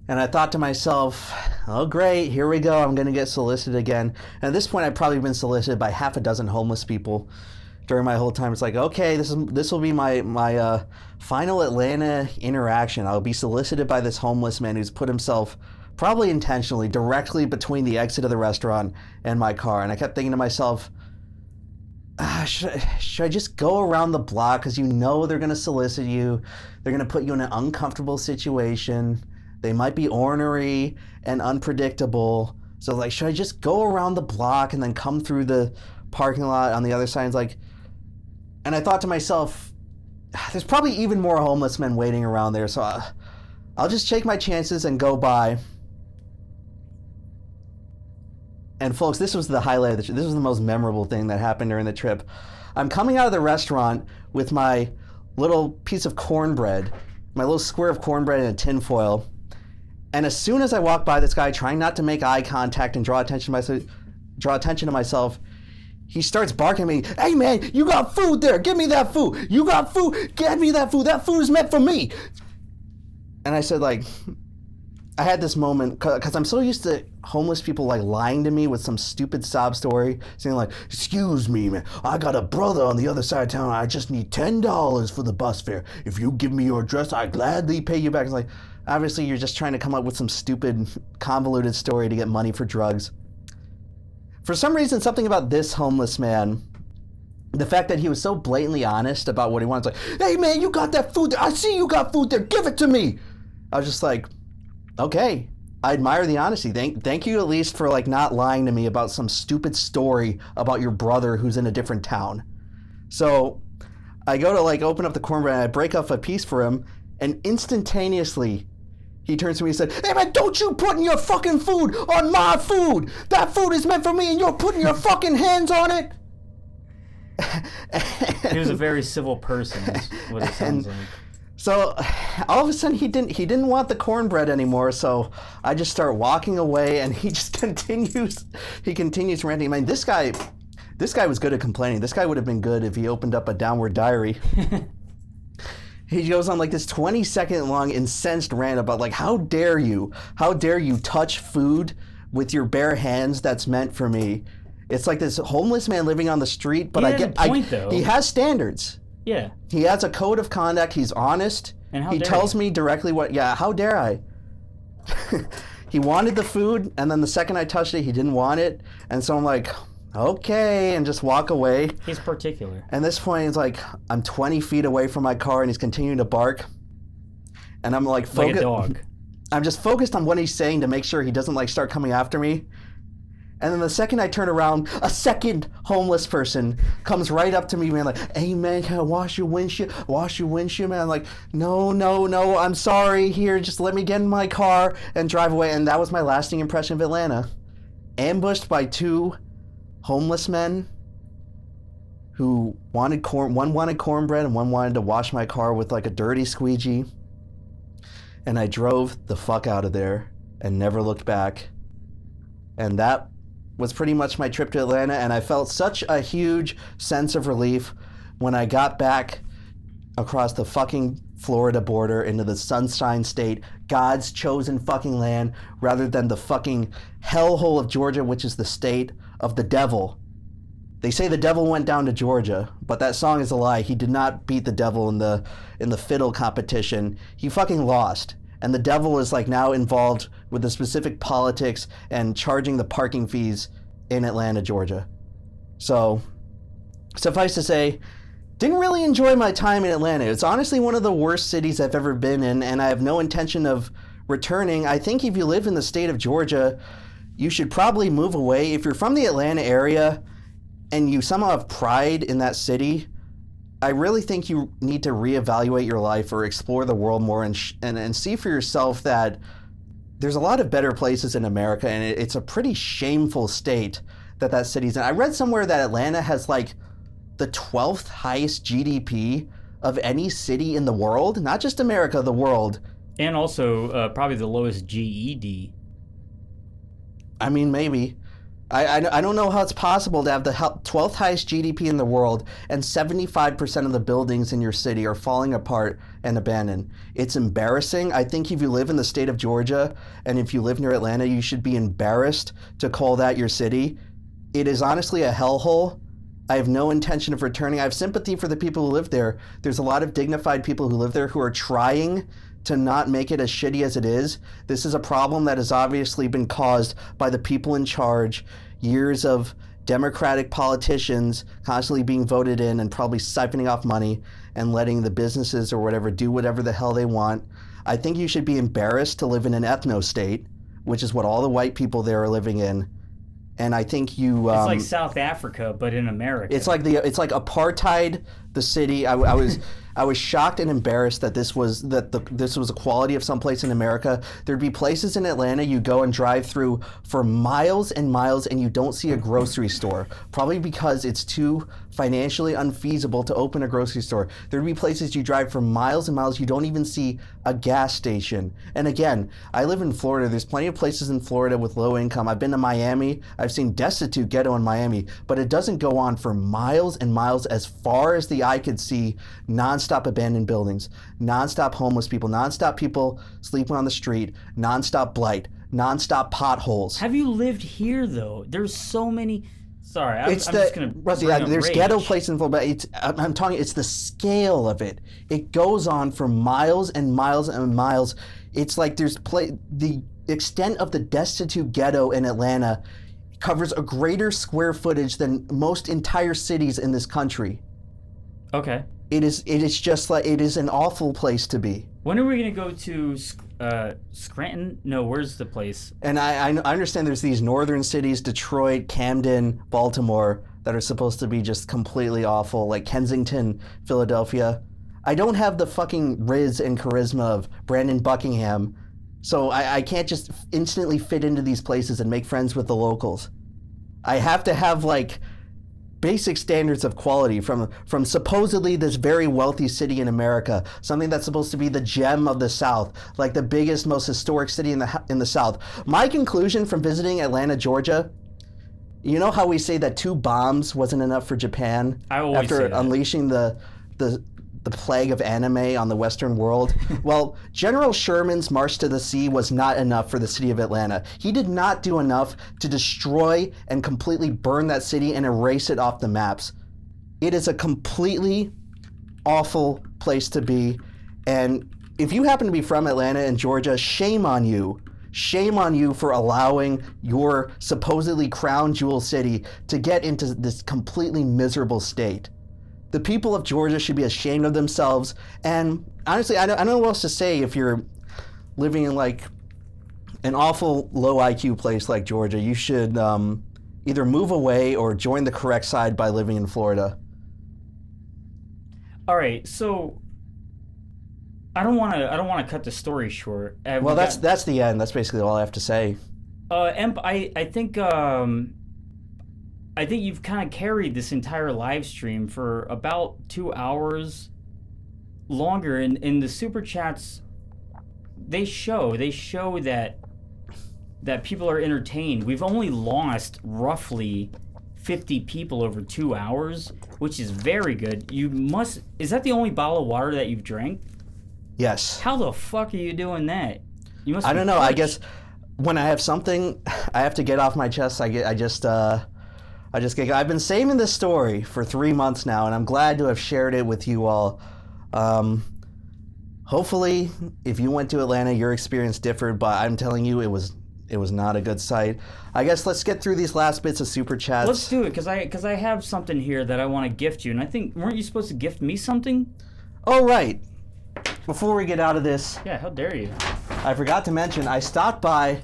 And I thought to myself, oh great, here we go, I'm gonna get solicited again. And at this point I'd probably been solicited by half a dozen homeless people during my whole time. It's like, okay, this will be my final Atlanta interaction. I'll be solicited by this homeless man who's put himself, probably intentionally, directly between the exit of the restaurant and my car. And I kept thinking to myself, should I just go around the block, because you know they're going to solicit you. They're going to put you in an uncomfortable situation. They might be ornery and unpredictable. So like, should I just go around the block and then come through the parking lot on the other side? It's like, and I thought to myself, there's probably even more homeless men waiting around there. So I'll just take my chances and go by. And folks, this was the highlight of the trip. This was the most memorable thing that happened during the trip. I'm coming out of the restaurant with my little piece of cornbread, my little square of cornbread in a tin foil. And as soon as I walk by this guy, trying not to make eye contact and draw attention to myself, he starts barking at me, "Hey man, you got food there, give me that food. You got food, get me that food. That food is meant for me." And I said, like, I had this moment, because I'm so used to homeless people like lying to me with some stupid sob story, saying like, "Excuse me, man, I got a brother on the other side of town. I just need $10 for the bus fare. If you give me your address, I gladly pay you back." It's like, obviously you're just trying to come up with some stupid, convoluted story to get money for drugs. For some reason, something about this homeless man, the fact that he was so blatantly honest about what he wanted, like, "Hey man, you got that food there. I see you got food there. Give it to me." I was just like, okay, I admire the honesty. Thank you at least for like not lying to me about some stupid story about your brother who's in a different town. So I go to like open up the cornbread and I break off a piece for him, and instantaneously he turns to me and said, "Hey man, don't you put your fucking food on my food. That food is meant for me and you're putting your fucking hands on it." He was a very civil person, is what it sounds like. So all of a sudden he didn't want the cornbread anymore, so I just start walking away and he just continues ranting. I mean, this guy was good at complaining. This guy would have been good if he opened up a downward diary. He goes on like this 20-second long incensed rant about like, how dare you touch food with your bare hands that's meant for me. It's like this homeless man living on the street, but he has standards. Yeah. He has a code of conduct. He's honest. And he tells me directly how dare I? He wanted the food, and then the second I touched it, he didn't want it. And so I'm like, okay, and just walk away. He's particular. And at this point, it's like, I'm 20 feet away from my car, and he's continuing to bark. And I'm like, like a dog. I'm just focused on what he's saying to make sure he doesn't like start coming after me. And then the second I turn around, a second homeless person comes right up to me, man, like, "Hey man, can I wash your windshield? Man." I'm like, no, I'm sorry. Here, just let me get in my car and drive away. And that was my lasting impression of Atlanta. Ambushed by two homeless men who wanted one wanted cornbread and one wanted to wash my car with like a dirty squeegee. And I drove the fuck out of there and never looked back. And that was pretty much my trip to Atlanta, and I felt such a huge sense of relief when I got back across the fucking Florida border into the Sunshine State, God's chosen fucking land, rather than the fucking hellhole of Georgia, which is the state of the devil. They say the devil went down to Georgia, but that song is a lie. He did not beat the devil in the fiddle competition. He fucking lost. And the devil is like now involved with the specific politics and charging the parking fees in Atlanta, Georgia. So, suffice to say, didn't really enjoy my time in Atlanta. It's honestly one of the worst cities I've ever been in, and I have no intention of returning. I think if you live in the state of Georgia, you should probably move away. If you're from the Atlanta area and you somehow have pride in that city, I really think you need to reevaluate your life or explore the world more and see for yourself that there's a lot of better places in America, and it's a pretty shameful state that city's in. I read somewhere that Atlanta has like the 12th highest GDP of any city in the world, not just America, the world. And also probably the lowest GED. I mean, maybe. I don't know how it's possible to have the 12th highest GDP in the world and 75% of the buildings in your city are falling apart and abandoned. It's embarrassing. I think if you live in the state of Georgia and if you live near Atlanta, you should be embarrassed to call that your city. It is honestly a hellhole. I have no intention of returning. I have sympathy for the people who live there. There's a lot of dignified people who live there who are trying to not make it as shitty as it is. This is a problem that has obviously been caused by the people in charge, years of Democratic politicians constantly being voted in and probably siphoning off money and letting the businesses or whatever do whatever the hell they want. I think you should be embarrassed to live in an ethno-state, which is what all the white people there are living in. And I think you... it's like South Africa, but in America. It's like apartheid, the city. I was shocked and embarrassed that this was a quality of some place in America. There'd be places in Atlanta you go and drive through for miles and miles and you don't see a grocery store, probably because it's too financially unfeasible to open a grocery store. There'd be places you drive for miles and miles, you don't even see a gas station. And again, I live in Florida. There's plenty of places in Florida with low income. I've been to Miami. I've seen destitute ghetto in Miami, but it doesn't go on for miles and miles as far as the eye could see. Non-stop abandoned buildings, non-stop homeless people, non-stop people sleeping on the street, non-stop blight, non-stop potholes. Have you lived here though? There's so many. Sorry, I'm just gonna. Rusty, there's ghetto places in Florida, but I'm talking. It's the scale of it. It goes on for miles and miles and miles. It's like the extent of the destitute ghetto in Atlanta covers a greater square footage than most entire cities in this country. Okay. It is just like, it is an awful place to be. When are we going to go to Scranton? No, where's the place? And I understand there's these northern cities, Detroit, Camden, Baltimore, that are supposed to be just completely awful, like Kensington, Philadelphia. I don't have the fucking riz and charisma of Brandon Buckingham, so I can't just instantly fit into these places and make friends with the locals. I have to have like basic standards of quality from supposedly this very wealthy city in America, something that's supposed to be the gem of the South, like the biggest, most historic city in the South. My conclusion from visiting Atlanta, Georgia, you know how we say that 2 bombs wasn't enough for Japan after unleashing the plague of anime on the Western world? Well, General Sherman's March to the Sea was not enough for the city of Atlanta. He did not do enough to destroy and completely burn that city and erase it off the maps. It is a completely awful place to be. And if you happen to be from Atlanta and Georgia, shame on you. Shame on you for allowing your supposedly crown jewel city to get into this completely miserable state. The people of Georgia should be ashamed of themselves. And honestly, I don't know what else to say if you're living in like an awful low IQ place like Georgia. You should either move away or join the correct side by living in Florida. All right, so I don't want to cut the story short. Well, that's the end. That's basically all I have to say. Emp, I think you've kind of carried this entire live stream for about 2 hours longer, and in the Superchats, they show that people are entertained. We've only lost roughly 50 people over 2 hours, which is very good. Is that the only bottle of water that you've drank? Yes. How the fuck are you doing that? You must. I don't know. I guess when I have something I have to get off my chest, I've been saving this story for 3 months now, and I'm glad to have shared it with you all. Hopefully, if you went to Atlanta, your experience differed, but I'm telling you, it was not a good sight. I guess let's get through these last bits of Super Chats. Let's do it, because I have something here that I want to gift you, and I think, weren't you supposed to gift me something? Oh, right. Before we get out of this... Yeah, how dare you? I forgot to mention, I stopped by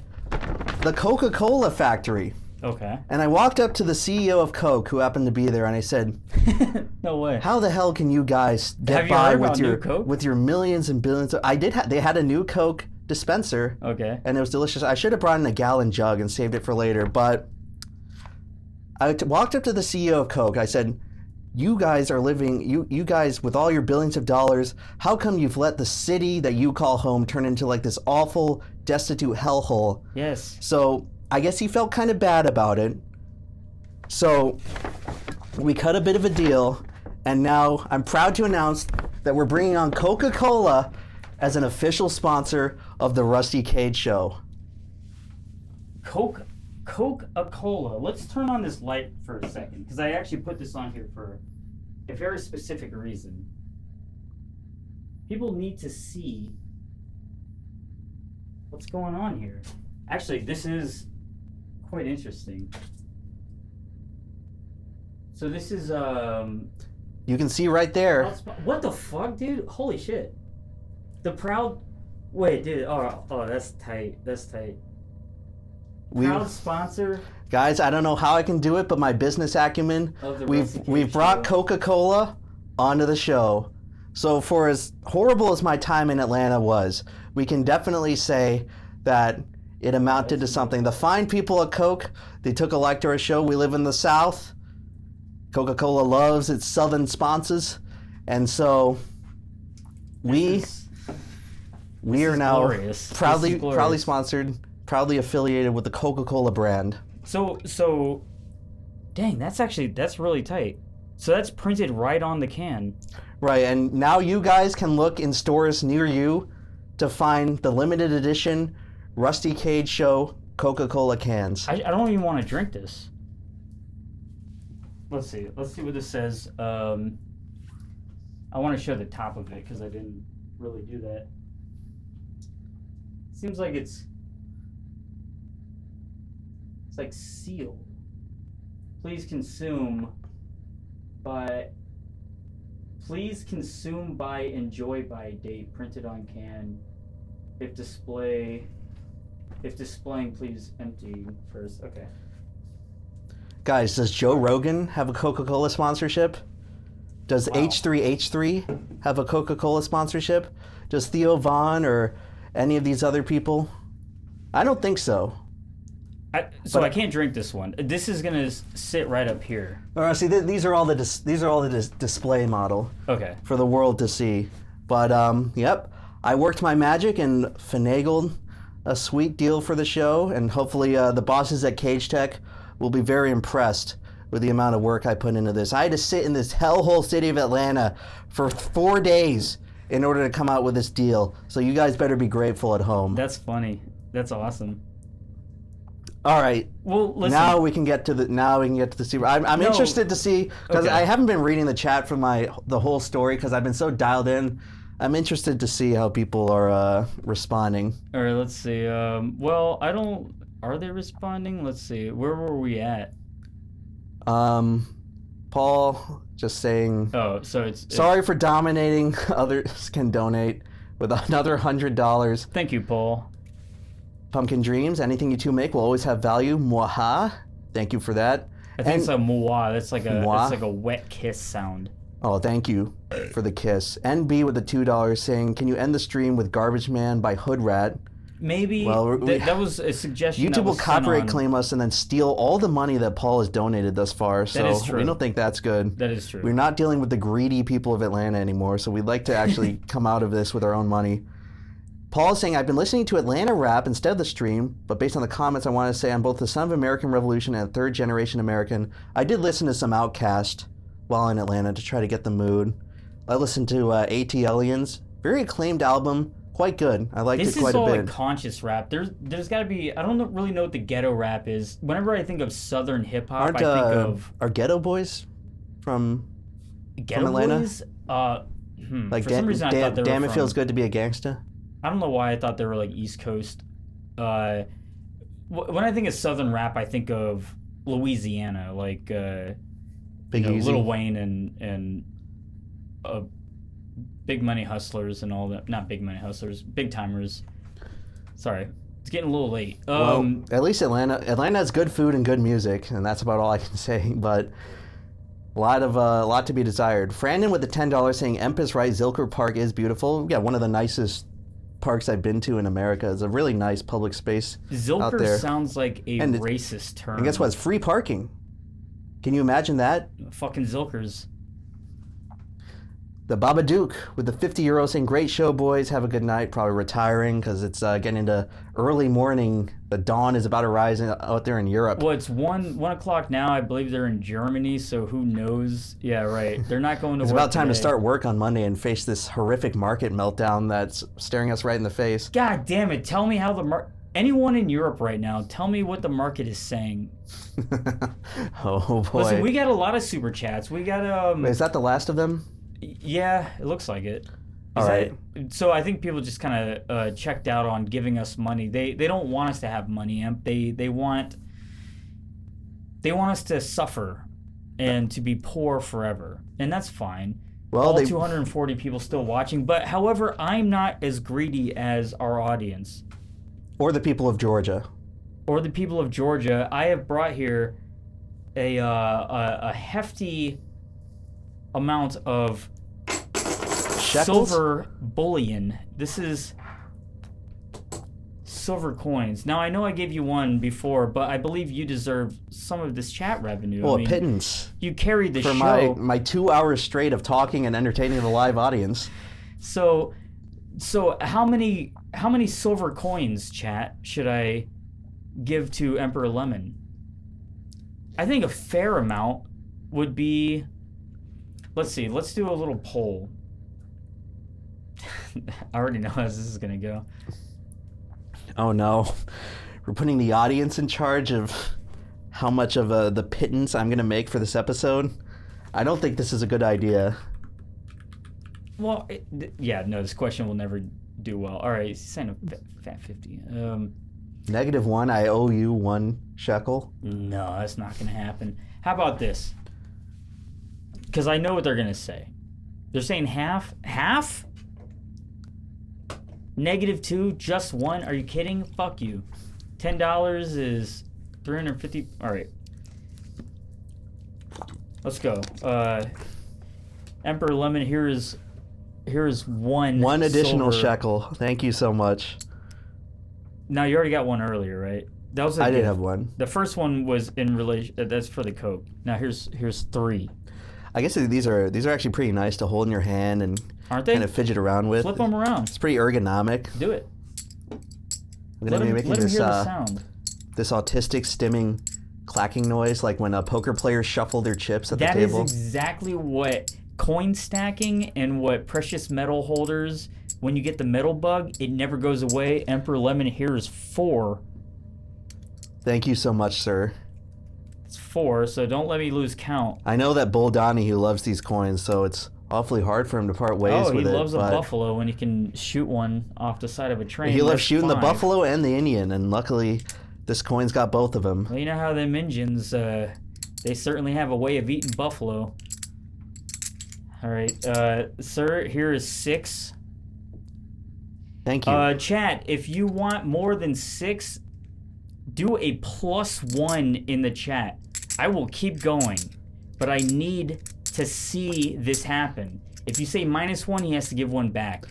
the Coca-Cola factory. Okay. And I walked up to the CEO of Coke, who happened to be there, and I said, "No way. How the hell can you guys get by with your millions and billions?" They had a new Coke dispenser. Okay. And it was delicious. I should have brought in a gallon jug and saved it for later, but I walked up to the CEO of Coke. I said, you guys are living, you guys with all your billions of dollars, how come you've let the city that you call home turn into like this awful, destitute hellhole? Yes. So I guess he felt kind of bad about it. So we cut a bit of a deal, and now I'm proud to announce that we're bringing on Coca-Cola as an official sponsor of the Rusty Cage Show. Coca-Cola. Let's turn on this light for a second, because I actually put this on here for a very specific reason. People need to see what's going on here. Actually, this is quite interesting. So this is You can see right there. What the fuck, dude? Holy shit. The proud. Wait, dude. Oh, that's tight. That's tight. Proud sponsor. Guys, I don't know how I can do it, but my business acumen. We've brought Coca-Cola onto the show. So for as horrible as my time in Atlanta was, we can definitely say that it amounted to something. The fine people at Coke, they took a like to our show. We live in the South. Coca-Cola loves its Southern sponsors, and so we are now proudly sponsored, proudly affiliated with the Coca-Cola brand. So, dang, that's really tight. So that's printed right on the can. Right, and now you guys can look in stores near you to find the limited edition Rusty Cage Show Coca-Cola cans. I don't even want to drink this. Let's see what this says. I want to show the top of it because I didn't really do that. Seems like it's like sealed. Please consume by, enjoy by date, printed on can. If displaying, please empty first. Okay. Guys, does Joe Rogan have a Coca-Cola sponsorship? Does H3H3 have a Coca-Cola sponsorship? Does Theo Vaughn or any of these other people? I don't think so. I can't drink this one. This is gonna sit right up here. See, these are all the display model. Okay. For the world to see. But yep, I worked my magic and finagled a sweet deal for the show, and hopefully the bosses at Cage Tech will be very impressed with the amount of work I put into this. I had to sit in this hellhole city of Atlanta for 4 days in order to come out with this deal. So you guys better be grateful at home. That's funny. That's awesome. All right. Well, listen. Now we can get to the super. I'm interested to see, because I haven't been reading the chat from the whole story because I've been so dialed in. I'm interested to see how people are responding. All right. Let's see. Are they responding? Let's see. Where were we at? Paul just saying. Oh, so it's sorry for dominating. Others can donate with another $100. Thank you, Paul. Pumpkin Dreams. Anything you two make will always have value. Mwaha. Thank you for that. I think it's a mwa. That's like a wet kiss sound. Oh, thank you for the kiss. NB with the $2 saying, "Can you end the stream with Garbage Man by Hood Rat?" Maybe. Well, that was a suggestion. YouTube will copyright claim us and then steal all the money that Paul has donated thus far. So that is true. We don't think that's good. That is true. We're not dealing with the greedy people of Atlanta anymore, so we'd like to actually come out of this with our own money. Paul is saying, "I've been listening to Atlanta rap instead of the stream, but based on the comments, I want to say I'm both the son of American Revolution and a third-generation American. I did listen to some Outkast while in Atlanta to try to get the mood. I listened to A.T. Aliens, very acclaimed album, quite good. I liked it quite a bit." This is all like conscious rap. There's got to be. I don't really know what the ghetto rap is. Whenever I think of Southern hip hop, I think of are Ghetto Boys from Atlanta. Boys? Like for some reason, I thought they were Damn It from, Feels Good to Be a Gangsta. I don't know why I thought they were like East Coast. When I think of Southern rap, I think of Louisiana, like Big Easy, Lil Wayne and Big Money Hustlers and all that. Not Big Money Hustlers, Big Timers. Sorry, it's getting a little late. Well, at least Atlanta has good food and good music, and that's about all I can say. But a lot to be desired. Brandon with the $10 saying, "Emp is right. Zilker Park is beautiful. Yeah, one of the nicest parks I've been to in America. It's a really nice public space out there." Zilker sounds like a racist term. And guess what? It's free parking. Can you imagine that? Fucking Zilkers. The Babadook with the 50 euros saying, great show, boys. Have a good night. Probably retiring because it's getting into early morning. The dawn is about to rise out there in Europe. Well, it's 1 o'clock now. I believe they're in Germany, so who knows? Yeah, right. They're not going to It's work about time to today. start work on Monday and face this horrific market meltdown that's staring us right in the face. God damn it. Tell me how anyone in Europe right now, tell me what the market is saying. Oh, boy. Listen, we got a lot of super chats. We got Wait, is that the last of them? Yeah, it looks like it. All right. So I think people just kind of checked out on giving us money. They don't want us to have money, Imp. They want us to suffer and to be poor forever, and that's fine. Well, all 240 people still watching, but however, I'm not as greedy as our audience Or the people of Georgia. or the people of Georgia. I have brought here a hefty amount of Shekels? silver bullion. This is silver coins. Now, I know I gave you one before, but I believe you deserve some of this chat revenue. Well, I mean, a pittance. you carried the For show. my 2 hours straight of talking and entertaining the live audience. So how many silver coins, chat, should I give to Emperor Lemon? I think a fair amount would be... Let's see. Let's do a little poll. I already know how this is going to go. Oh no. We're putting the audience in charge of how much of the pittance I'm going to make for this episode. I don't think this is a good idea. Well, this question will never do well. All right, sign a fat 50. -1, I owe you 1 shekel. No, that's not going to happen. How about this? Because I know what they're going to say. They're saying half? Half? -2, just 1? Are you kidding? Fuck you. $10 is 350. All right. Let's go. Emperor Lemon, here is one additional silver. shekel. Thank you so much. Now, you already got one earlier, right? That was I did have one. The first one was in relation. That's for the Coke. Now here's 3. I guess these are actually pretty nice to hold in your hand and Aren't they? kind of fidget around with. Flip them around. It's pretty ergonomic. Do it. I'm gonna be making let 'em this hear the sound. this autistic stimming clacking noise like when poker players shuffle their chips at That the is table. exactly what coin stacking and what precious metal holders. When you get the metal bug, it never goes away. Emperor Lemon here is 4. Thank you so much, sir. It's 4, so don't let me lose count. I know that Bull Donahue loves these coins, so it's awfully hard for him to part ways Oh, he with it. loves a but buffalo when he can shoot one off the side of a train. He loves That's shooting the fine. buffalo and the Indian, and luckily this coin's got both of them. Well, you know how them Indians, they certainly have a way of eating buffalo. All right, sir, here is 6. Thank you. Chat, if you want more than 6, do a +1 in the chat. I will keep going, but I need to see this happen. If you say -1, he has to give 1 back.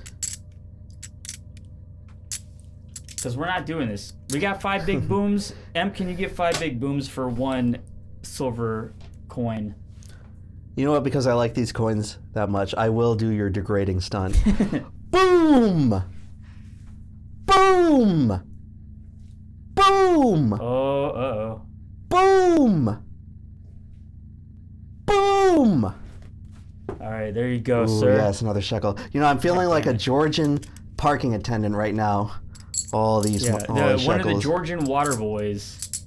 Because we're not doing this. We got 5 big booms. Em, can you get 5 big booms for 1 silver coin? You know what? Because I like these coins that much, I will do your degrading stunt. Boom! Boom! Boom! Oh, uh-oh. Boom! Boom! All right, there you go, Ooh, sir. yes, another shekel. You know, I'm feeling like a Georgian parking attendant right now. All these, Yeah, all these one of the shekels. Georgian water boys.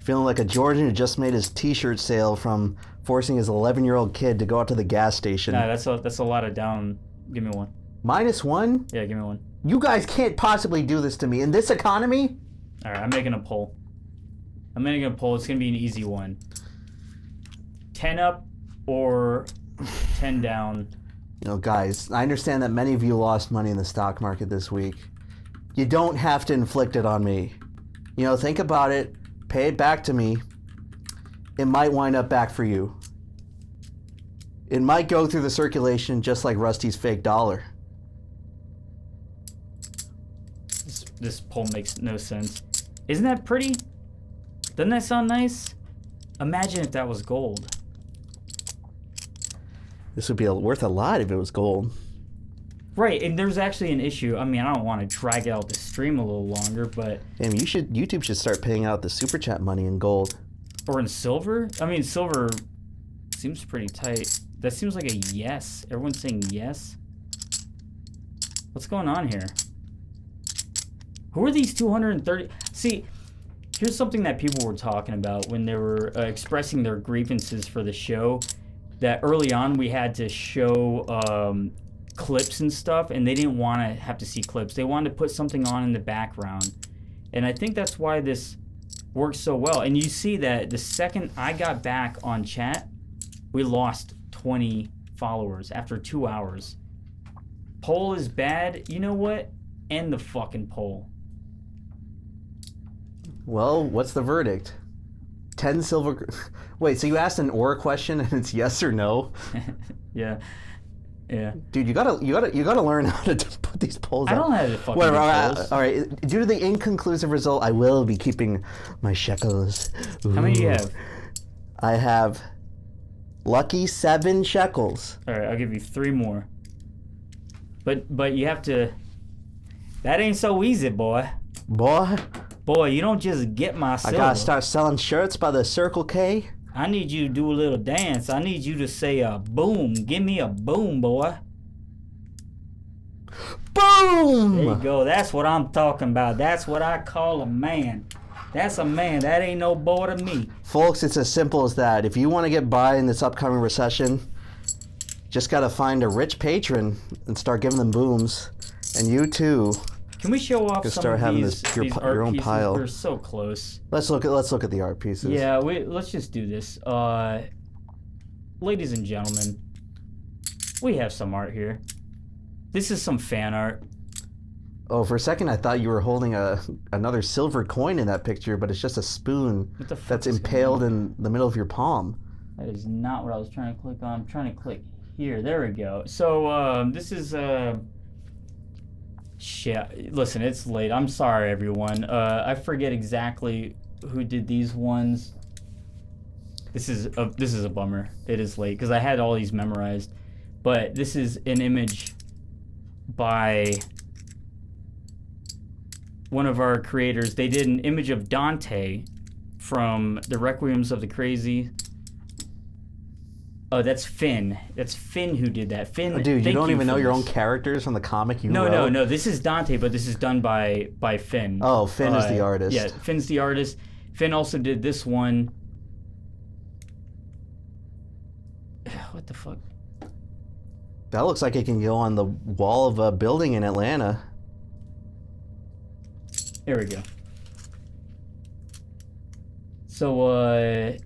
Feeling like a Georgian who just made his T-shirt sale from forcing his 11-year-old kid to go out to the gas station. Nah, that's a lot of down. Give me 1. -1? Yeah, give me 1. You guys can't possibly do this to me. In this economy? All right, I'm making a poll. It's going to be an easy one. 10 up or 10 down. You know, guys, I understand that many of you lost money in the stock market this week. You don't have to inflict it on me. You know, think about it. Pay it back to me. It might wind up back for you. It might go through the circulation just like Rusty's fake dollar. This poll makes no sense. Isn't that pretty? Doesn't that sound nice? Imagine if that was gold. This would be worth a lot if it was gold. Right, and there's actually an issue. I mean, I don't want to drag out the stream a little longer, but... Damn, YouTube should start paying out the super chat money in gold. Or in silver? I mean, silver seems pretty tight. That seems like a yes. Everyone's saying yes. What's going on here? Who are these 230? See, here's something that people were talking about when they were expressing their grievances for the show. That early on we had to show clips and stuff, and they didn't want to have to see clips. They wanted to put something on in the background. And I think that's why this works so well. And you see that the second I got back on chat, we lost 20 followers after 2 hours. Poll is bad. You know what? End the fucking poll. Well, what's the verdict? 10 silver... Wait, so you asked an or question and it's yes or no? Yeah. Yeah. Dude, you gotta learn how to put these polls I out. don't have to fucking Whatever, do polls. all right. Due to the inconclusive result, I will be keeping my shekels. Ooh. How many do you have? I have lucky 7 shekels. All right, I'll give you 3 more. But you have to... That ain't so easy, boy. Boy, Boy, you don't just get my silver. I gotta start selling shirts by the Circle K. I need you to do a little dance. I need you to say a boom. Give me a boom, boy. Boom! There you go. That's what I'm talking about. That's what I call a man. That's a man. That ain't no boy to me. Folks, it's as simple as that. If you want to get by in this upcoming recession, just gotta find a rich patron and start giving them booms. And you too. Can we show off Can some start of having these, your these art own pieces? pile. We're so close. Let's look at the art pieces. Yeah, let's just do this. Ladies and gentlemen, we have some art here. This is some fan art. Oh, for a second I thought you were holding another silver coin in that picture, but it's just a spoon What the fuck that's is impaled going on? in the middle of your palm. That is not what I was trying to click on. I'm trying to click here. There we go. So this is shit. Listen, it's late. I'm sorry, everyone. I forget exactly who did these ones. This is a bummer. It is late because I had all these memorized, but this is an image by one of our creators. They did an image of Dante from the Requiems of the Crazy. Oh, that's Finn. That's Finn who did that. Finn, Oh, dude, you don't even for know your own this. characters from the comic you wrote? No. This is Dante, but this is done by Finn. Oh, Finn is the artist. Yeah, Finn's the artist. Finn also did this one. What the fuck? That looks like it can go on the wall of a building in Atlanta. There we go. So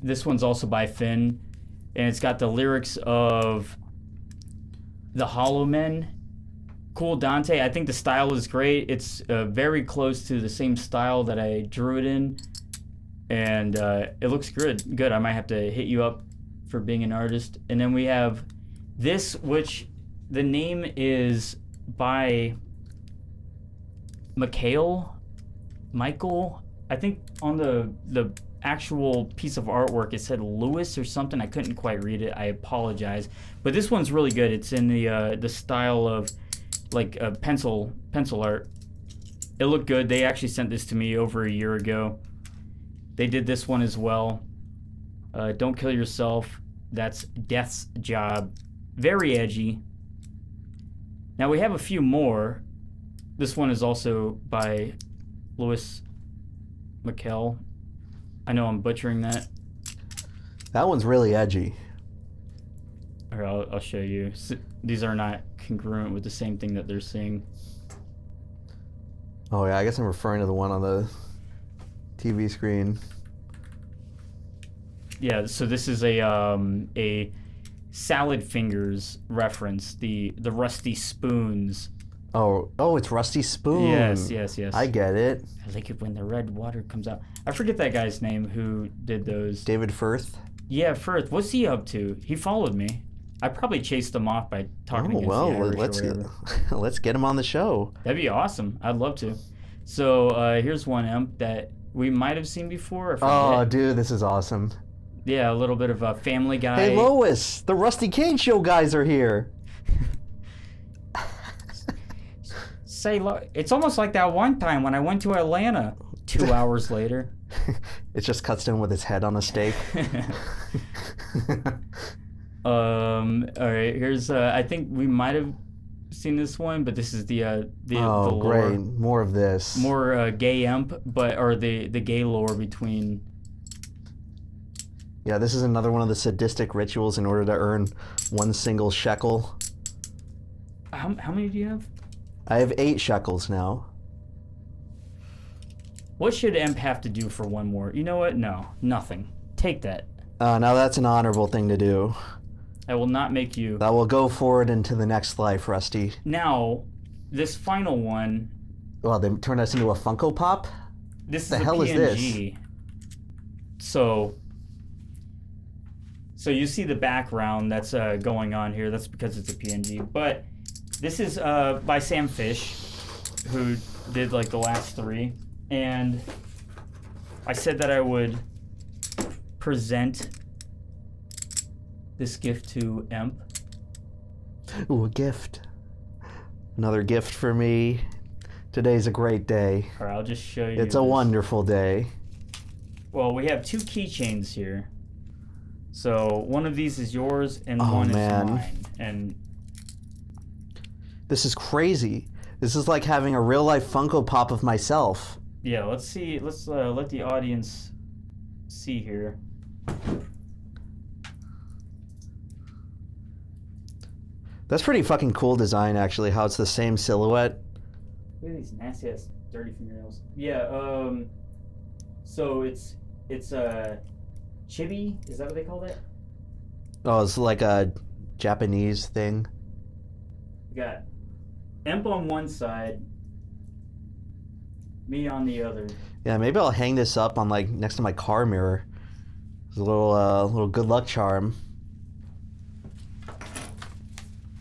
this one's also by Finn, and it's got the lyrics of the Hollow Men. Cool Dante. I think the style is great. It's very close to the same style that I drew it in, and it looks good. Good. I might have to hit you up for being an artist. And then we have this, which the name is by Michael. I think on the actual piece of artwork it said Lewis or something. I couldn't quite read it. I apologize. But this one's really good. It's in the style of like pencil art. It looked good. They actually sent this to me over a year ago. They did this one as well. Don't kill yourself. That's Death's Job. Very edgy. Now we have a few more. This one is also by Louis Mikel. I know I'm butchering that. That one's really edgy. Here, I'll show you. These are not congruent with the same thing that they're seeing. Oh yeah, I guess I'm referring to the one on the TV screen. Yeah, so this is a Salad Fingers reference. The rusty spoons. Oh, it's Rusty Spoon. Yes. I get it. I like it when the red water comes out. I forget that guy's name who did those. David Firth. Yeah, Firth. What's he up to? He followed me. I probably chased him off by talking against the Irish or whatever. Let's get him on the show. That'd be awesome. I'd love to. So here's one imp that we might have seen before. I forget. Oh, dude, this is awesome. Yeah, a little bit of a Family Guy. Hey, Lois, the Rusty Cage Show guys are here. It's almost like that one time when I went to Atlanta 2 hours later. It just cuts in with his head on a stake. All right, here's I think we might have seen this one, but this is the lore. Great, more of this. More gay imp, or the gay lore between. Yeah, this is another one of the sadistic rituals in order to earn 1 single shekel. How many do you have? I have 8 shekels now. What should imp have to do for 1 more? You know what? No, nothing. Take that. Now that's an honorable thing to do. I will not make you. That will go forward into the next life, Rusty. Now, this final one. Well, they turned us into a Funko Pop? This is the a hell PNG. is this? So you see the background that's going on here. That's because it's a PNG. But this is by Sam Fish, who did like the last 3. And I said that I would present this gift to Emp. Ooh, a gift. Another gift for me. Today's a great day. All right, I'll just show you. It's a wonderful day. Well, we have 2 keychains here. So one of these is yours and one is mine. And this is crazy. This is like having a real life Funko Pop of myself. Yeah, let's see. Let's let the audience see here. That's pretty fucking cool design, actually, how it's the same silhouette. Look at these nasty ass dirty fingernails. Yeah, so it's chibi, is that what they call it? Oh, it's like a Japanese thing. We got Emp on one side, me on the other. Yeah, maybe I'll hang this up on like next to my car mirror. It's a little good luck charm.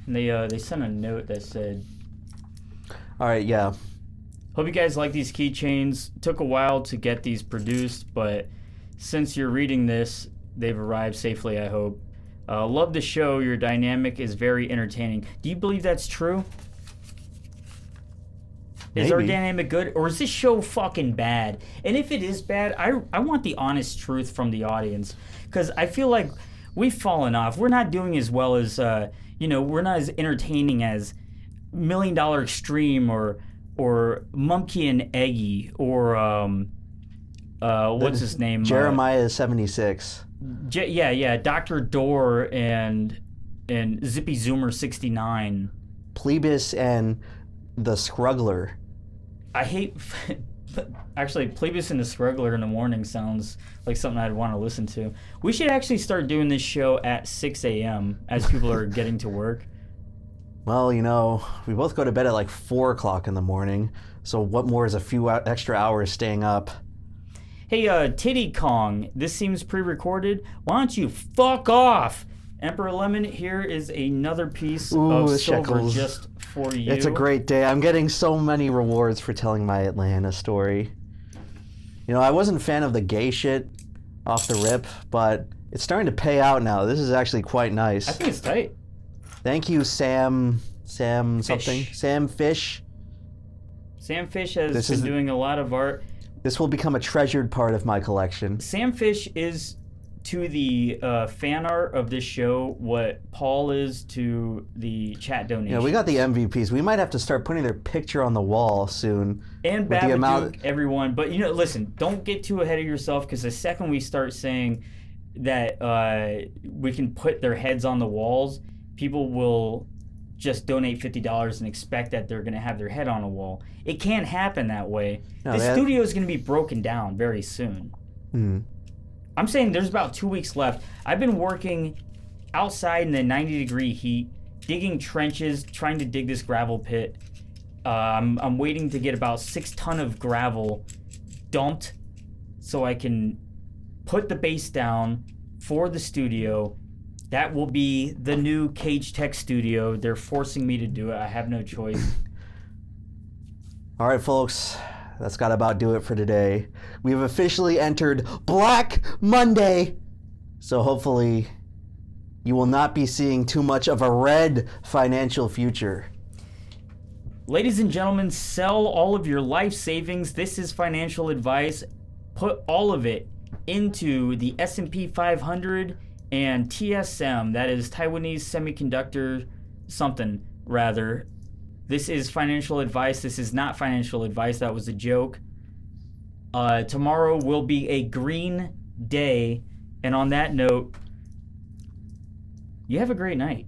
And they sent a note that said, all right, yeah. hope you guys like these keychains. Took a while to get these produced, but since you're reading this, they've arrived safely, I hope. Love the show. Your dynamic is very entertaining. Do you believe that's true? Is our dynamic good, or is this show fucking bad? And if it is bad, I want the honest truth from the audience, because I feel like we've fallen off. We're not doing as well as, we're not as entertaining as $1 Million Extreme or Mumkey and Eggy or what's his name? Jeremiah 76. Yeah, Dr. Door and Zippy Zoomer 69. Plebis and the Scruggler. I hate... Actually, Plebis and the Scruggler in the morning sounds like something I'd want to listen to. We should actually start doing this show at 6 a.m. as people are getting to work. Well, we both go to bed at like 4 o'clock in the morning, so what more is a few extra hours staying up? Hey, Titty Kong, this seems pre-recorded. Why don't you fuck off? Emperor Lemon, here is another piece of silver shekels. just for you. It's a great day. I'm getting so many rewards for telling my Atlanta story. I wasn't a fan of the gay shit off the rip, but it's starting to pay out now. This is actually quite nice. I think it's tight. Thank you, Sam something. Sam Fish. Sam Fish has been doing a lot of art. This will become a treasured part of my collection. Sam Fish is to the fan art of this show what Paul is to the chat donations. Yeah, we got the MVPs. We might have to start putting their picture on the wall soon. And Babadook, everyone. But, listen, don't get too ahead of yourself, because the second we start saying that we can put their heads on the walls, people will just donate $50 and expect that they're going to have their head on a wall. It can't happen that way. No, the studio is going to be broken down very soon. I'm saying there's about 2 weeks left. I've been working outside in the 90-degree heat, digging trenches, trying to dig this gravel pit. I'm waiting to get about 6 tons of gravel dumped so I can put the base down for the studio. That will be the new Cage Tech studio. They're forcing me to do it. I have no choice. All right, folks. that's got to about do it for today. We've officially entered Black Monday, so hopefully you will not be seeing too much of a red financial future. Ladies and gentlemen, sell all of your life savings. This is financial advice. Put all of it into the S&P 500 and TSM, that is Taiwanese Semiconductor something, rather. This is financial advice. This is not financial advice. That was a joke. Tomorrow will be a green day. And on that note, you have a great night.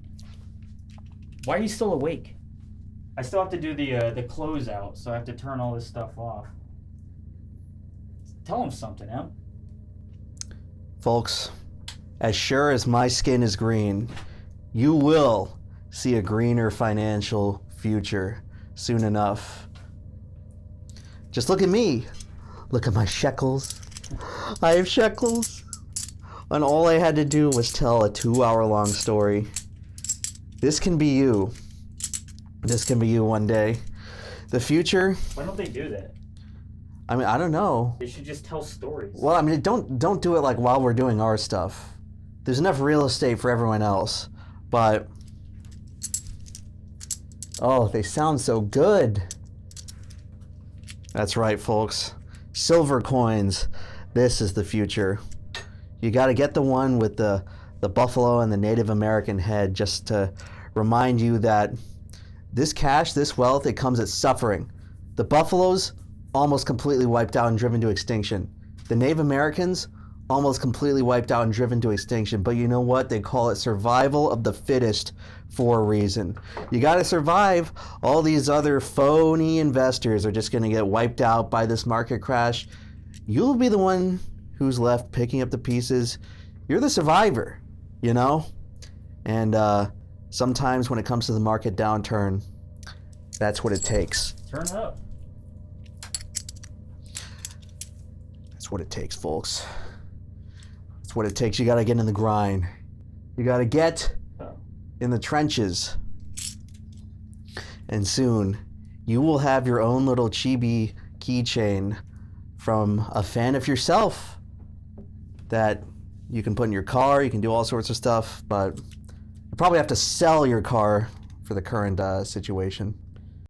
Why are you still awake? I still have to do the closeout, so I have to turn all this stuff off. Tell him something, Em. Folks, as sure as my skin is green, you will see a greener financial future soon enough. Just look at me. Look at my shekels. I have shekels. And all I had to do was tell a 2-hour-long story. This can be you. This can be you one day. The future... Why don't they do that? I mean, I don't know. They should just tell stories. Well, I mean, don't do it like while we're doing our stuff. There's enough real estate for everyone else. But... oh, they sound so good. That's right, folks. Silver coins. This is the future. You got to get the one with the buffalo and the Native American head, just to remind you that this cash, this wealth, it comes at suffering. The buffaloes, almost completely wiped out and driven to extinction. The Native Americans, almost completely wiped out and driven to extinction. But you know what? They call it survival of the fittest for a reason. You got to survive. All these other phony investors are just going to get wiped out by this market crash. You'll be the one who's left picking up the pieces. You're the survivor, you know? And sometimes when it comes to the market downturn, that's what it takes. Turn up. That's what it takes, folks. That's what it takes. You got to get in the grind. You got to get in the trenches. And soon, you will have your own little chibi keychain from a fan of yourself that you can put in your car. You can do all sorts of stuff, but you probably have to sell your car for the current situation.